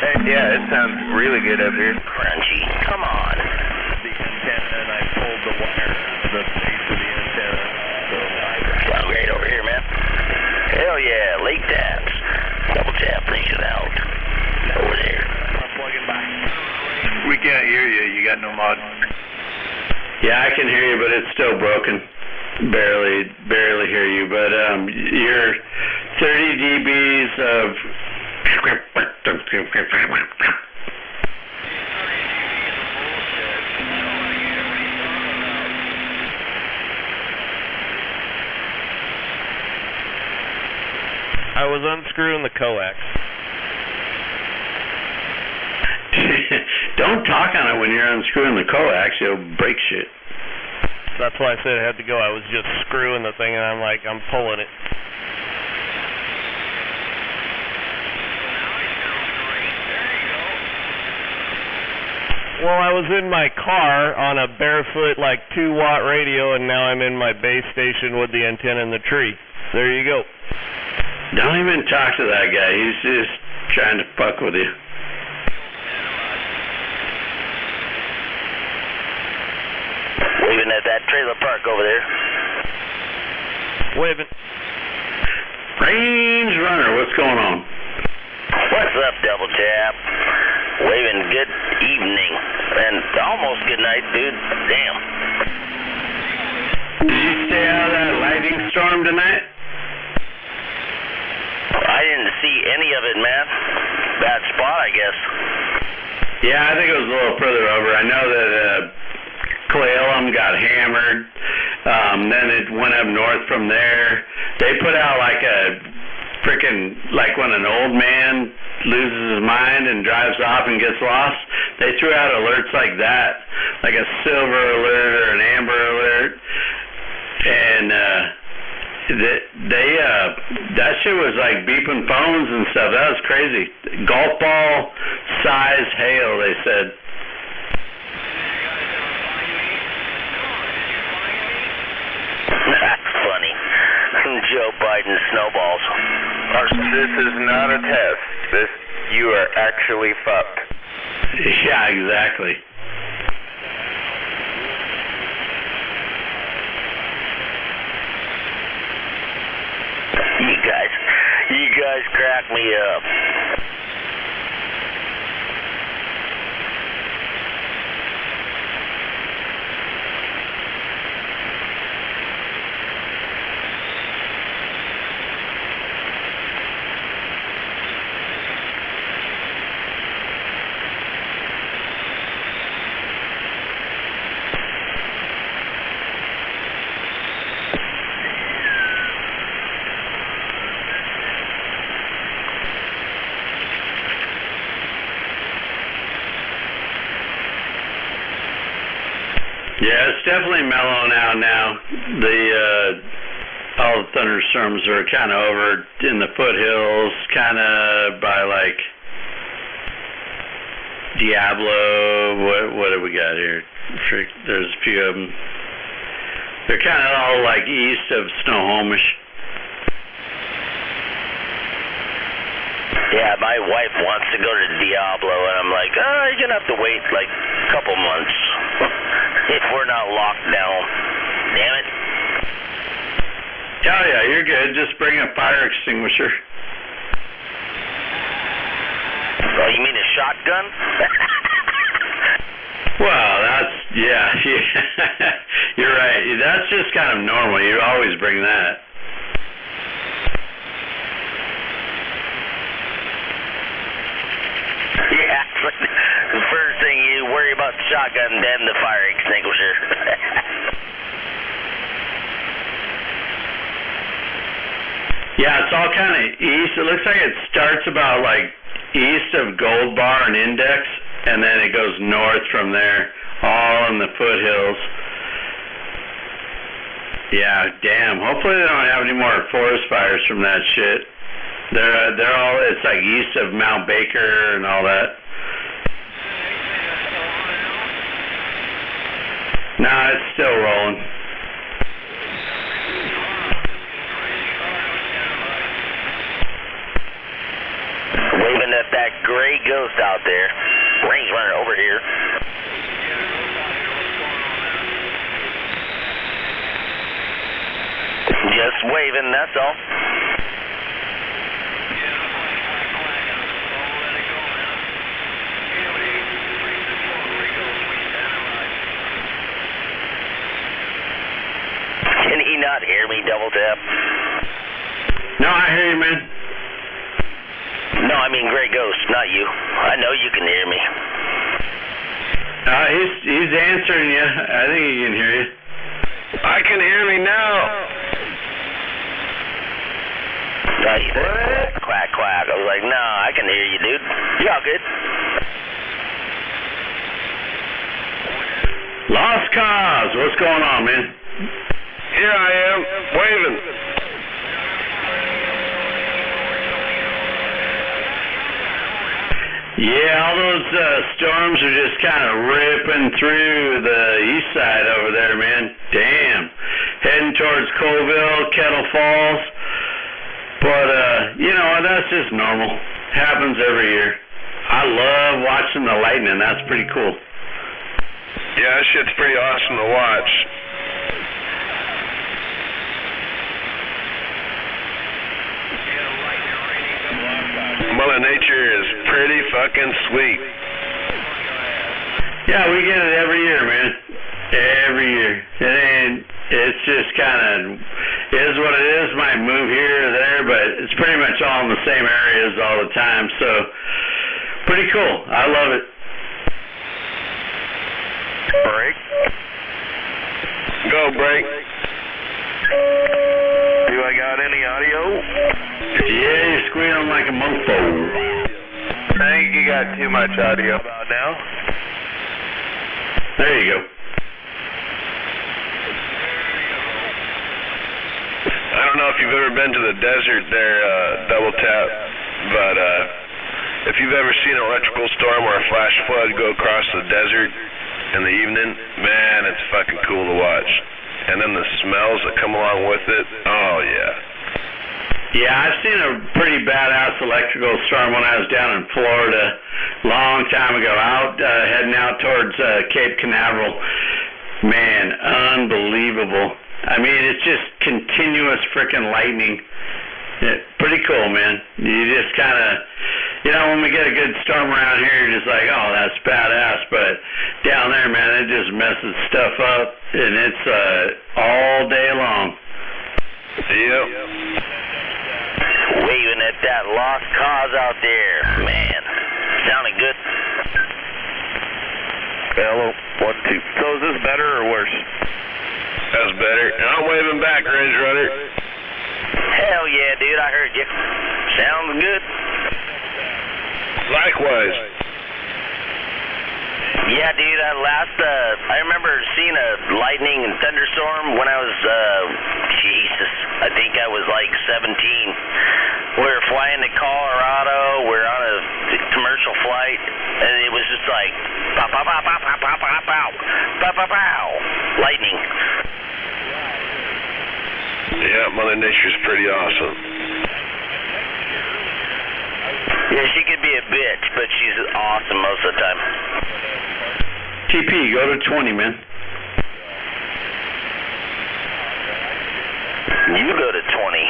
Hey, yeah, it sounds really good up here. Crunchy. Come on. The antenna, and I pulled the wire out of the base of the antenna. Sound great over here, man. Hell yeah, lake taps. Double tap brings it out. Over there. I'm plugging by. We can't hear you. You got no mod. Yeah, I can hear you, but it's still broken. Barely hear you, but you're 30 dBs of... I was unscrewing the coax. Don't talk on it when you're unscrewing the coax, you'll break shit. That's why I said it had to go. I was just screwing the thing, and I'm pulling it. Well, I was in my car on a barefoot, 2-watt radio, and now I'm in my base station with the antenna in the tree. There you go. Don't even talk to that guy. He's just trying to fuck with you. Waving at that trailer park over there. Waving. Range Runner, what's going on? What's up, Double Tap? Waving good evening. And almost good night, dude. Damn. Did you stay out of that lightning storm tonight? I didn't see any of it, man. Bad spot, I guess. Yeah, I think it was a little further over. I know that Clay Elum got hammered. Then it went up north from there. They put out like a freaking, like when an old man loses his mind and drives off and gets lost. They threw out alerts like that, like a silver alert or an amber alert. And that shit was like beeping phones and stuff. That was crazy. Golf ball size hail, they said. That's funny. Joe Biden snowballs. This is not a test. You are actually fucked. Yeah, exactly. You guys crack me up. Yeah, it's definitely mellowing out now. All the thunderstorms are kind of over in the foothills, kind of by like Diablo. What have we got here? There's a few of them. They're kind of all like east of Snohomish. Yeah, my wife wants to go to Diablo, and I'm like, you're going to have to wait like a couple months if we're not locked down. Damn it. Oh, yeah, you're good. Just bring a fire extinguisher. Oh, you mean a shotgun? Well, yeah. You're right. That's just kind of normal. You always bring that. Yeah, the first thing you worry about the shotgun, then the fire extinguisher. Yeah, it's all kind of east. It looks like it starts about like east of Gold Bar and Index, and then it goes north from there, all in the foothills. Yeah, damn. Hopefully they don't have any more forest fires from that shit. They're all, it's like east of Mount Baker and all that. Nah, it's still rolling. Waving at that gray ghost out there. Range runner over here. Just waving, that's all. Can he not hear me, Double Tap? No, I hear you, man. No, I mean Gray Ghost, not you. I know you can hear me. He's answering you. I think he can hear you. I can hear me now. No, he said quack, quack. I was like, no, I can hear you, dude. You all good? Lost Cause, what's going on, man? Here I am, waving. Yeah, all those storms are just kind of ripping through the east side over there, man. Damn. Heading towards Colville, Kettle Falls. But, that's just normal. Happens every year. I love watching the lightning. That's pretty cool. Yeah, that shit's pretty awesome to watch. Mother Nature is pretty fucking sweet. Yeah, we get it every year, man. Every year. It's just kind of is what it is. Might move here or there, but it's pretty much all in the same areas all the time. So, pretty cool. I love it. Break. Go, break. Do I got any audio? Yeah, you're squealing like a mofo. I think you got too much audio about now. There you go. I don't know if you've ever been to the desert there, Double Tap, but if you've ever seen an electrical storm or a flash flood go across the desert in the evening, man, it's fucking cool to watch. and then the smells that come along with it. Oh yeah. Yeah, I've seen a pretty badass electrical storm when I was down in Florida a long time ago, heading out towards Cape Canaveral. Man, unbelievable. I mean, it's just continuous frickin' lightning. Yeah, pretty cool, man. You just kind of, when we get a good storm around here, you're just like, oh, that's badass. But down there, man, it just messes stuff up, and it's all day long. Yep. Waving at that lost cause out there, man. Sounding good. Hello, 1, 2. So is this better or worse? That's better. I'm waving back, Range Runner. Hell yeah, dude, I heard you. Sounds good. Likewise. Yeah, dude, I remember seeing a lightning and thunderstorm when I was, I think I was like 17. We were flying to Colorado, we were on a commercial flight, and it was just like, pow, pow, pow, pow, pow, pow, pow, pow, pow, pow, pow, lightning. Yeah, Mother Nature's pretty awesome. Yeah, she could be a bitch, but she's awesome most of the time. TP, go to 20, man. You go to 20.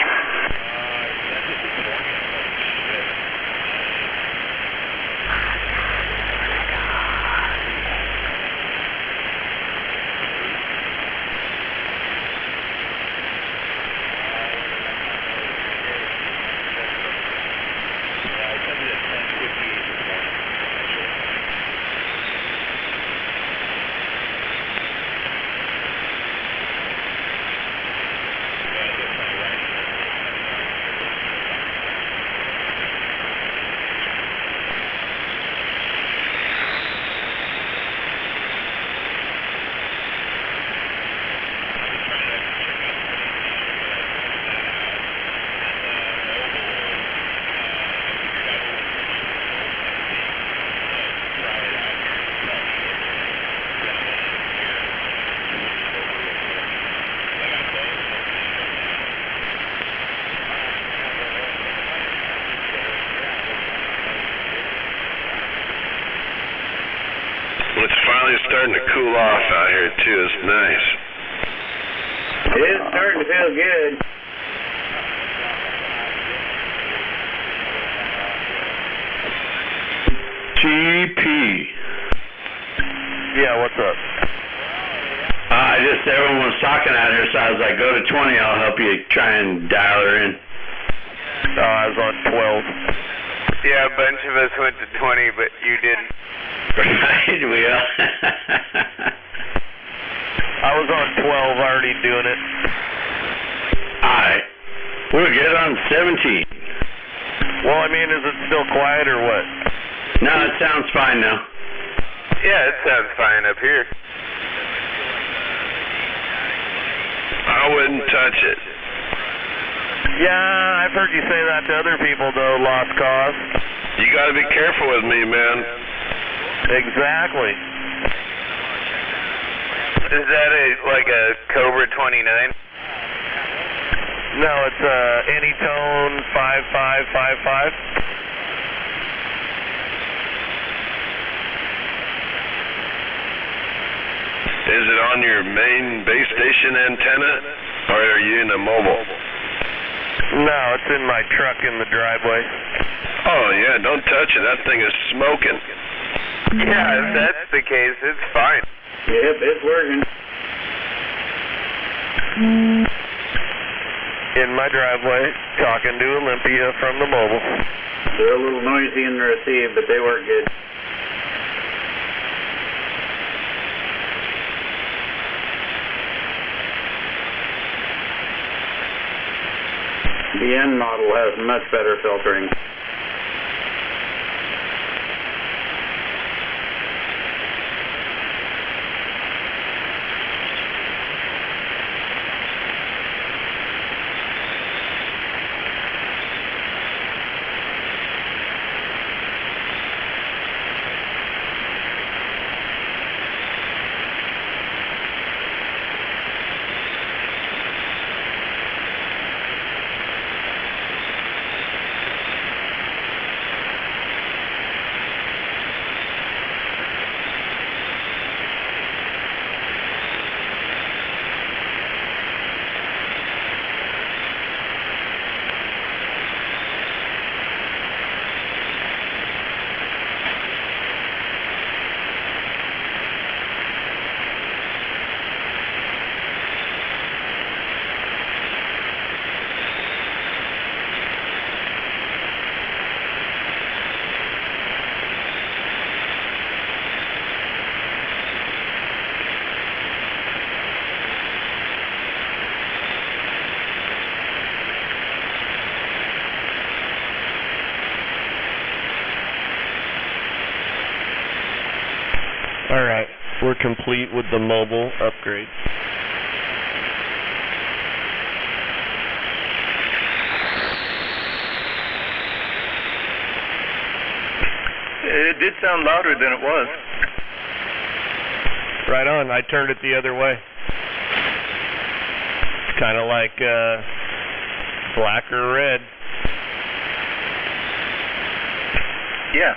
It's finally starting to cool off out here too. It's nice. It is starting to feel good. TP. Yeah, what's up? Everyone was talking at her, so I was like, go to 20, I'll help you try and dial her in. I was on 12. Yeah, a bunch of us went to 20, but you didn't. Right, we all. I was on 12 already doing it. Alright. We're good on 17. Well, I mean, is it still quiet or what? No, it sounds fine now. Yeah, it sounds fine up here. I wouldn't touch it. Yeah, I've heard you say that to other people, though, Lost Cause. You gotta be careful with me, man. Exactly. Is that like a Cobra 29? No, it's Anytone 5555. Is it on your main base station antenna, or are you in a mobile? No, it's in my truck in the driveway. Oh yeah, don't touch it. That thing is smoking. Yeah, if that's the case, it's fine. Yep, it's working. In my driveway, talking to Olympia from the mobile. They're a little noisy in the receive, but they work good. The N model has much better filtering. We're complete with the mobile upgrade. It did sound louder than it was. Right on. I turned it the other way. It's kind of like black or red. Yeah.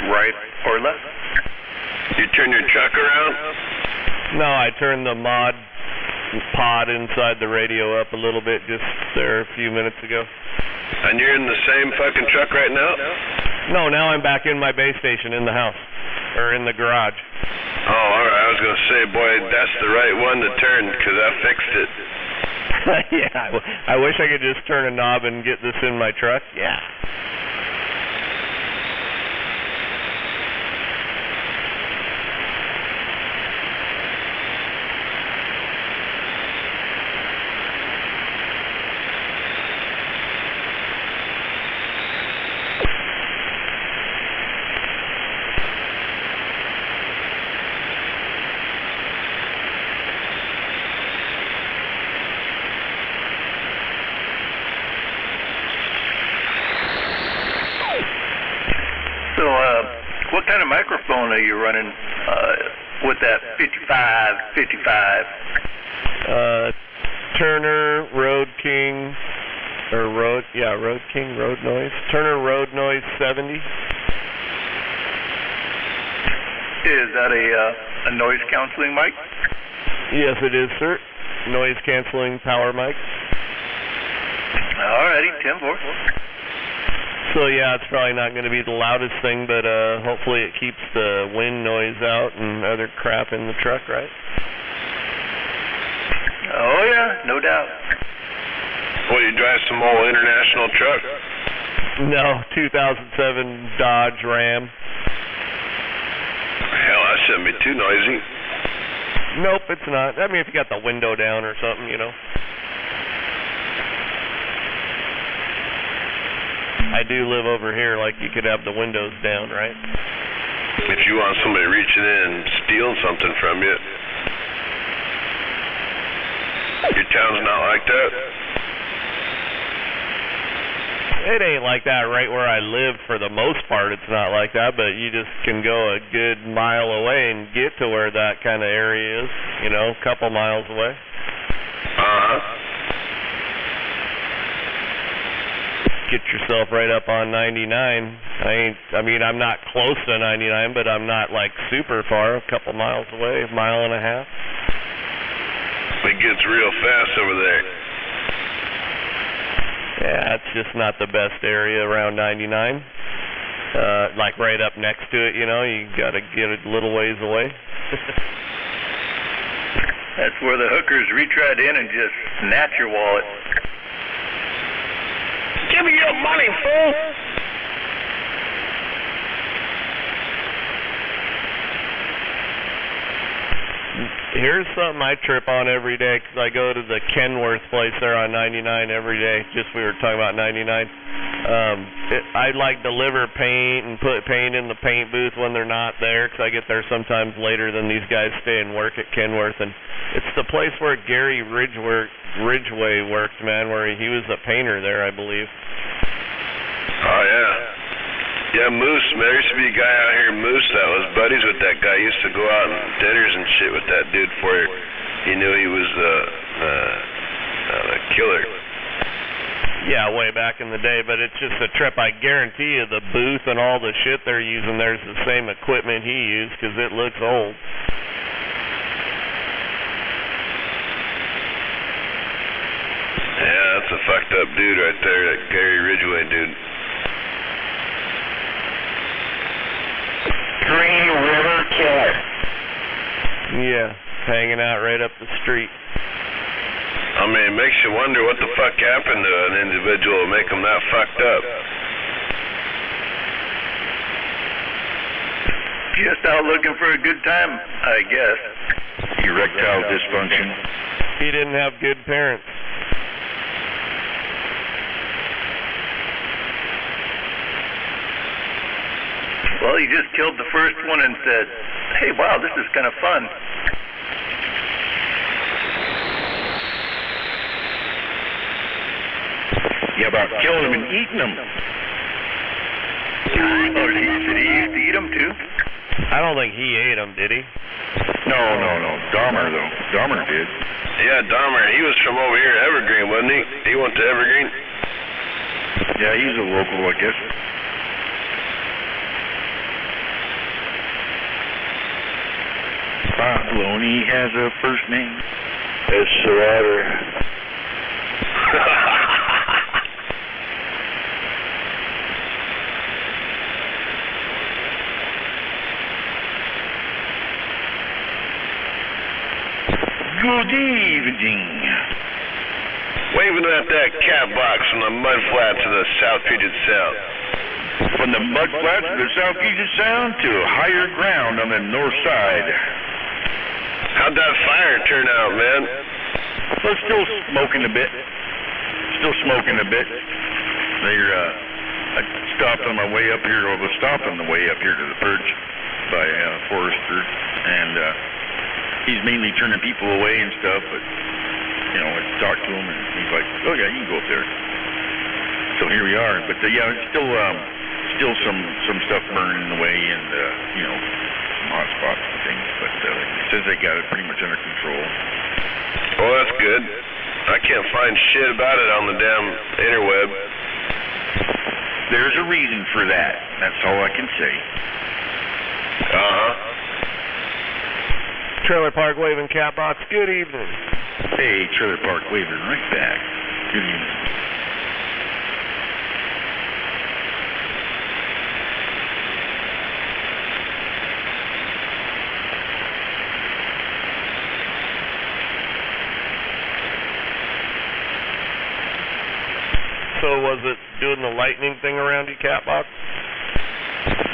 Right or left. You turn your truck around? No, I turned the mod pod inside the radio up a little bit just there a few minutes ago. And you're in the same fucking truck right now? No, now I'm back in my base station in the house. Or in the garage. Oh, alright. I was going to say, boy, that's the right one to turn, because I fixed it. Yeah, I wish I could just turn a knob and get this in my truck. Yeah. What kind of microphone are you running with that 55? Turner Road King, or Road Noise. Turner Road Noise 70. Is that a noise canceling mic? Yes, it is, sir. Noise canceling power mic. Alrighty, 10-4. So yeah, it's probably not going to be the loudest thing, but hopefully it keeps the wind noise out and other crap in the truck, right? Oh yeah, no doubt. Well, you drive some old international truck? No, 2007 Dodge Ram. Hell, that shouldn't be too noisy. Nope, it's not. I mean, if you got the window down or something, you know. I do live over here, like you could have the windows down, right? If you want somebody reaching in and stealing something from you. Your town's not like that? It ain't like that right where I live. For the most part, it's not like that, but you just can go a good mile away and get to where that kind of area is, you know, a couple miles away. Get yourself right up on 99. I'm not close to 99, but I'm not like super far, a couple miles away, a mile and a half. It gets real fast over there. Yeah, it's just not the best area around 99. Like right up next to it, you know, you gotta get a little ways away. That's where the hookers reach right in and just snatch your wallet. Give me your money, fool! Here's something I trip on every day, because I go to the Kenworth place there on 99 every day. Just we were talking about 99. I like deliver paint and put paint in the paint booth when they're not there, because I get there sometimes later than these guys stay and work at Kenworth. And it's the place where Gary Ridgway worked, man, where he was a painter there, I believe. Oh, yeah. Yeah, Moose. There used to be a guy out here, Moose, that was buddies with that guy. He used to go out on dinners and shit with that dude before he knew he was the killer. Yeah, way back in the day, but it's just a trip. I guarantee you the booth and all the shit they're using there's the same equipment he used, because it looks old. Yeah, that's a fucked up dude right there, that Gary Ridgway dude. Green River Killer. Yeah, hanging out right up the street. I mean, it makes you wonder what the fuck happened to an individual to make him that fucked up. Just out looking for a good time, I guess. Erectile dysfunction. He didn't have good parents. Well, he just killed the first one and said, Hey, wow, this is kind of fun. Yeah, about killing them and eating them. Oh, did he used to eat them too? I don't think he ate them, did he? No. Dahmer, though. Dahmer did. Yeah, Dahmer. He was from over here, Evergreen, wasn't he? He went to Evergreen. Yeah, he's a local, I guess. Baloney has a first name. It's Survivor. Good evening. Waving at that cat box from the mud flat to the South Puget Sound. From the mud flats of the South Puget Sound to higher ground on the north side. How'd that fire turn out, man? Well, it's still smoking a bit. I stopped on my way up here, or was stopped on the way up here to the perch by Forrester, and he's mainly turning people away and stuff, but, you know, I talked to him, and he's like, oh yeah, you can go up there. So here we are, but yeah, it's still some stuff burning away, and, you know, some hot spots and things, but it says they got it pretty much under control. Well, that's good. I can't find shit about it on the damn interweb. There's a reason for that. That's all I can say. Trailer Park Waving Cat Box, good evening. Hey, Trailer Park Waving, right back. Good evening. So was it doing the lightning thing around your cat box?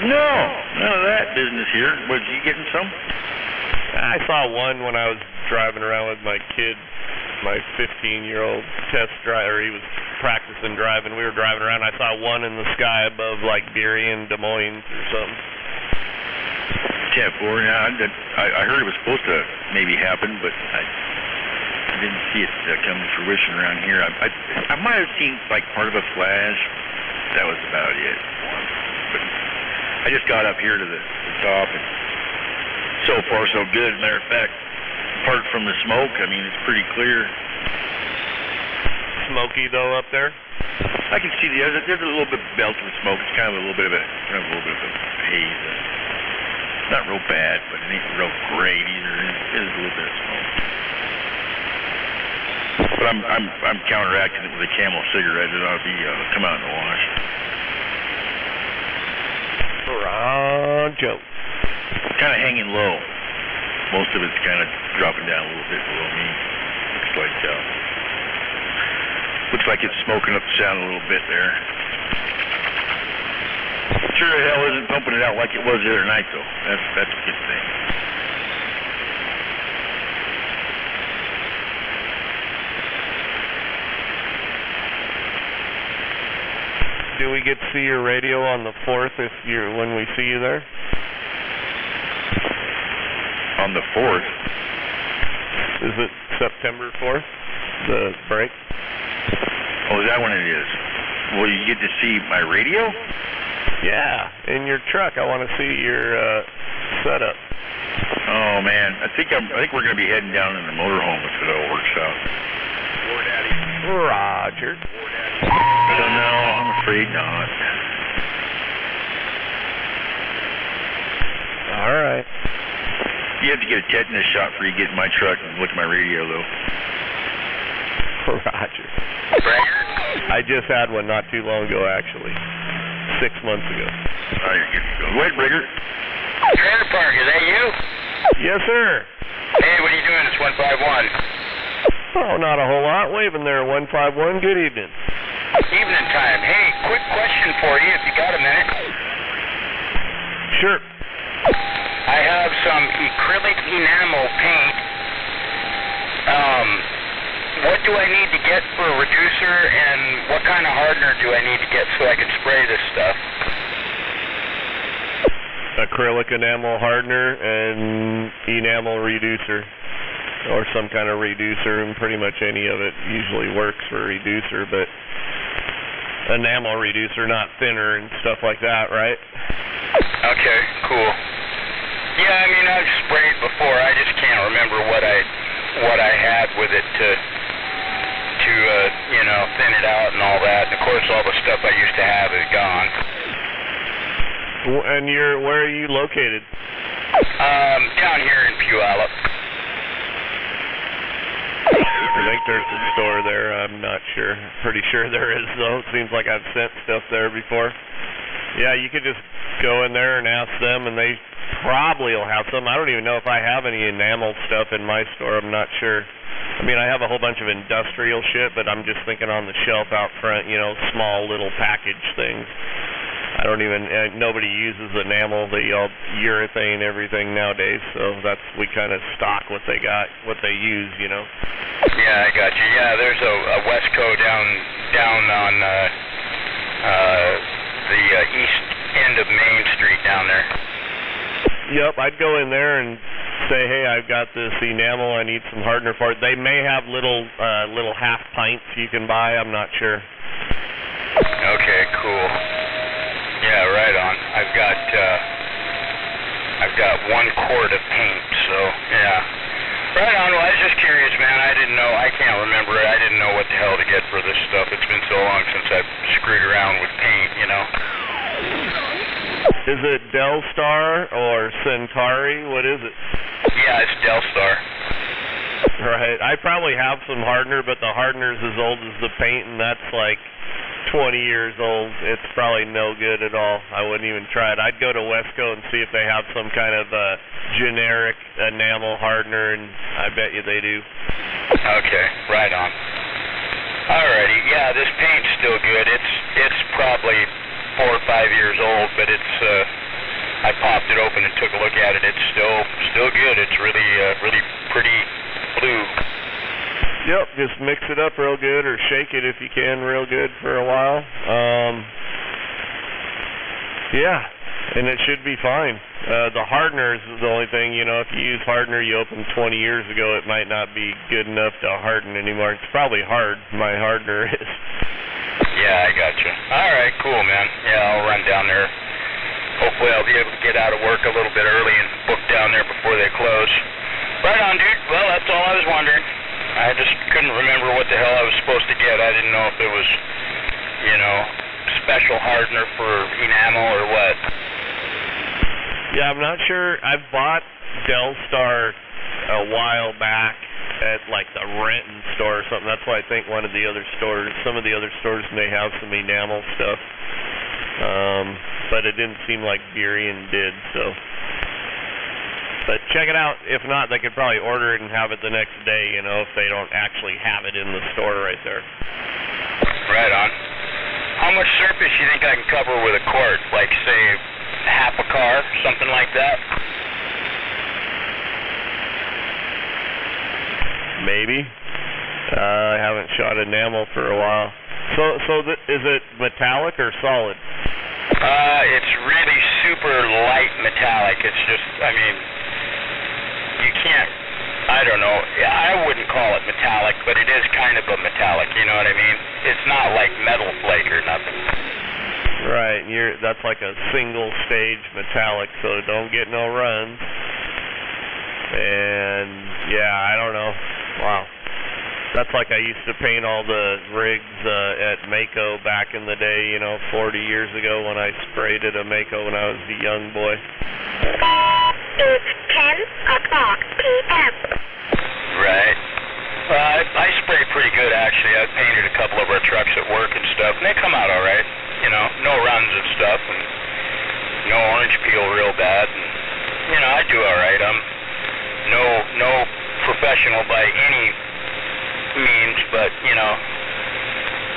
No, none of that business here. Was you getting some? I saw one when I was driving around with my kid, my 15-year-old test driver. He was practicing driving. We were driving around. I saw one in the sky above, like, Beery and Des Moines or something. Yeah, I heard it was supposed to maybe happen, but I didn't see it come to fruition around here. I might have seen, like, part of a flash. That was about it. But I just got up here to the top, and so far so good. Matter of fact, apart from the smoke, I mean, it's pretty clear. Smoky though up there? I can see there's a little bit of belt of smoke. It's kind of a little bit of a haze. Not real bad, but it ain't real great either. It is a little bit of smoke. But I'm counteracting it with a Camel cigarette. It ought to be come out in the wash. Roger. Kind of hanging low. Most of it's kind of dropping down a little bit below me. Looks like it's smoking up the sound a little bit there. Sure the hell isn't pumping it out like it was the other night though. That's a good thing. Do we get to see your radio on the 4th when we see you there? On the 4th? Is it September 4th, the break? Oh, is that when it is? Will you get to see my radio? Yeah, in your truck. I want to see your setup. Oh man, I think we're gonna be heading down in the motorhome if it all works out. Roger. I don't know. I'm afraid not. All right. You have to get a tetanus shot before you get in my truck and look at my radio, though. Roger. I just had one not too long ago, actually. 6 months ago. Oh, you're good to go. Go ahead, Brigger. Trailer Park, is that you? Yes, sir. Hey, what are you doing? It's 151. Oh, not a whole lot. Waving there, 151. Good evening. Evening time. Hey, quick question for you, if you got a minute. Sure. I have some acrylic enamel paint. What do I need to get for a reducer, and what kind of hardener do I need to get so I can spray this stuff? acrylic enamel hardener and enamel reducer, or some kind of reducer, and pretty much any of it usually works for a reducer, but enamel reducer, not thinner and stuff like that, right? Okay, cool. Yeah, I mean, I've sprayed before. I just can't remember what I had with it to you know, thin it out and all that. And of course, all the stuff I used to have is gone. And where are you located? Down here in Puyallup. I think there's a store there. I'm not sure. Pretty sure there is, though. It seems like I've sent stuff there before. Yeah, you could just go in there and ask them, and they probably will have some. I don't even know if I have any enamel stuff in my store. I'm not sure. I mean, I have a whole bunch of industrial shit, but I'm just thinking on the shelf out front, you know, small little package things. I don't even, nobody uses enamel. They all urethane everything nowadays, so we kind of stock what they got, what they use, you know. Yeah, I got you. Yeah, there's a Westco down on the east end of Main Street down there. Yep, I'd go in there and say, hey, I've got this enamel, I need some hardener for it. They may have little half pints you can buy, I'm not sure. Okay, cool. Yeah, right on. I've got 1 quart of paint, so yeah. Right on. Well, I was just curious, man. I didn't know. I can't remember it. I didn't know what the hell to get for this stuff. It's been so long since I've screwed around with paint, you know. Is it Delstar or Centauri? What is it? Yeah, it's Delstar. Right. I probably have some hardener, but the hardener's as old as the paint, and that's like 20 years old. It's probably no good at all. I wouldn't even try it. I'd go to Westco and see if they have some kind of generic enamel hardener, and I bet you they do. Okay, right on. Alrighty, yeah, this paint's still good. It's probably 4 or 5 years old, but it's I popped it open and took a look at it. It's still good. It's really pretty blue. Yep, just mix it up real good, or shake it if you can real good for a while. Yeah, and it should be fine. The hardener is the only thing, you know, if you use hardener you opened 20 years ago, it might not be good enough to harden anymore. It's probably hard, my hardener is. Yeah, I got you. Alright, cool, man. Yeah, I'll run down there. Hopefully I'll be able to get out of work a little bit early and book down there before they close. Right on, dude. Well, that's all I was wondering. I just couldn't remember what the hell I was supposed to get. I didn't know if it was, you know, special hardener for enamel or what. Yeah, I'm not sure. I bought Delstar a while back at like the Renton store or something. That's why I think some of the other stores may have some enamel stuff. But it didn't seem like Burien did, so. But check it out. If not, they could probably order it and have it the next day, you know, if they don't actually have it in the store right there. Right on. How much surface you think I can cover with a quart? Like, say, half a car, something like that? Maybe. I haven't shot enamel for a while. Is it metallic or solid? It's really super light metallic. It's just, I mean, you can't, I don't know, I wouldn't call it metallic, but it is kind of a metallic, you know what I mean? It's not like metal flake or nothing. Right, that's like a single stage metallic, so don't get no runs. And yeah, I don't know. Wow. That's like I used to paint all the rigs at Mako back in the day, you know, 40 years ago when I sprayed at a Mako when I was a young boy. It's 10 o'clock p.m. Right. I spray pretty good, actually. I've painted a couple of our trucks at work and stuff, and they come out all right. You know, no runs and stuff, and no orange peel real bad. And, you know, I do all right. I'm no professional by any means, but, you know,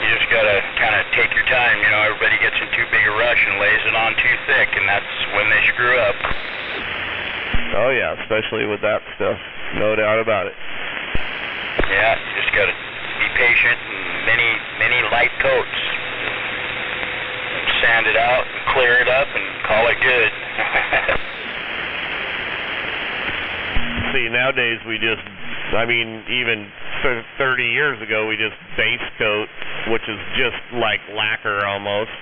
you just gotta kind of take your time. You know, everybody gets in too big a rush and lays it on too thick, and that's when they screw up. Oh yeah, especially with that stuff, no doubt about it. Yeah, you just gotta be patient and many light coats, and sand it out and clear it up and call it good. nowadays we just, I mean, even 30 years ago we just base coat, which is just like lacquer almost.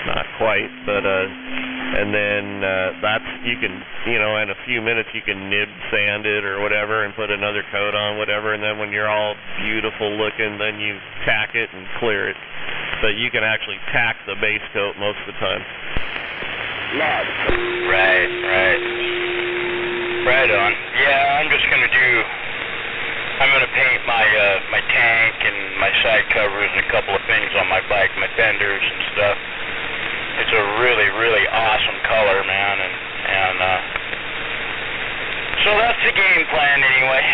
Not quite, but and then that's, you can, you know, in a few minutes you can nib sand it or whatever and put another coat on, whatever, and then when you're all beautiful looking, then you tack it and clear it. But you can actually tack the base coat most of the time. Right. Right on. Yeah, I'm gonna paint my tank and my side covers and a couple of things on my bike, my fenders and stuff. It's a really, really awesome color, man, and so that's the game plan anyway.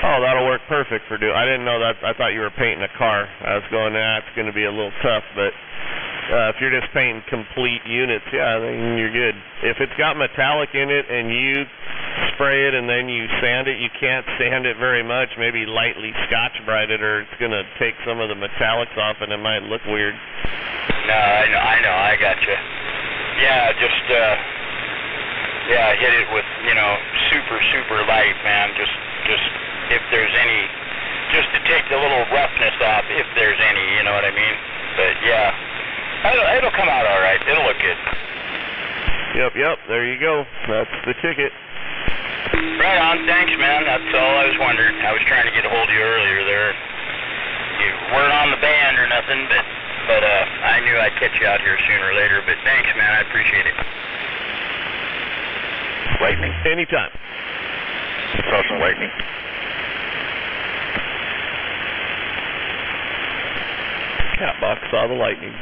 Oh, that'll work perfect for I didn't know that. I thought you were painting a car. I was going, it's going to be a little tough, but if you're just painting complete units, yeah, then you're good. If it's got metallic in it and you spray it and then you sand it, you can't sand it very much. Maybe lightly Scotch-Brite it, or it's going to take some of the metallics off and it might look weird. No, I know, I gotcha. Yeah, just hit it with, you know, super light, man. Just if there's any, just to take the little roughness off, if there's any, you know what I mean? But yeah, it'll come out all right. It'll look good. Yep. There you go. That's the ticket. Right on. Thanks, man. That's all I was wondering. I was trying to get a hold of you earlier there. You weren't on the band or nothing, but I knew I'd catch you out here sooner or later. But thanks, man. I appreciate it. Lightning. Anytime. Saw some lightning. Catbox saw the lightning.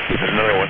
There's another one.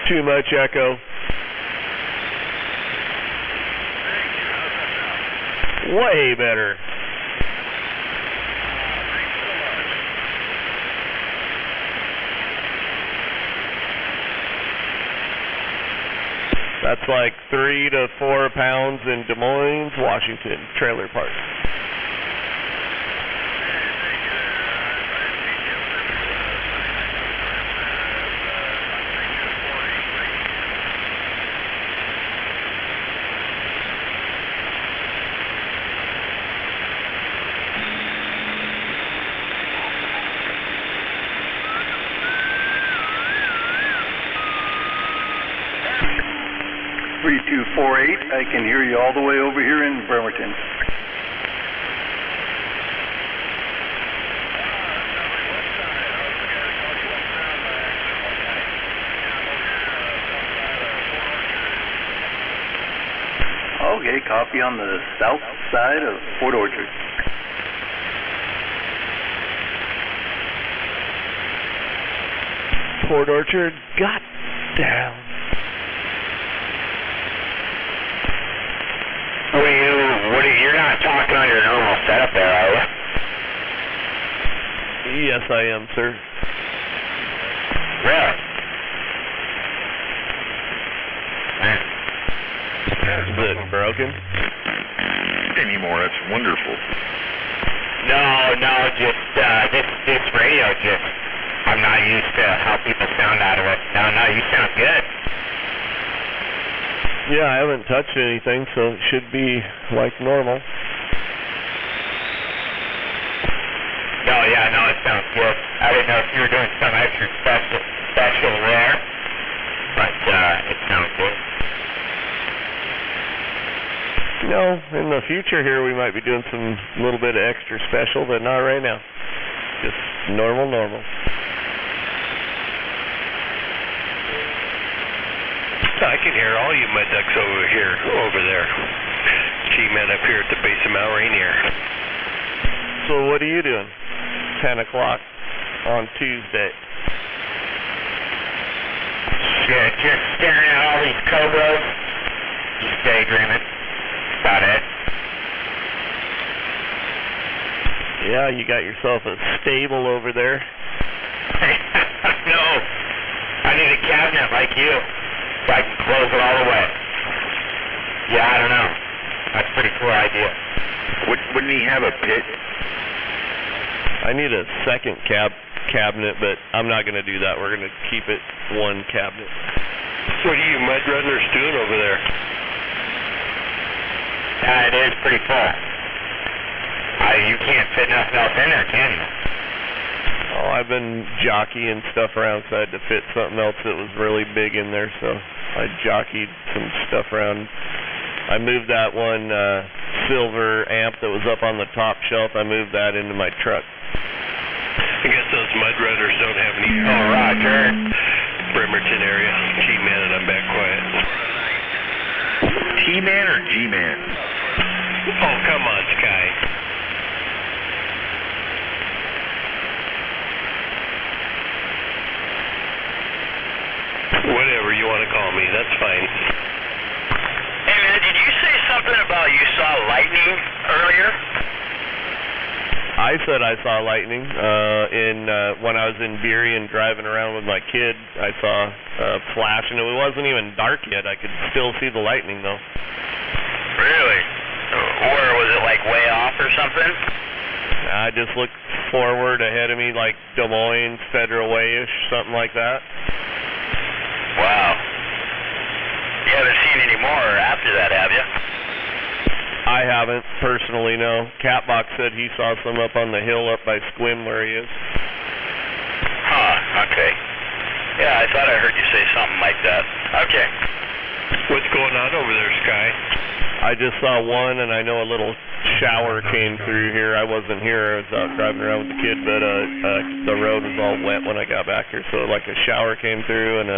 Too much echo. Way better. That's like 3 to 4 pounds in Des Moines, Washington, trailer park. I can hear you all the way over here in Bremerton. Okay, copy on the south side of Port Orchard. Port Orchard, got down. You're not talking on your normal setup there, are you? Yes, I am, sir. Really? Is it broken? Anymore, that's wonderful. No, just this radio just, I'm not used to how people sound out of it. No, you sound good. Yeah, I haven't touched anything, so it should be like normal. No, Oh, yeah, no, it sounds good. I didn't know if you were doing some extra special there, but it sounds good. No, in the future here we might be doing some little bit of extra special, but not right now. Just normal. I can hear all you mud ducks over there. G-Man up here at the base of Mount Rainier. So what are you doing? 10 o'clock on Tuesday. Shit, just staring at all these cobras. Just daydreaming. About it. Yeah, you got yourself a stable over there. No, I need a cabinet like you, so I can close it all the way. Yeah, I don't know. That's a pretty cool idea. Wouldn't he have a pit? I need a second cabinet, but I'm not going to do that. We're going to keep it one cabinet. What are you mud runners doing over there? It is pretty full. You can't fit nothing else in there, can you? Oh, I've been jockeying stuff around, so I had to fit something else that was really big in there, so I jockeyed some stuff around. I moved that one silver amp that was up on the top shelf. I moved that into my truck. I guess those mud runners don't have any. Oh, Roger. Bremerton area. G-Man and I'm back quiet. T-Man or G-Man? Oh, come on, Sky. Whatever you want to call me, that's fine. Hey, man, did you say something about you saw lightning earlier? I said I saw lightning. When I was in Burien driving around with my kid, I saw a flash, and it wasn't even dark yet. I could still see the lightning, though. Really? Or was it like way off or something? I just looked forward ahead of me, like Des Moines, Federal Way-ish, something like that. Wow. You haven't seen any more after that, have you? I haven't, personally, no. Catbox said he saw some up on the hill up by Squim where he is. Huh, okay. Yeah, I thought I heard you say something like that. Okay. What's going on over there, Sky? I just saw one, and I know a little shower came through here. I wasn't here. I was out driving around with the kid, but the road was all wet when I got back here. So like a shower came through, and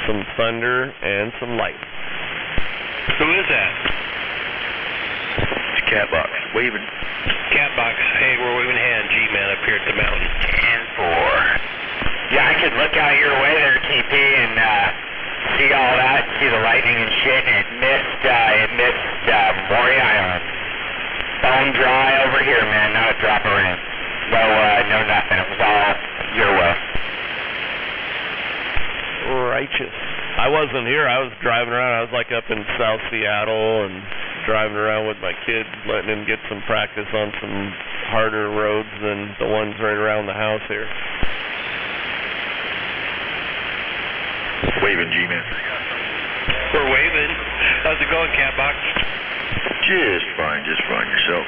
some thunder and some light. Who is that? It's Catbox, waving. Catbox, hey, we're waving hand, G-Man up here at the mountain. 10-4. Yeah, I could look out your way there, TP, and see all that, see the lightning and shit, and it missed Maury Island. Bone dry over here, man, not a drop of rain. No nothing, it was all your way. Righteous. I wasn't here, I was driving around, I was like up in South Seattle and driving around with my kid, letting him get some practice on some harder roads than the ones right around the house here. Waving, G-Man. We're waving. How's it going, Catbox? Just fine. Yourself?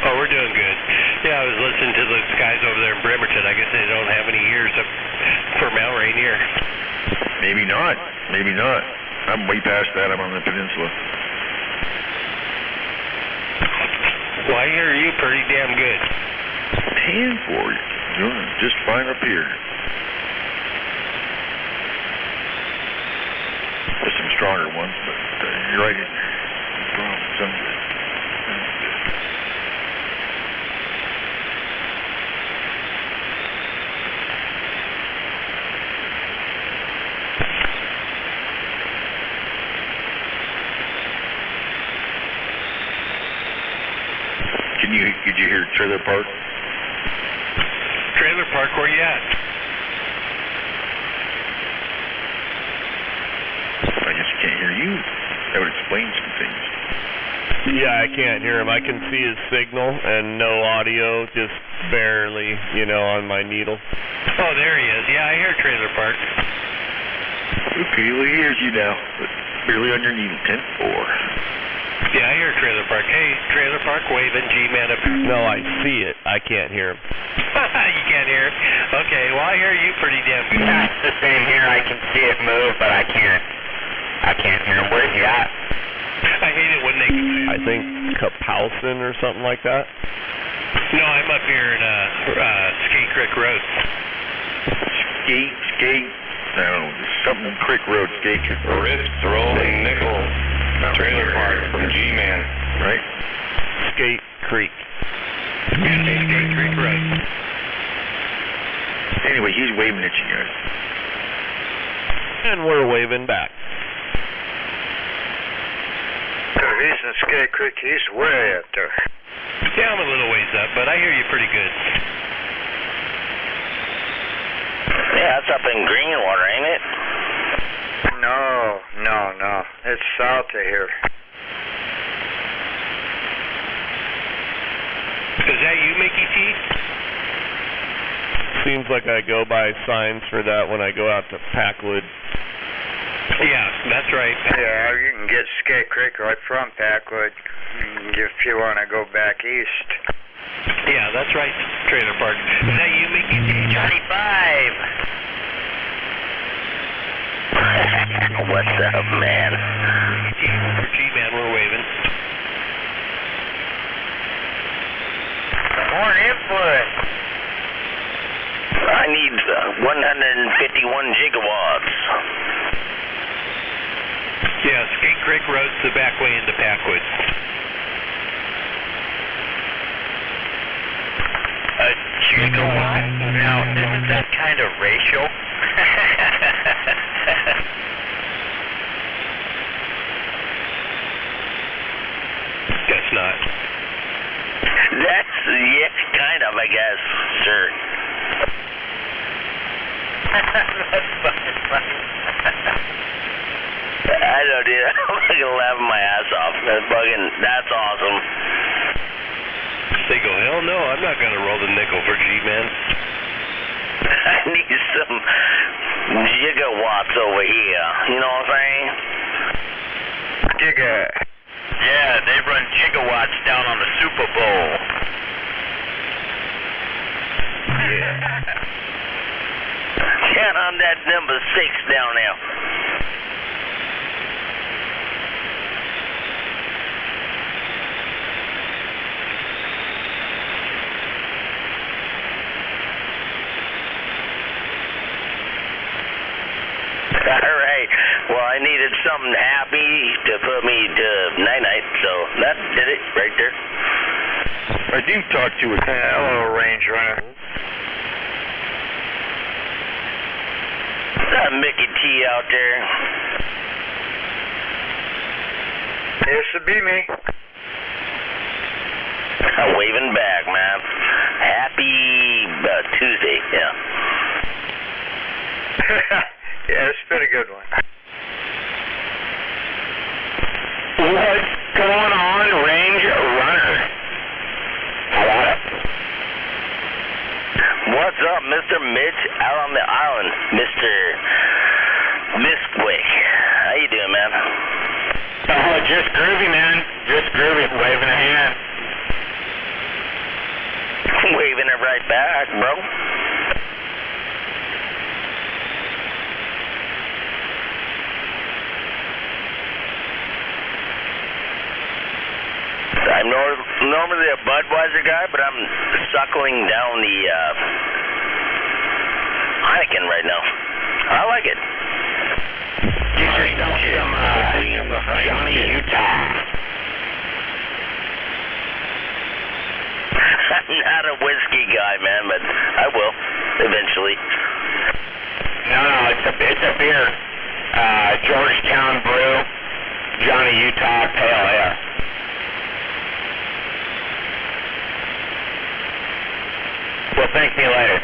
Oh, we're doing good. Yeah, I was listening to those guys over there in Bremerton. I guess they don't have any ears up for Mount Rainier. Maybe not. I'm way past that. I'm on the peninsula. Well, I hear you pretty damn good. 10-4. Doing just fine up here. With some stronger ones, but you're right. Some good. Did you hear Trailer Park? Trailer Park, where you at? I guess I can't hear you. That would explain some things. Yeah, I can't hear him. I can see his signal and no audio, just barely, on my needle. Oh, there he is. Yeah, I hear Trailer Park. Okay, well, he hears you now, but barely on your needle. 10-4. Yeah, I hear Trailer Park. Hey, Trailer Park, waving, G-Man up here? No, I see it. I can't hear him. You can't hear it? Okay, well, I hear you pretty damn good. Yeah, it's the same here. I can see it move, but I can't hear him. Where's he at? I hate it when they... I think Kapowson or something like that. No, I'm up here in Skate Creek Road. Skate. No, something Creek Road, Skate. Rips rolling nickel. Trailer park from G-Man. Right? Skate Creek. Skate Creek Road. Anyway, he's waving at you guys. And we're waving back. He's in Skate Creek. He's way up there. Yeah, I'm a little ways up, but I hear you pretty good. Yeah, that's up in Greenwater, ain't it? No. It's south of here. Is that you, Mickey T? Seems like I go by signs for that when I go out to Packwood. Yeah, that's right. Yeah, you can get Skate Creek right from Packwood if you want to go back east. Yeah, that's right. Trailer park. Is that you, Mickey T? Johnny 5. What's up, man? G-Man, we're waving. More input. I need 151 gigawatts. Yeah, Skate Creek Road's the back way into Packwood. A gigawatt? Now, isn't that kind of racial? Guess not. That's, yeah, kind of, I guess, sir. That's fucking funny. I don't know, I'm fucking laughing my ass off. That's awesome. They go, hell no, I'm not going to roll the nickel for G-Man. I need some gigawatts over here. You know what I'm saying? Yeah, they run gigawatts down on the Super Bowl. Yeah. Count on that number 6 down there. All right. Well, I needed something happy to put me to night-night, so that did it right there. I do talk to a hello, range runner. Mickey T out there. Yes, it be me. I'm waving back, man. Happy Tuesday, yeah. Yeah, it's been a good one. What's going on, Range Runner? How about it? What's up, Mr. Mitch out on the island, Mr. Misquick? How you doing, man? Oh, just groovy, man. Just groovy. Waving a hand. Waving it right back, bro. I'm normally a Budweiser guy, but I'm suckling down the Heineken right now. I like it. Get yourself some Johnny Utah. I'm not a whiskey guy, man, but I will eventually. No, it's a beer. Georgetown Brew, Johnny Utah Pale Ale. Well, thank me later.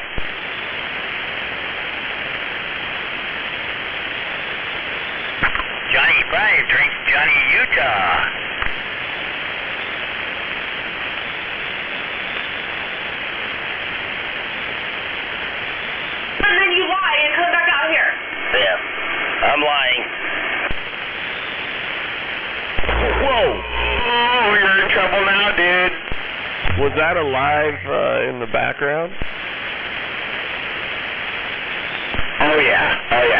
Johnny 5 drinks Johnny Utah. And then you lie and come back out here. Yeah, I'm lying. Whoa! Oh, you're in trouble. trouble now, dude. Was that alive in the background? Oh yeah,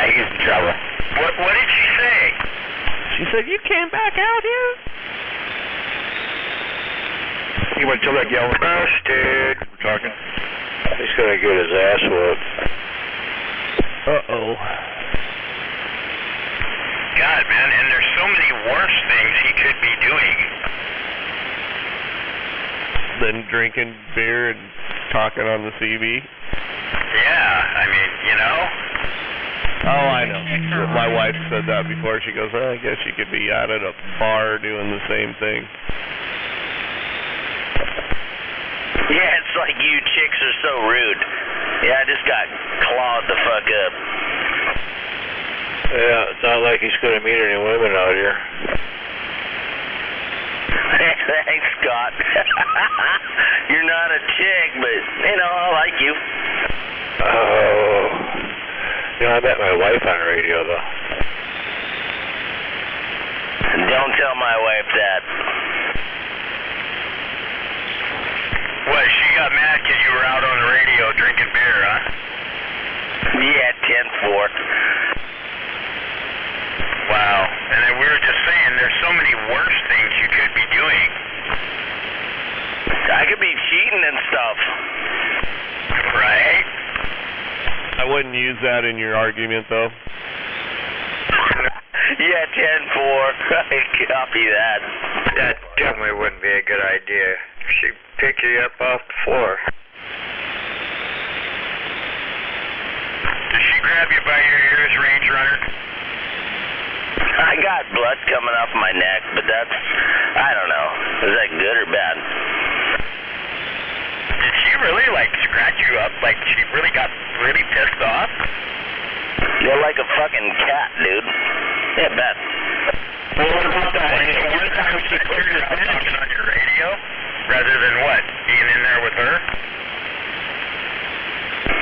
he's in trouble. What did she say? She said, you came back out here? You want to tell that gal Busted. we're talking? He's gonna get his ass whooped. Uh-oh. God, man, and there's so many worse things he could be doing. Than drinking beer and talking on the CB? Yeah, I mean, you know? Oh, I know. My wife said that before. She goes, I guess you could be out at a bar doing the same thing. Yeah, it's like you chicks are so rude. Yeah, I just got clawed the fuck up. Yeah, it's not like he's gonna meet any women out here. Thanks, Scott. You're not a chick, but, you know, I like you. Oh. You know, I met my wife on radio, though. Don't tell my wife that. What, she got mad because you were out on the radio drinking beer, huh? Yeah, 10-4. Wow. And then we were just saying, there's so many worse things you could be doing. I could be cheating and stuff. Right? I wouldn't use that in your argument, though. Yeah, 10-4. Copy that. That definitely wouldn't be a good idea. She'd pick you up off the floor. Did she grab you by your ears, Range Runner? I got blood coming off my neck, but that's, I don't know. Is that good or bad? Did she really, like, scratch you up? Like, she really got really pissed off? You're like a fucking cat, dude. Yeah, bet. Well, what about that? One time she cleared your head talking on your radio? Rather than what? Being in there with her?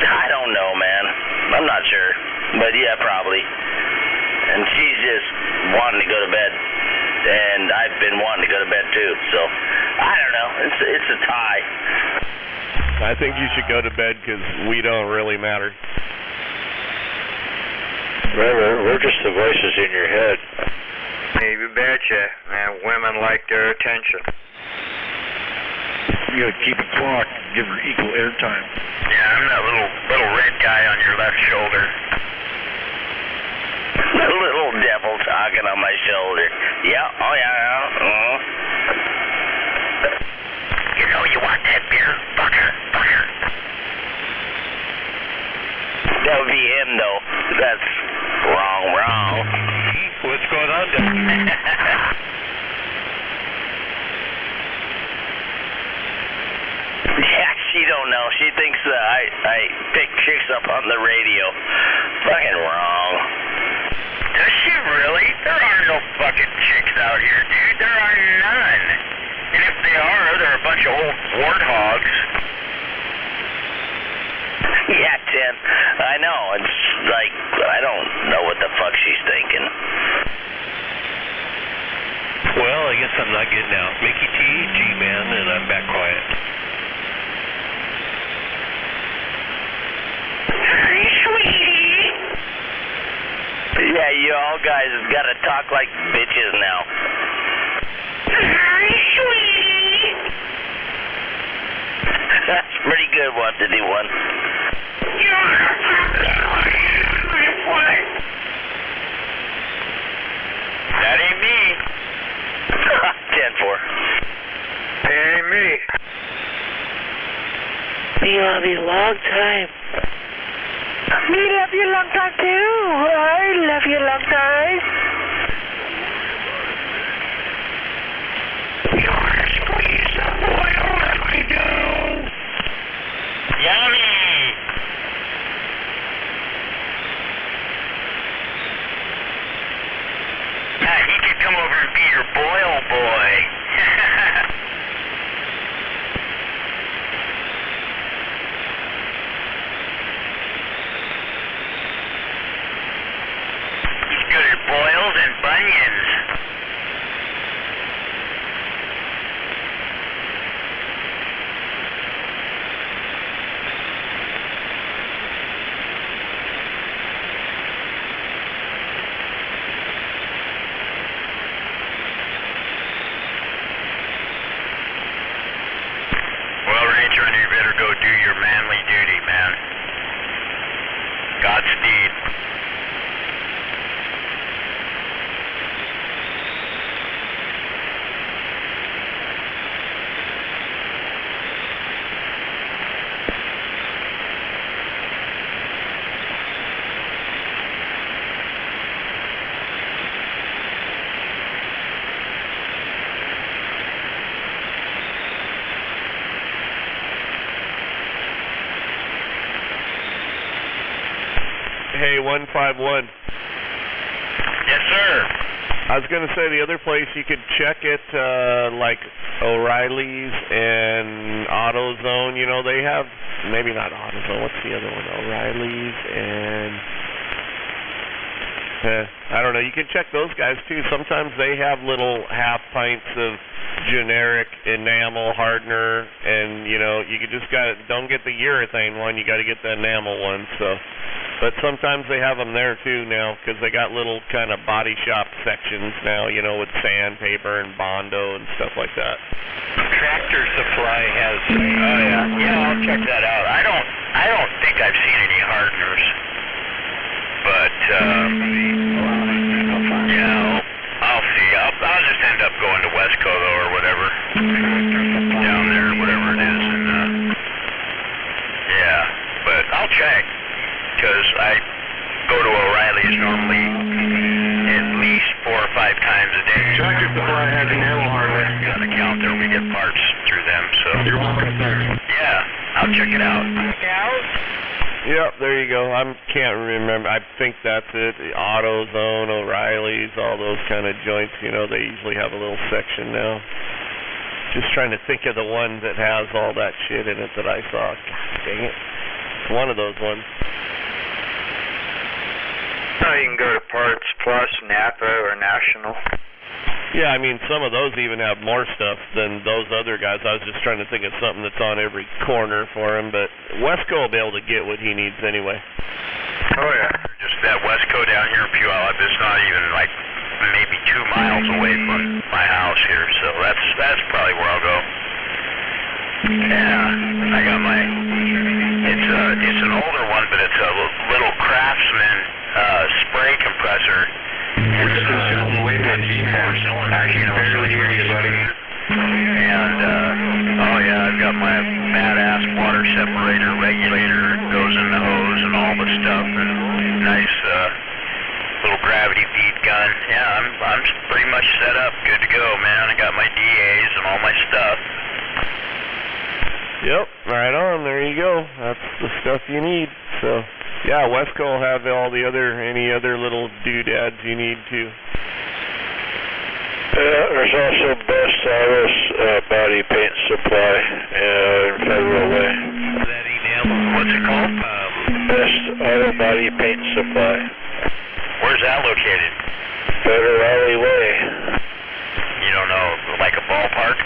I don't know, man. I'm not sure. But yeah, probably. And she's just wanting to go to bed. And I've been wanting to go to bed too. So, I don't know. It's a tie. I think you should go to bed because we don't really matter. Remember, we're just the voices in your head. You betcha. Man, women like their attention. You gotta keep it clocked, give her equal airtime. Yeah, I'm that little red guy on your left shoulder. The little devil talking on my shoulder. Yeah, oh yeah. You know you want that beer, fucker. That would be him, though. That's wrong. What's going on down there? Yeah, she don't know. She thinks that I pick chicks up on the radio. Fucking wrong. Does she really? There are no fucking chicks out here, dude. There are none. And if they are, they're a bunch of old warthogs. Yeah, Tim. I know. It's like, I don't know what the fuck she's thinking. Well, I guess I'm not getting out. Mickey T, G-Man, and I'm back quiet. Hi, sweetie. Yeah, you all guys have got to talk like bitches now. Hi, sweetie. That's pretty good, 151. That ain't me. 10-4. Ain't me. Me love you long time. Me love you long time too. I love you long time. You're squeeze the boil that I do. Yummy. He could come over and be your boil boy. He's good at boil. Hey, 151. Yes, sir. I was going to say the other place you could check it, like O'Reilly's and AutoZone. You know, they have, maybe not AutoZone. What's the other one? O'Reilly's and, I don't know. You can check those guys, too. Sometimes they have little half pints of generic enamel hardener, and, you know, you just don't get the urethane one. You got to get the enamel one, so. But sometimes they have them there, too, now, because they got little kind of body shop sections now, you know, with sandpaper and Bondo and stuff like that. Tractor Supply has... Oh, yeah. Yeah, I'll check that out. I don't think I've seen any hardeners. But, yeah, I'll see. I'll just end up going to Wesco, though, or whatever. Down there, whatever it is. And, yeah, but I'll check. Because I go to O'Reilly's normally at least 4 or 5 times a day. Tractor Supply has an ammo hardware. Got an account there. We get parts through them, so. You're welcome, sir. Yeah, I'll check it out. Yep, there you go. I can't remember. I think that's it. The AutoZone, O'Reilly's, all those kind of joints, you know, they usually have a little section now. Just trying to think of the one that has all that shit in it that I saw. God dang it. It's one of those ones. You can go to Parts Plus, Napa, or National. Yeah, I mean, some of those even have more stuff than those other guys. I was just trying to think of something that's on every corner for him, but Wesco will be able to get what he needs anyway. Oh, yeah. Just that Wesco down here in Puyallup is not even, like, maybe 2 miles away from my house here, so that's probably where I'll go. Yeah, I got my... It's an older one, but it's a little Craftsman spray compressor. We're still on the way to G-Force. I can barely hear you, buddy. And, oh yeah, I've got my badass water separator regulator. It goes in the hose and all the stuff, and nice little gravity feed gun. Yeah, I'm pretty much set up, good to go, man. I got my DAs and all my stuff. Yep, right on. There you go. That's the stuff you need. So, yeah, Wesco will have any other little doodads you need too. There's also Best Autos Body Paint Supply in Federal Way. That email. What's it called? Best Auto Body Paint Supply. Where's that located? Federal Way. You don't know, like a ballpark?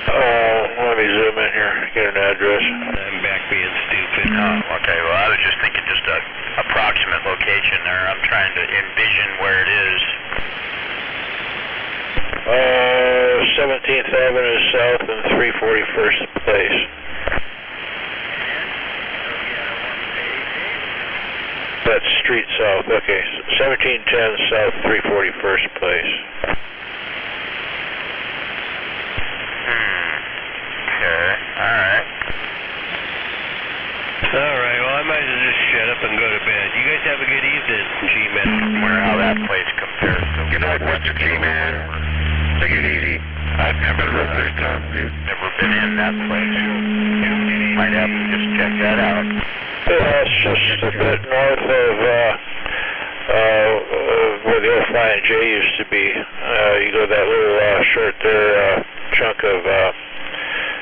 Let me zoom in here, get an address. I'm back being stupid. Oh, okay. Well, I was just thinking just a approximate location there. I'm trying to envision where it is. 17th Avenue South and 341st Place. That's Street South. Okay, 1710 South 341st Place. Alright. Alright, well, I might as well just shut up and go to bed. You guys have a good evening, G-Man. Wonder how that place compares to... Good night, Mr. G-Man. Take it easy. I've never heard this time, dude. Never been in that place. Might have to just check that out. Yeah, it's just a bit north of where the old Flying J used to be. You go that little short there chunk of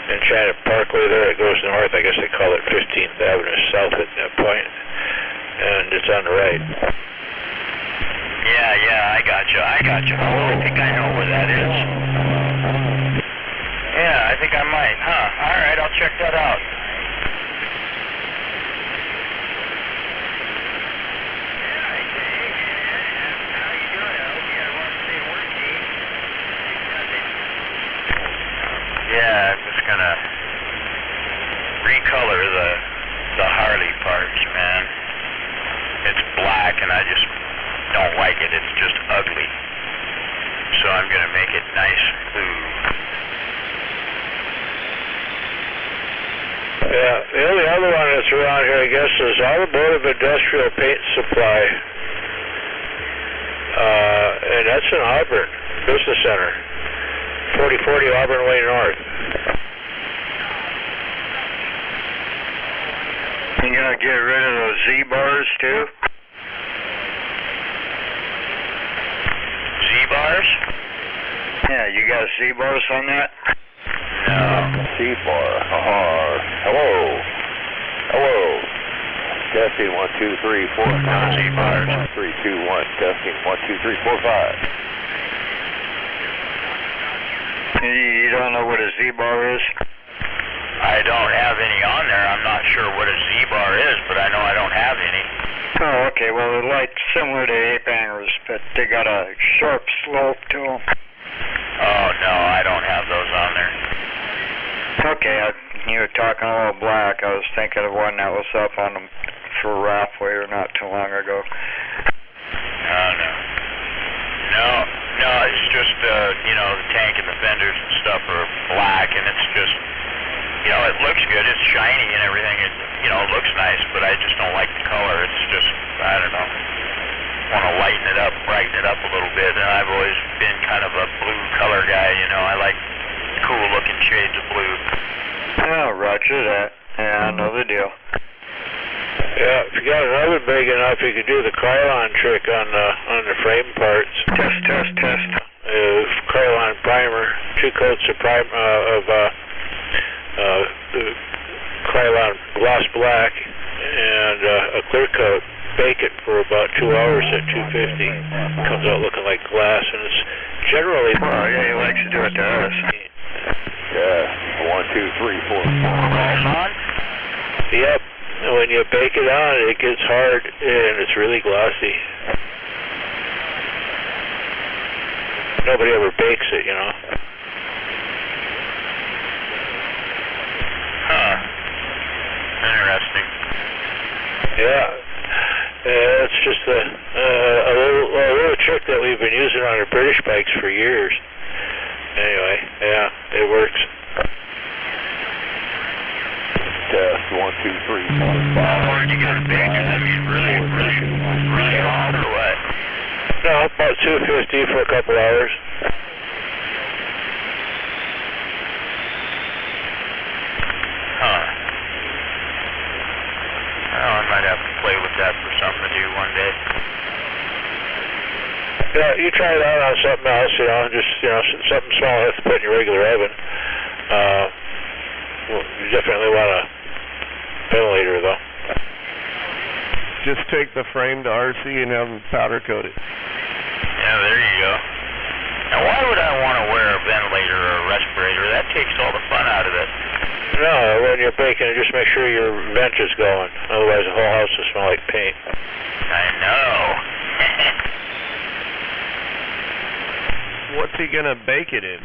Enchanted Parkway there, it goes north. I guess they call it 15th Avenue South at that point, and it's on the right. Yeah, I got you. Oh, I think I know where that is. Yeah, I think I might. Huh, alright, I'll check that out. Yeah, I'm just gonna recolor the Harley parts, man. It's black and I just don't like it. It's just ugly. So I'm gonna make it nice blue. Yeah, the only other one that's around here, I guess, is Automotive Industrial Paint Supply. And that's in Auburn Business Center. 4040 Auburn Way North. gonna get rid of those Z-bars too? Z-bars? Yeah, you got Z-bars on that? No. Z-bar. Hello. Hello. Testing 1, 2, 3, 4, 5. Z-bars. 3, 2, 1. Testing 1, 2, 3, 4, 5. You don't know what a Z-bar is? I don't have any on there. I'm not sure what a Z-bar is, but I know I don't have any. Oh, okay. Well, they're like similar to ape hangers, but they got a sharp slope to them. Oh, no, I don't have those on there. Okay, you were talking a little black. I was thinking of one that was up on them for Rathway not too long ago. Oh, no. No, it's just, the tank and the fenders and stuff are black, and it's just, it looks good. It's shiny and everything. It looks nice, but I just don't like the color. It's just, I don't know. Want to lighten it up, brighten it up a little bit, and I've always been kind of a blue color guy, I like cool-looking shades of blue. Oh, roger that. Yeah, I know the deal. Yeah, if you got an oven big enough, you could do the Krylon trick on the frame parts. Test. Krylon primer, 2 coats of Krylon gloss black, and a clear coat. Bake it for about 2 hours at 250. Comes out looking like glass, and it's generally. Well, yeah, he likes to do it to us. Yeah, 1, 2, 3, 4, 5. Yep. And when you bake it on, it gets hard and it's really glossy. Nobody ever bakes it, Huh. Interesting. Yeah. It's just a little trick that we've been using on our British bikes for years. Anyway, yeah, it works. Test 1, 2, 3, 4, 5. Where'd you get it baked? Does that mean really hot or what? No, about 250 for a couple hours. Huh. Well, I might have to play with that for something to do one day. Yeah, you try it out on something else, just, something small you have to put in your regular oven. You definitely want a ventilator, though. Just take the frame to RC and have them powder coat it. Yeah, there you go. Now, why would I want to wear a ventilator or a respirator? That takes all the fun out of it. No, when you're baking, just make sure your vent is going. Otherwise, the whole house will smell like paint. I know. What's he going to bake it in?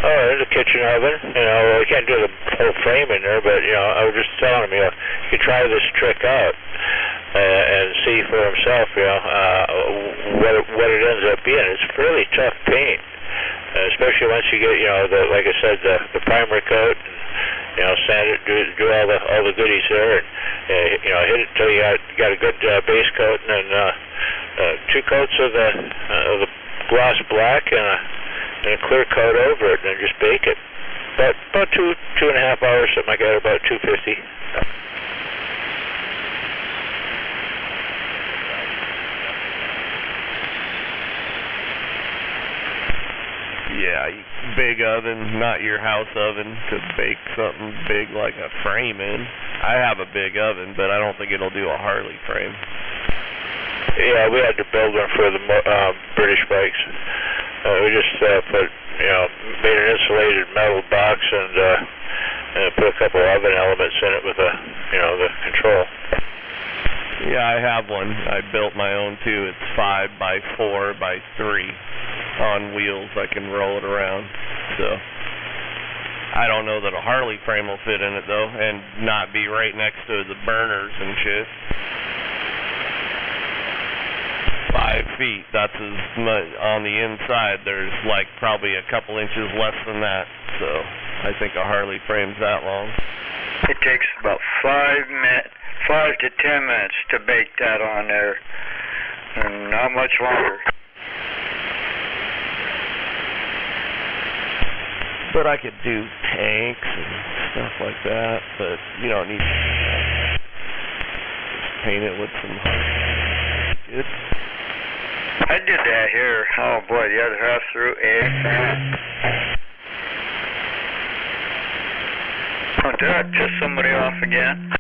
Oh, there's a kitchen oven. We can't do the whole frame in there, but, I was just telling him, you could try this trick out and see for himself, what it ends up being. It's really tough paint, especially once you get, like I said, the primer coat, and, sand it, do all the goodies there, and, hit it until you got a good base coat, and then 2 coats of the gloss black and a clear coat over it, and then just bake it. About 2.5 hours, something like that, about 250. Yeah, big oven, not your house oven, to bake something big like a frame in. I have a big oven, but I don't think it'll do a Harley frame. Yeah, we had to build one for the British bikes. We just made an insulated metal box and put a couple oven elements in it with the control. Yeah, I have one. I built my own too. It's 5x4x3 on wheels. I can roll it around. So I don't know that a Harley frame will fit in it though, and not be right next to the burners and shit. 5 feet. That's on the inside. There's like probably a couple inches less than that. So I think a Harley frame's that long. It takes about 5 to 10 minutes to bake that on there, and not much longer. But I could do tanks and stuff like that, but you don't need. paint it with some good. I did that here. Oh boy, the other half through Oh, did I piss somebody off again?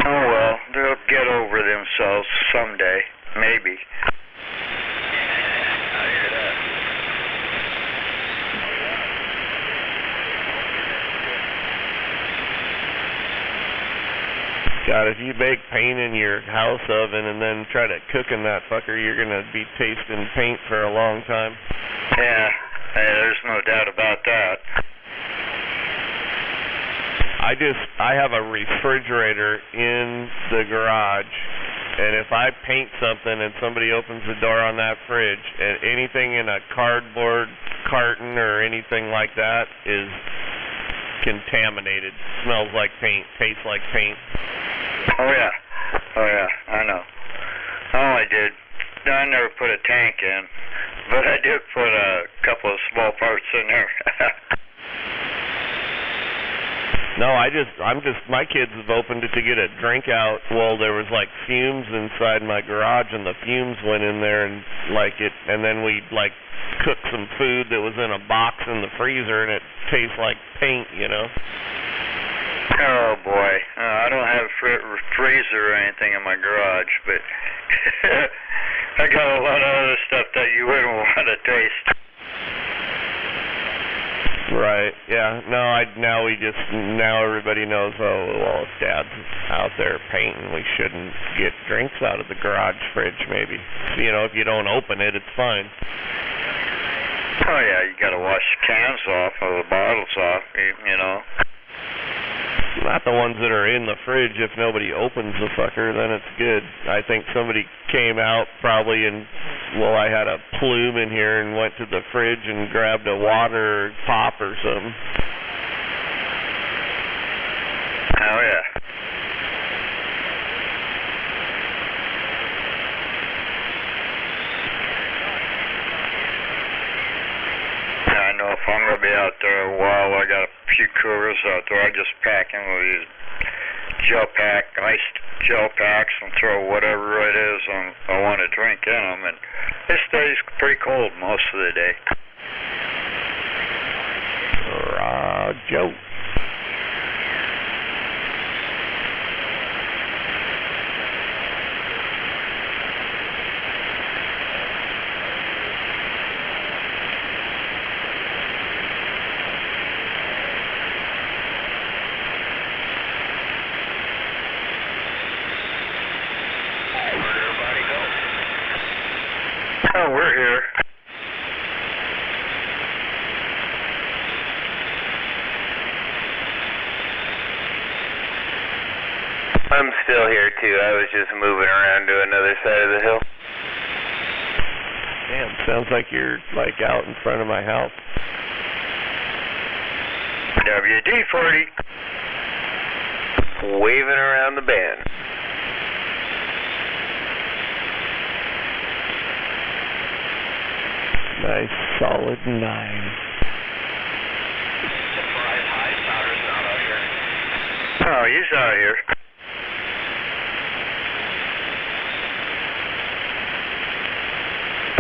Oh well, they'll get over themselves someday, maybe. God, if you bake paint in your house oven and then try to cook in that fucker, you're gonna be tasting paint for a long time. Yeah, hey, there's no doubt about that. I have a refrigerator in the garage, and if I paint something and somebody opens the door on that fridge, and anything in a cardboard carton or anything like that is contaminated, smells like paint, tastes like paint. Oh yeah, I know. I never put a tank in, but I did put a couple of small parts in there. No, my kids have opened it to get a drink out. Well, there was like fumes inside my garage, and the fumes went in there and and then we like cooked some food that was in a box in the freezer, and it tastes like paint, you know. Oh boy, I don't have a freezer or anything in my garage, but I got a lot of other stuff that you wouldn't want to taste. Right, yeah. Now everybody knows, oh, well, if Dad's out there painting, we shouldn't get drinks out of the garage fridge, maybe. You know, if you don't open it, it's fine. Oh yeah, you gotta wash the cans off or the bottles off, you know. Not the ones that are in the fridge. If nobody opens the fucker, then it's good. I think somebody came out probably and, well, I had a plume in here and went to the fridge and grabbed a water pop or something. Oh, yeah. I know if I'm going to be out there a while, I got a few coolers out there. I just pack in with these iced gel packs and throw whatever it is I want to drink in them. And it stays pretty cold most of the day. Joe. Oh, we're here. I'm still here too. I was just moving around to another side of the hill. Damn, sounds like you're like out in front of my house. WD-40. Waving around the band. Nice, solid 9. Oh, he's out here.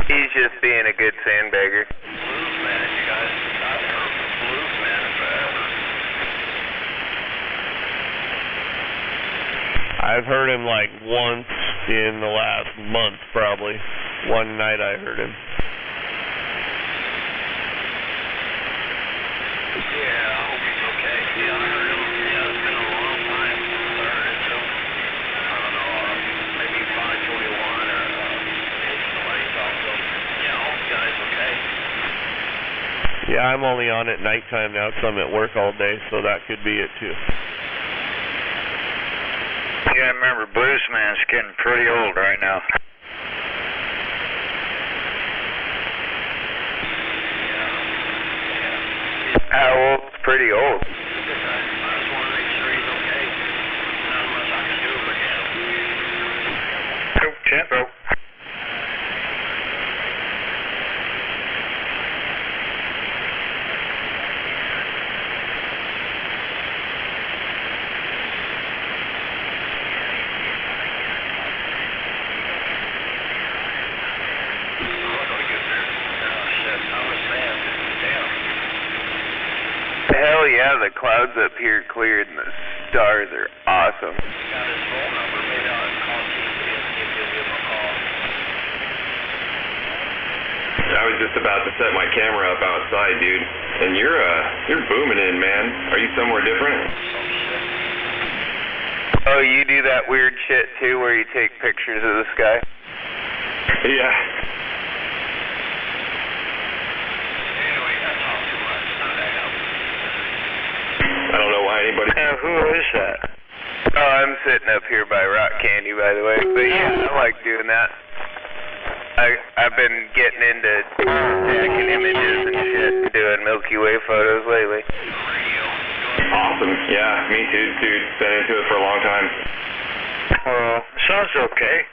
He's just being a good sandbagger. I've heard him like once in the last month, probably. One night I heard him. Yeah, I'm only on at nighttime now because I'm at work all day, so that could be it too. You gotta remember, Bluesman's getting pretty old right now. How old? Pretty old. Oh, tempo. Hell yeah, the clouds up here cleared and the stars are awesome. I was just about to set my camera up outside, dude, and you're booming in, man. Are you somewhere different? Oh, you do that weird shit too, where you take pictures of the sky? Yeah. I don't know why anybody... who is that? Oh, I'm sitting up here by Rock Candy, by the way. But yeah, I like doing that. I've been getting into taking images and shit, doing Milky Way photos lately. Awesome. Yeah, me too, dude. Been into it for a long time. Sounds okay.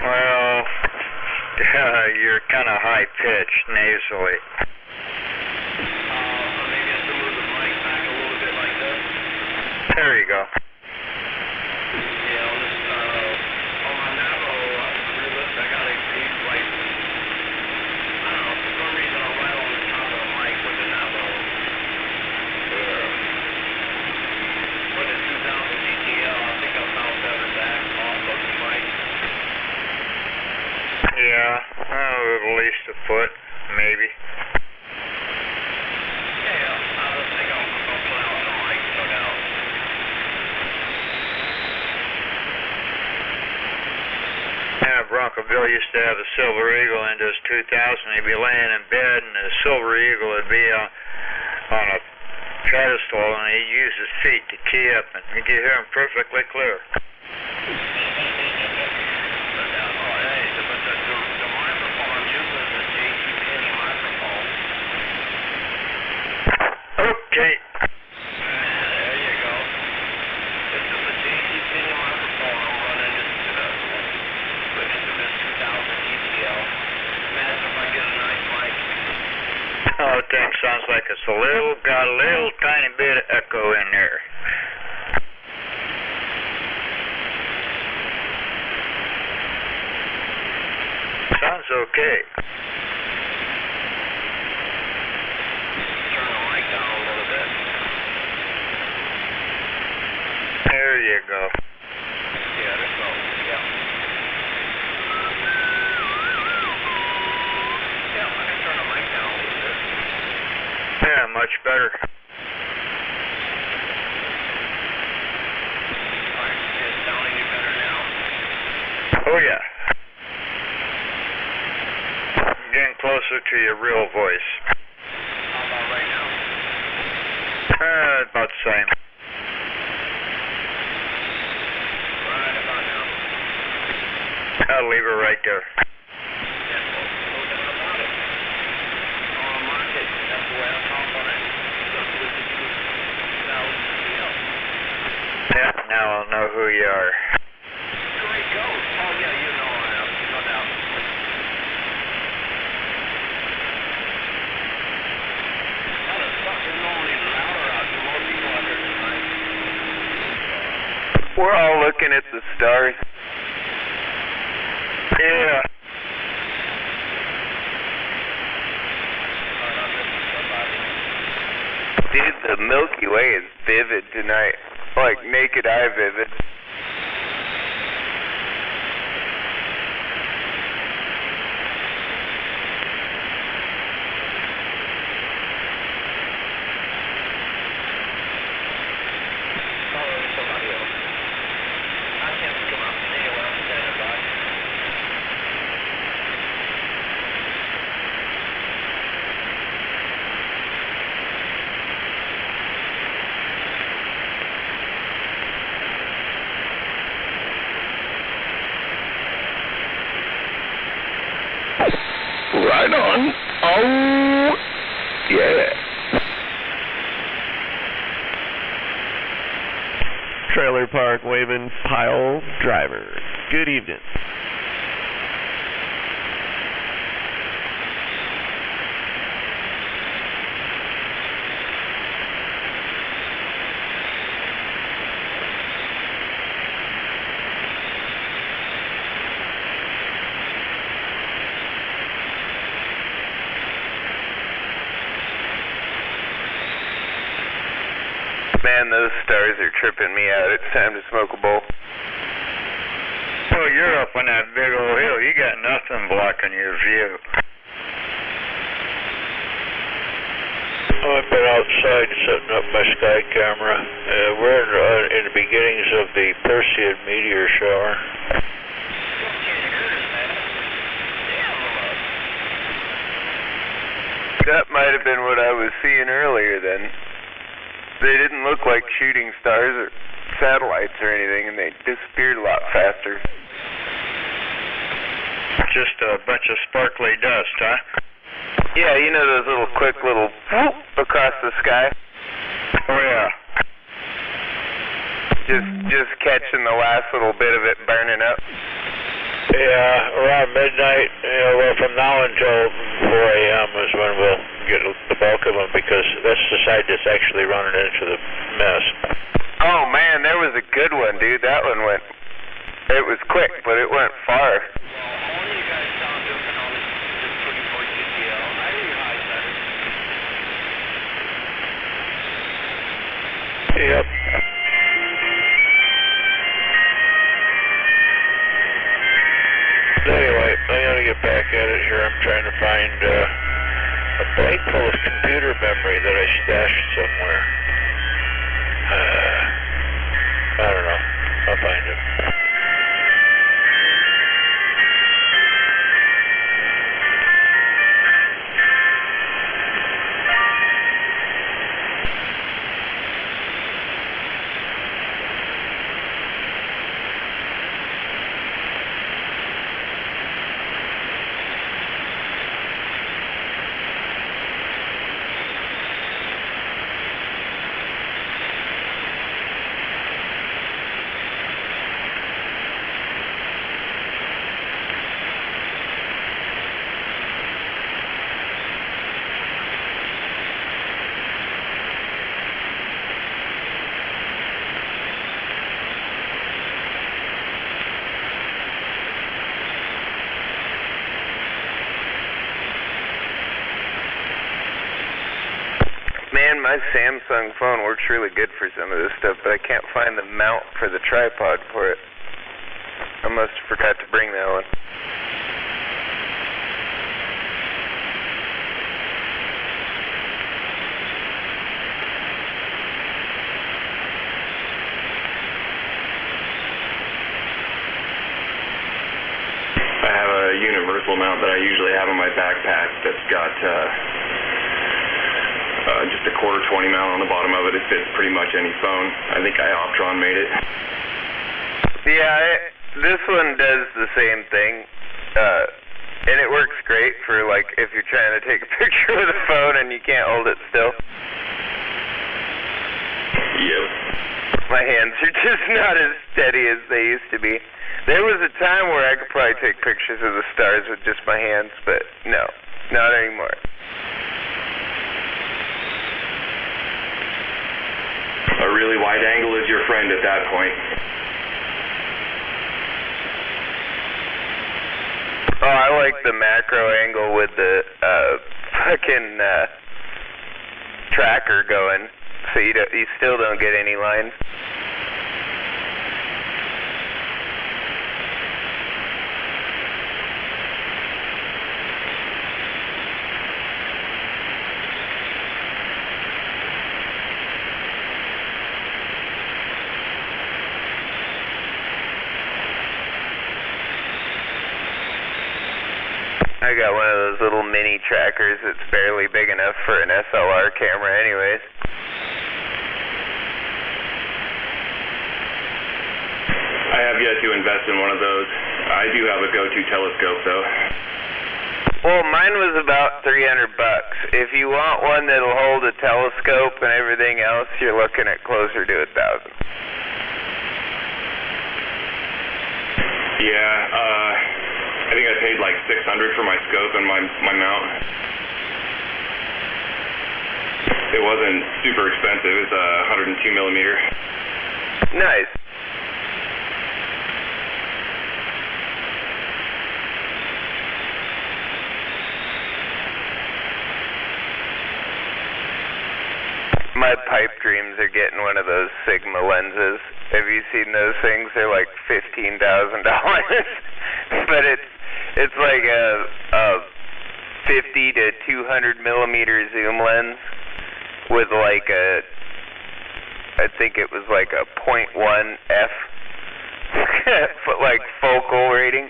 Well, you're kind of high-pitched nasally. There you go. Yeah, at least a foot, maybe. Bronco Bill used to have a Silver Eagle into his 2000. He'd be laying in bed, and the Silver Eagle would be on a pedestal, and he'd use his feet to key up, and you could hear him perfectly clear. Okay. Oh, that thing sounds like it's got a little tiny bit of echo in there. Sounds okay. Turn the mic down a little bit. There you go. Yeah, that's all. Yeah. Yeah, much better. Is it sounding you better now? Oh, yeah. Getting closer to your real voice. How about right now? About the same. Right about now. I'll leave her right there. Yeah, now I'll know who you are. Great ghost. Oh, yeah, you know I am. No doubt. That is fucking normally louder out there. More people out there tonight. We're all looking at the stars. Yeah. Dude, the Milky Way is vivid tonight. Like naked eye vivid. Right on. Oh, yeah. Trailer Park Waving Pile Driver. Good evening. Man, those stars are tripping me out. It's time to smoke a bowl. Well, you're up on that big old hill. You got nothing blocking your view. I've been outside setting up my sky camera. We're in the beginnings of the Perseid meteor shower. That might have been what I was seeing earlier then. They didn't look like shooting stars or satellites or anything, and they disappeared a lot faster. Just a bunch of sparkly dust, huh? Yeah, you know those little quick little whoop across the sky? Oh, yeah. Just catching the last little bit of it burning up. Yeah, around midnight, well, from now until 4 a.m. is when we'll get the bulk of them, because that's the side that's actually running into the mist. Oh, man, there was a good one, dude. That one went... It was quick, but it went far. Yep. Anyway, I gotta get back at it here. I'm trying to find a bag full of computer memory that I stashed somewhere. I don't know. I'll find it. Man, my Samsung phone works really good for some of this stuff, but I can't find the mount for the tripod for it. I must have forgot to bring that one. I have a universal mount that I usually have in my backpack that's got just a quarter 20 mount on the bottom of it. It fits pretty much any phone. I think Ioptron made it. Yeah, this one does the same thing, and it works great for, like, if you're trying to take a picture with a phone and you can't hold it still. Yep. My hands are just not as steady as they used to be. There was a time where I could probably take pictures of the stars with just my hands, but no, not anymore. A really wide angle is your friend at that point. Oh, I like the macro angle with the fucking tracker going, so you still don't get any lines. I got one of those little mini trackers that's barely big enough for an SLR camera anyways. I have yet to invest in one of those. I do have a go-to telescope though. Well, mine was about $300. If you want one that'll hold a telescope and everything else, you're looking at closer to $1,000. Yeah, I think I paid like $600 for my scope and my mount. It wasn't super expensive. It's a 102 millimeter. Nice. My my pipe dreams are getting one of those Sigma lenses. Have you seen those things? They're like $15,000. But it's like a 50 to 200 millimeter zoom lens with like I think it was like a 0.1 f like focal rating.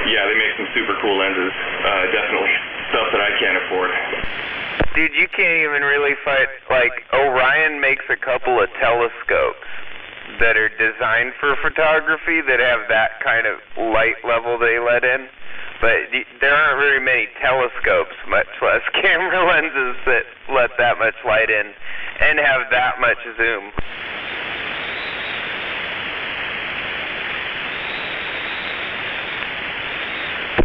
Yeah, they make some super cool lenses. Definitely stuff that I can't afford. Dude, you can't even really find, like, Orion makes a couple of telescopes that are designed for photography that have that kind of light level they let in. But there aren't very many telescopes, much less camera lenses that let that much light in and have that much zoom.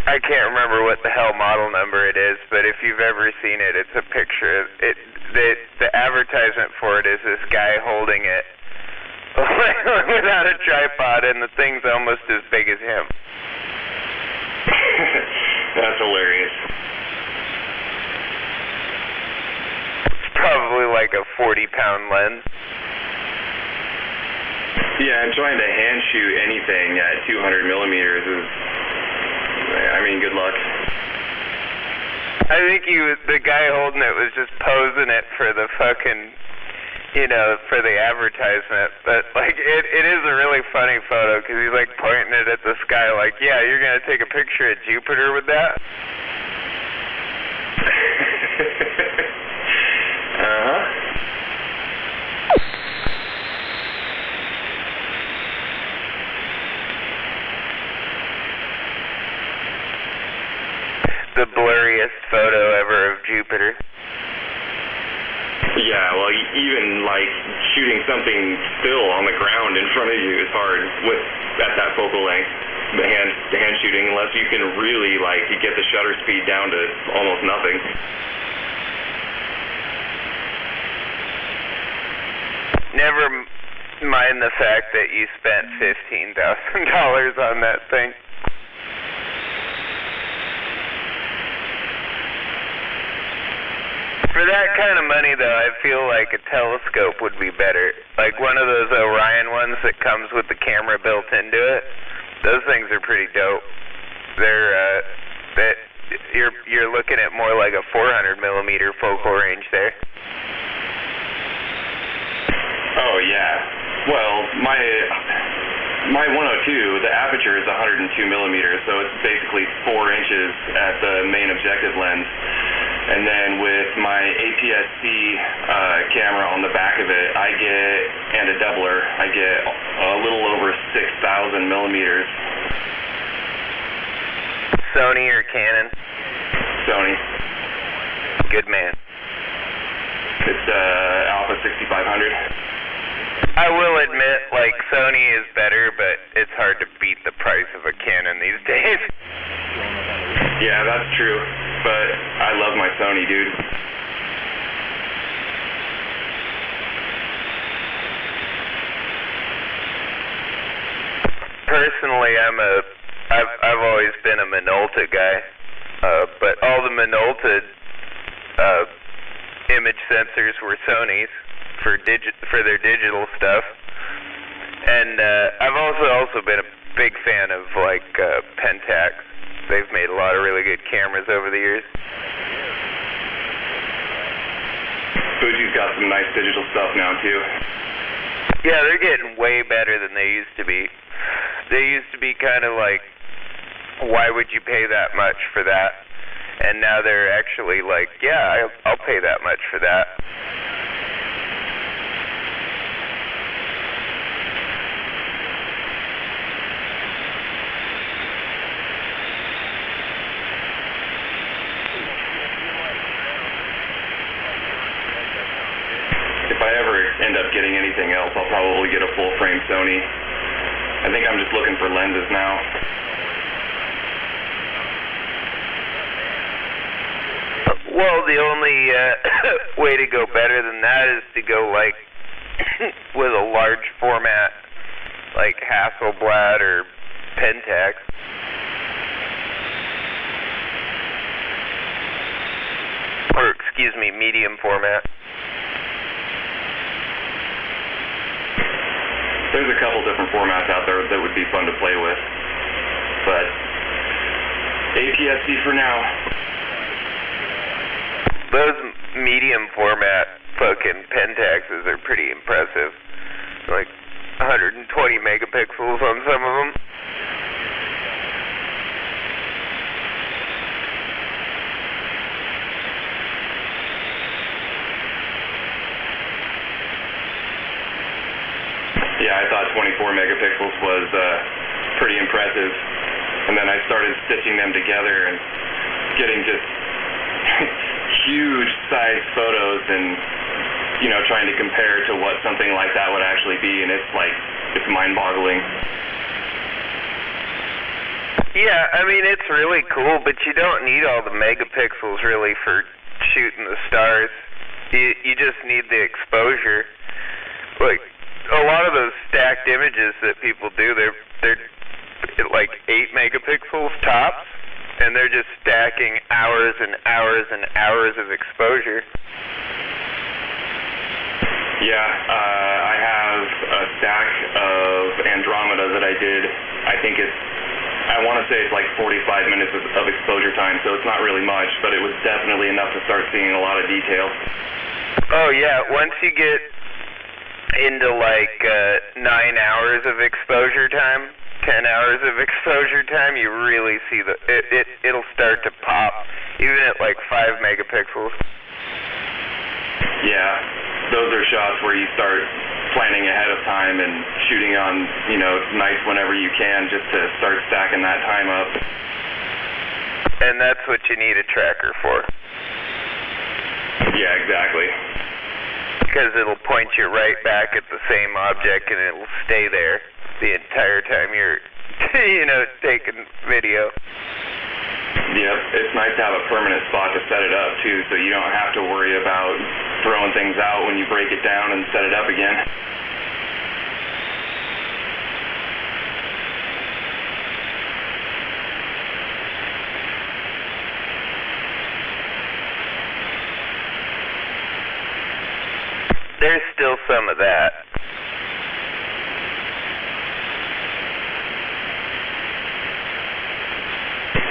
I can't remember what the hell model number it is, but if you've ever seen it, it's a picture. The advertisement for it is this guy holding it without a tripod, and the thing's almost as big as him. That's hilarious. It's probably like a 40-pound lens. Yeah, and trying to hand shoot anything at 200 millimeters is, I mean, good luck. I think the guy holding it was just posing it for the fucking, for the advertisement. But, like, it is a really funny photo because he's, like, pointing it at the sky like, yeah, you're going to take a picture of Jupiter with that? Uh-huh. The blurriest photo ever of Jupiter. Yeah, well, even like shooting something still on the ground in front of you is hard at that focal length. The hand shooting, unless you can really like get the shutter speed down to almost nothing. Never mind the fact that you spent $15,000 on that thing. For that kind of money, though, I feel like a telescope would be better. Like one of those Orion ones that comes with the camera built into it. Those things are pretty dope. You're looking at more like a 400 millimeter focal range there. Oh yeah. Well, my 102, the aperture is 102 millimeters, so it's basically 4 inches at the main objective lens. And then with my APS-C camera on the back of it, and a doubler, I get a little over 6,000 millimeters. Sony or Canon? Sony. Good man. It's Alpha 6500. I will admit, like, Sony is better, but it's hard to beat the price of a Canon these days. Yeah, that's true. But I love my Sony, dude. Personally, I've always been a Minolta guy, but all the Minolta image sensors were Sony's for their digital stuff, and I've also been a big fan of like Pentax. They've made a lot of really good cameras over the years. Fuji's got some nice digital stuff now too. Yeah, they're getting way better than they used to be. They used to be kind of like, why would you pay that much for that? And now they're actually like, yeah, I'll pay that much for that. If I ever end up getting anything else, I'll probably get a full-frame Sony. I think I'm just looking for lenses now. Well, the only way to go better than that is to go like with a large format, like Hasselblad or Pentax. medium format. There's a couple different formats out there that would be fun to play with, but APS-C for now. Those medium format fucking Pentaxes are pretty impressive. Like 120 megapixels on some of them. Yeah, I thought 24 megapixels was pretty impressive. And then I started stitching them together and getting just huge size photos and, you know, trying to compare to what something like that would actually be, and it's mind-boggling. Yeah, I mean, it's really cool, but you don't need all the megapixels really for shooting the stars. You just need the exposure. Like, a lot of those stacked images that people do, they're like 8 megapixels tops, and they're just stacking hours and hours and hours of exposure. Yeah, I have a stack of Andromeda that I did. I want to say it's like 45 minutes of exposure time, so it's not really much, but it was definitely enough to start seeing a lot of detail. Oh yeah, once you get into like 9 hours of exposure time, 10 hours of exposure time, you really see it'll start to pop, even at like 5 megapixels. Yeah, those are shots where you start planning ahead of time and shooting on, you know, nights whenever you can, just to start stacking that time up. And that's what you need a tracker for. Yeah, exactly. Because it'll point you right back at the same object, and it'll stay there the entire time you're, you know, taking video. Yep, it's nice to have a permanent spot to set it up, too, so you don't have to worry about throwing things out when you break it down and set it up again. There's still some of that.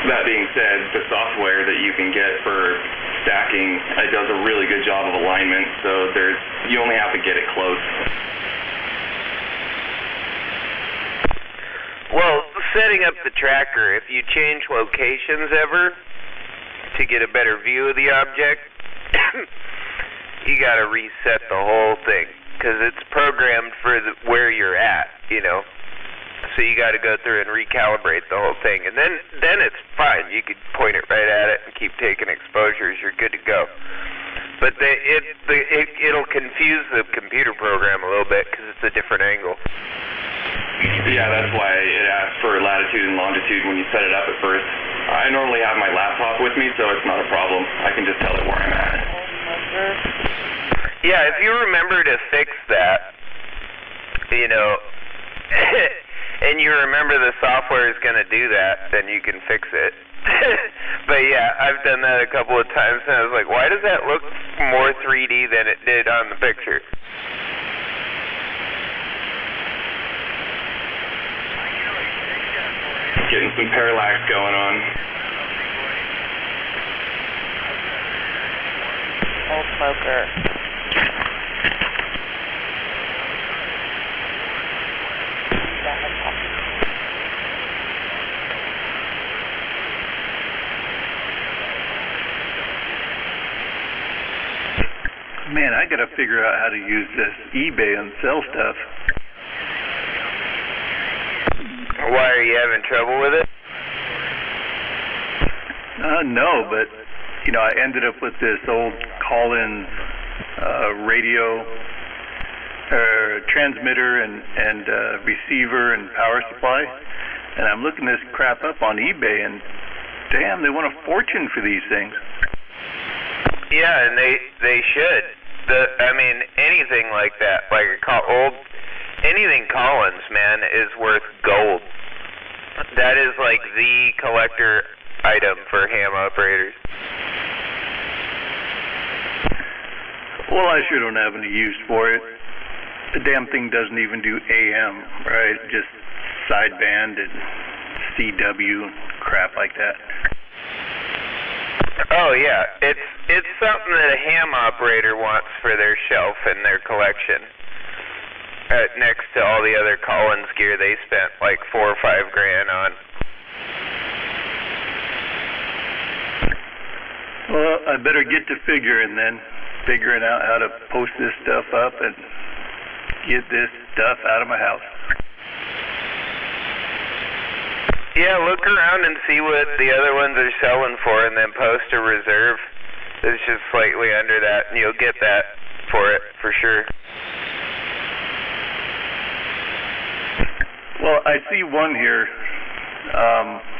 That being said, the software that you can get for stacking, it does a really good job of alignment, so you only have to get it close. Well, setting up the tracker, if you change locations ever to get a better view of the object, you gotta reset the whole thing, because it's programmed for where you're at, you know. So you got to go through and recalibrate the whole thing, and then it's fine. You could point it right at it and keep taking exposures. You're good to go. But it'll confuse the computer program a little bit because it's a different angle. Yeah, that's why it asks for latitude and longitude when you set it up at first. I normally have my laptop with me, so it's not a problem. I can just tell it where I'm at. Yeah, if you remember to fix that, you know, and you remember the software is going to do that, then you can fix it. But yeah, I've done that a couple of times, and I was like, why does that look more 3D than it did on the picture? Getting some parallax going on. Old smoker. Man, I gotta figure out how to use this eBay and sell stuff. Why, are you having trouble with it? No, but, you know, I ended up with this old Collins radio, transmitter and receiver and power supply, and I'm looking this crap up on eBay, and damn, they want a fortune for these things. Yeah, and they should. I mean, anything like that, like anything Collins, man, is worth gold. That is like the collector item for ham operators. Well, I sure don't have any use for it. The damn thing doesn't even do AM, right? Just sideband and CW and crap like that. Oh yeah, it's something that a ham operator wants for their shelf and their collection. Next to all the other Collins gear they spent like $4 or $5 grand on. Well, I better get to figuring out how to post this stuff up and get this stuff out of my house. Yeah, look around and see what the other ones are selling for, and then post a reserve that's just slightly under that, and you'll get that for it, for sure. Well, I see one here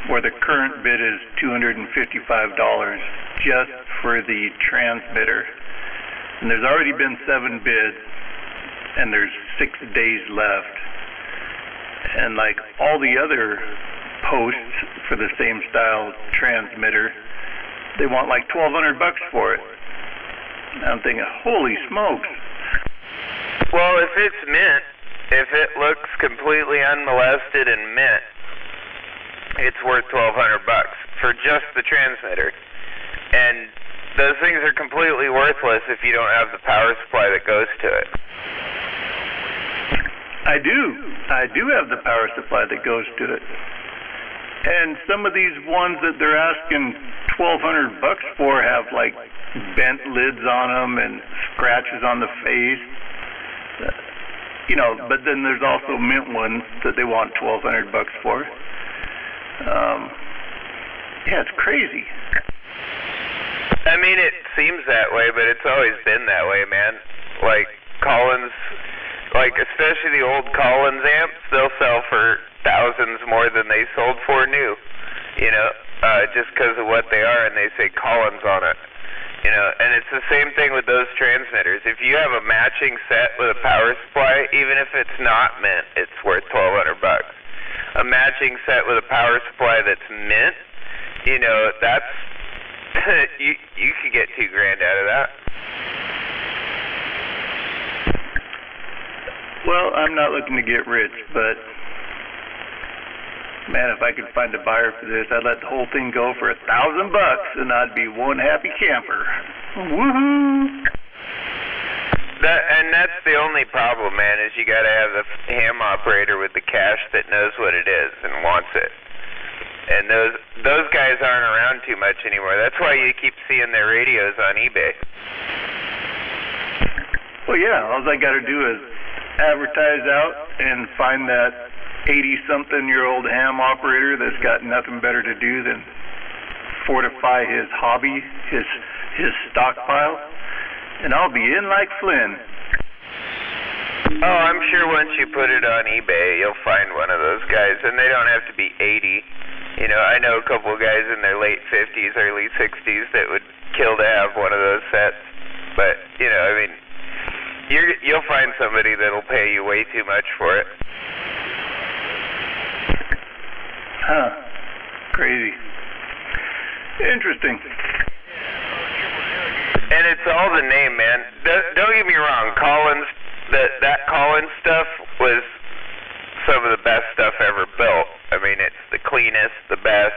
where the current bid is $255 just for the transmitter. And there's already been 7 bids, and there's 6 days left. And like all the other posts for the same style transmitter, they want like $1,200 for it. And I'm thinking, holy smokes. Well, if it's mint, if it looks completely unmolested and mint, it's worth $1,200 for just the transmitter. And those things are completely worthless if you don't have the power supply that goes to it. I do have the power supply that goes to it. And some of these ones that they're asking $1,200 for have like bent lids on them and scratches on the face. You know, but then there's also mint ones that they want $1,200 for. Yeah, it's crazy. I mean, it seems that way, but it's always been that way, man. Like Collins, like especially the old Collins amps, they'll sell for thousands more than they sold for new, you know, just because of what they are, and they say Collins on it, you know. And it's the same thing with those transmitters. If you have a matching set with a power supply, even if it's not mint, it's worth $1,200. A matching set with a power supply that's mint, you know, that's you could get $2 grand out of that. Well, I'm not looking to get rich, but man, if I could find a buyer for this, I'd let the whole thing go for $1,000, and I'd be one happy camper. Woohoo! And that's the only problem, man, is you got to have the ham operator with the cash that knows what it is and wants it. And those guys aren't around too much anymore. That's why you keep seeing their radios on eBay. Well, yeah, all I got to do is advertise out and find that 80-something-year-old ham operator that's got nothing better to do than fortify his hobby, his stockpile, and I'll be in like Flynn. Oh, I'm sure once you put it on eBay, you'll find one of those guys, and they don't have to be 80. You know, I know a couple of guys in their late 50s, early 60s that would kill to have one of those sets. But, you know, I mean, you'll find somebody that'll pay you way too much for it. Huh. Crazy. Interesting. And it's all the name, man. Don't get me wrong, Collins, that Collins stuff was some of the best stuff ever built. I mean, it's the cleanest, the best,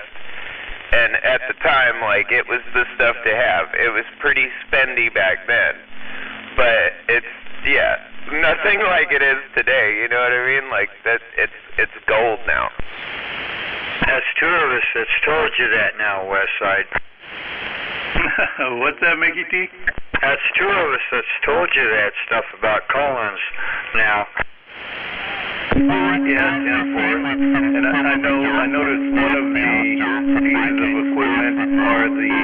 and at the time, like, it was the stuff to have. It was pretty spendy back then, but it's, yeah, nothing like it is today, you know what I mean? Like, that, it's gold now. That's 2 of us that's told you that now, Westside. What's that, Mickey T? That's 2 of us that's told you that stuff about Collins now. Yeah, 10-4. And I noticed one of the pieces of equipment are the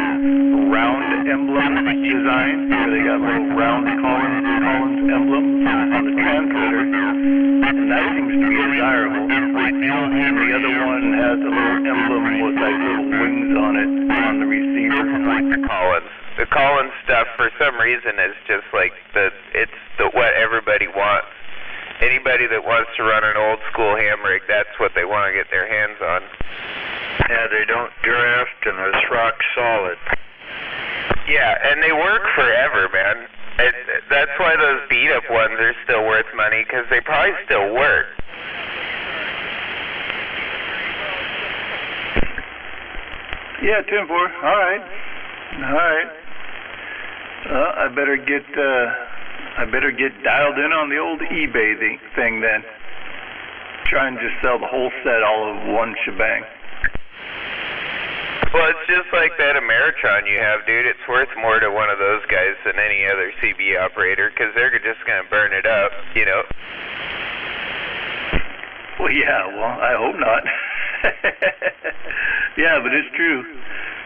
round emblem design, where they got little round Collins emblems on the transmitter, and that seems to be desirable. And the other one has a little emblem with like little wings on it on the receiver. Like the Collins stuff, for some reason, is just like what everybody wants. Anybody that wants to run an old school ham rig, that's what they want to get their hands on. Yeah, they don't drift, and it's rock solid. Yeah, and they work forever, man. that's why those beat-up ones are still worth money, because they probably still work. Yeah, 10-4. All right. I better get dialed in on the old eBay thing then. Try and just sell the whole set all of one shebang. Well, it's just like that Ameritron you have, dude. It's worth more to one of those guys than any other CB operator, because they're just going to burn it up, you know. Well, yeah, I hope not. Yeah, but it's true.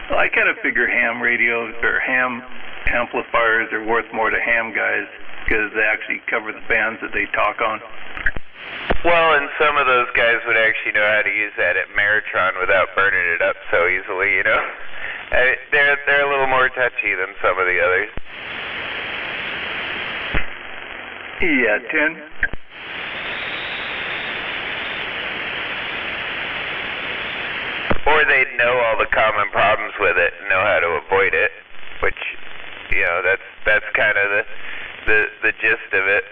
Well, I kind of figure ham radios or ham amplifiers are worth more to ham guys because they actually cover the bands that they talk on. Well, and some of those guys would actually know how to use that at Ameritron without burning it up so easily, you know. They're a little more touchy than some of the others. Yeah, 10. Or they'd know all the common problems with it and know how to avoid it, which, you know, that's kind of the gist of it.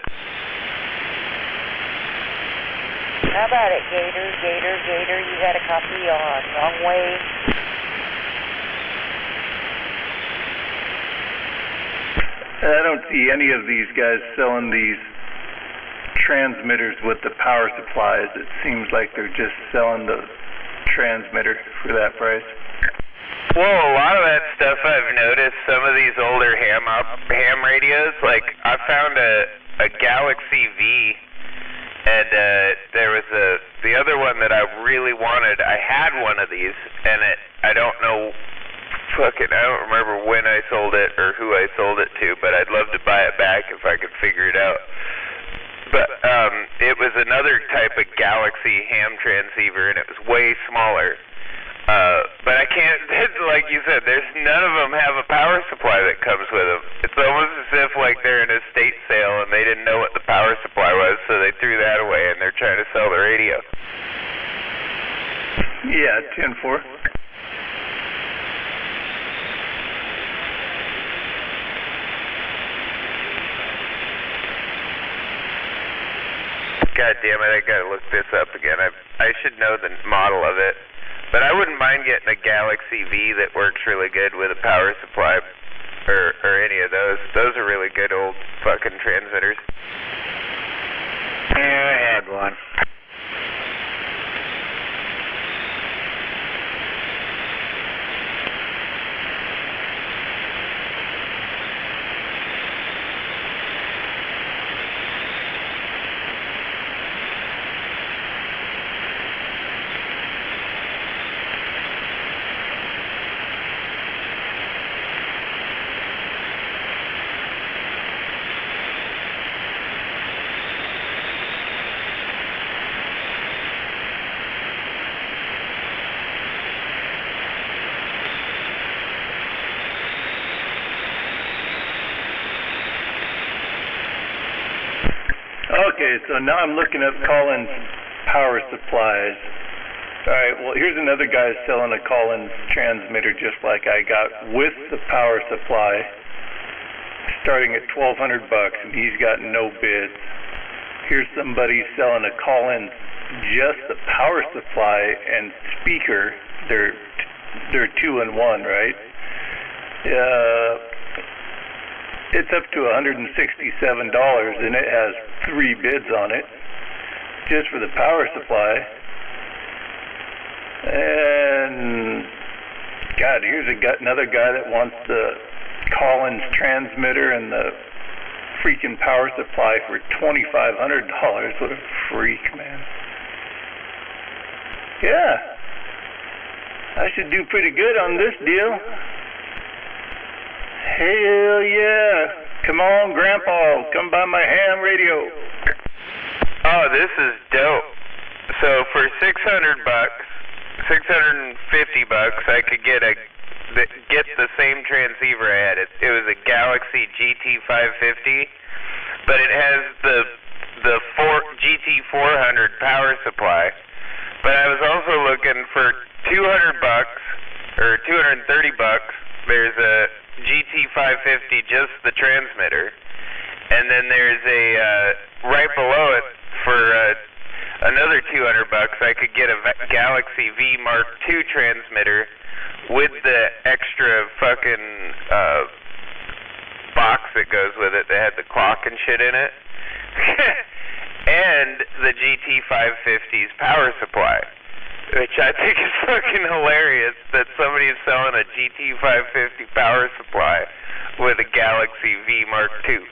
How about it, Gator? You got a copy on wrong way. I don't see any of these guys selling these transmitters with the power supplies. It seems like they're just selling the transmitter for that price. Well, a lot of that stuff I've noticed, some of these older ham radios, like I found a Galaxy V, and there was the other one that I really wanted. I had one of these, and I don't remember when I sold it or who I sold it to, but I'd love to buy it back if I could figure it out. But it was another type of Galaxy ham transceiver, and it was way smaller. But I can't, like you said, none of them have a power supply that comes with them. It's almost as if like they're in a estate sale and they didn't know what the power supply was, so they threw that away and they're trying to sell the radio. Yeah, 10-4. God damn it, I gotta look this up again. I should know the model of it. But I wouldn't mind getting a Galaxy V that works really good with a power supply or any of those. Those are really good old fucking transmitters. Yeah, I had one. Okay, so now I'm looking up Collins power supplies. Alright, well here's another guy selling a Collins transmitter just like I got with the power supply, starting at $1,200 and he's got no bids. Here's somebody selling a Collins just the power supply and speaker. They're 2-in-1, right? It's up to $167 and it has 3 bids on it just for the power supply. And God, here's another guy that wants the Collins transmitter and the freaking power supply for $2,500. What a freak, man. Yeah, I should do pretty good on this deal. Hell yeah. Come on, Grandpa. Come by my ham radio. Oh, this is dope. So for $600, $650, I could get the same transceiver I had. It was a Galaxy GT550, but it has the GT400 power supply. But I was also looking for $200 or $230. There's a GT550, just the transmitter, And then there's a right below it for another $200. I could get a Galaxy V Mark II transmitter with the extra fucking box that goes with it that had the clock and shit in it. And the GT550's power supply, which I think is fucking hilarious that somebody's selling a GT550 power supply with a Galaxy V Mark II.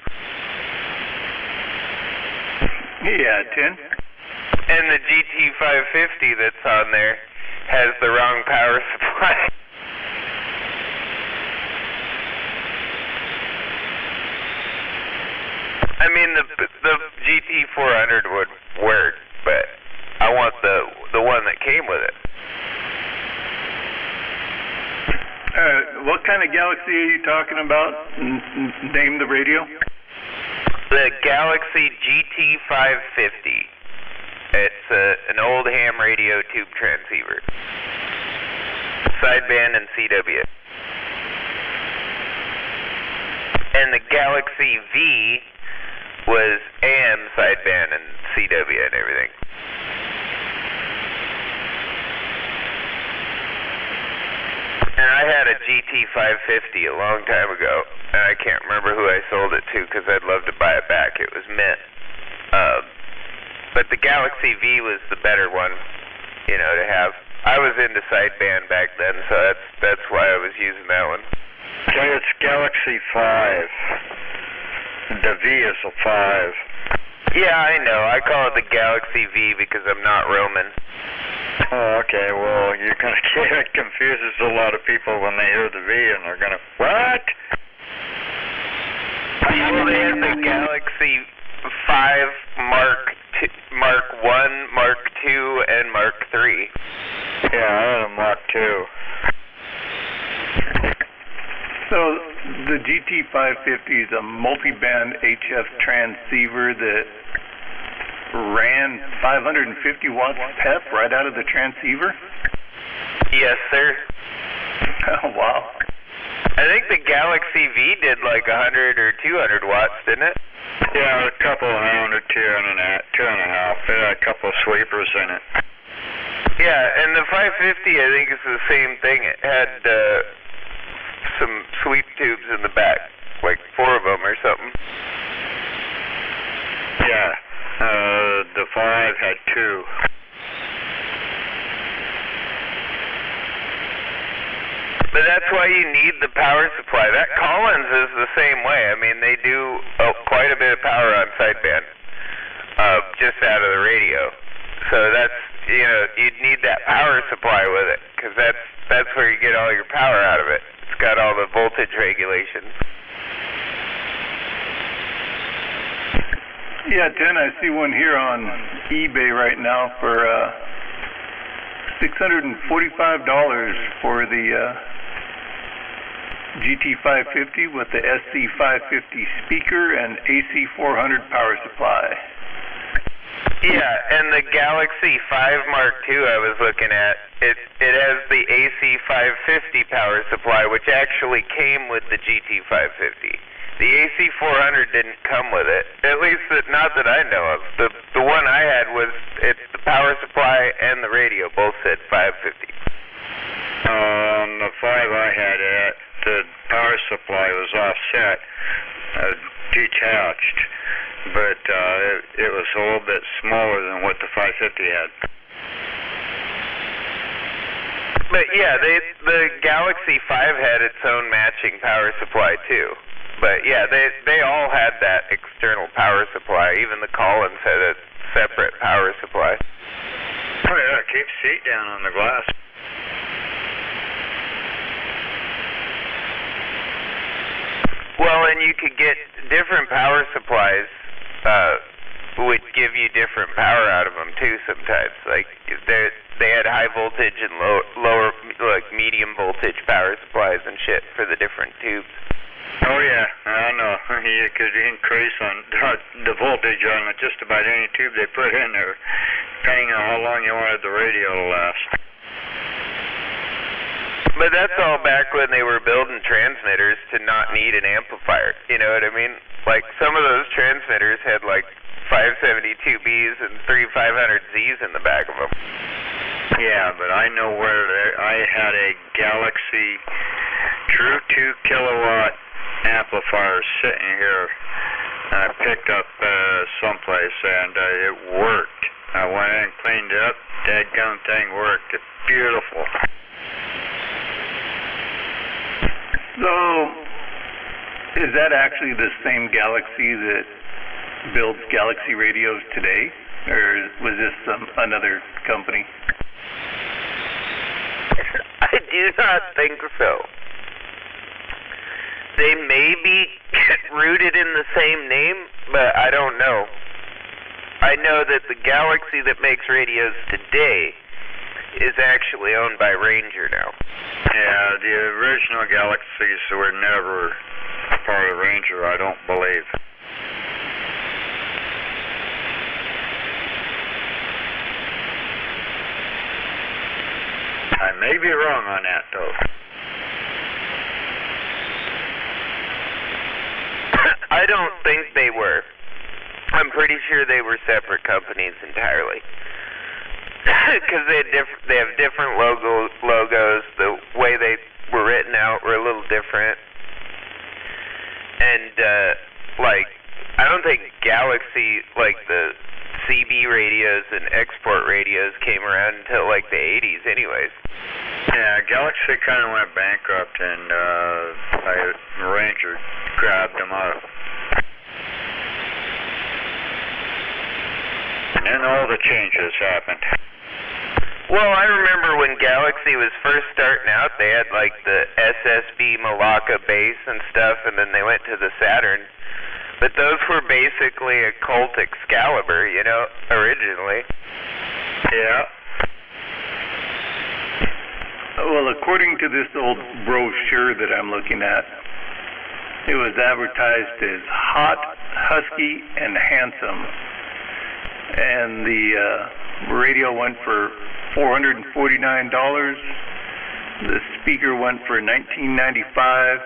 Yeah, 10. And the GT550 that's on there has the wrong power supply. I mean, the GT400 would work, but I want the one that came with it. What kind of Galaxy are you talking about? Name the radio. The Galaxy GT550. It's an old ham radio tube transceiver. Sideband and CW. And the Galaxy V was AM sideband and CW and everything. And I had a GT550 a long time ago, and I can't remember who I sold it to because I'd love to buy it back. It was mint. But the Galaxy V was the better one, you know, to have. I was into sideband back then, so that's why I was using that one. Okay, it's Galaxy 5. The V is a 5. Yeah, I know. I call it the Galaxy V because I'm not Roman. Oh, okay. Well, you're going to get it confuses a lot of people when they hear the V and they're going to, what? Well, they had the Galaxy 5 Mark 1, Mark 2, and Mark 3. Yeah, I had a Mark 2. So the GT550 is a multi-band HF transceiver that ran 550 watts PEP right out of the transceiver? Yes, sir. Oh, wow. I think the Galaxy V did like 100 or 200 watts, didn't it? Yeah, a couple hundred, 2.5. It had a couple of sweepers in it. Yeah, and the 550 I think is the same thing. It had some sweep tubes in the back, like 4 of them or something. Yeah, the 5 had 2. But that's why you need the power supply. That Collins is the same way. I mean, they do quite a bit of power on sideband, just out of the radio. So that's, you know, you'd need that power supply with it, because that's where you get all your power out of it. It's got all the voltage regulations. Yeah, 10, I see one here on eBay right now for $645 for the GT550 with the SC550 speaker and AC400 power supply. Yeah, and the Galaxy 5 Mark II I was looking at, it has the AC550 power supply, which actually came with the GT550. The AC400 didn't come with it, at least not that I know of. The one I had was the power supply and the radio both said 550. On the 5 I had it, the power supply was offset, detached, but it was a little bit smaller than what the 550 had. But yeah, the Galaxy 5 had its own matching power supply too. But yeah, they all had that external power supply. Even the Collins had a separate power supply. Oh yeah, keep seat down on the glass. Well, and you could get different power supplies, would give you different power out of them too sometimes. Like they had high voltage and lower, like medium voltage power supplies and shit for the different tubes. Oh yeah, I know. You could increase on the voltage on just about any tube they put in there, depending on how long you wanted the radio to last. But that's all back when they were building transmitters to not need an amplifier. You know what I mean? Like, some of those transmitters had, like, 572Bs and 3 500Zs in the back of them. Yeah, but I know where I had a Galaxy True 2 kilowatt amplifier sitting here. I picked up someplace and it worked. I went in and cleaned it up. Dadgum thing worked. It's beautiful. So, is that actually the same Galaxy that builds Galaxy radios today, or was this another company? I do not think so. They may be rooted in the same name, but I don't know. I know that the Galaxy that makes radios today is actually owned by Ranger now. Yeah, the original Galaxies were never part of Ranger, I don't believe. I may be wrong on that, though. I don't think they were. I'm pretty sure they were separate companies entirely. Because they have different logos. The way they were written out were a little different. And, I don't think Galaxy, the CB radios and export radios came around until, the 80s anyways. Yeah, Galaxy kind of went bankrupt, and Ranger grabbed them up. And then all the changes happened. Well, I remember when Galaxy was first starting out, they had the SSB Malacca base and stuff, and then they went to the Saturn. But those were basically a Colt Excalibur, originally. Yeah. Well, according to this old brochure that I'm looking at, it was advertised as hot, husky, and handsome. And the radio went for $449. The speaker went for $19.95,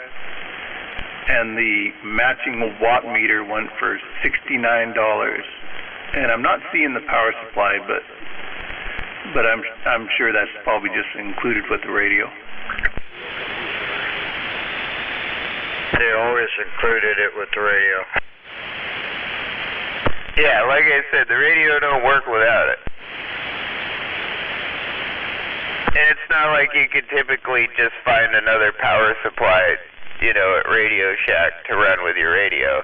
and the matching watt meter went for $69. And I'm not seeing the power supply, but I'm sure that's probably just included with the radio. They always included it with the radio. Yeah, like I said, the radio don't work without it. And it's not like you could typically just find another power supply, at Radio Shack to run with your radio.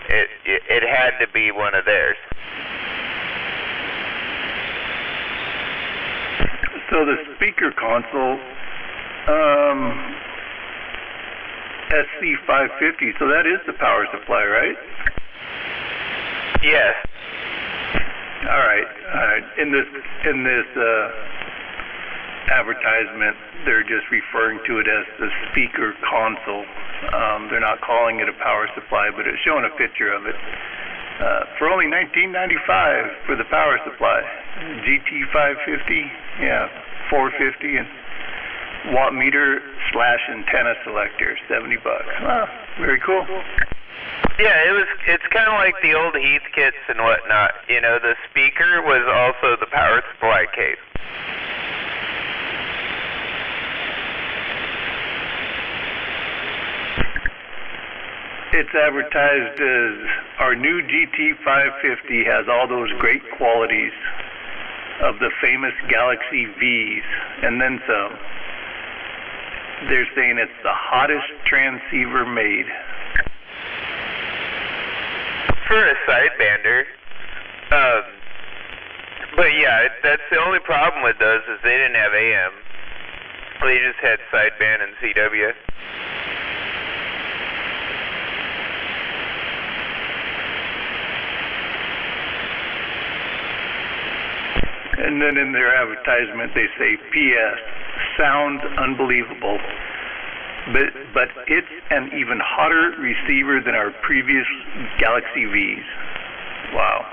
It had to be one of theirs. So the speaker console, SC550, so that is the power supply, right? Yes. All right. In this advertisement, they're just referring to it as the speaker console. They're not calling it a power supply, but it's showing a picture of it. For only $19.95 for the power supply. GT550, yeah, $450, and watt meter / antenna selector, $70. Ah, very cool. Yeah, it's kind of like the old Heathkits and whatnot. The speaker was also the power supply case. It's advertised as our new GT550 has all those great qualities of the famous Galaxy Vs, and then some. They're saying it's the hottest transceiver made. For a sidebander. But yeah, that's the only problem with those is they didn't have AM. They just had sideband and CW. And then in their advertisement they say, P.S. sounds unbelievable, but it's an even hotter receiver than our previous Galaxy Vs. Wow.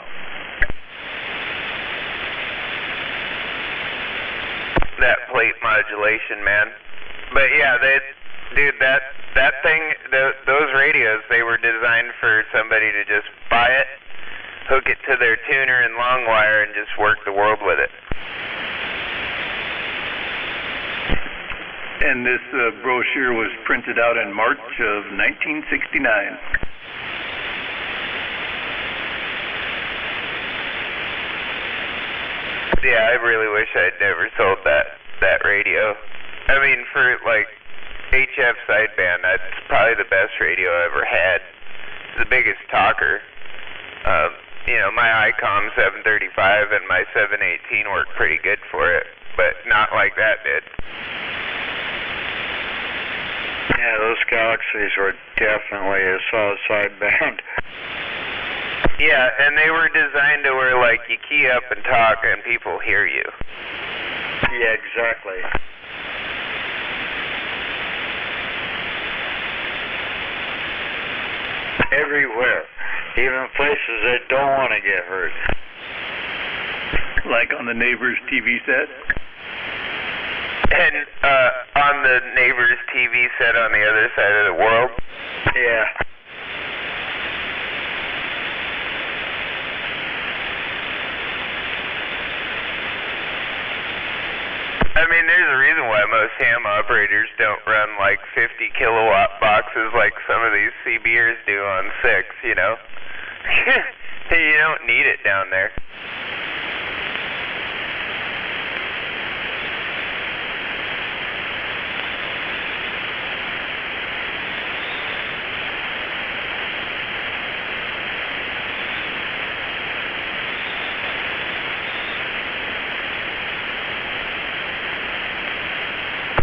That plate modulation, man. But yeah, dude, that thing, those radios, they were designed for somebody to just buy it, hook it to their tuner and long wire, and just work the world with it. And this brochure was printed out in March of 1969. Yeah, I really wish I'd never sold that radio. I mean, for like HF sideband, that's probably the best radio I ever had. It's the biggest talker. You know, my ICOM 735 and my 718 worked pretty good for it, but not like that did. Yeah, those Galaxies were definitely a solid sideband. Yeah, and they were designed to where, like, you key up and talk and people hear you. Yeah, exactly. Everywhere. Even places that don't want to get heard. Like on the neighbor's TV set? And on the neighbor's TV set on the other side of the world? Yeah. I mean, there's a reason why most ham operators don't run like 50 kilowatt boxes like some of these CBers do on 6, you know? You don't need it down there.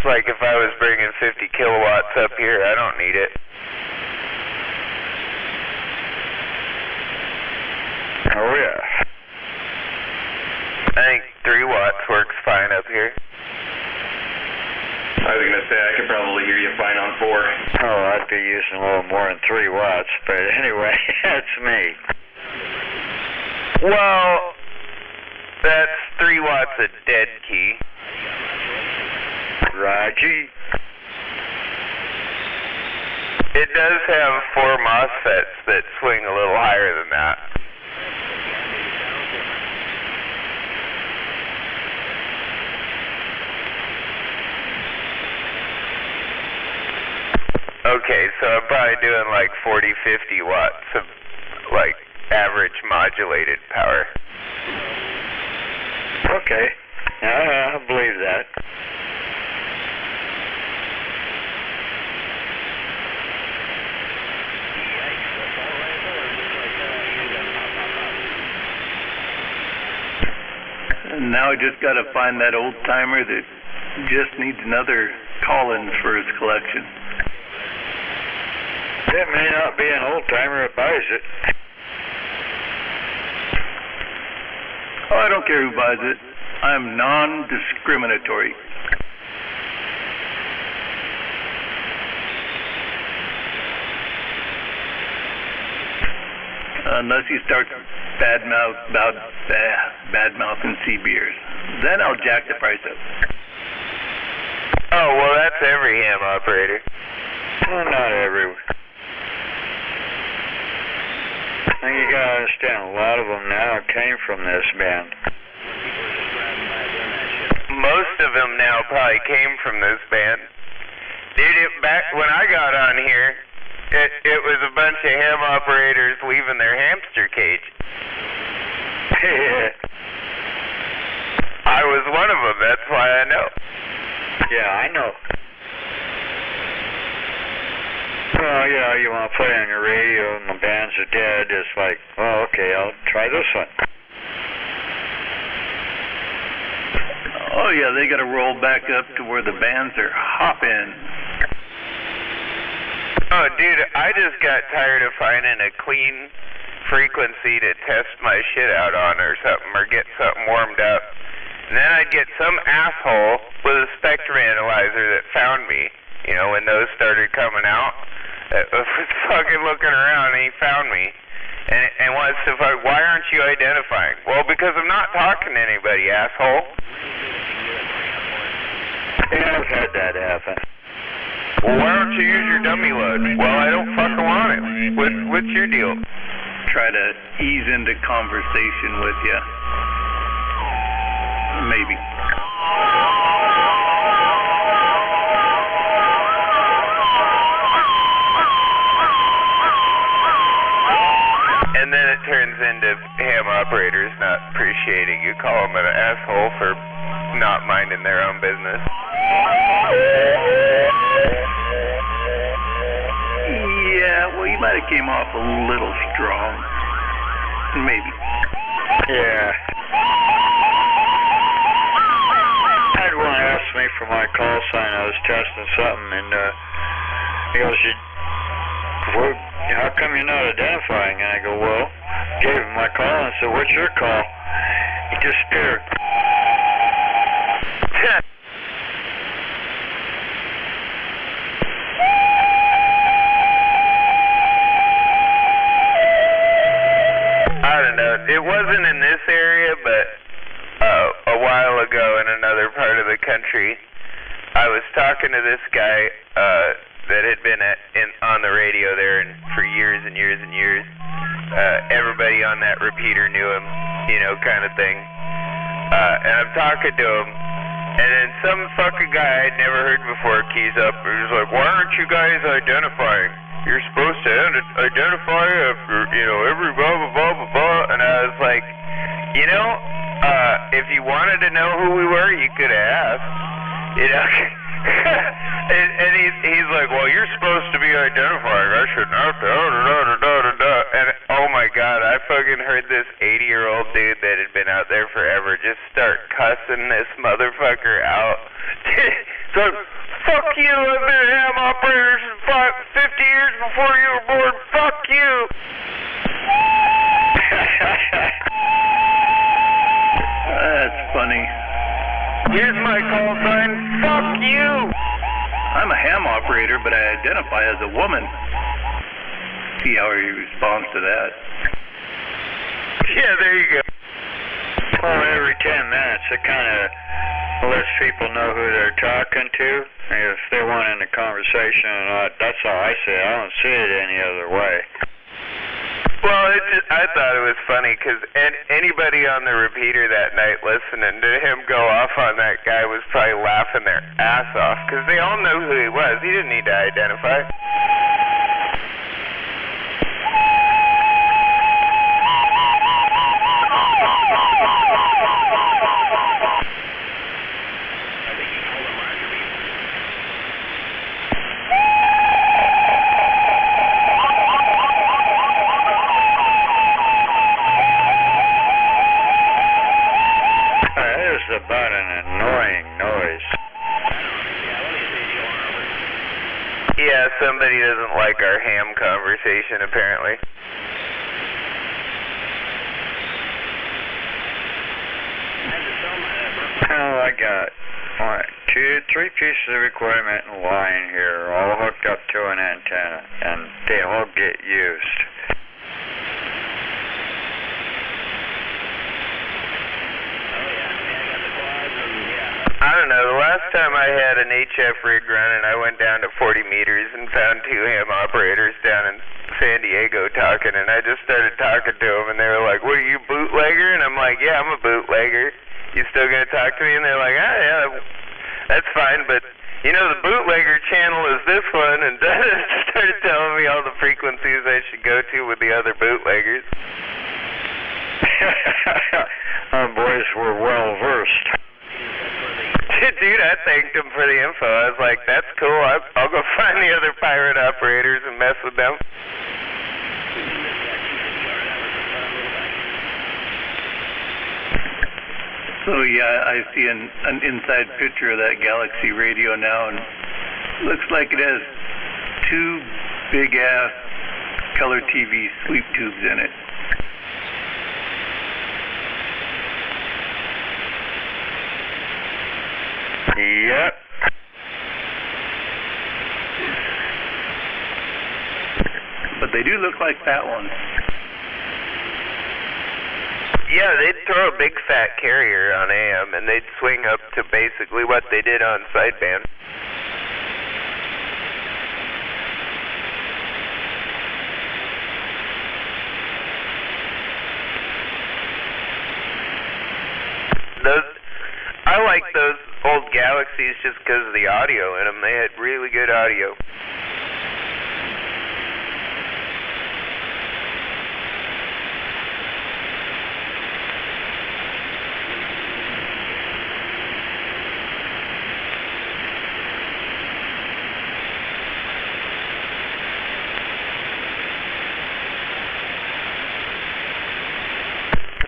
Like if I was bringing 50 kilowatts up here, I don't need it. Oh yeah. I think 3 watts works fine up here. I was gonna say I could probably hear you fine on 4. Oh, I'd be using a little more than 3 watts, but anyway, that's me. Well, that's 3 watts a dead key. Raji. It does have 4 MOSFETs that swing a little higher than that. Okay, so I'm probably doing like 40, 50 watts of like average modulated power. Okay. I believe that. And now I just got to find that old timer that just needs another call-in for his collection. It may not be an old timer that buys it. Oh, I don't care who buys it. I'm non-discriminatory. Unless he starts bad-mouthing CBers. Then I'll jack the price up. Oh, well, that's every ham operator. Well, not every. I think you gotta understand, a lot of them now came from this band. Most of them now probably came from this band. Dude, back when I got on here, it was a bunch of ham operators leaving their hamster cage. I was one of them, that's why I know. Yeah, I know. Well, yeah, you want to play on your radio and the bands are dead, it's like, well, okay, I'll try this one. Oh, yeah, they got to roll back up to where the bands are hopping. Oh, dude, I just got tired of finding a clean frequency to test my shit out on or something, or get something warmed up. And then I'd get some asshole with a spectrum analyzer that found me, you know, when those started coming out. Was fucking looking around and he found me. And wants to fuck, why aren't you identifying? Well, because I'm not talking to anybody, asshole. Yeah, I've had that happen. Well, why don't you use your dummy load? Well, I don't fucking want it. What's your deal? Try to ease into conversation with you. Maybe. And then it turns into ham operators not appreciating you. Call them an asshole for not minding their own business. Yeah, well, you might have came off a little strong. Maybe. Yeah. I had one ask me for my call sign. I was testing something, and he goes, how come you're not identifying? And I go, well, gave him my call and said, what's your call? He disappeared. I don't know. It wasn't in this area, but a while ago in another part of the country, I was talking to this guy that had been on the radio there for years and years and years. Everybody on that repeater knew him, kind of thing. And I'm talking to him, and then some fucking guy I'd never heard before keys up, and he's like, why aren't you guys identifying? You're supposed to identify after, every blah, blah, blah, blah, blah. And I was like, if you wanted to know who we were, you could have asked, and he's like, well, you're supposed to be identifying. I shouldn't have to, And oh my God, I fucking heard this 80-year-old dude that had been out there forever just start cussing this motherfucker out. So, fuck you, I've been a ham operator since 50 years before you were born. Fuck you. That's funny. Here's my call sign. Fuck you. I'm a ham operator, but I identify as a woman. See how he responds to that. Yeah, there you go. Well, every 10 minutes, it kind of lets people know who they're talking to. If they want in a conversation or not, that's how I see it. I don't see it any other way. Well, I thought it was funny because anybody on the repeater that night listening to him go off on that guy was probably laughing their ass off because they all know who he was. He didn't need to identify. About an annoying noise. Yeah, somebody doesn't like our ham conversation, apparently. Well, I got 3 pieces of equipment in line here, all hooked up to an antenna, and they all get used. I don't know, the last time I had an HF rig running, I went down to 40 meters and found 2 ham operators down in San Diego talking, and I just started talking to them, and they were like, what are you, bootlegger? And I'm like, yeah, I'm a bootlegger. You still gonna talk to me? And they're like, yeah, that's fine, but, the bootlegger channel is this one, and started telling me all the frequencies I should go to with the other bootleggers. Our boys were well versed. Dude, I thanked him for the info. I was like, that's cool. I'll go find the other pirate operators and mess with them. So, yeah, I see an inside picture of that Galaxy radio now, and looks like it has 2 big-ass color TV sweep tubes in it. Yep. But they do look like fat ones. Yeah, they'd throw a big fat carrier on AM, and they'd swing up to basically what they did on sideband. like those old Galaxies just because of the audio in them. They had really good audio.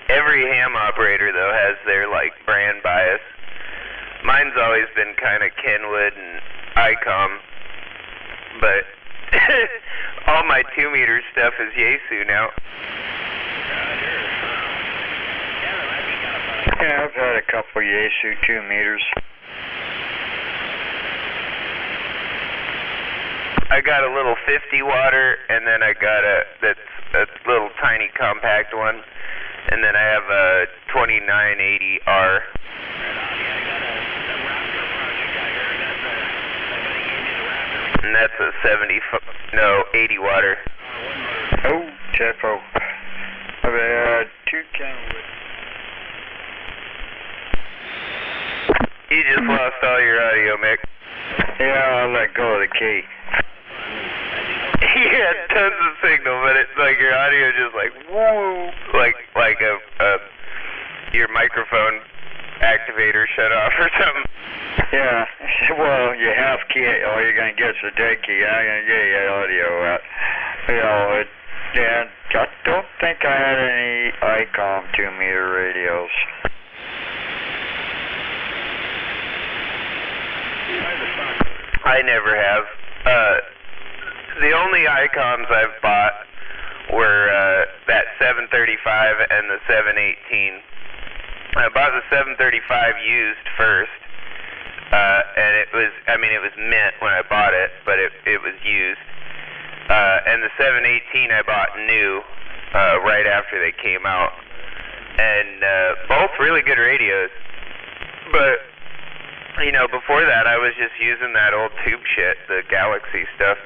Every ham operator, though, has their, like, brand bias. Mine's always been kind of Kenwood and ICOM, but all my 2-meter stuff is Yaesu now. Yeah, I've had a couple Yaesu 2 meters. I got a little 50-watter, and then I got that's a little tiny compact one. And then I have a 2980R. And that's a 80 water. Oh, Jeffo. I've had 2 Kenwood. You just lost all your audio, Mick. Yeah, I'll let go of the key. You had tons of signal, but it's like your audio just like woo, like your microphone activator shut off or something. Yeah, well, you have key. All you're gonna get is a dead key. You're not gonna get your audio out. You know, yeah, I don't think I had any ICOM 2-meter radios. I never have. The only ICOMs I've bought were that 735 and the 718. I bought the 735 used first, and it was mint when I bought it, but it was used. And the 718 I bought new right after they came out, and both really good radios. But you know, before that, I was just using that old tube shit, the Galaxy stuff.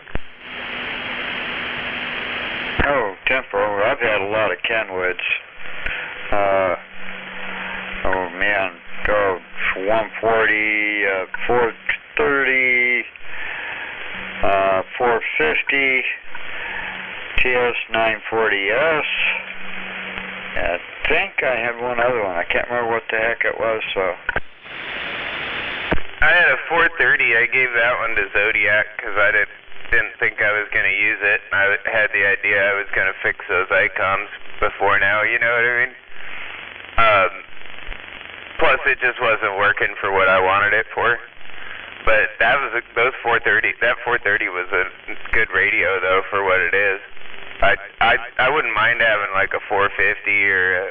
Oh, Tempo. I've had a lot of Kenwoods. Oh, man. 140, 430, 450, TS940S. I think I had one other one. I can't remember what the heck it was, so... I had a 430. I gave that one to Zodiac because I didn't think I was going to use it. I had the idea I was going to fix those ICOMs before now, you know what I mean? Plus, it just wasn't working for what I wanted it for. But that was that 430 was a good radio, though, for what it is. I wouldn't mind having like a 450 or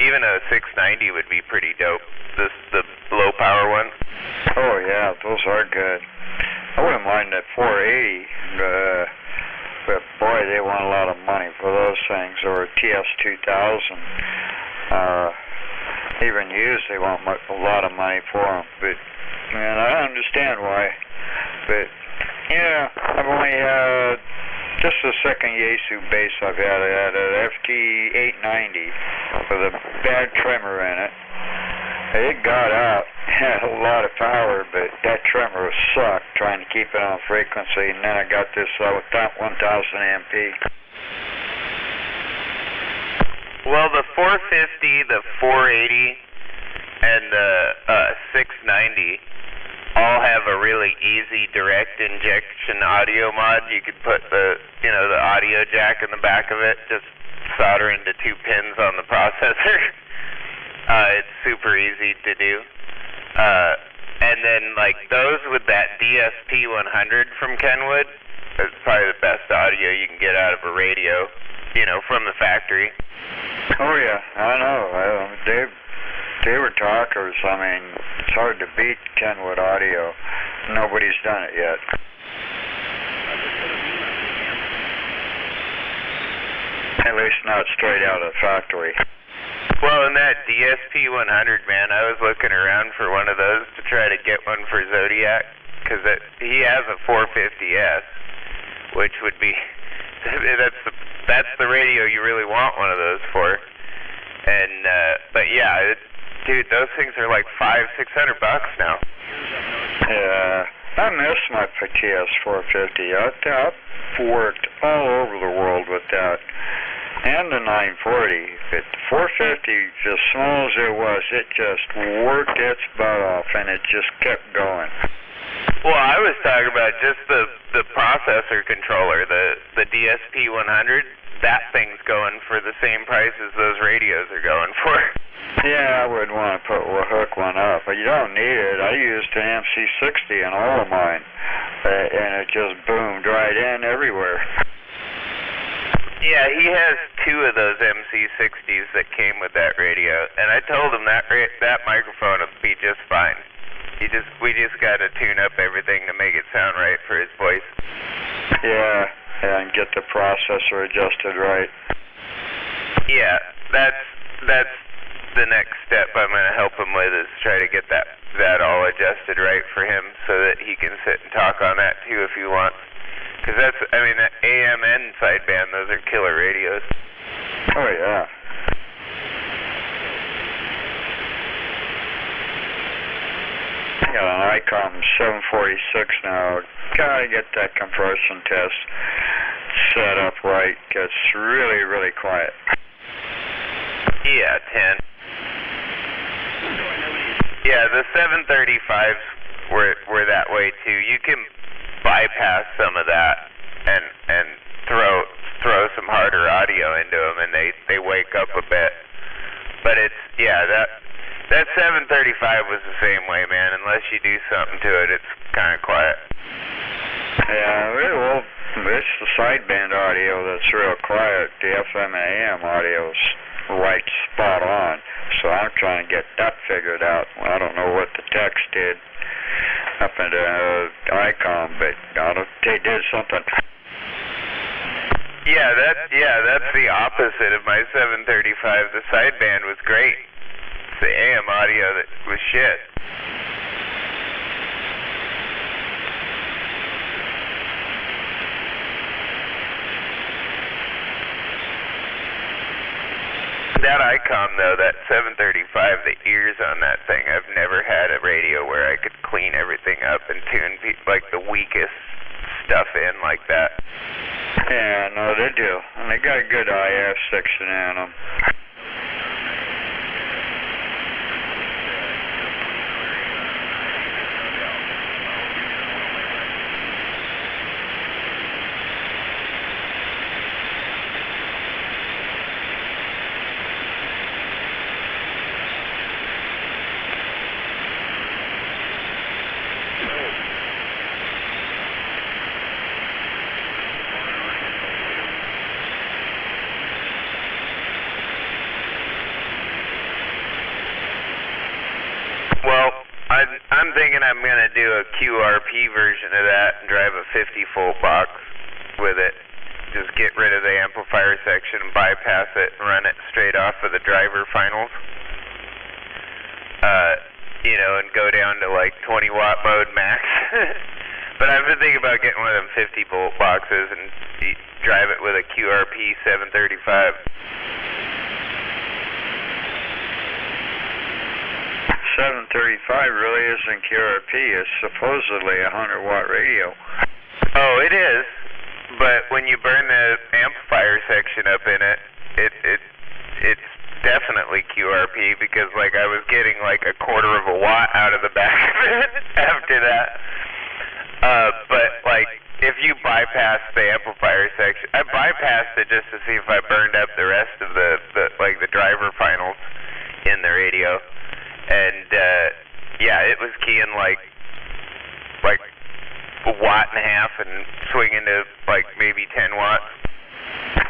even a 690 would be pretty dope. The low power one. Oh yeah, those are good. I wouldn't mind that 480, but boy, they want a lot of money for those things. Or a TS2000. Even used, they want a lot of money for them. But man, I understand why. But yeah, I've only had just the second Yaesu bass I've had. I had an FT890 with a bad trimmer in it. It got out, had a lot of power, but that trimmer sucked trying to keep it on frequency, and then I got this 1000 amp. Well, the 450, the 480, and the 690 all have a really easy direct injection audio mod. You could put the audio jack in the back of it, just solder into 2 pins on the processor. It's super easy to do. And then, like, those with that DSP 100 from Kenwood, is probably the best audio you can get out of a radio, from the factory. Oh, yeah, I know. They were talkers. I mean, it's hard to beat Kenwood audio. Nobody's done it yet. At least not straight out of the factory. Well, in that DSP 100, man, I was looking around for one of those to try to get one for Zodiac, because he has a 450S, which would be, that's the radio you really want one of those for. And, but yeah, dude, those things are like $500-600 now. Yeah, I miss my TS 450. I've worked all over the world with that, and the 940. But the 450, as small as it was, it just worked its butt off, and it just kept going. Well, I was talking about just the processor controller, the DSP 100. That thing's going for the same price as those radios are going for. Yeah, I would want to hook one up, but you don't need it. I used an MC60 in all of mine, and it just boomed right in everywhere. Yeah, he has 2 of those MC60s that came with that radio, and I told him that microphone would be just fine. We just got to tune up everything to make it sound right for his voice. Yeah, and get the processor adjusted right. Yeah, that's the next step I'm going to help him with, is try to get that all adjusted right for him so that he can sit and talk on that too if he wants. Because that AM and sideband, those are killer radios. Oh, yeah. I got an ICOM 746 now. Gotta get that compression test set up right. It's really, really quiet. Yeah, 10. Yeah, the 735s were that way too. You can bypass some of that and throw some harder audio into them, and they wake up a bit. But that 735 was the same way, man. Unless you do something to it, it's kind of quiet. Yeah, well, it's the sideband audio that's real quiet. The FM and AM audio's right spot on. So I'm trying to get that figured out. I don't know what the text did up in the ICOM, but they did something. Yeah, that's the opposite of my 735. The sideband was great. It's the AM audio that was shit. That ICOM, though, that 735, the ears on that thing, I've never had a radio where I could clean everything up and tune like the weakest stuff in like that. Yeah, no, they do. And they got a good IF section in them. Well, I'm thinking I'm going to do a QRP version of that and drive a 50-volt box with it. Just get rid of the amplifier section, bypass it, and run it straight off of the driver finals. And go down to like 20-watt mode max. But I've been thinking about getting one of them 50-volt boxes and drive it with a QRP 735. 735 really isn't QRP. It's supposedly a 100-watt radio. Oh, it is. But when you burn the amplifier section up in it, it's definitely QRP, because like I was getting like a quarter of a watt out of the back of it after that. But like if you bypass the amplifier section, I bypassed it just to see if I burned up the rest of the driver finals in the radio. And it was keying like a watt and a half and swinging to like maybe 10 watts.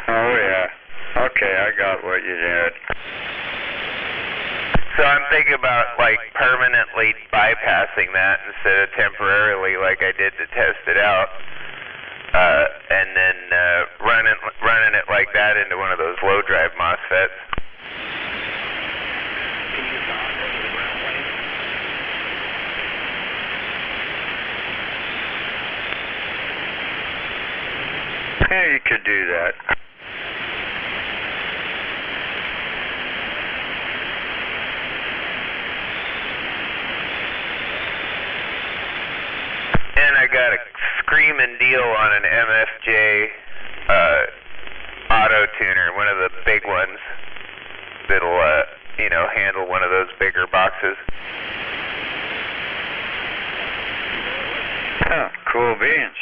Oh yeah. Okay, I got what you did. So I'm thinking about like permanently bypassing that instead of temporarily like I did to test it out, and then running it like that into one of those low drive MOSFETs. Yeah, you could do that. screaming deal on an MFJ auto tuner, one of the big ones that'll handle one of those bigger boxes. Huh, cool beans.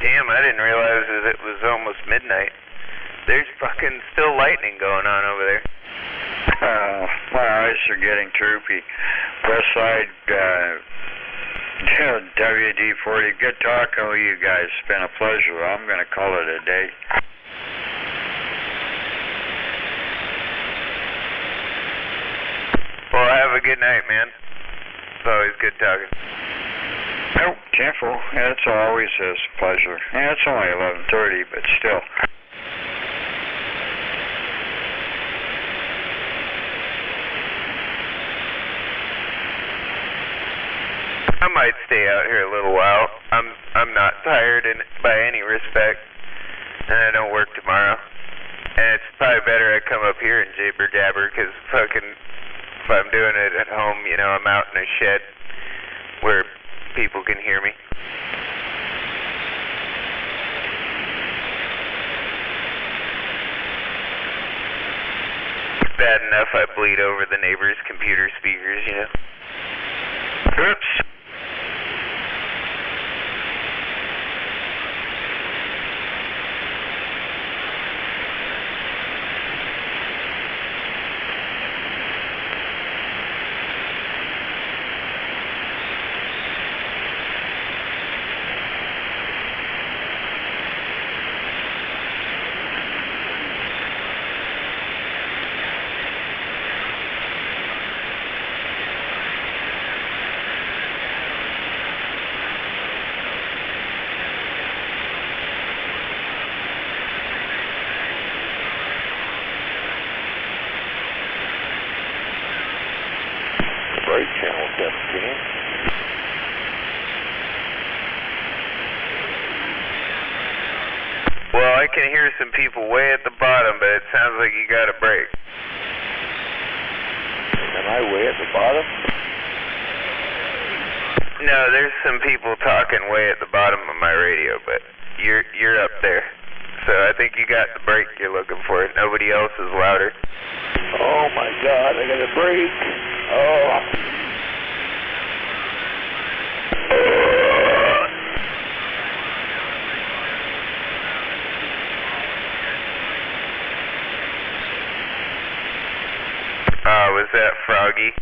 Damn, I didn't realize that it was almost midnight. There's fucking still lightning going on over there. My eyes are getting droopy. Westside, WD-40, good talking with you guys. It's been a pleasure. I'm going to call it a day. Well, have a good night, man. It's always good talking. Oh, careful. Yeah, it's always a pleasure. Yeah, it's only 11:30, but still. I might stay out here a little while. I'm not tired by any respect, and I don't work tomorrow. And it's probably better I come up here and jabber jabber, because fucking if I'm doing it at home, I'm out in a shed where people can hear me. Bad enough I bleed over the neighbor's computer speakers, Oops. Break channel 17. Well, I can hear some people way at the bottom, but it sounds like you got a break. Am I way at the bottom? No, there's some people talking way at the bottom of my radio, but you're up there. So I think you got the break you're looking for. Nobody else is louder. Oh my God, I got a break. Oh. Was that Froggy?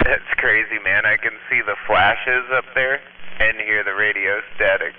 That's crazy, man. I can see the flashes up there and hear the radio static.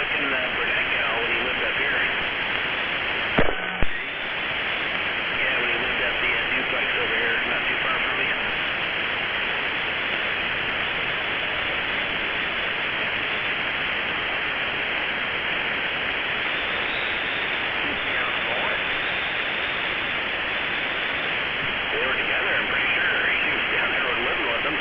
fucking Burnett gal when he lived up here. Yeah, when he lived at the duplex over here, not too far from me. They were together, I'm pretty sure. She was down there living with them.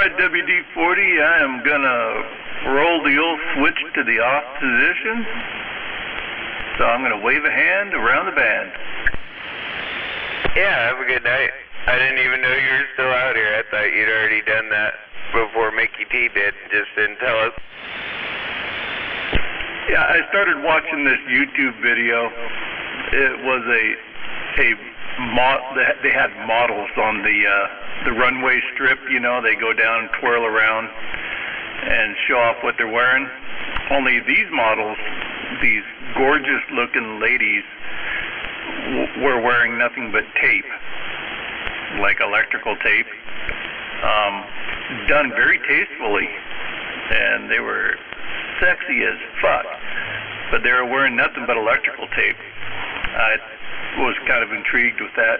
Alright, WD-40, I am gonna roll the old switch to the off position. So I'm gonna wave a hand around the band. Yeah, have a good night. I didn't even know you were still out here. I thought you'd already done that before Mickey T did. Just didn't tell us. Yeah, I started watching this YouTube video. It was they had models on the runway strip, you know, they go down and twirl around and show off what they're wearing. Only these models, these gorgeous looking ladies, were wearing nothing but tape, like electrical tape, done very tastefully, and they were sexy as fuck, but they were wearing nothing but electrical tape. I was kind of intrigued with that.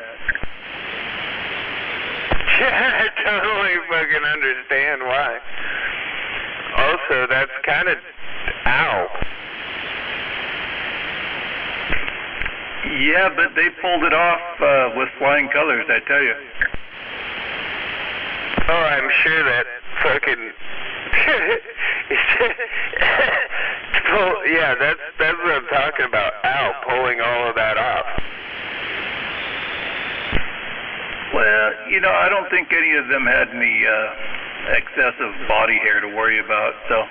I totally fucking understand why. Also, that's kind of... Ow. Yeah, but they pulled it off with flying colors, I tell you. Oh, I'm sure that fucking... yeah, that's what I'm talking about. Ow, pulling all of that off. Well, you know, I don't think any of them had any excessive body hair to worry about, so...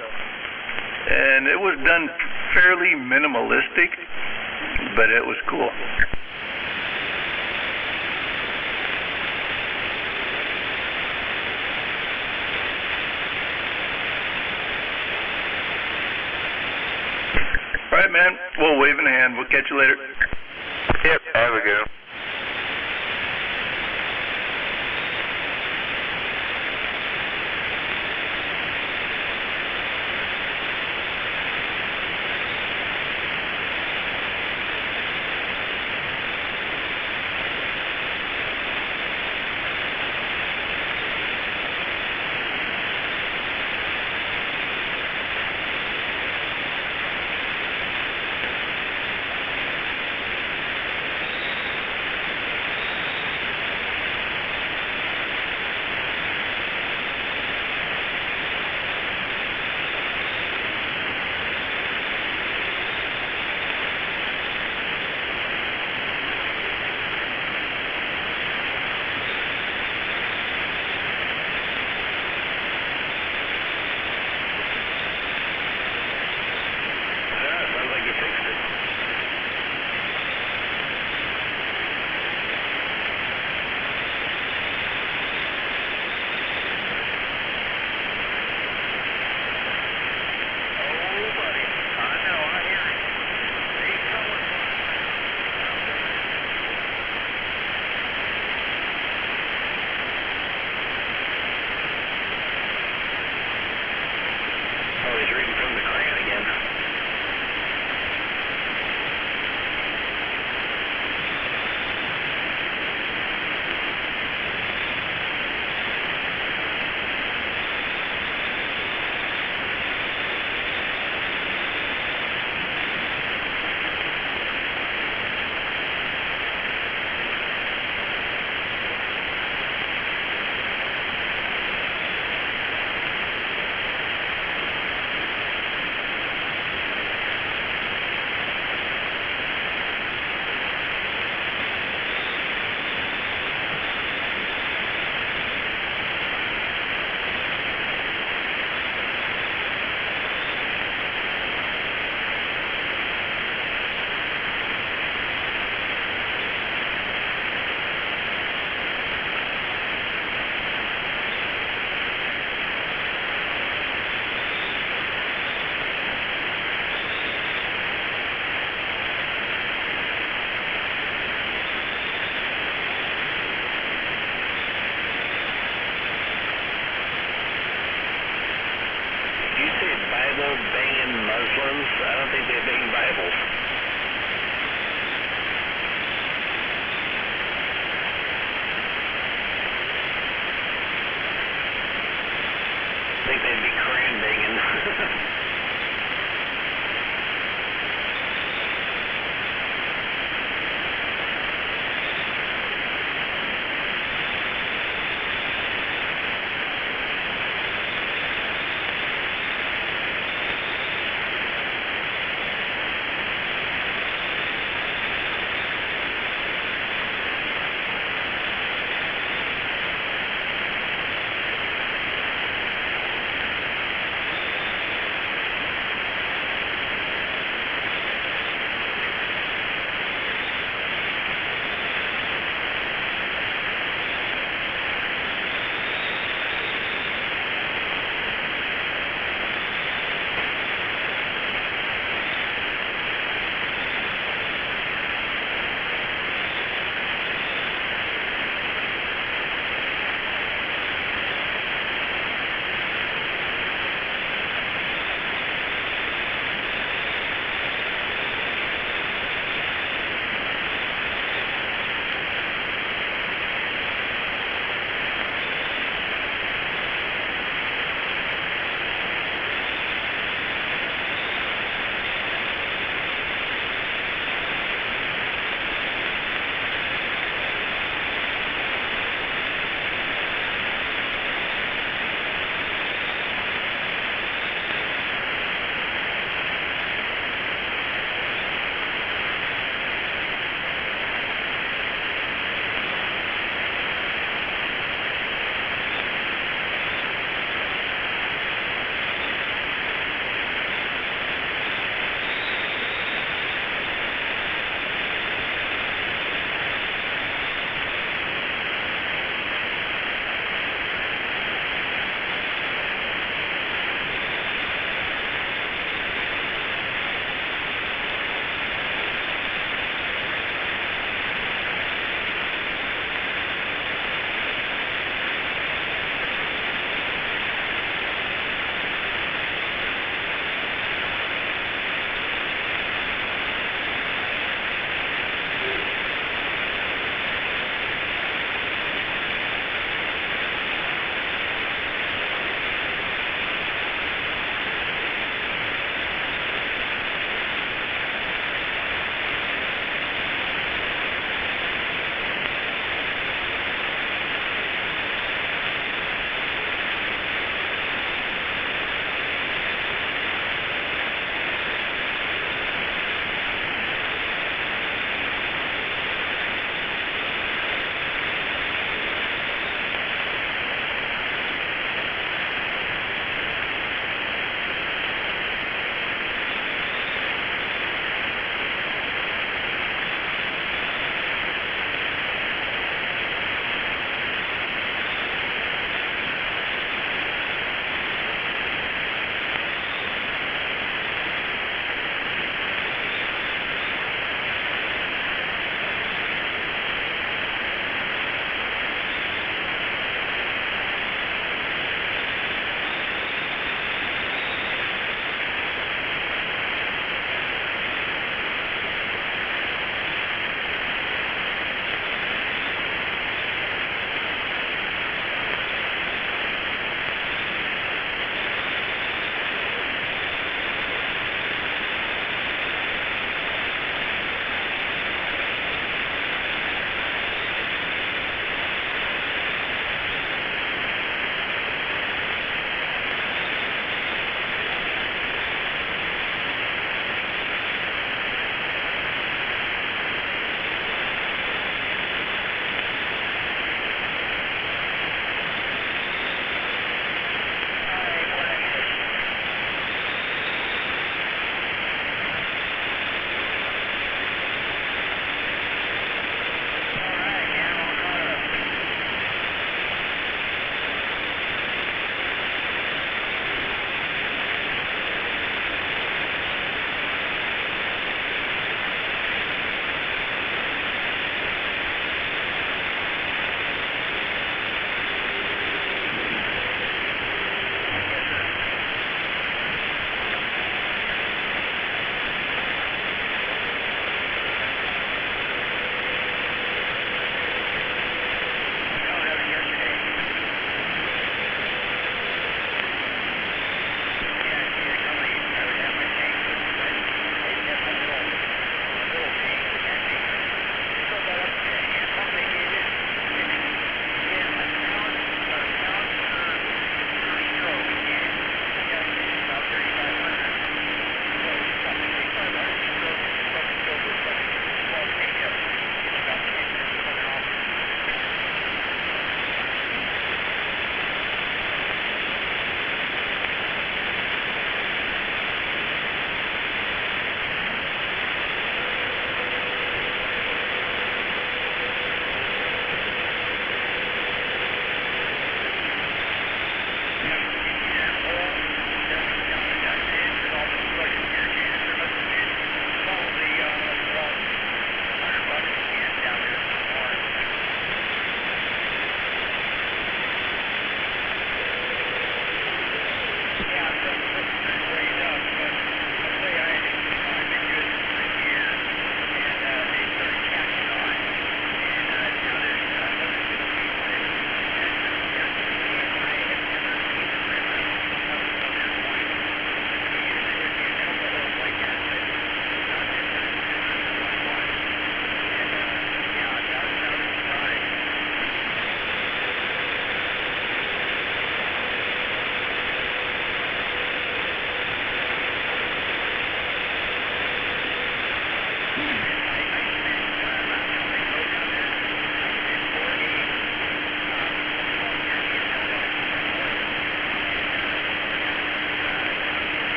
And it was done fairly minimalistic, but it was cool. All right, man. We'll wave in a hand. We'll catch you later. Yep, have a good one. Bible-banging Muslims. I don't think they bang Bibles. I think they'd be Koran banging.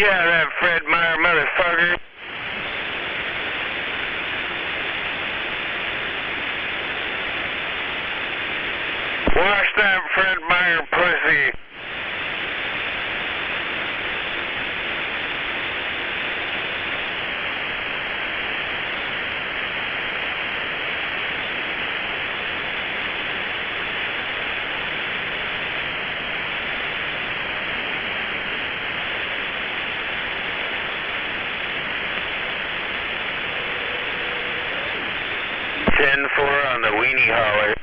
Yeah, that Fred Meyer motherfucker. Wash that Fred Meyer pussy. On the weenie holler.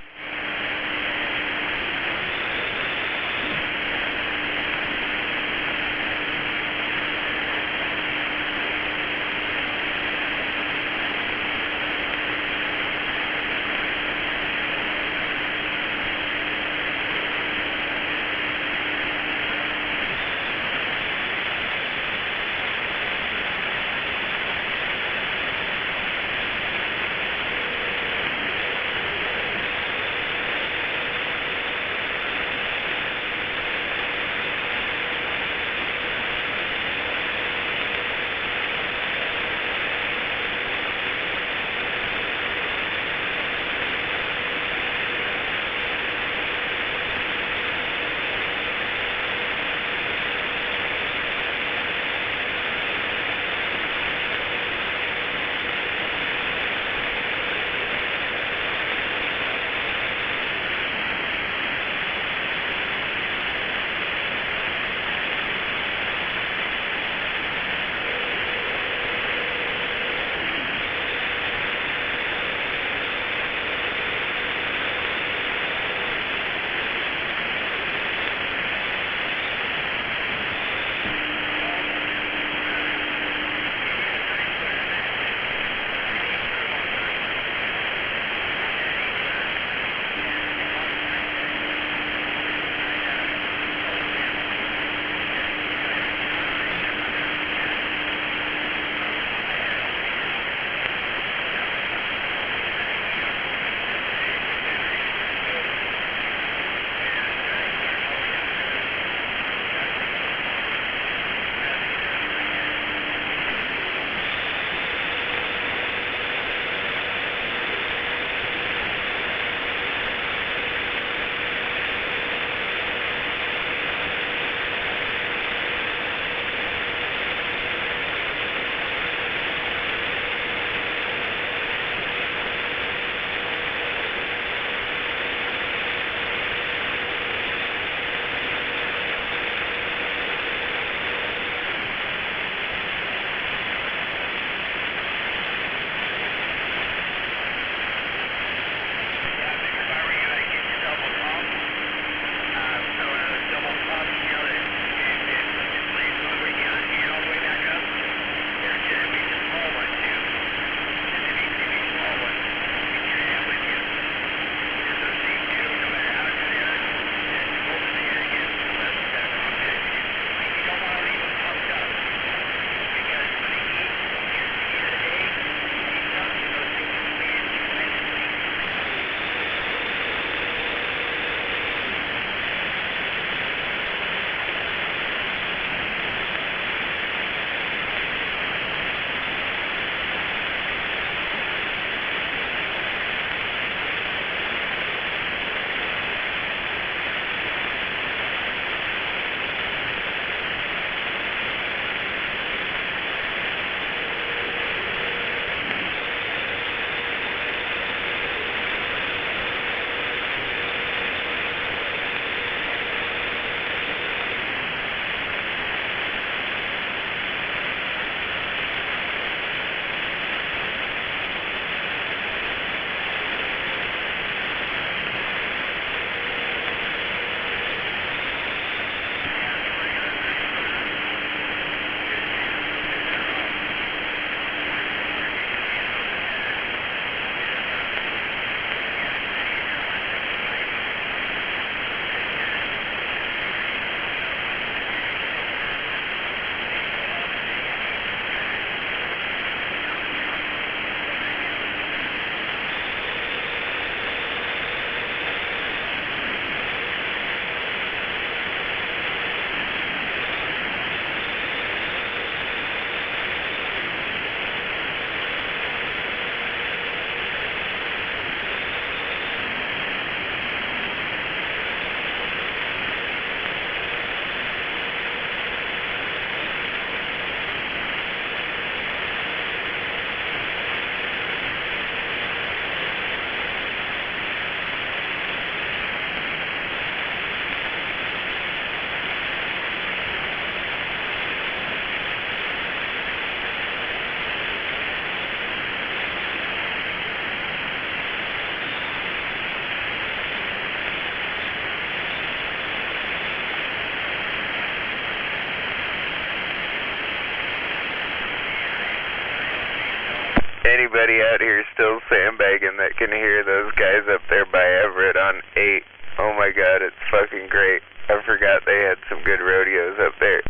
anybody out here still sandbagging that can hear those guys up there by Everett on 8. Oh my god, it's fucking great. I forgot they had some good rodeos up there.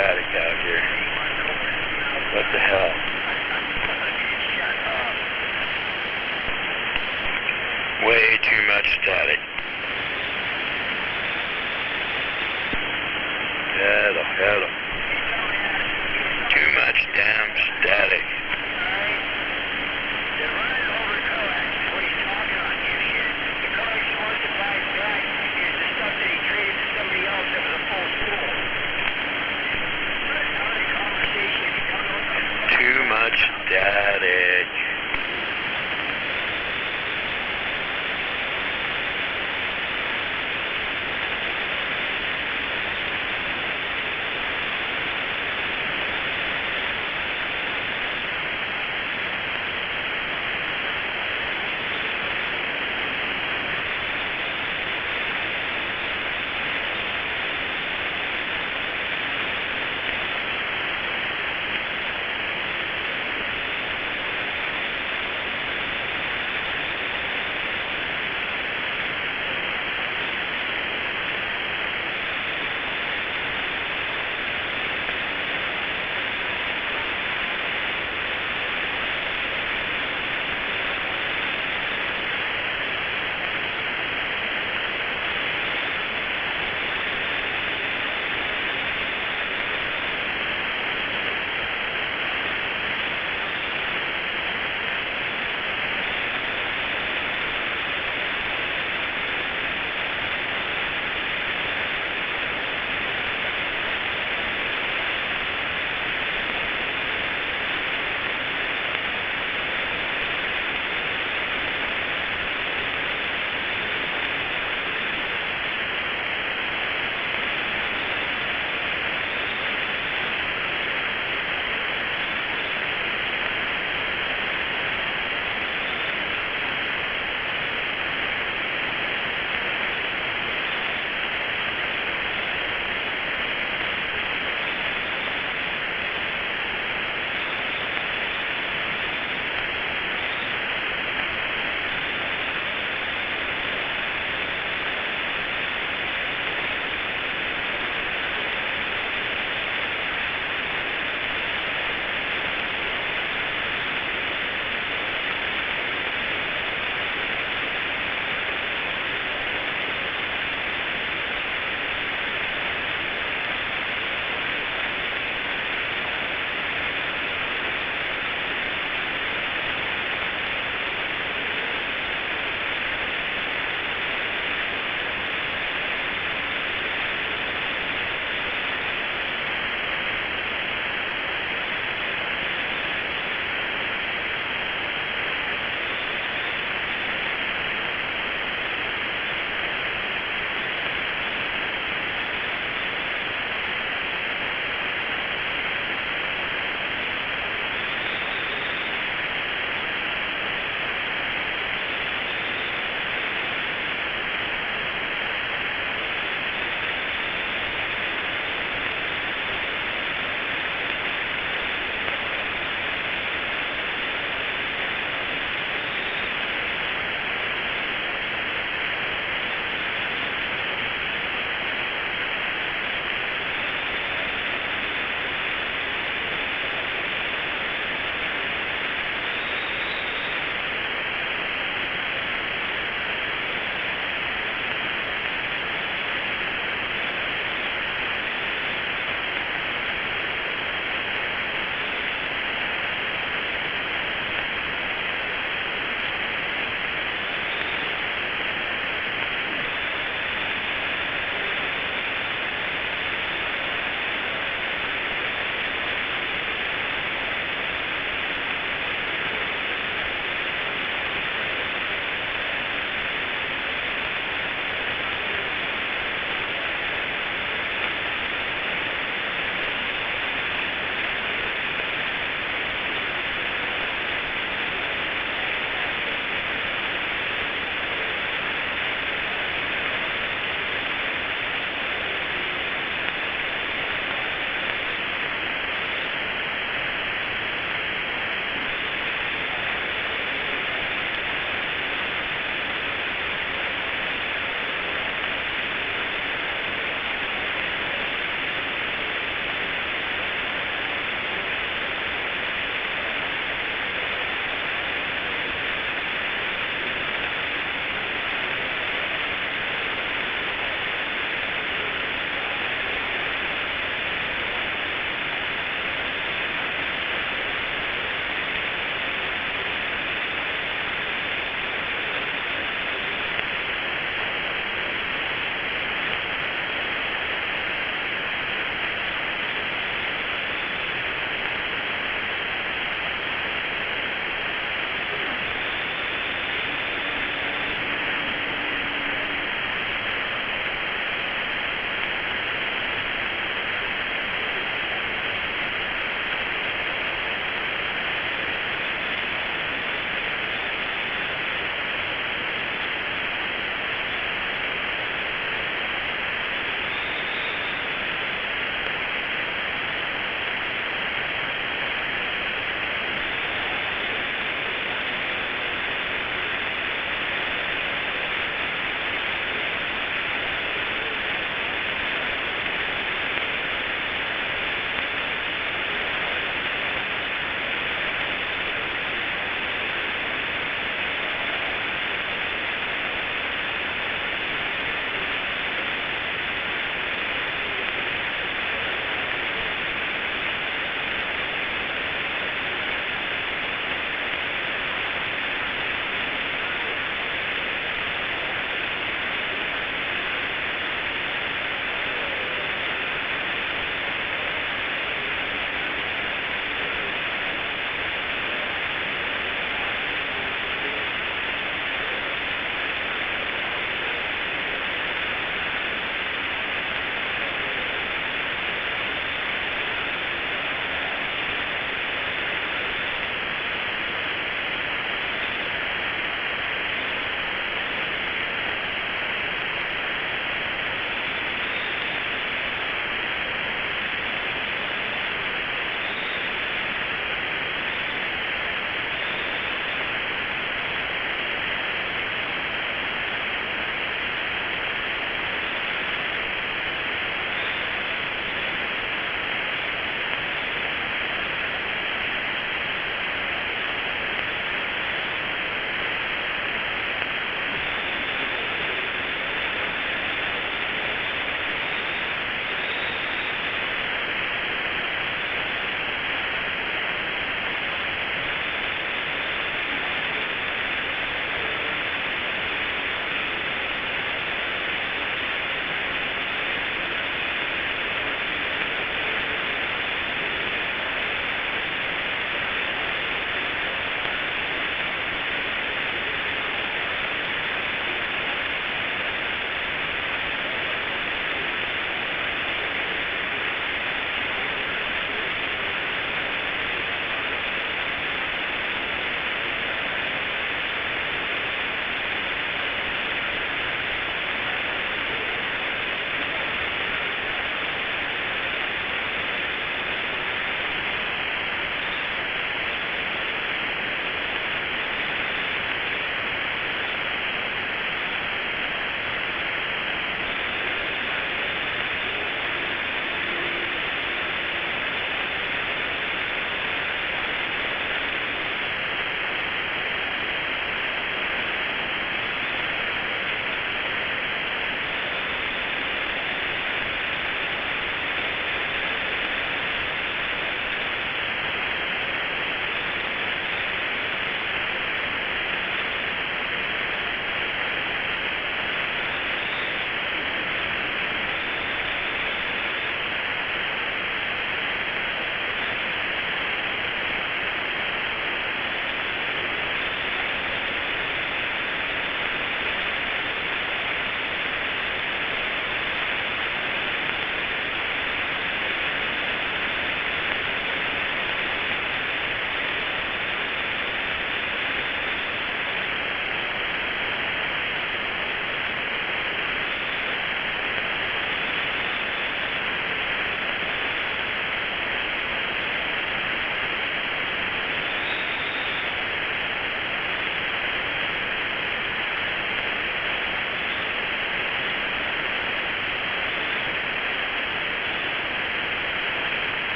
static out here. What the hell? Way too much static. Hello. Too much damn static. Too much static.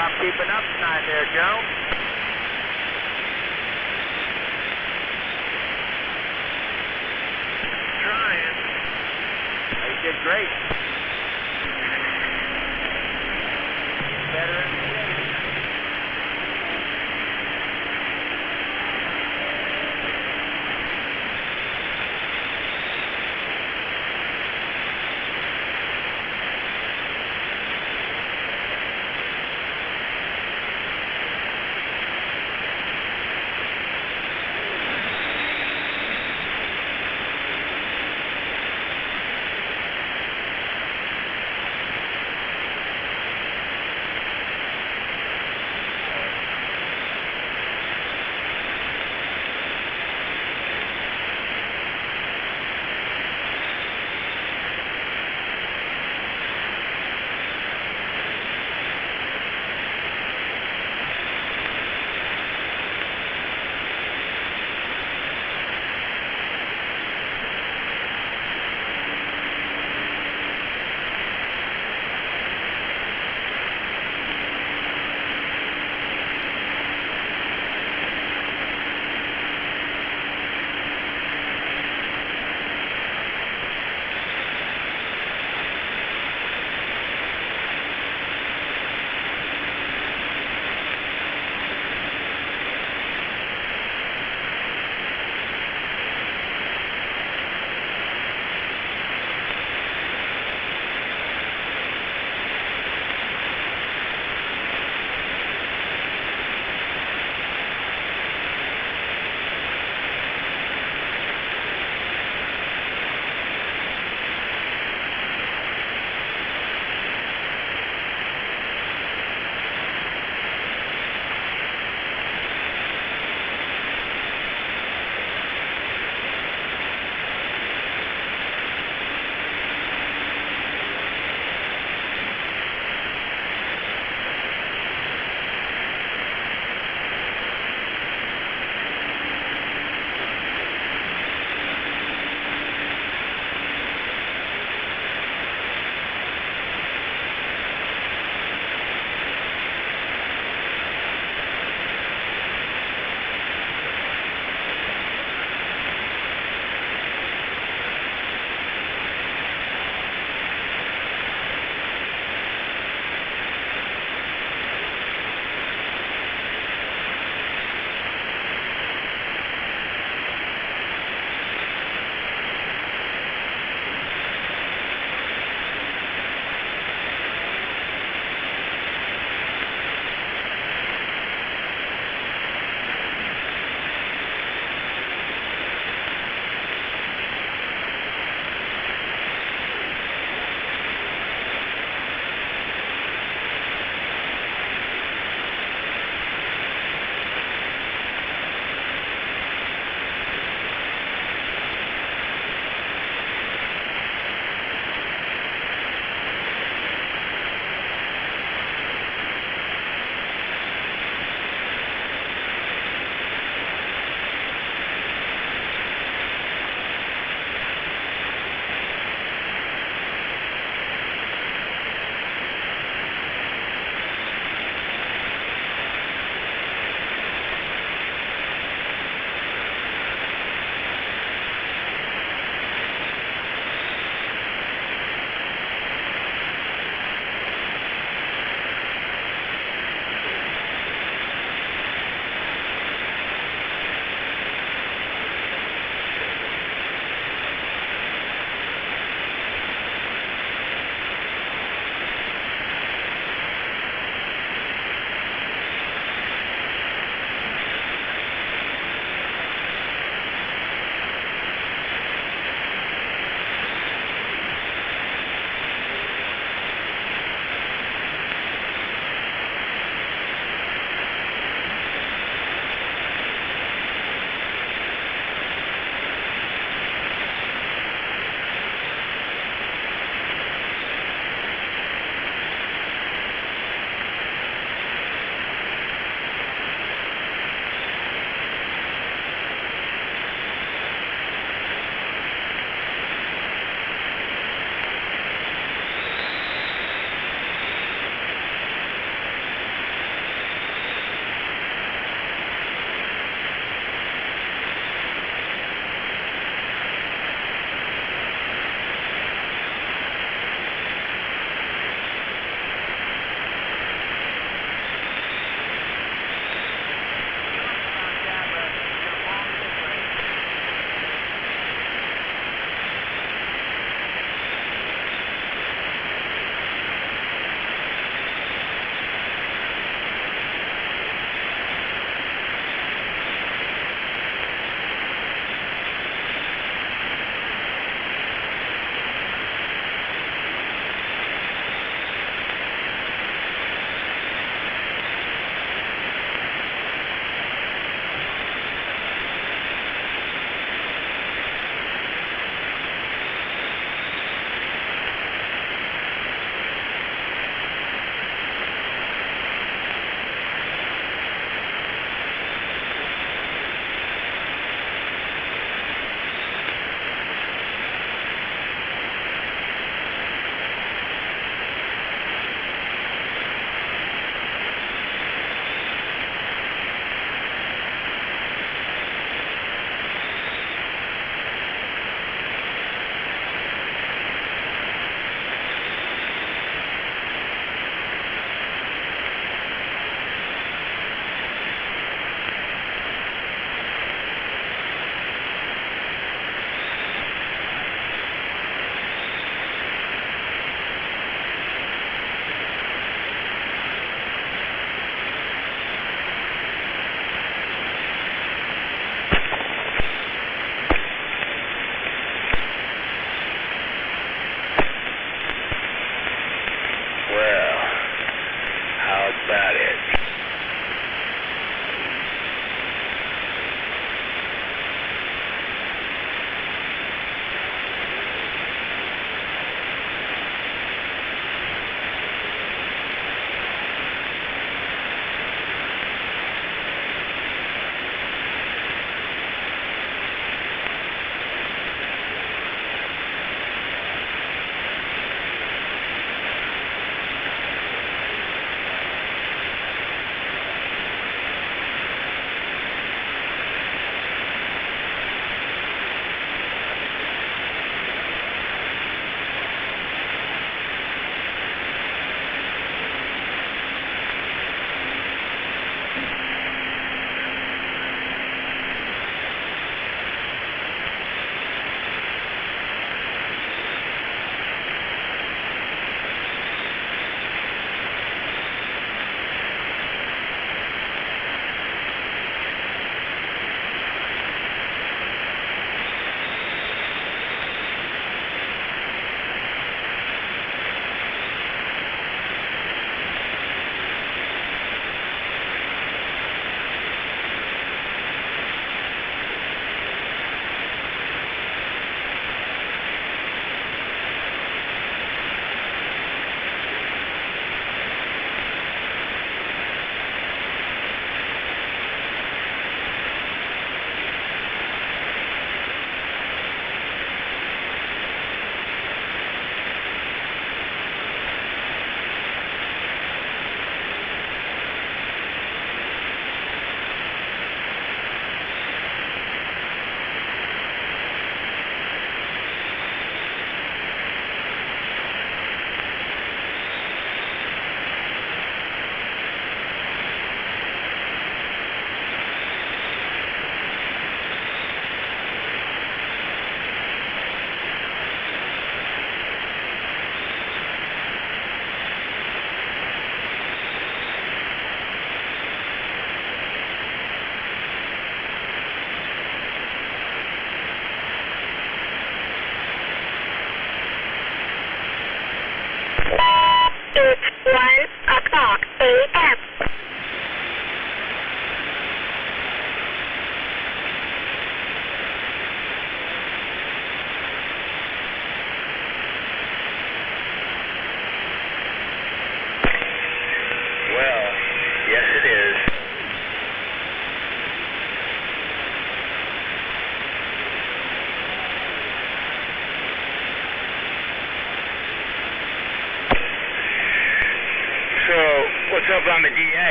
job keeping up tonight there, Joe. Trying. You did great. Better in the day.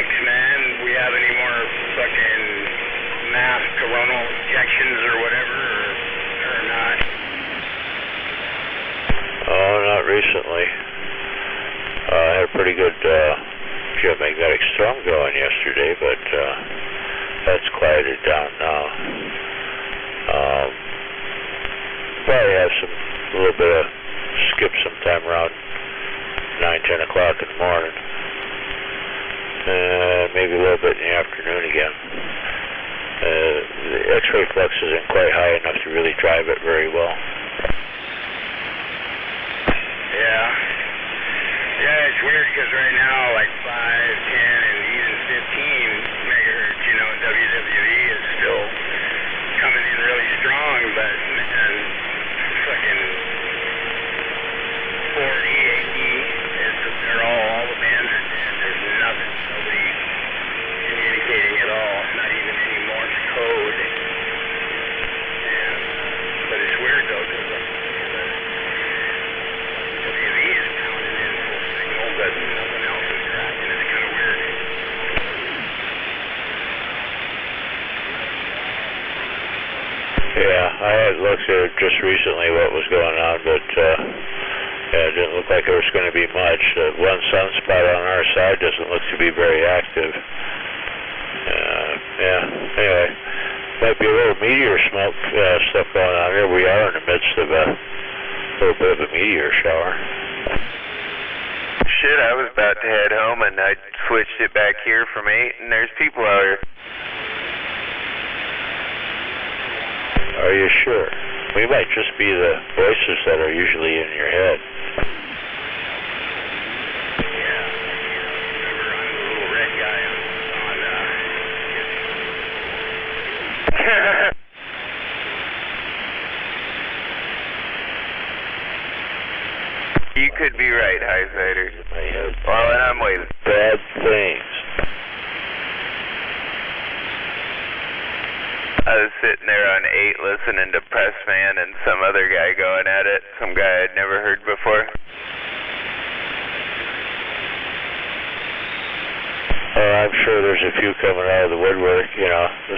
sucks, man. We have any more fucking mass coronal injections or whatever, or not? Oh, not recently. I had a pretty good geomagnetic storm going yesterday, but that's quieted down now. Probably have a little bit of skip sometime around 9, 10 o'clock in the morning. Maybe a little bit in the afternoon again. The X-ray flux isn't quite high enough to really drive it very well. Yeah. Yeah, it's weird because right now, like 5, 10, and even 15 megahertz, you know, WWE is still coming in really strong, but man, fucking 40, 80, they're all the bands are dead. There's nothing, nobody's communicating at all, not even any Morse code. And, but it's weird though, because WWE is pounding in full signal, but nothing else is tracking. It's kind of weird. Yeah, I had looked at just recently what was going on, but yeah, it didn't look like there was going to be much. One sunspot on our side doesn't look to be very active. Yeah, anyway, might be a little meteor smoke stuff going on here. We are in the midst of a little bit of a meteor shower. Shit, I was about to head home and I switched it back here from 8 and there's people out here. Are you sure? We might just be the voices that are usually in your head. You could be right, Highsider. Well, and I'm waiting. Bad things. I was sitting there on 8 listening to Pressman and some other guy going at it, some guy I'd never heard before. I'm sure there's a few coming out of the woodwork, you know, the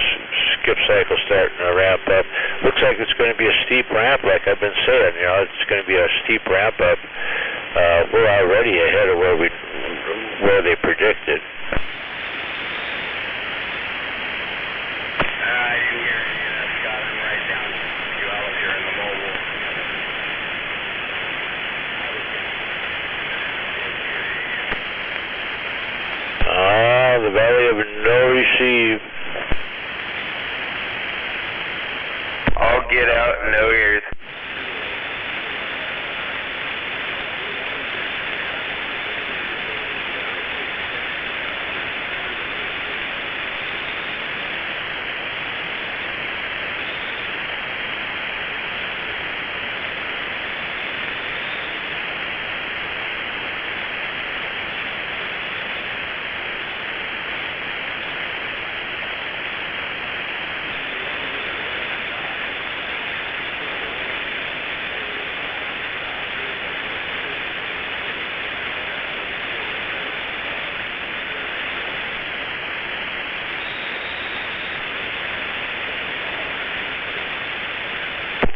skip cycle starting to ramp up. Looks like it's going to be a steep ramp, like I've been saying, you know, it's going to be a steep ramp up. We're already ahead of where they predicted. I didn't hear any of that, Scott. I'm right down to you out here in the mobile. The Valley of No Receive. I'll get out and no ears.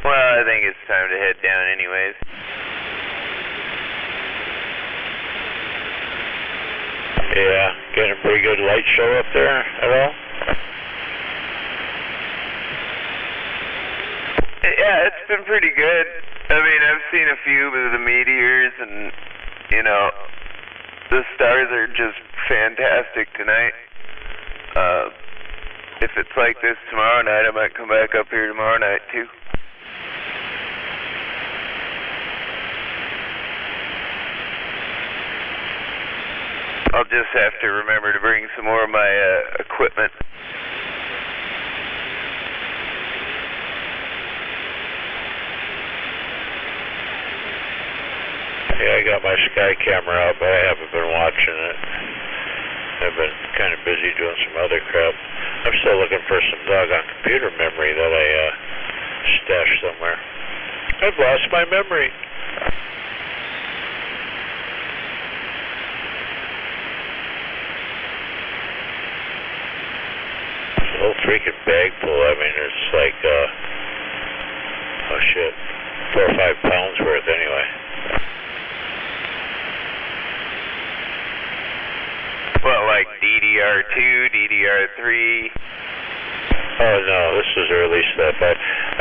Well, I think it's time to head down anyways. Yeah, getting a pretty good light show up there at all? Yeah, it's been pretty good. I mean, I've seen a few of the meteors and, you know, the stars are just fantastic tonight. If it's like this tomorrow night, I might come back up here tomorrow night too. I'll just have to remember to bring some more of my equipment. Yeah, I got my sky camera out, but I haven't been watching it. I've been kind of busy doing some other crap. I'm still looking for some doggone computer memory that I stashed somewhere. I've lost my memory. little freaking bag full. I mean, it's like, oh shit, 4 or 5 pounds worth anyway. Well, like DDR2, DDR3? Oh no, this is early stuff. I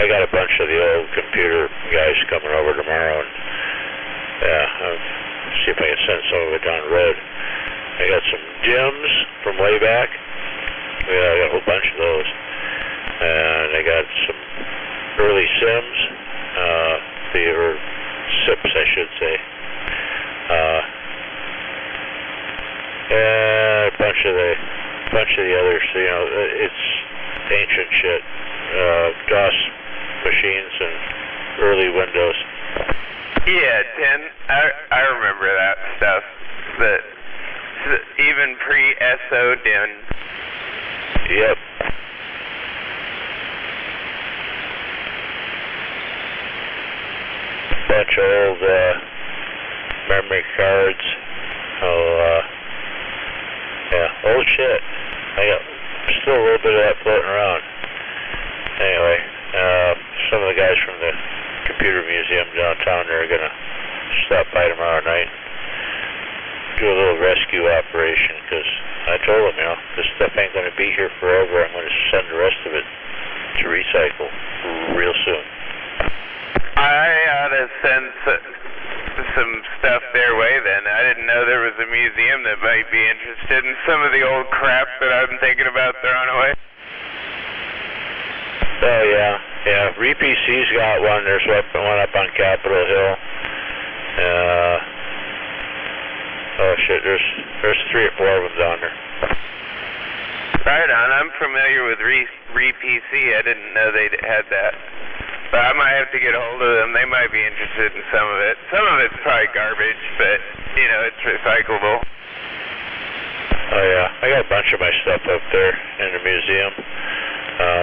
got a bunch of the old computer guys coming over tomorrow, and yeah, I'll see if I can send some of it down the road. I got some gems from way back. Yeah, I got a whole bunch of those. And I got some early Sims, or SIPs, I should say. And a bunch of the others. You know, it's ancient shit. DOS machines and early Windows. Yeah, 10. I remember that stuff. Even pre-SO DIN. Yep. Bunch of old memory cards. Yeah, old shit. I got still a little bit of that floating around. Anyway, some of the guys from the computer museum downtown are gonna stop by tomorrow night, do a little rescue operation, because I told them, you know, this stuff ain't gonna be here forever. I'm gonna send the rest of it to recycle real soon. I ought to send some stuff their way then. I didn't know there was a museum that might be interested in some of the old crap that I'm thinking about throwing away. Oh yeah. RePC's got one. There's one up on Capitol Hill. Oh shit, there's 3 or 4 of them down there. Right on. I'm familiar with RePC. I didn't know they had that. But I might have to get a hold of them. They might be interested in some of it. Some of it's probably garbage, but, you know, it's recyclable. Oh, yeah. I got a bunch of my stuff up there in the museum.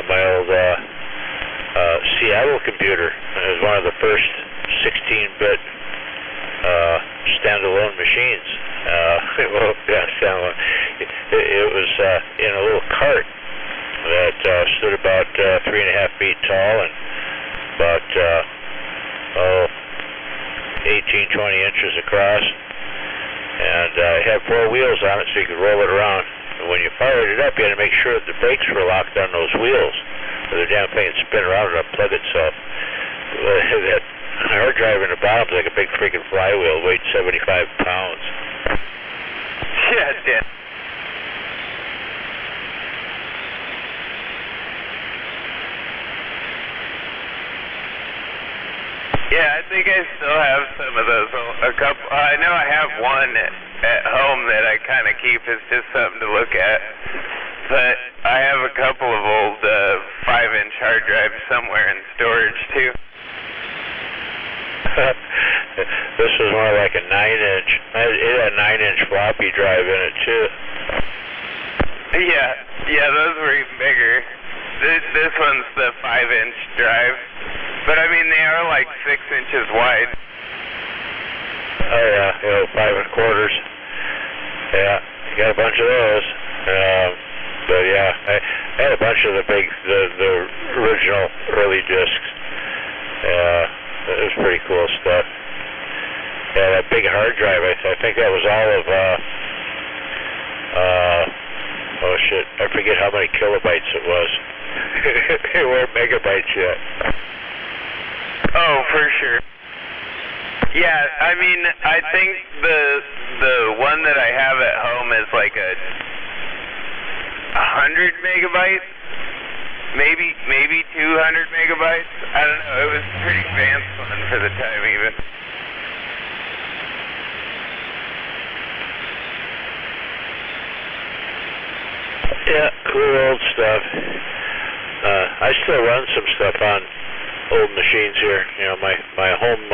My old Seattle computer is one of the first 16-bit standalone machines. Well, yeah, standalone. It was in a little cart that stood about 3.5 feet tall and about 18, 20 inches across, and it had 4 wheels on it so you could roll it around. And when you fired it up, you had to make sure that the brakes were locked on those wheels, or the damn thing would spin around and unplug itself. That hard drive in the bottom is like a big freaking flywheel, weighed 75 pounds. Yeah, damn. Yeah, I think I still have some of those. A couple. I know I have one at home that I kind of keep as just something to look at. But I have a couple of old 5-inch hard drives somewhere in storage too. This was more like a 9-inch. It had a 9-inch floppy drive in it too. Yeah, those were even bigger. This one's the 5-inch drive. But I mean, they are like 6 inches wide. Oh yeah, 5 1/4. Yeah, you got a bunch of those. But yeah, I had a bunch of the original early discs. It was pretty cool stuff. Yeah, that big hard drive, I think that was all of, oh shit, I forget how many kilobytes it was. They weren't megabytes yet. Oh, for sure. Yeah, I mean, I think the one that I have at home is like 100 megabytes, maybe 200 megabytes. I don't know. It was a pretty advanced one for the time, even. Yeah, cool old stuff. I still run some stuff on old machines here. You know, my home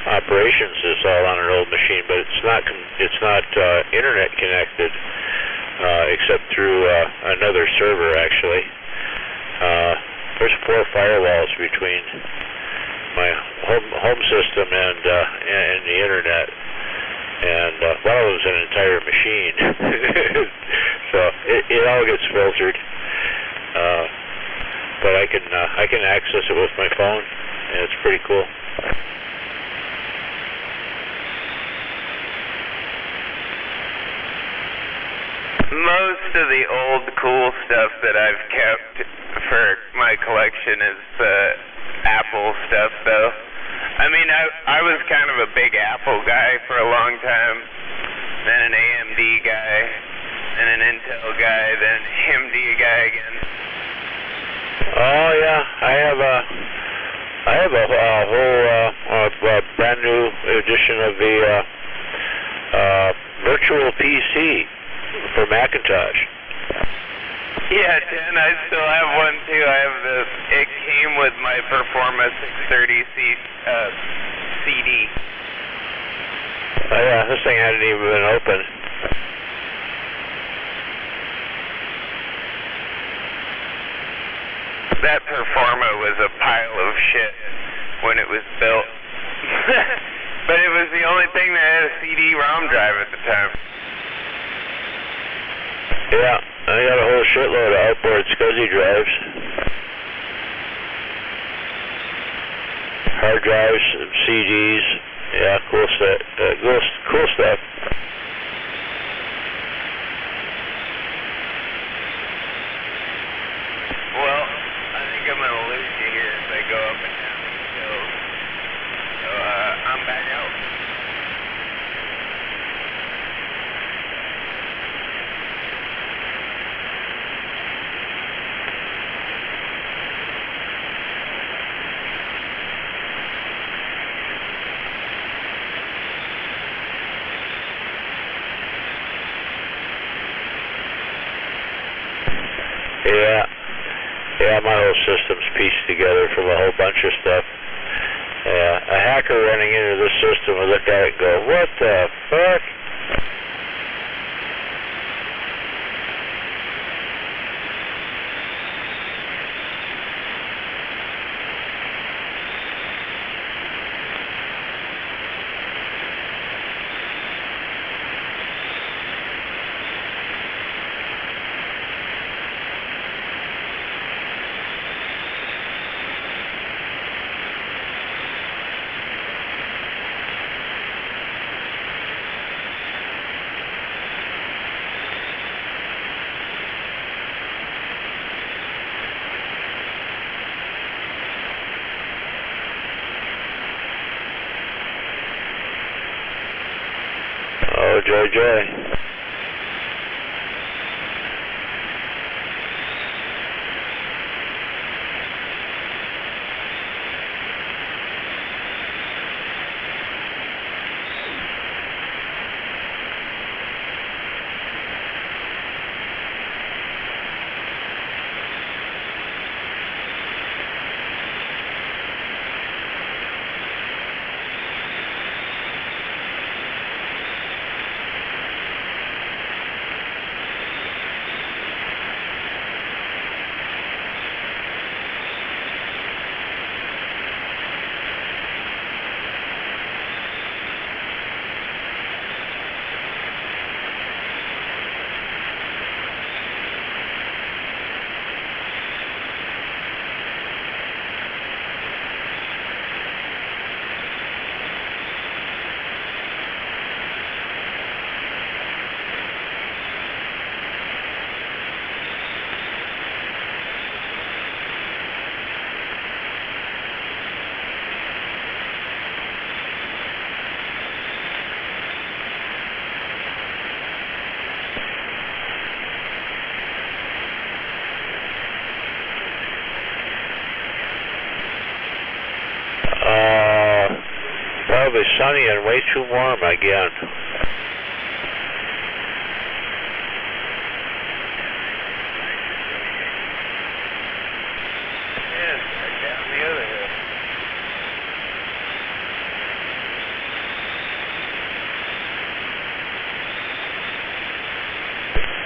operations is all on an old machine, but it's not internet connected except through another server actually. There's 4 firewalls between my home system and the internet, and one of them is an entire machine. So it all gets filtered. but I can access it with my phone, and it's pretty cool. Most of the old cool stuff that I've kept for my collection is Apple stuff, though. I mean, I was kind of a big Apple guy for a long time, then an AMD guy, then an Intel guy, then an AMD guy again. Oh yeah, I have a whole brand new edition of the Virtual PC for Macintosh. Yeah, Dan, I still have one too. I have it came with my Performa 630 CD. Oh yeah, this thing hadn't even been opened. That Performa was a pile of shit when it was built. But it was the only thing that had a CD-ROM drive at the time. Yeah, I got a whole shitload of outboard SCSI drives. Hard drives, CDs, yeah, cool stuff. Well, I think I'm gonna lose you here as I go up and down these hills. So, I'm back out. Yeah, my whole system's pieced together from a whole bunch of stuff. A hacker running into this system will look at it and go, what the fuck? Oh, joy. Probably sunny and way too warm again.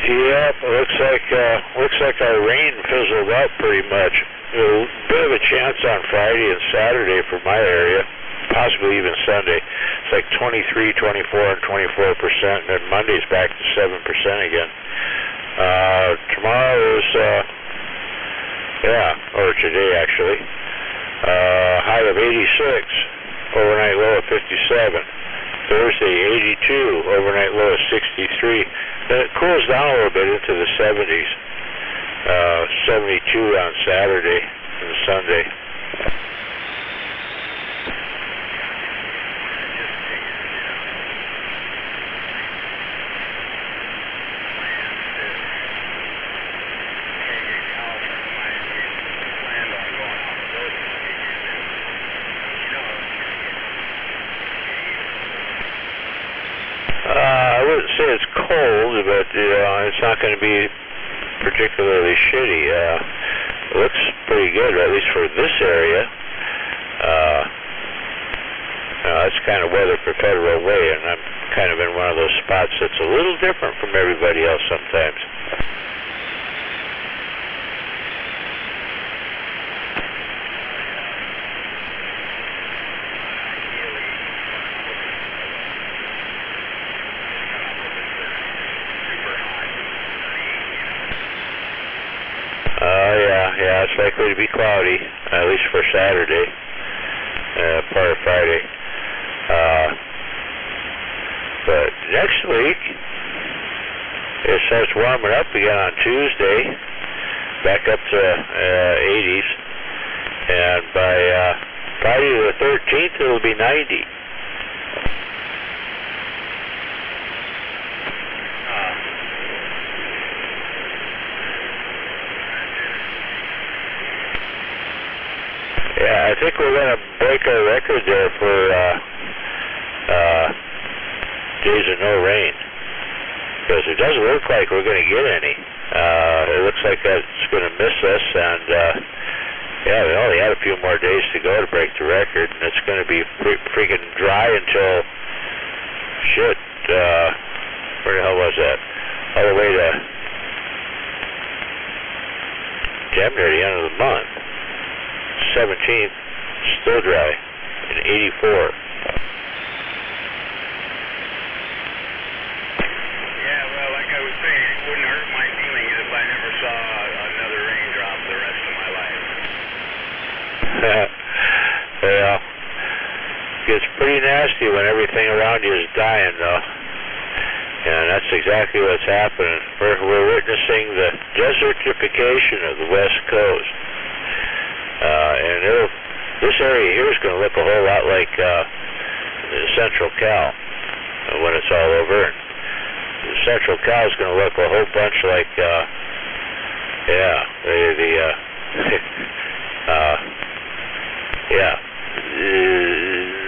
Yep, looks like our rain fizzled out pretty much. A bit of a chance on Friday and Saturday for my area, possibly even Sunday. It's like 23, 24, and 24%, and then Monday's back to 7% again. Tomorrow is Yeah, or today actually. High of 86, overnight low of 57. Thursday 82, overnight low of 63. Then it cools down a little bit into the 70s. 72 on Saturday and Sunday. I wouldn't say it's cold, but it's not going to be particularly shitty. It looks pretty good, at least for this area. That's kind of weather for Federal Way, and I'm kind of in one of those spots that's a little different from everybody else sometimes. Yeah, it's likely to be cloudy, at least for Saturday, part of Friday. But next week, it starts warming up again on Tuesday, back up to 80s, and by Friday the 13th, it'll be 90. Yeah, I think we're going to break our record there for days of no rain, because it doesn't look like we're going to get any. It looks like that's going to miss us, and yeah, we only had a few more days to go to break the record, and it's going to be freaking dry until, shit, where the hell was that? All the way to damn near the end of the month. 17th, still dry, in 84. Yeah, well, like I was saying, it wouldn't hurt my feelings if I never saw another raindrop the rest of my life. Well, it gets pretty nasty when everything around you is dying, though. And that's exactly what's happening. We're witnessing the desertification of the West Coast. And this area here is going to look a whole lot like Central Cal when it's all over. And Central Cal is going to look a whole bunch like,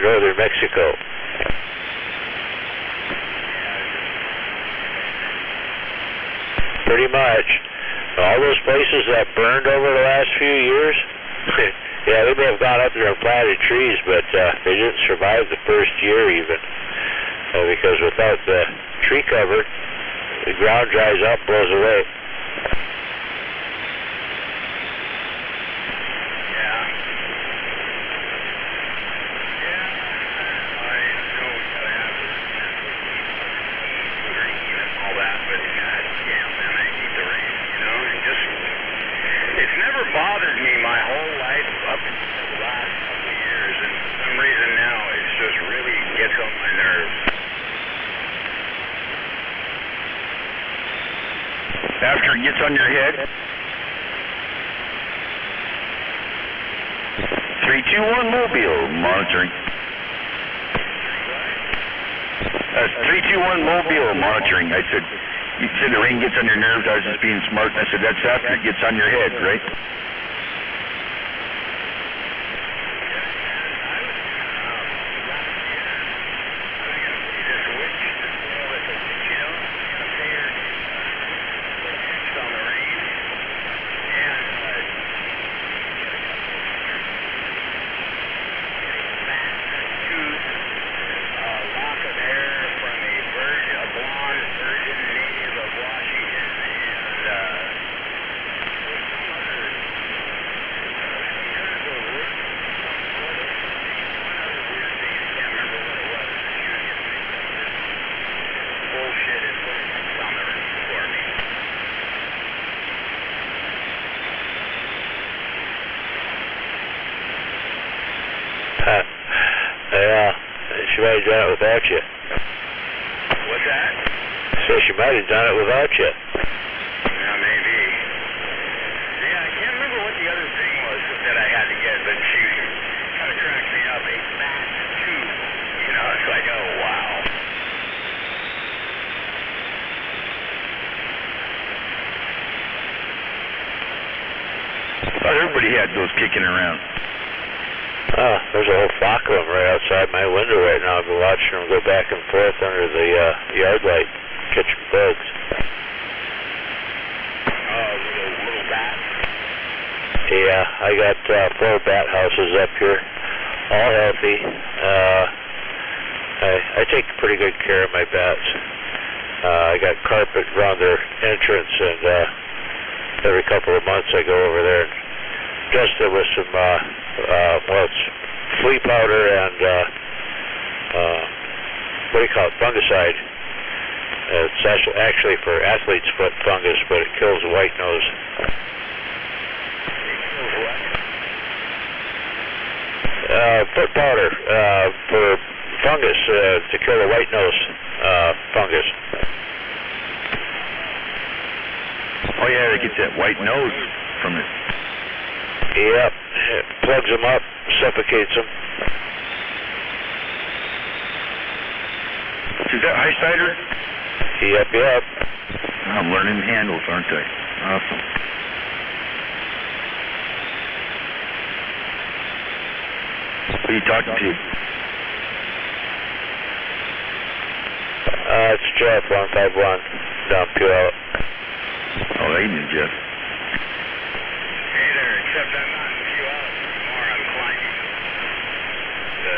northern Mexico. Pretty much. All those places that burned over the last few years, yeah, they may have gone up there and planted trees, but they didn't survive the first year even, because without the tree cover, the ground dries up, blows away. Bothered me my whole life up until the last couple of years, and for some reason now it just really gets on my nerves. After it gets on your head, 321 Mobile monitoring. That's 321 Mobile monitoring. I said, you said the rain gets on your nerves. I was just being smart. I said, that's after it gets on your head, right? might have done it without you. What's that? So she might have done it without you. Yeah, maybe. Yeah, I can't remember what the other thing was that I had to get, but she kind of cracked me up. A fat tube, you know, so I go, wow. I thought everybody had those kicking around. Oh, there's a whole flock of them right outside my window right now. I've been watching them go back and forth under the yard light, catching bugs. Little bats? Yeah, I got 4 bat houses up here, all healthy. I take pretty good care of my bats. I got carpet around their entrance, and every couple of months I go over there and dust it with some, it's flea powder and, what do you call it, fungicide. It's actually for athlete's foot fungus, but it kills the white nose. Foot powder for fungus, to kill the white nose fungus. Oh yeah, they get that white nose from it. Yep, it plugs them up, suffocates them. Is that high cider? Yep. I'm learning handles, aren't I? Awesome. Who are you talking to? It's Jeff, 151, down Puyallup. Oh, evening, Jeff. Hey there, except I'm not in Puyallup anymore. I'm climbing the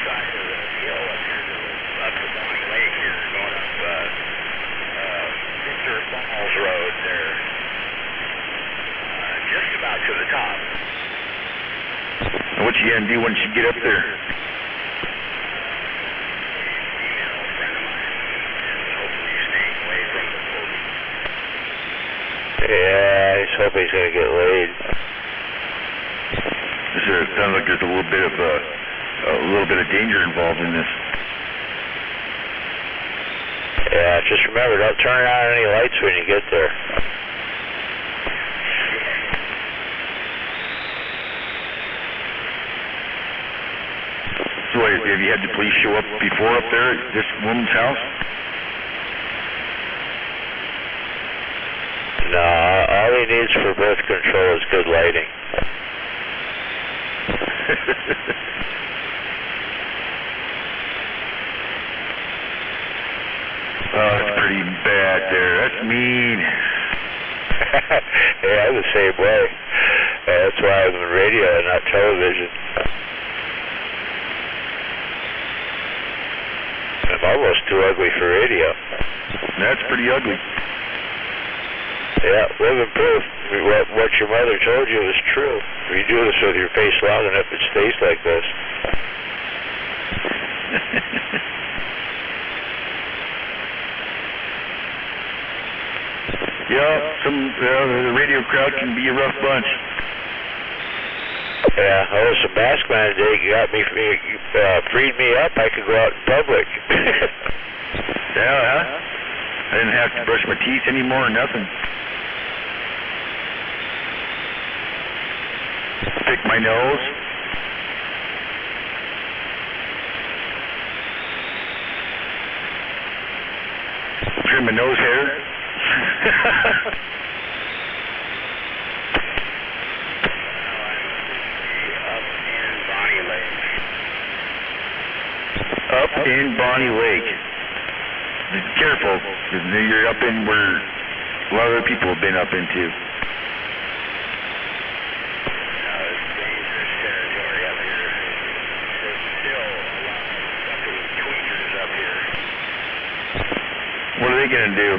side of the hill up here up to Bonnie Lake here, going up Victor Falls Road there. Just about to the top. What you gonna do once you get up there? Female friend of mine, and hopefully staying away from the police. Yeah, I just hope he's gonna get laid. It sounds like there's a little bit of danger involved in this. Yeah, just remember, don't turn on any lights when you get there. So have you had the police show up before up there at this woman's house? No, all he needs for birth control is good lighting. Oh, that's pretty bad there. That's mean. Yeah, I'm the same way. That's why I'm in radio and not television. I'm almost too ugly for radio. That's pretty ugly. Yeah, living proof. What your mother told you was true. If you do this with your face long enough, it stays like this. Yeah, the radio crowd can be a rough bunch. Yeah, I was a mask man today. You got me, freed me up. I could go out in public. Yeah, huh? I didn't have to brush my teeth anymore or nothing. Pick my nose. Trim my nose hair. Up in Bonnie Lake. Be careful, because you're up in where a lot of other people have been up into. It's dangerous territory up here. There's still a lot of fucking tweakers up here. What are they going to do?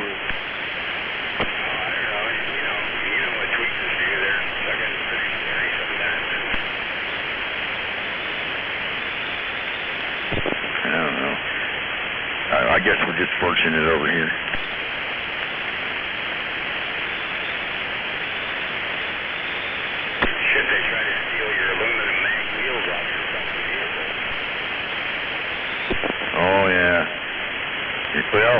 I don't know. You know what tweakers do. They're fucking pretty scary sometimes. I don't know. I guess we're just fortunate over here. Should they try to steal your aluminum mag wheels off your fucking vehicle? Well,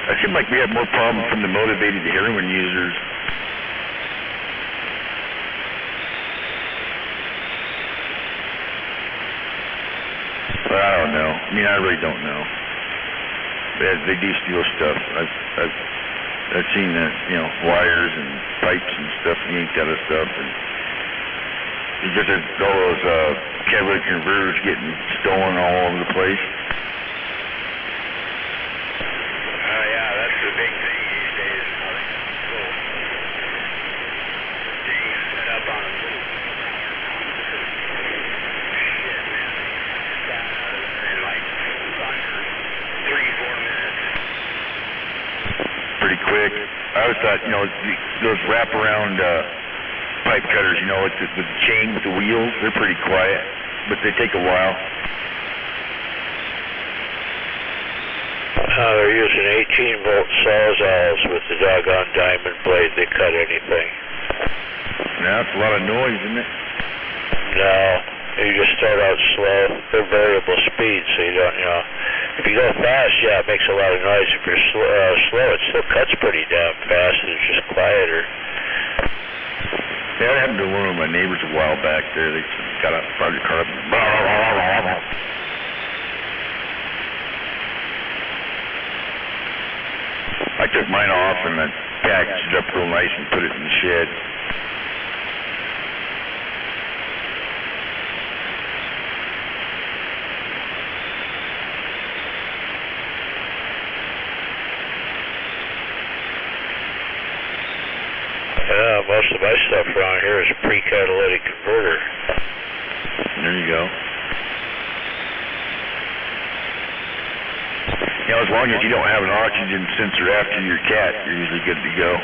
it seemed like we had more problems from the motivated heroin users. But I don't know. I mean, I really don't know. They do steal stuff. I've seen that, you know, wires and pipes and stuff, yanked out of stuff, and you just all those catalytic converters getting stolen all over the place. Yeah, that's the big thing these days. Being set up on a little shit, man. Got out of there in like under 3-4 minutes. Pretty quick. I always thought, you know, those wraparound pipe cutters, you know, with the chain with the wheels, they're pretty quiet, but they take a while. They're using 18-volt sawzalls with the doggone diamond blade. They cut anything. Yeah, it's a lot of noise, isn't it? No, you just start out slow. They're variable speed, so you don't, you know. If you go fast, yeah, it makes a lot of noise. If you're slow, it still cuts pretty damn fast. It's just quieter. Yeah, that happened to one of my neighbors a while back there. They got out, fired the car up. I took mine off and I packaged it up real nice and put it in the shed. Most of my stuff around here is a pre-catalytic converter. There you go. You know, as long as you don't have an oxygen sensor after your cat, you're usually good to go.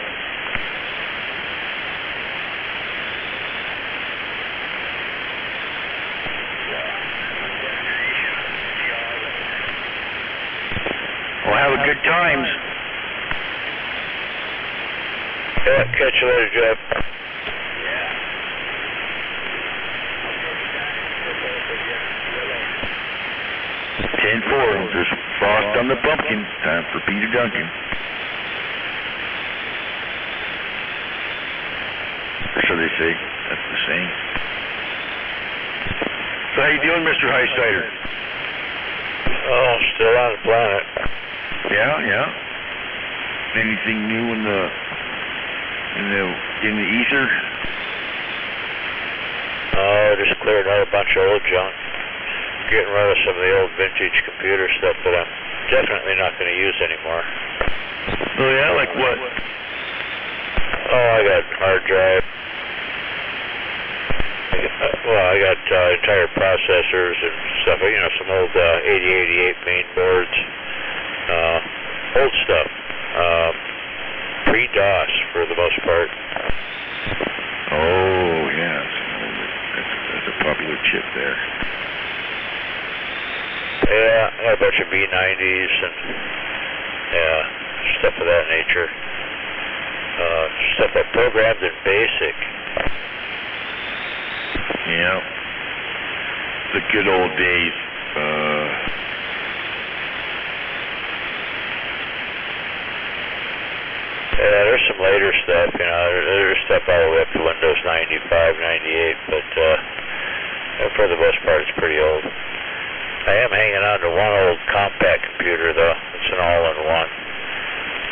Well, have a good times. Yeah, catch you later, Jeff. 10-4, there's frost on the pumpkin. Time for Peter Duncan. Or so they say. That's the saying. So how you doing, Mr. Highsider? Oh, still on the planet. Yeah. Anything new in the ether? Oh, just cleared out a bunch of old junk. Getting rid of some of the old vintage computer stuff that I'm definitely not going to use anymore. Oh yeah, like what? Oh, I got hard drive. I got entire processors and stuff. You know, some old 8088 main boards. Old stuff. Pre-DOS for the most part. Oh yeah, that's a popular chip there. Yeah, I got a bunch of B90s and stuff of that nature. Stuff I programmed in BASIC. Yeah, the good old days. Yeah, there's some later stuff, you know, there's stuff all the way up to Windows 95, 98, but for the most part it's pretty old. I am hanging on to one old compact computer though. It's an all-in-one.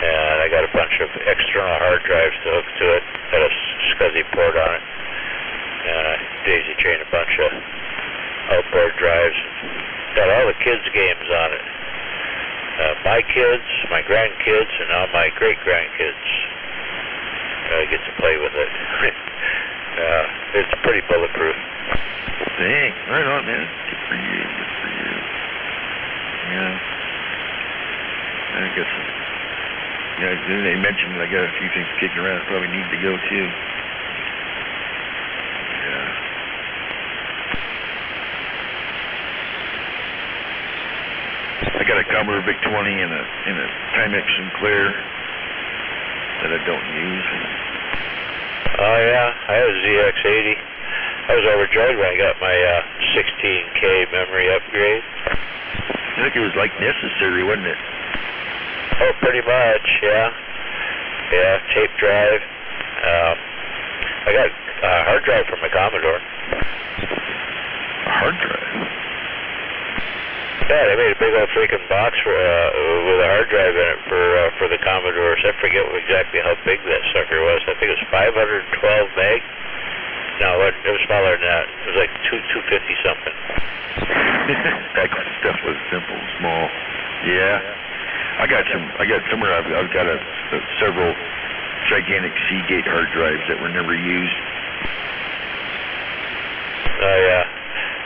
And I got a bunch of external hard drives to hook to it. Got a SCSI port on it. And I daisy chain a bunch of outboard drives. Got all the kids' games on it. My kids, my grandkids, and now my great-grandkids. I get to play with it. It's pretty bulletproof. Dang, right on, man. Good for you, good for you. Yeah. I guess, they mentioned I got a few things kicking around. I probably need to go too. Yeah. I got a Commodore VIC-20 and a Timex Sinclair that I don't use. Oh yeah, I have a ZX80. I was overjoyed when I got my 16K memory upgrade. I think it was like necessary, wasn't it? Oh, pretty much, yeah. Yeah, tape drive. I got a hard drive from my Commodore. A hard drive? Yeah, they made a big old freaking box for with a hard drive in it for the Commodores. I forget exactly how big that sucker was. I think it was 512 meg. No, it was smaller than that. It was like 250 something. That stuff was simple, small. Yeah. I got somewhere. I've got several gigantic Seagate hard drives that were never used. Oh yeah,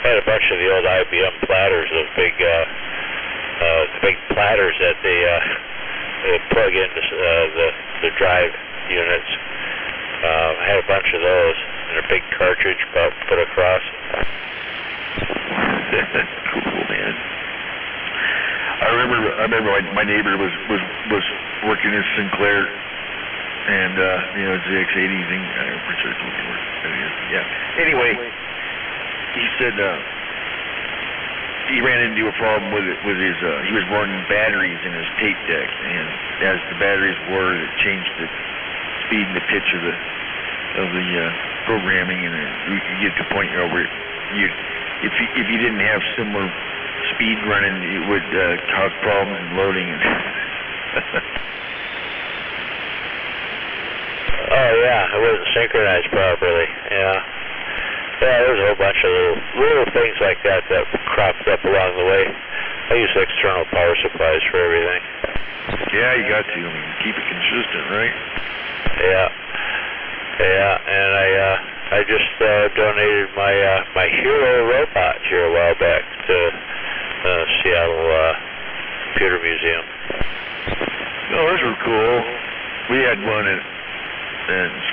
I had a bunch of the old IBM platters, those big platters that they plug into the drive units. I had a bunch of those and a big cartridge put across. Cool, man. I remember my neighbor was working in Sinclair, and ZX80s and yeah. Anyway, he said he ran into a problem with his he was running batteries in his tape deck, and as the batteries wore, it changed the speed and the pitch of the programming, and you get to the point where if you didn't have similar speed running, it would cause problems in loading. Oh yeah, it wasn't synchronized properly. Yeah, there was a whole bunch of little things like that cropped up along the way. I use external power supplies for everything. Yeah, you got to. I mean, keep it consistent, right? Yeah, and I just donated my Hero robot here a while back to Seattle Computer Museum. Oh, those were cool. We had one in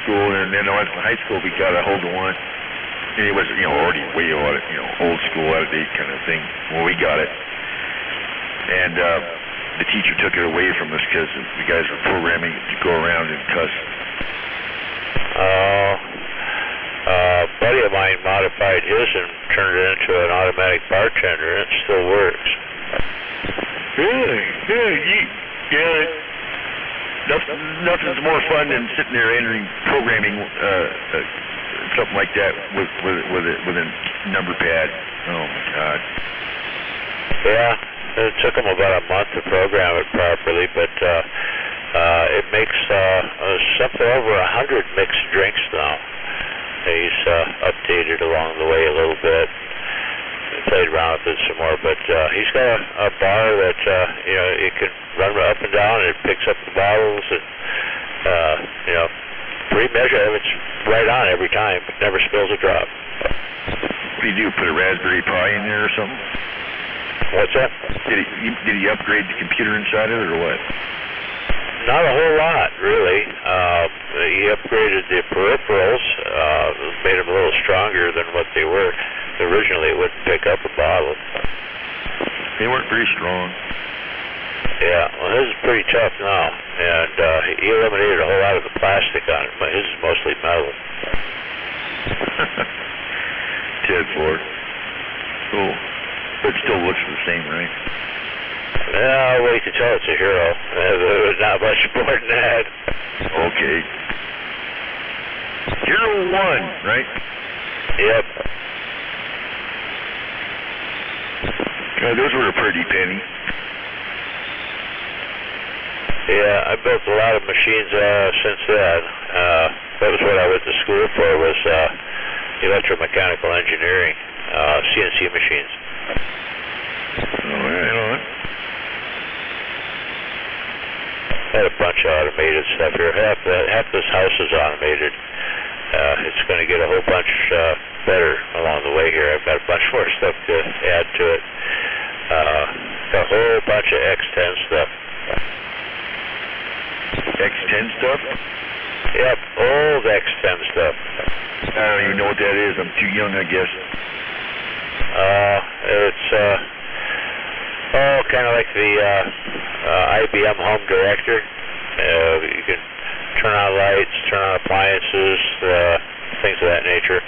school, and then in high school we got a hold of one. And it was, already way out, old school, out of date kind of thing when we got it. And the teacher took it away from us because the guys were programming it to go around and cuss. A buddy of mine modified his and turned it into an automatic bartender, and it still works. Really? Yeah. Nothing's more fun than sitting there entering programming something like that with a number pad. Oh my God. Yeah, it took them about a month to program it properly, but it makes something over 100 mixed drinks now. He's updated along the way a little bit. Played around with it some more, but he's got a bar that it can run up and down, and it picks up the bottles, and pre-measure, it's right on every time. It never spills a drop. What do you do? Put a Raspberry Pi in there or something? What's that? Did he upgrade the computer inside of it, or what? Not a whole lot, really. He upgraded the peripherals, made them a little stronger than what they were. Originally, it wouldn't pick up a bottle. They weren't very strong. Yeah, well, his is pretty tough now, and he eliminated a whole lot of the plastic on it. His is mostly metal. Ted Ford. Cool. But it still looks the same, right? Yeah, well, you can tell it's a Hero. There's not much more than that. Okay. Hero 1, right? Yep. Those were a pretty penny. Yeah, I built a lot of machines since then. That was what I went to school for, was electromechanical engineering, CNC machines. Right on. I had a bunch of automated stuff here. Half this house is automated. It's going to get a whole bunch better along the way here. I've got a bunch more stuff to add to it. Got a whole bunch of X10 stuff. X10 stuff? Yep, old X10 stuff. I don't even know what that is. I'm too young, I guess. It's kind of like the IBM Home Director. You can turn on lights, turn on appliances, things of that nature.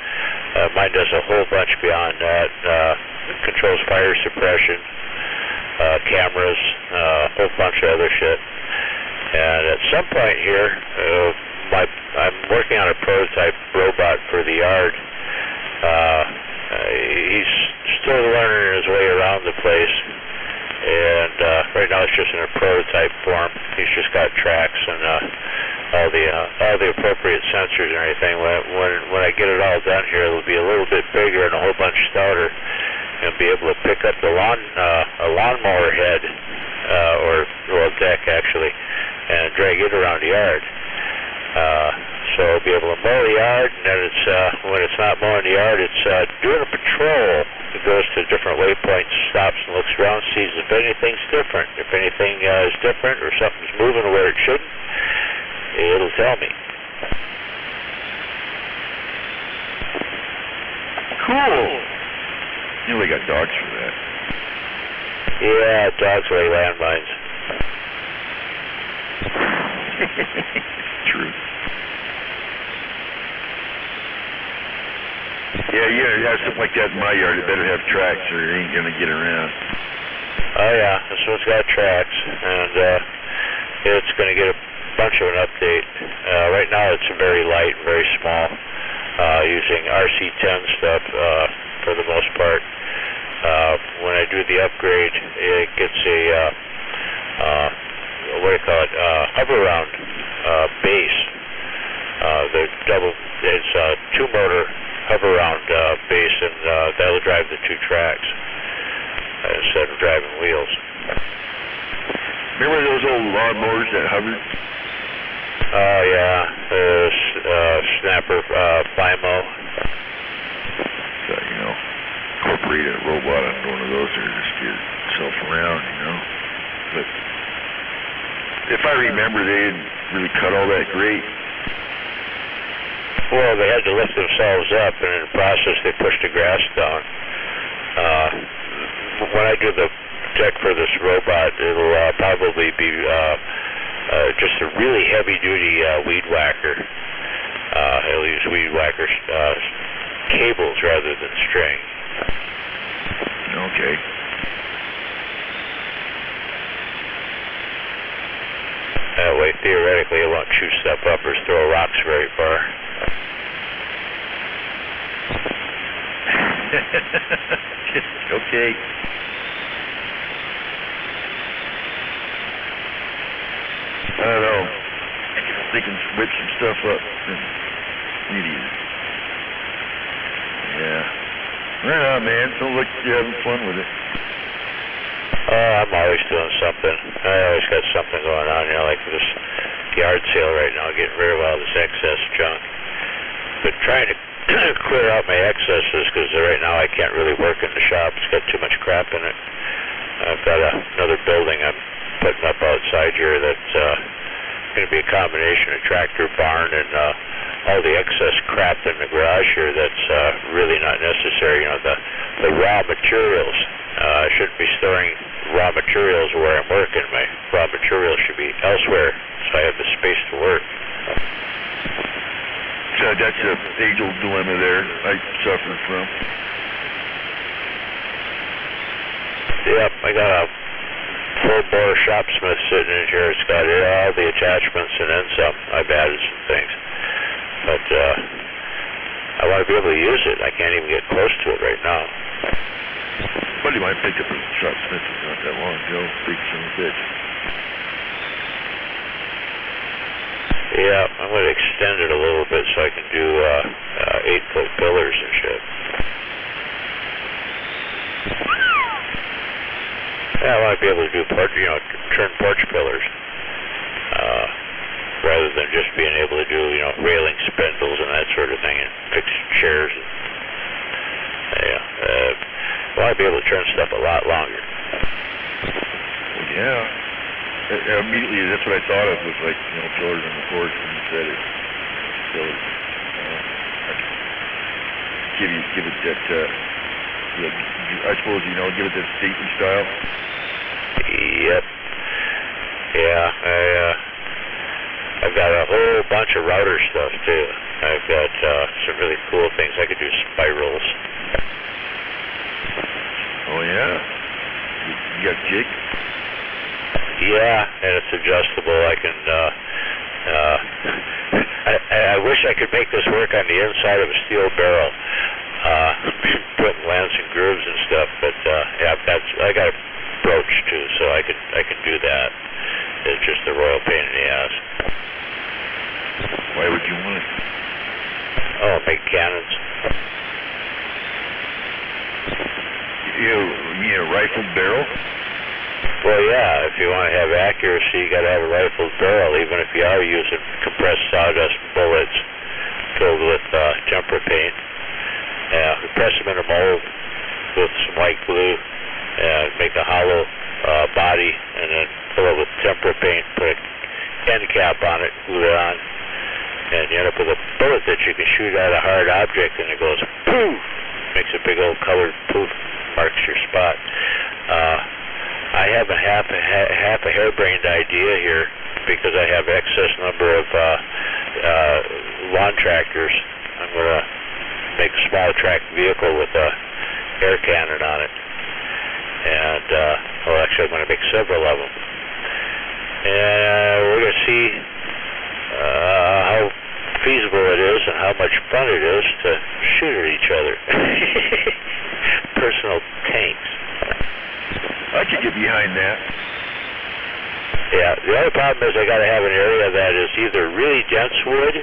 Mine does a whole bunch beyond that. It controls fire suppression. cameras, a whole bunch of other shit. And at some point here, I'm working on a prototype robot for the yard. He's still learning his way around the place, and right now it's just in a prototype form. He's just got tracks and all the appropriate sensors and everything. When I get it all done here, it'll be a little bit bigger and a whole bunch stouter, and be able to pick up the a lawnmower head, or deck actually, and drag it around the yard. So I'll be able to mow the yard, and then when it's not mowing the yard, it's doing a patrol. It goes to different waypoints, stops and looks around, sees if anything's different. If anything is different or something's moving where it shouldn't, it'll tell me. Cool. You know they got dogs for that. Yeah, dogs lay landmines. True. Yeah, you gotta have something like that in my yard. It better have tracks or it ain't gonna get around. Oh yeah, this one's got tracks, and it's gonna get a bunch of an update. Right now it's very light and very small, using RC10 stuff for the most part. When I do the upgrade, it gets a what do you call it? Hover round base. It's a 2-motor hover round base, and that'll drive the 2 tracks instead of driving wheels. Remember those old lawnmowers that hovered? Oh yeah, Snapper Fimo. So, incorporate a robot on one of those or just get yourself around, But if I remember, they didn't really cut all that great. Well, they had to lift themselves up, and in the process, they pushed the grass down. When I do the deck for this robot, it'll probably be just a really heavy-duty weed whacker. It'll use weed whacker cables rather than string. Okay. That way, theoretically, it won't chew stuff up or throw rocks very far. Okay. I don't know. They can whip some stuff up. Idiot. Yeah. Well, man, sounds like you're having fun with it. I'm always doing something. I always got something going on, like this yard sale right now, getting rid of all this excess junk. But trying to clear out my excesses, because right now I can't really work in the shop. It's got too much crap in it. I've got another building I'm putting up outside here that's going to be a combination of tractor, barn, and all the excess crap in the garage here that's really not necessary. The raw materials. I shouldn't be storing raw materials where I'm working. My raw materials should be elsewhere, so I have the space to work. So that's a age-old dilemma there I suffer from. Yep, I got a full-bore shopsmith sitting in here. It's got all the attachments and then some. I've added some things. But I want to be able to use it. I can't even get close to it right now. Buddy of mine picked up a shopsmith not that long ago. Big son of a bitch. Yeah, I'm going to extend it a little bit so I can do 8-foot pillars and shit. Yeah, I want to be able to do turn porch pillars, rather than just being able to do, railing spindles and that sort of thing, and fix chairs. I want to be able to turn stuff a lot longer. Well, yeah. Immediately, that's what I thought of, was like, pillars on the porch when you said it. Pillars. Give it that, I suppose, give it that stately style. Yep. Yeah, I've got a whole bunch of router stuff, too. I've got some really cool things. I could do spirals. Oh, yeah? You got a jig? Yeah, and it's adjustable. I can, I wish I could make this work on the inside of a steel barrel, putting lens and grooves and stuff, but, yeah, I got a brooch too, so I can do that. It's just a royal pain in the ass. Why would you want it? Oh, make cannons. You mean a rifled barrel? Well, yeah, if you want to have accuracy, you got to have a rifled barrel, even if you are using compressed sawdust bullets filled with tempera paint. Yeah, we press them in a mold with some white glue and make a hollow body, and then fill it with tempera paint, put an end cap on it, glue it on, and you end up with a bullet that you can shoot at a hard object, and it goes poof, makes a big old colored poof, marks your spot. I have a half a harebrained idea here because I have excess number of lawn tractors. I'm going to make a small track vehicle with a air cannon on it, and well, actually I'm going to make several of them, and we're going to see how feasible it is and how much fun it is to shoot at each other. Personal tanks. I could get behind that. Yeah, the other problem is I got to have an area that is either really dense wood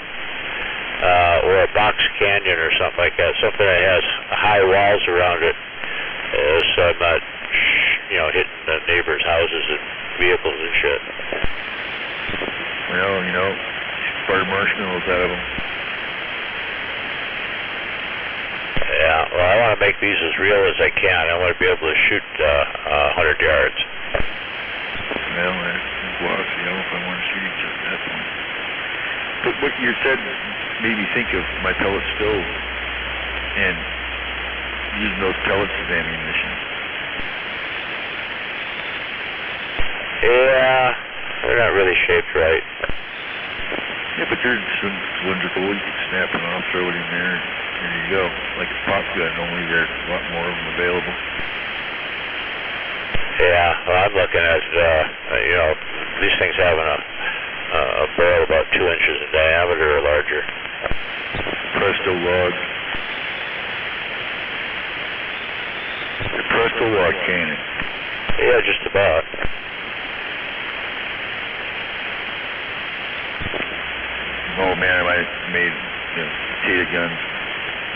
or a box canyon or something like that, something that has high walls around it, so I'm not, hitting the neighbors' houses and vehicles and shit. Well, fire marshmallows out of them. Yeah, well, I want to make these as real as I can. I want to be able to shoot 100 yards. Well, that's lost, if I want to shoot each other at that point. But what you said made me think of my pellet stove and using those pellets as ammunition. Yeah, they're not really shaped right. Yeah, but they're cylindrical. You can snap it off, throw it in there, and there you go. Like a pop gun, only there's a lot more of them available. Yeah, well, I'm looking at, these things having a barrel about 2 inches in diameter or larger. Presto log. The Presto log cannon. Yeah, just about. Oh man, I made potato guns.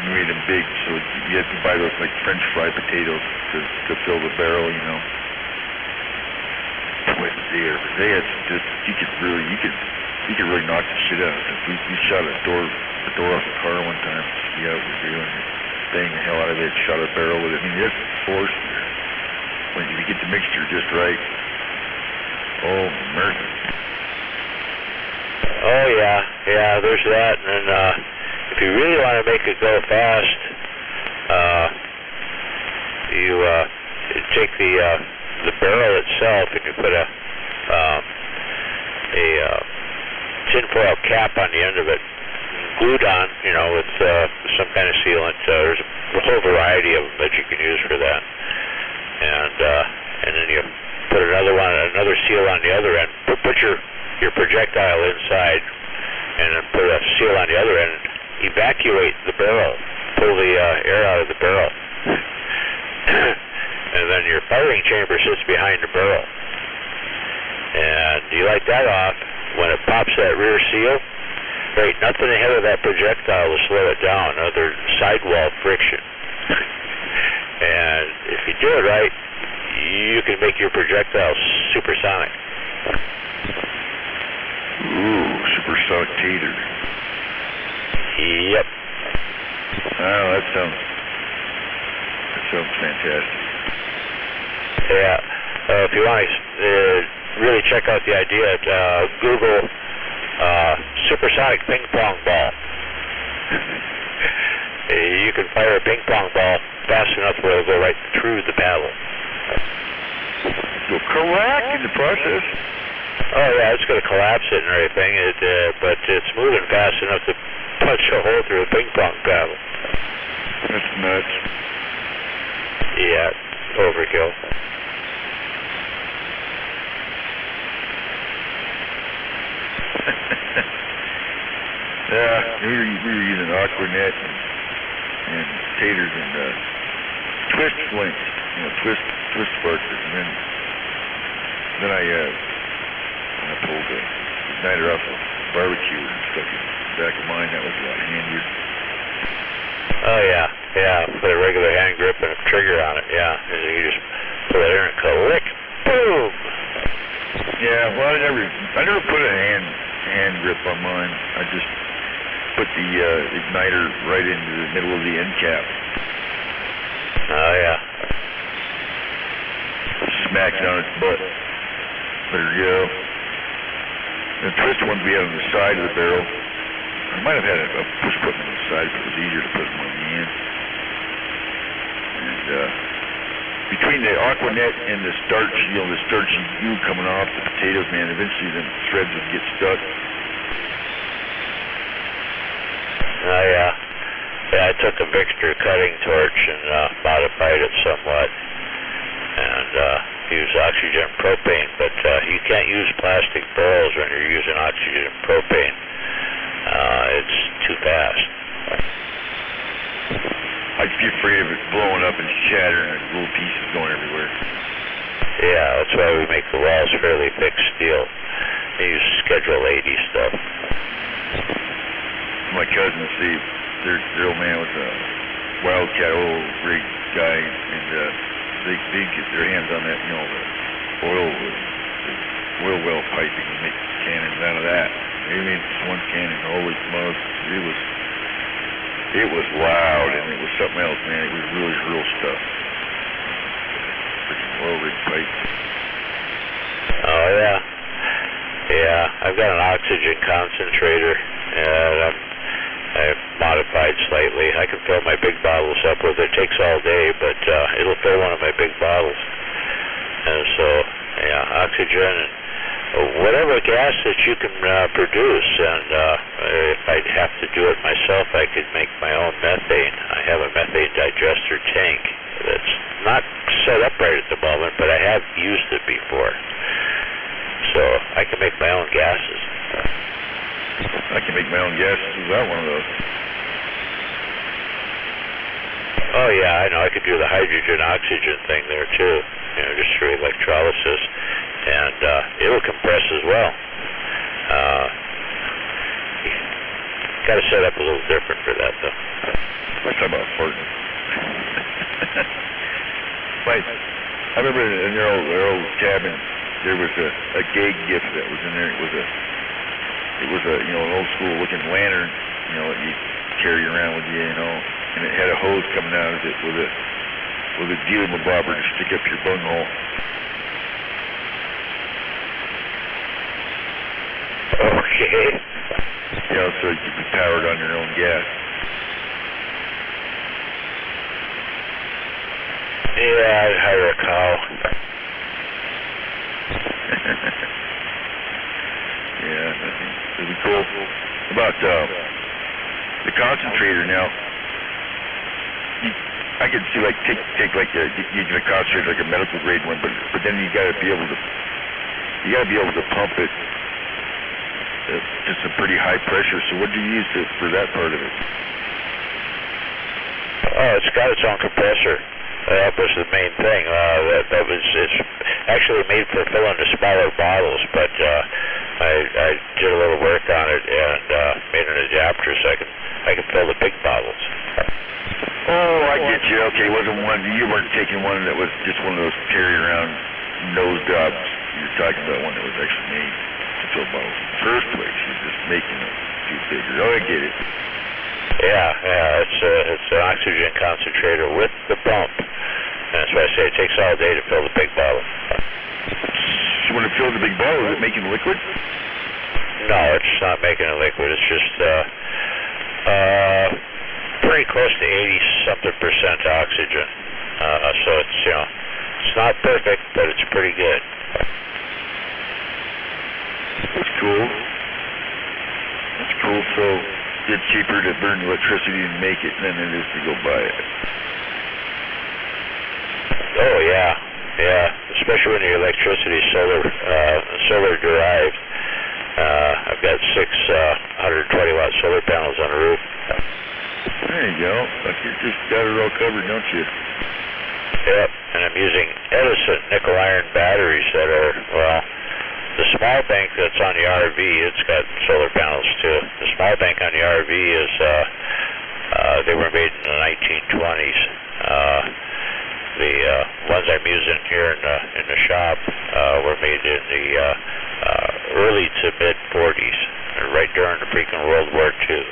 We made them big, so you had to buy those like French fry potatoes to fill the barrel, Boy, they had just you could really knock the shit out of it. We shot the door off a car one time. Yeah, we were doing it, banged the hell out of it. Shot a barrel with it. I mean, there's force there when you get the mixture just right. Oh, mercy. Oh yeah, there's that, and if you really want to make it go fast, you take the barrel itself and you put a tinfoil cap on the end of it, glued on, with some kind of sealant. There's a whole variety of them that you can use for that, and then you put another seal on the other end. Put your projectile inside, and then put a seal on the other end. Evacuate the barrel. Pull the air out of the barrel. And then your firing chamber sits behind the barrel. And you light that off. When it pops that rear seal, there ain't nothing ahead of that projectile to slow it down other sidewall friction. And if you do it right, you can make your projectile supersonic. Ooh, supersonic tater. Yep. Oh, that sounds fantastic. Yeah. If you want to really check out the idea, Google supersonic ping pong ball. You can fire a ping pong ball fast enough where it'll go right through the paddle. You'll correct in the process. Oh yeah, it's going to collapse it and everything, but it's moving fast enough to punch a hole through a ping pong paddle. That's nuts. Yeah, overkill. Yeah, we were using Aquanet and taters and twist links, twist sparklers, and then I pulled the igniter off a barbecue and stuck it in the back of mine. That was a lot handier. Oh yeah, put a regular hand grip and a trigger on it, yeah, and you just put it in and click, boom. Yeah, well, I never put a hand grip on mine. I just put the igniter right into the middle of the end cap. Oh yeah. Smack it on its butt. There you go. The twist ones we had on the side of the barrel. I might have had a push button on the side, but it was easier to put them on the end. And between the Aquanet and the starch, the starchy goo coming off the potatoes, man, eventually the threads would get stuck. Oh yeah. Yeah, I took a Victor cutting torch and modified it somewhat, and used oxygen propane. But you can't use plastic barrels when you're using oxygen propane. It's too fast. I'd be afraid of it blowing up and shattering and little pieces going everywhere. Yeah, that's why we make the walls fairly thick steel. They use Schedule 80 stuff. My cousin, their old man was a wildcat oil rig guy, and they get their hands on that, the oil well piping and make cannons out of that. They made this one cannon, holy smokes, it was loud, and it was something else, man. It was really real stuff. Freaking oil rig pipe. Oh yeah. Yeah, I've got an oxygen concentrator, and I've modified slightly. I can fill my big bottles up with it. It takes all day, but it'll fill one of my big bottles. And so, yeah, oxygen and whatever gas that you can produce. And if I'd have to do it myself, I could make my own methane. I have a methane digester tank that's not set up right at the moment, but I have used it before. So I can make my own gases. I can make my own gases without one of those. Oh yeah, I know. I could do the hydrogen-oxygen thing there too. Just through electrolysis, and it'll compress as well. Got to set up a little different for that, though. Let's talk about farting. I remember in their old cabin, there was a gag gift that was in there. It was a an old school looking lantern, that you carry around with you, and it had a hose coming out of it with a dealer bobber to stick up your bunghole. Okay. So you could be powered on your own gas. Yeah, I'd hire a cow. Yeah, that'd be cool. About the concentrator now. I could see take like using a concentrator like a medical grade one, but then you got to be able to pump it to some pretty high pressure. So what do you use for that part of it? Oh, it's got its own compressor. That was the main thing. It's actually made for filling the smaller bottles, but I did a little work on it and made an adapter so I can fill the big bottles. Oh, I get you. Okay, you weren't taking one that was just one of those carry around nose jobs. You're talking about one that was actually made to fill bottles in the first place. You're just making it too bigger. Oh, I get it. Yeah, it's an oxygen concentrator with the pump. And that's why I say it takes all day to fill the big bottle. So when it fills the big bottle, is it making liquid? No, it's not making a liquid. It's just pretty close to 80-something% oxygen. So it's not perfect, but it's pretty good. That's cool. That's cool. So it's cheaper to burn electricity and make it than it is to go buy it. Oh yeah, especially when the electricity is solar derived. I've got 6 120-watt solar panels on the roof. There you go. Like you just got it all covered, don't you? Yep, and I'm using Edison nickel iron batteries that are, well, the small bank that's on the RV, it's got solar panels too. The small bank on the RV is, they were made in the 1920s. The ones I'm using here in the shop were made in the early to mid 40s, right during the freaking World War II.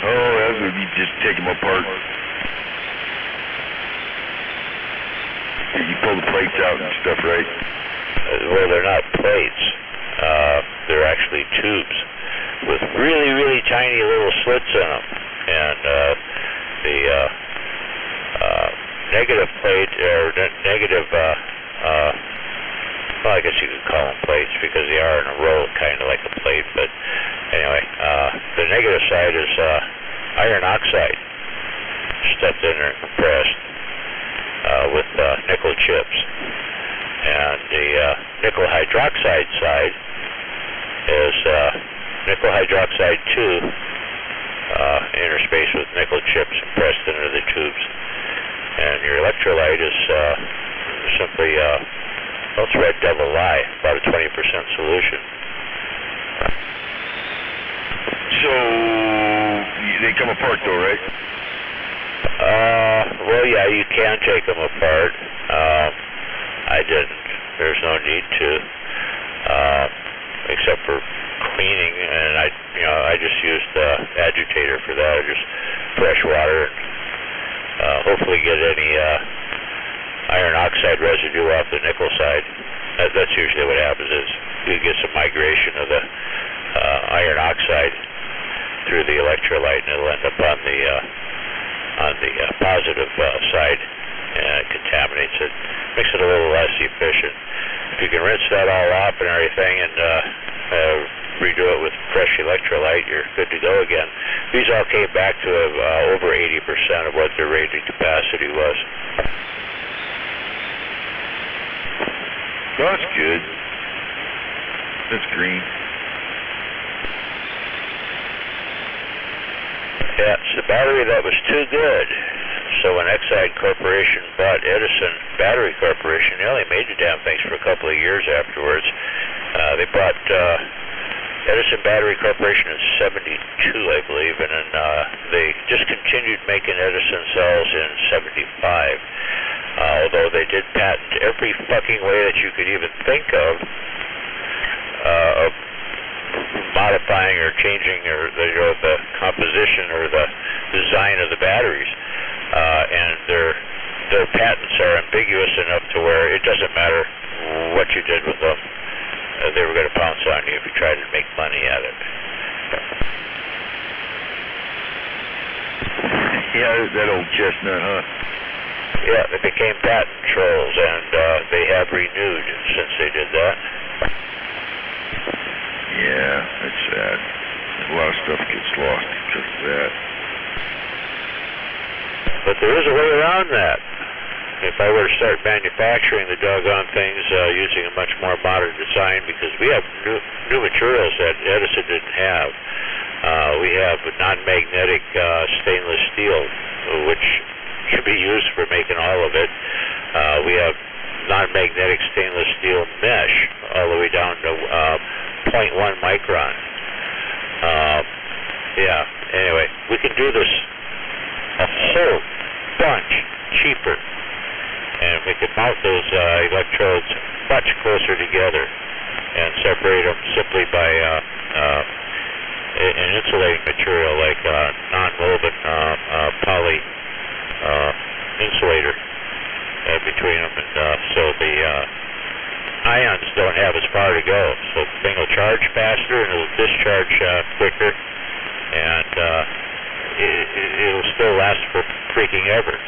Oh, that's when you just take them apart. You pull the plates out and stuff, right? Well, they're not plates. They're actually tubes with really, really tiny little slits in them. And the negative plate, or negative, well, I guess you could call them plates because they are in a row, kind of like a plate. But anyway, the negative side is iron oxide stuffed in there and compressed with nickel chips. And the nickel hydroxide side is nickel hydroxide 2 interspaced with nickel chips pressed into the tubes. And your electrolyte is simply, well, it's red devil lye, about a 20% solution. So they come apart though, right? Well, yeah, you can take them apart. I didn't. There's no need to, except for cleaning, and I just used agitator for that, or just fresh water, and hopefully get any iron oxide residue off the nickel side. That's usually what happens, is you get some migration of the iron oxide through the electrolyte, and it'll end up on the positive side, and it contaminates it, makes it a little less efficient. If you can rinse that all off and everything, and redo it with fresh electrolyte, you're good to go again. These all came back to over 80% of what their rated capacity was. That's good. That's green. Yeah, it's the battery that was too good. So when Exide Corporation bought Edison Battery Corporation, they only made the damn things for a couple of years afterwards. They bought Edison Battery Corporation in '72, I believe, and then they just continued making Edison cells in '75. Although they did patent every fucking way that you could even think of modifying or changing or the composition or the design of the batteries, and their patents are ambiguous enough to where it doesn't matter what you did with them. They were going to pounce on you if you tried to make money at it. Yeah, that old chestnut, huh? Yeah, they became patent trolls, and they have renewed since they did that. Yeah, that's sad. A lot of stuff gets lost because of that. But there is a way around that. If I were to start manufacturing the doggone things using a much more modern design, because we have new materials that Edison didn't have. We have non-magnetic stainless steel, which can be used for making all of it. We have non-magnetic stainless steel mesh all the way down to 0.1 micron. Yeah, anyway, we can do this a whole bunch cheaper, and we can mount those electrodes much closer together and separate them simply by an insulating material like non-woven poly insulator between them, and so the ions don't have as far to go, so the thing will charge faster and it'll discharge quicker, and it'll still last for freaking ever,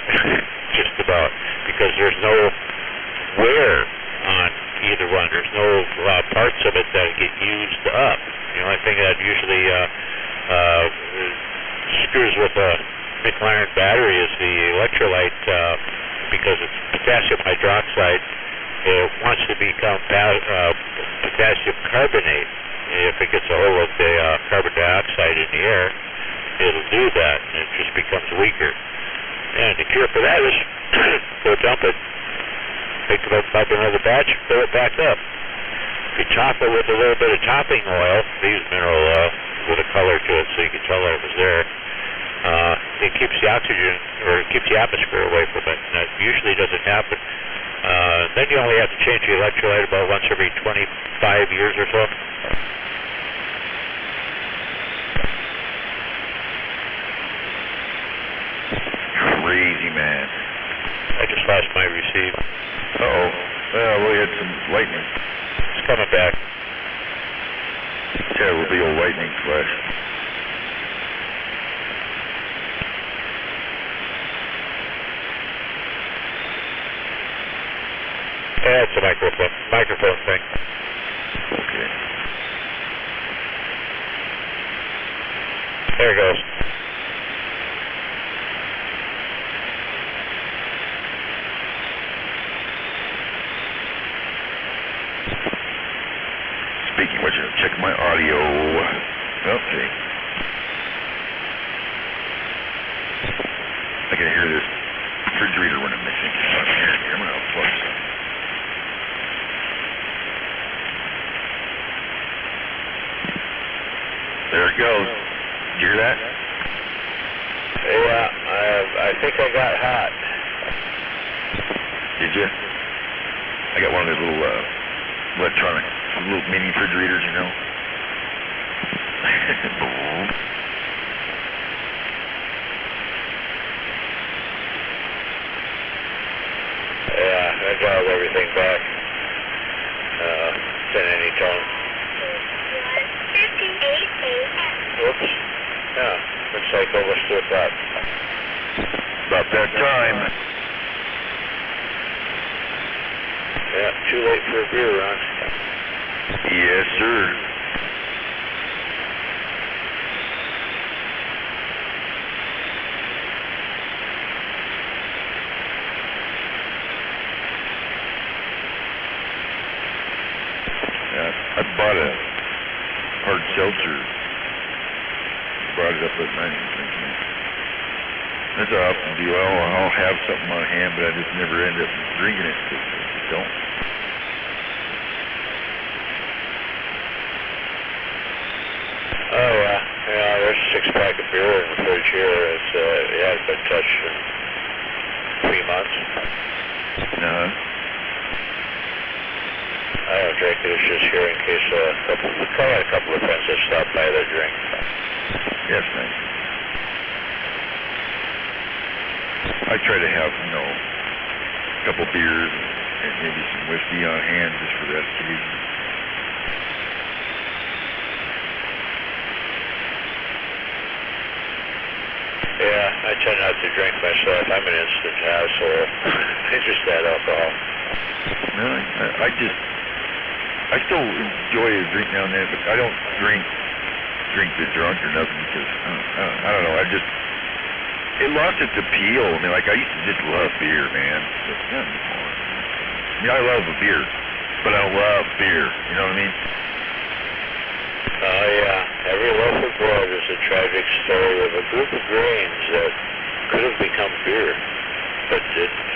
just about, because there's no wear on either one. There's no parts of it that get used up. The only thing that usually screws with a nickel iron battery is the electrolyte, because it's potassium hydroxide. It wants to become potassium carbonate. If it gets a hold of the carbon dioxide in the air, it'll do that, and it just becomes weaker. And the cure for that is go dump it, pick it up another batch, fill it back up. If you top it with a little bit of topping oil, they use mineral oil with a color to it so you can tell that it was there. It keeps the oxygen, or it keeps the atmosphere away from it, and that usually doesn't happen. Then you only have to change the electrolyte about once every 25 years or so. Crazy, man. I just lost my receive. Uh-oh. Well, we had some lightning. It's coming back. Yeah, it will be a lightning flash. Yeah, it's a microphone thing. Okay. There it goes. Speaking of which, I'll check my audio. Okay. I can hear this refrigerator running, I think. I'm going to unplug some. There it goes. Did you hear that? Yeah, I think I got hot. Did you? I got one of those little electronic, little mini refrigerators, you know. Yeah, I dialed everything back. Send any tone. 58 a.m. Whoops. Yeah, looks like almost 2 o'clock. About that time. Yeah, too late for a beer run. Yes, sir. I bought a hard seltzer. Brought it up at night and thinking, that's an often do. I'll have something on hand, but I just never end up drinking it. I don't. Oh, yeah. Yeah, there's a 6-pack of beer in the fridge here. It's, it hasn't been touched in 3 months. Uh-huh. I don't drink it. It's just here in case I had a couple of friends that stopped by that drink. Yes, thanks. I try to have, you know, a couple beers and maybe some whiskey on hand just for that occasion. Yeah, I tend not to drink myself. I'm an instant asshole. I just add alcohol. No, I still enjoy a drink now and then, but I don't drink to drunk or nothing because I don't know. It lost its appeal. I mean, like I used to just love beer, man. But not anymore. I mean, I love a beer, but I don't love beer. You know what I mean? Oh yeah, every loaf of bread is a tragic story of a group of grains that could have become beer, but didn't.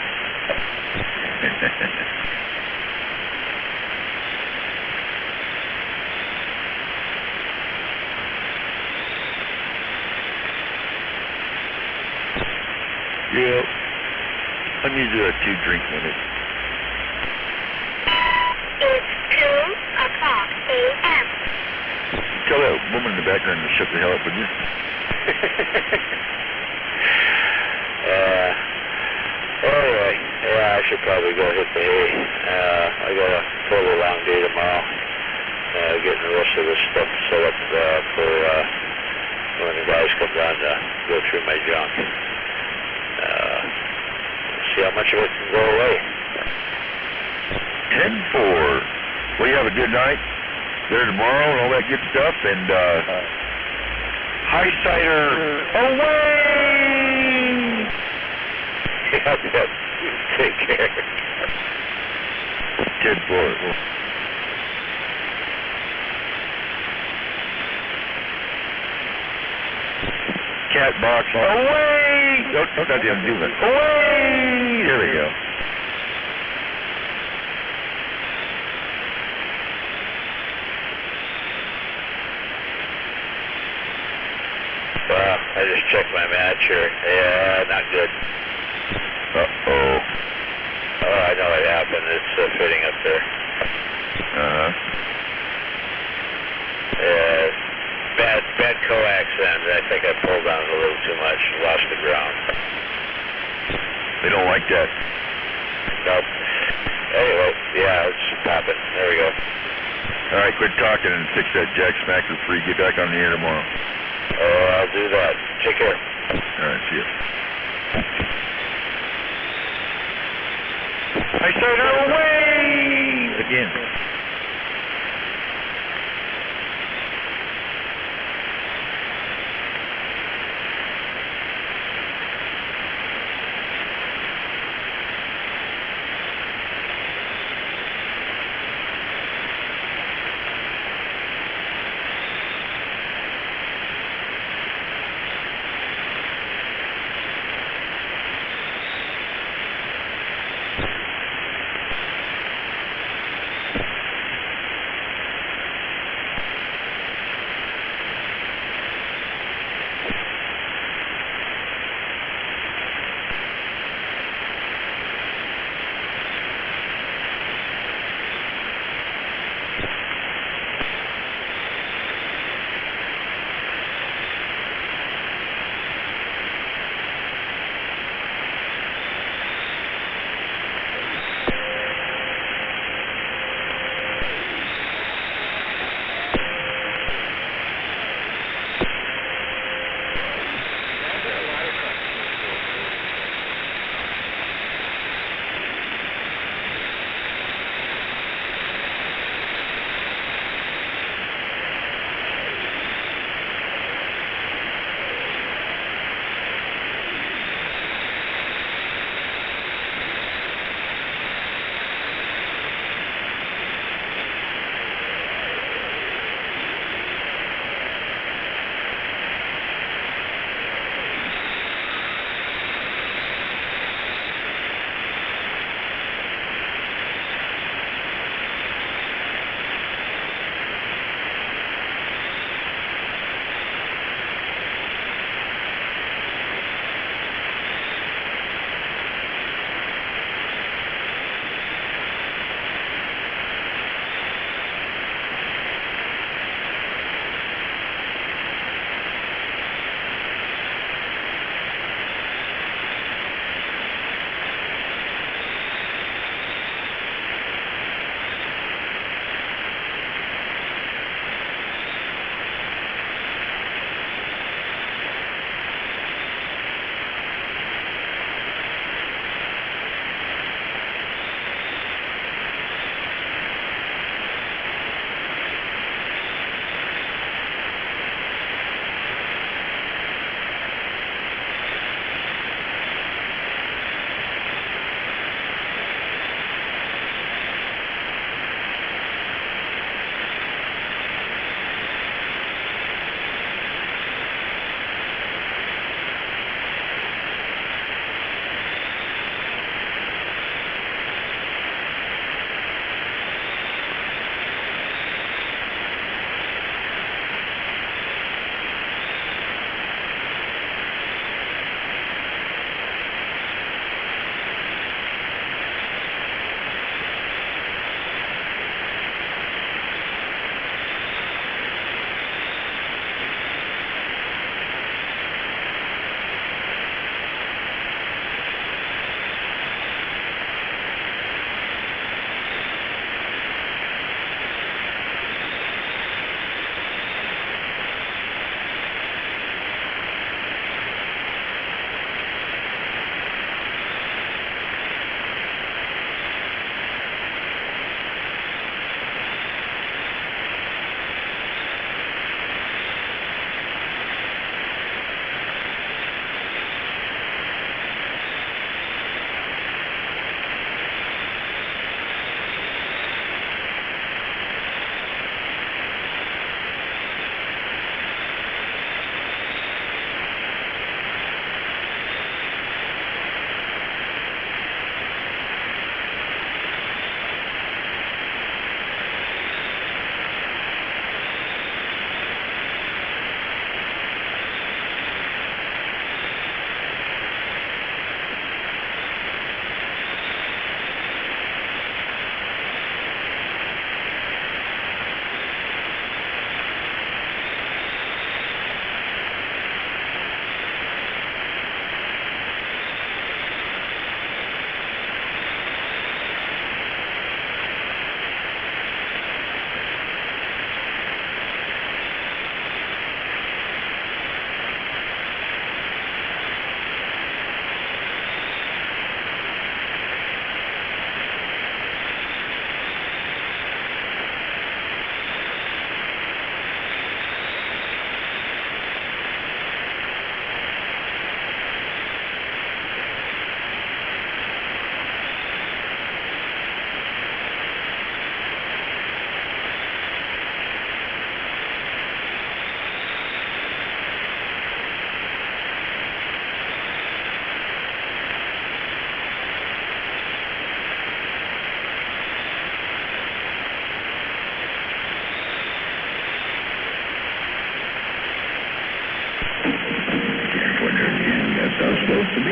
Yeah, I'm usually a 2-drink limit. It's 2 o'clock a.m. Tell that woman in the background to shut the hell up, would you? Anyway, yeah, I should probably go hit the hay. I got a totally long day tomorrow. Getting the rest of this stuff set up for when the guys come down to go through my junk. See how much of it can go away. 10-4. Well, you have a good night there tomorrow and all that good stuff, and high cider away! Yep. Take care. 10-4. cat box. Away! Don't touch him, do it. Away! There we go. Well, I just checked my match here. Yeah, not good. Uh-oh. Oh, I know what happened. It's fitting up there. Uh-huh. Yeah, bad coax end. I think I pulled on it a little too much. Lost the ground. They don't like that. Nope. Anyway, yeah, it's popping. There we go. All right, quit talking and fix that jack smack for free. Get back on the air tomorrow. Oh, I'll do that. Take care. All right, see you. I said away! Again.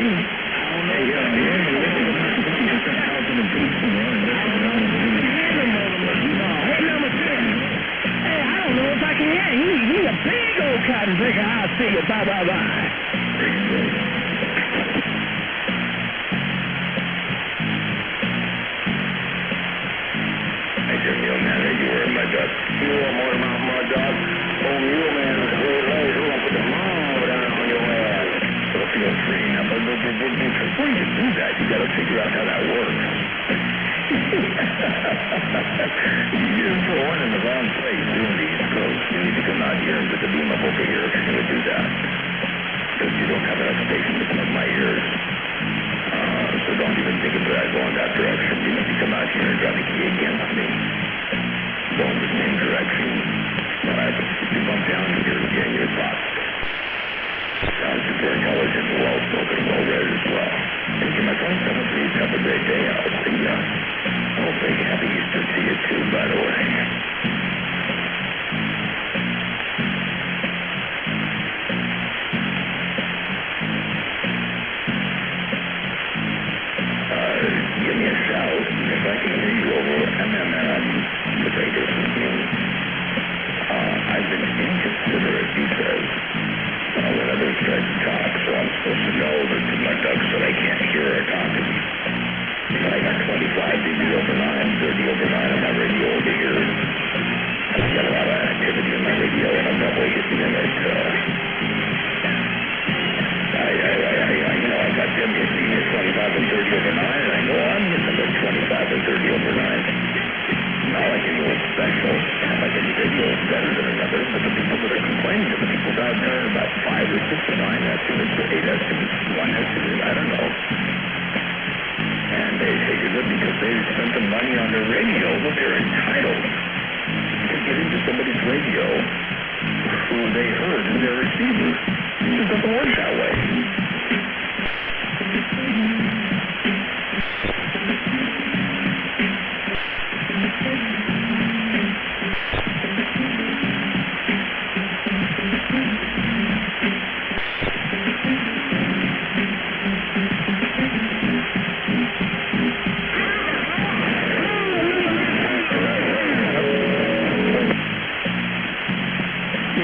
be. Hey, number 10. Hey, I don't know if I can hear. He's a big old cotton picker. I'll see you. Bye, bye, bye. Hey, Mule Man, hey, you were my dog. You were more about my dog. Oh, Mule Man, hey, who won't put the mom down on your ass? So feel free now, but before you do that, you gotta figure out how that works. You're for one in the wrong place doing the East Coast. You need to come out here and put the beam up over here if you're gonna do that. Because you don't have enough station to plug my ears. So don't even think about going that direction. You need to come out here and drop a key against me. Going the same direction. When I bump down here again, you're popped. Sounds super intelligent, well-spoken, well-read as well. Thank you, my friend. Please have a great day. I'll see ya. Oh, big happy Easter to you, too, by the way. Give me a shout if I can hear you over MMM, the radio from me. I've been inconsiderate because when others try to talk, so I'm supposed to know to my ducks that I can't hear her talking. But I got 25 dB over 9, 30 over 9 on my radio over here. I've got a lot of activity in my radio, and I'm probably hitting in it. I got them hitting me at 25 and 30 over 9, and I know I'm hitting them at 25 and 30 over 9. Not like anyone special, not like any radio is better than another, but the people that are complaining are the people down there are about 5 or 6 or 9 estimates, or 8 estimates, 1 estimate, I don't know. And they figured that because they spent the money on their radio, that they're entitled to get into somebody's radio who they heard in their receiver. It just doesn't work that way.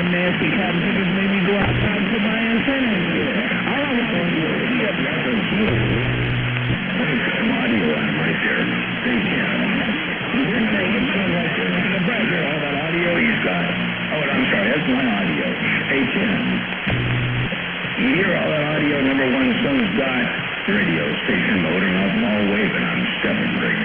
Nasty cotton pickers made me go outside and put my antenna in here. All I want to do is see up there. There's some audio on right there. They can. All that audio he's got. Oh, I'm sorry, that's my audio. A10. You hear all that audio, number one son's got radio station loading up, I'm all waving. I'm stepping, break.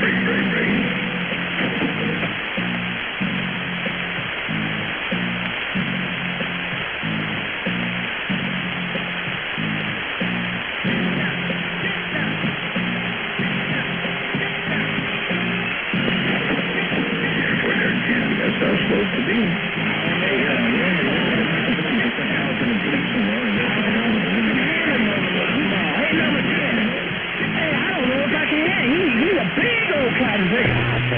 That's how it's supposed to be. Hey, I don't know if I can hear. He's a big old cotton picker.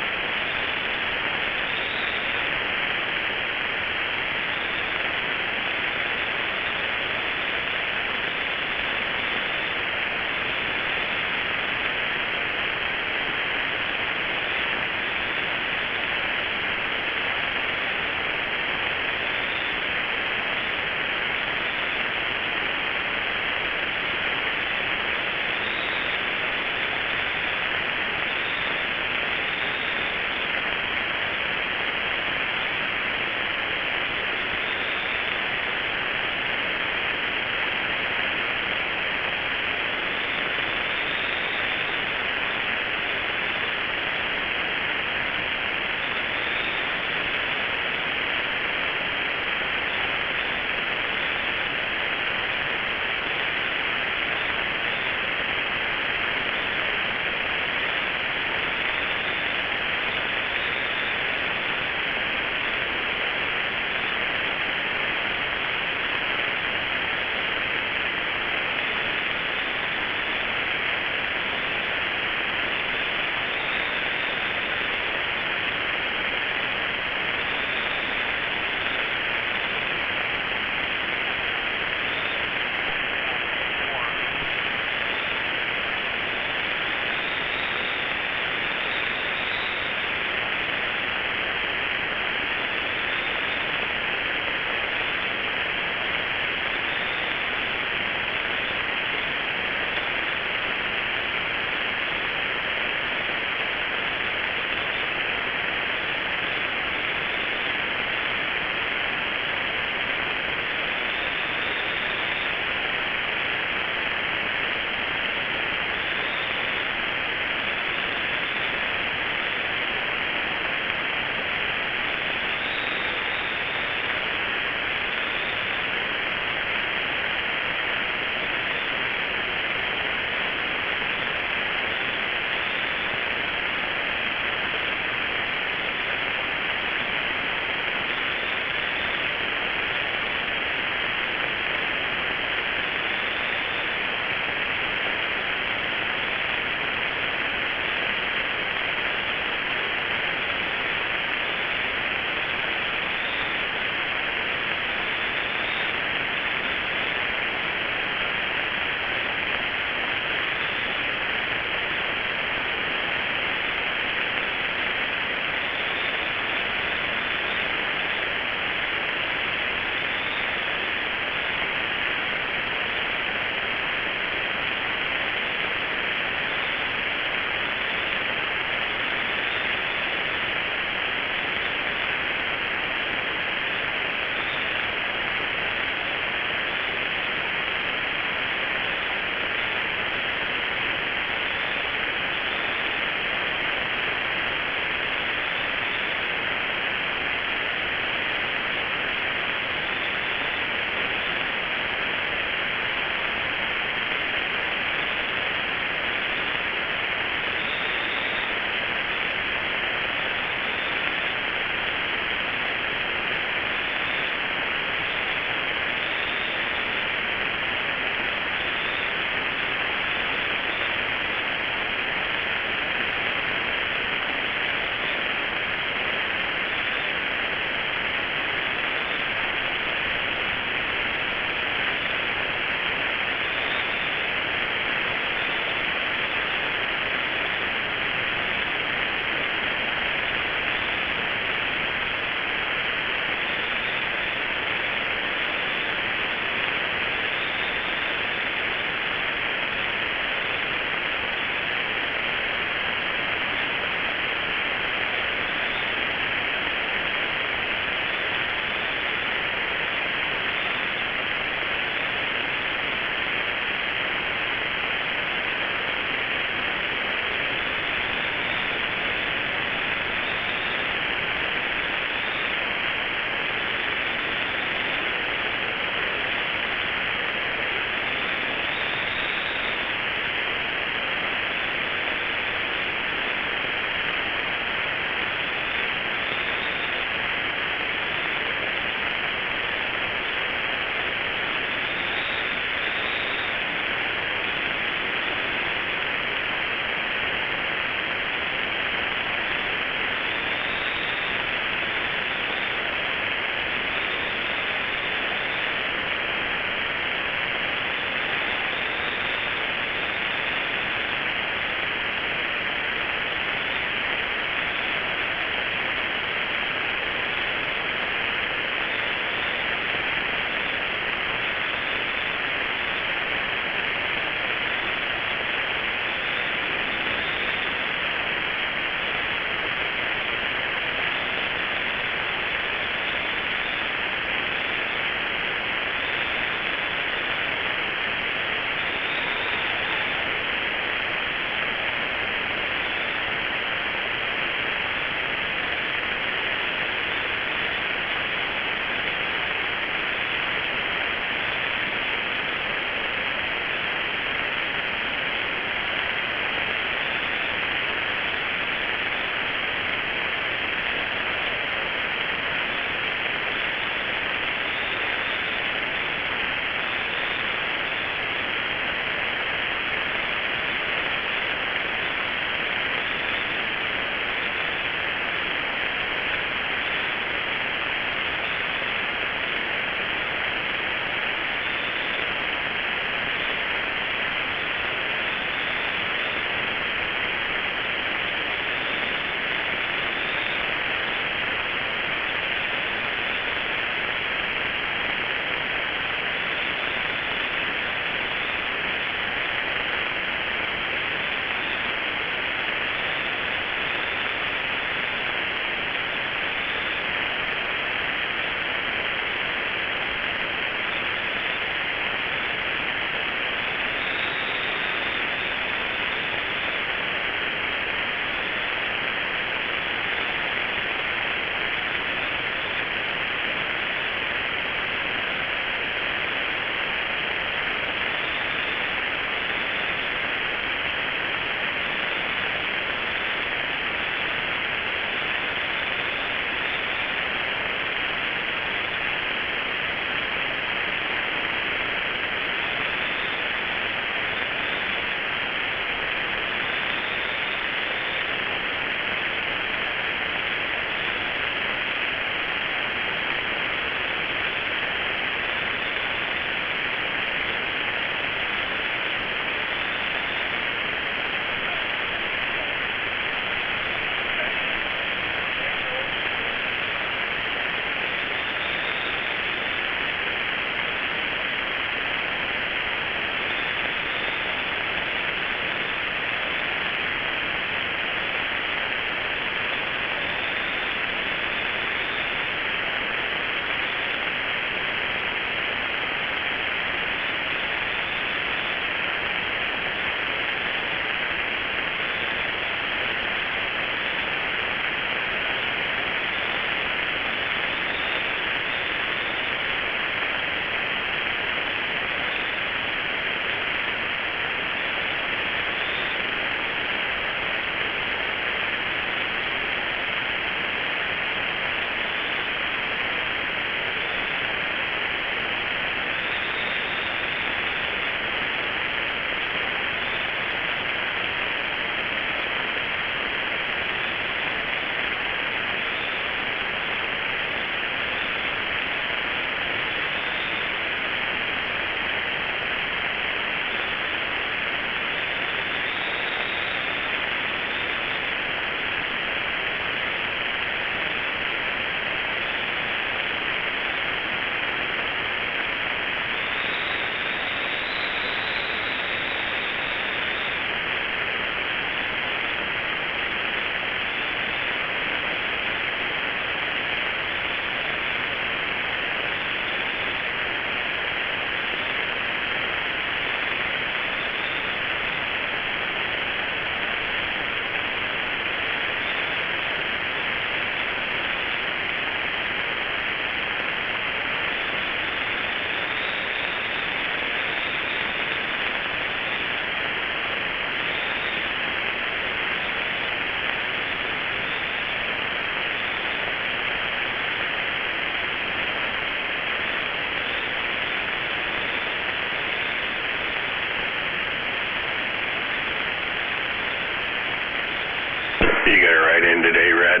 right in today, Red.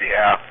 Yeah.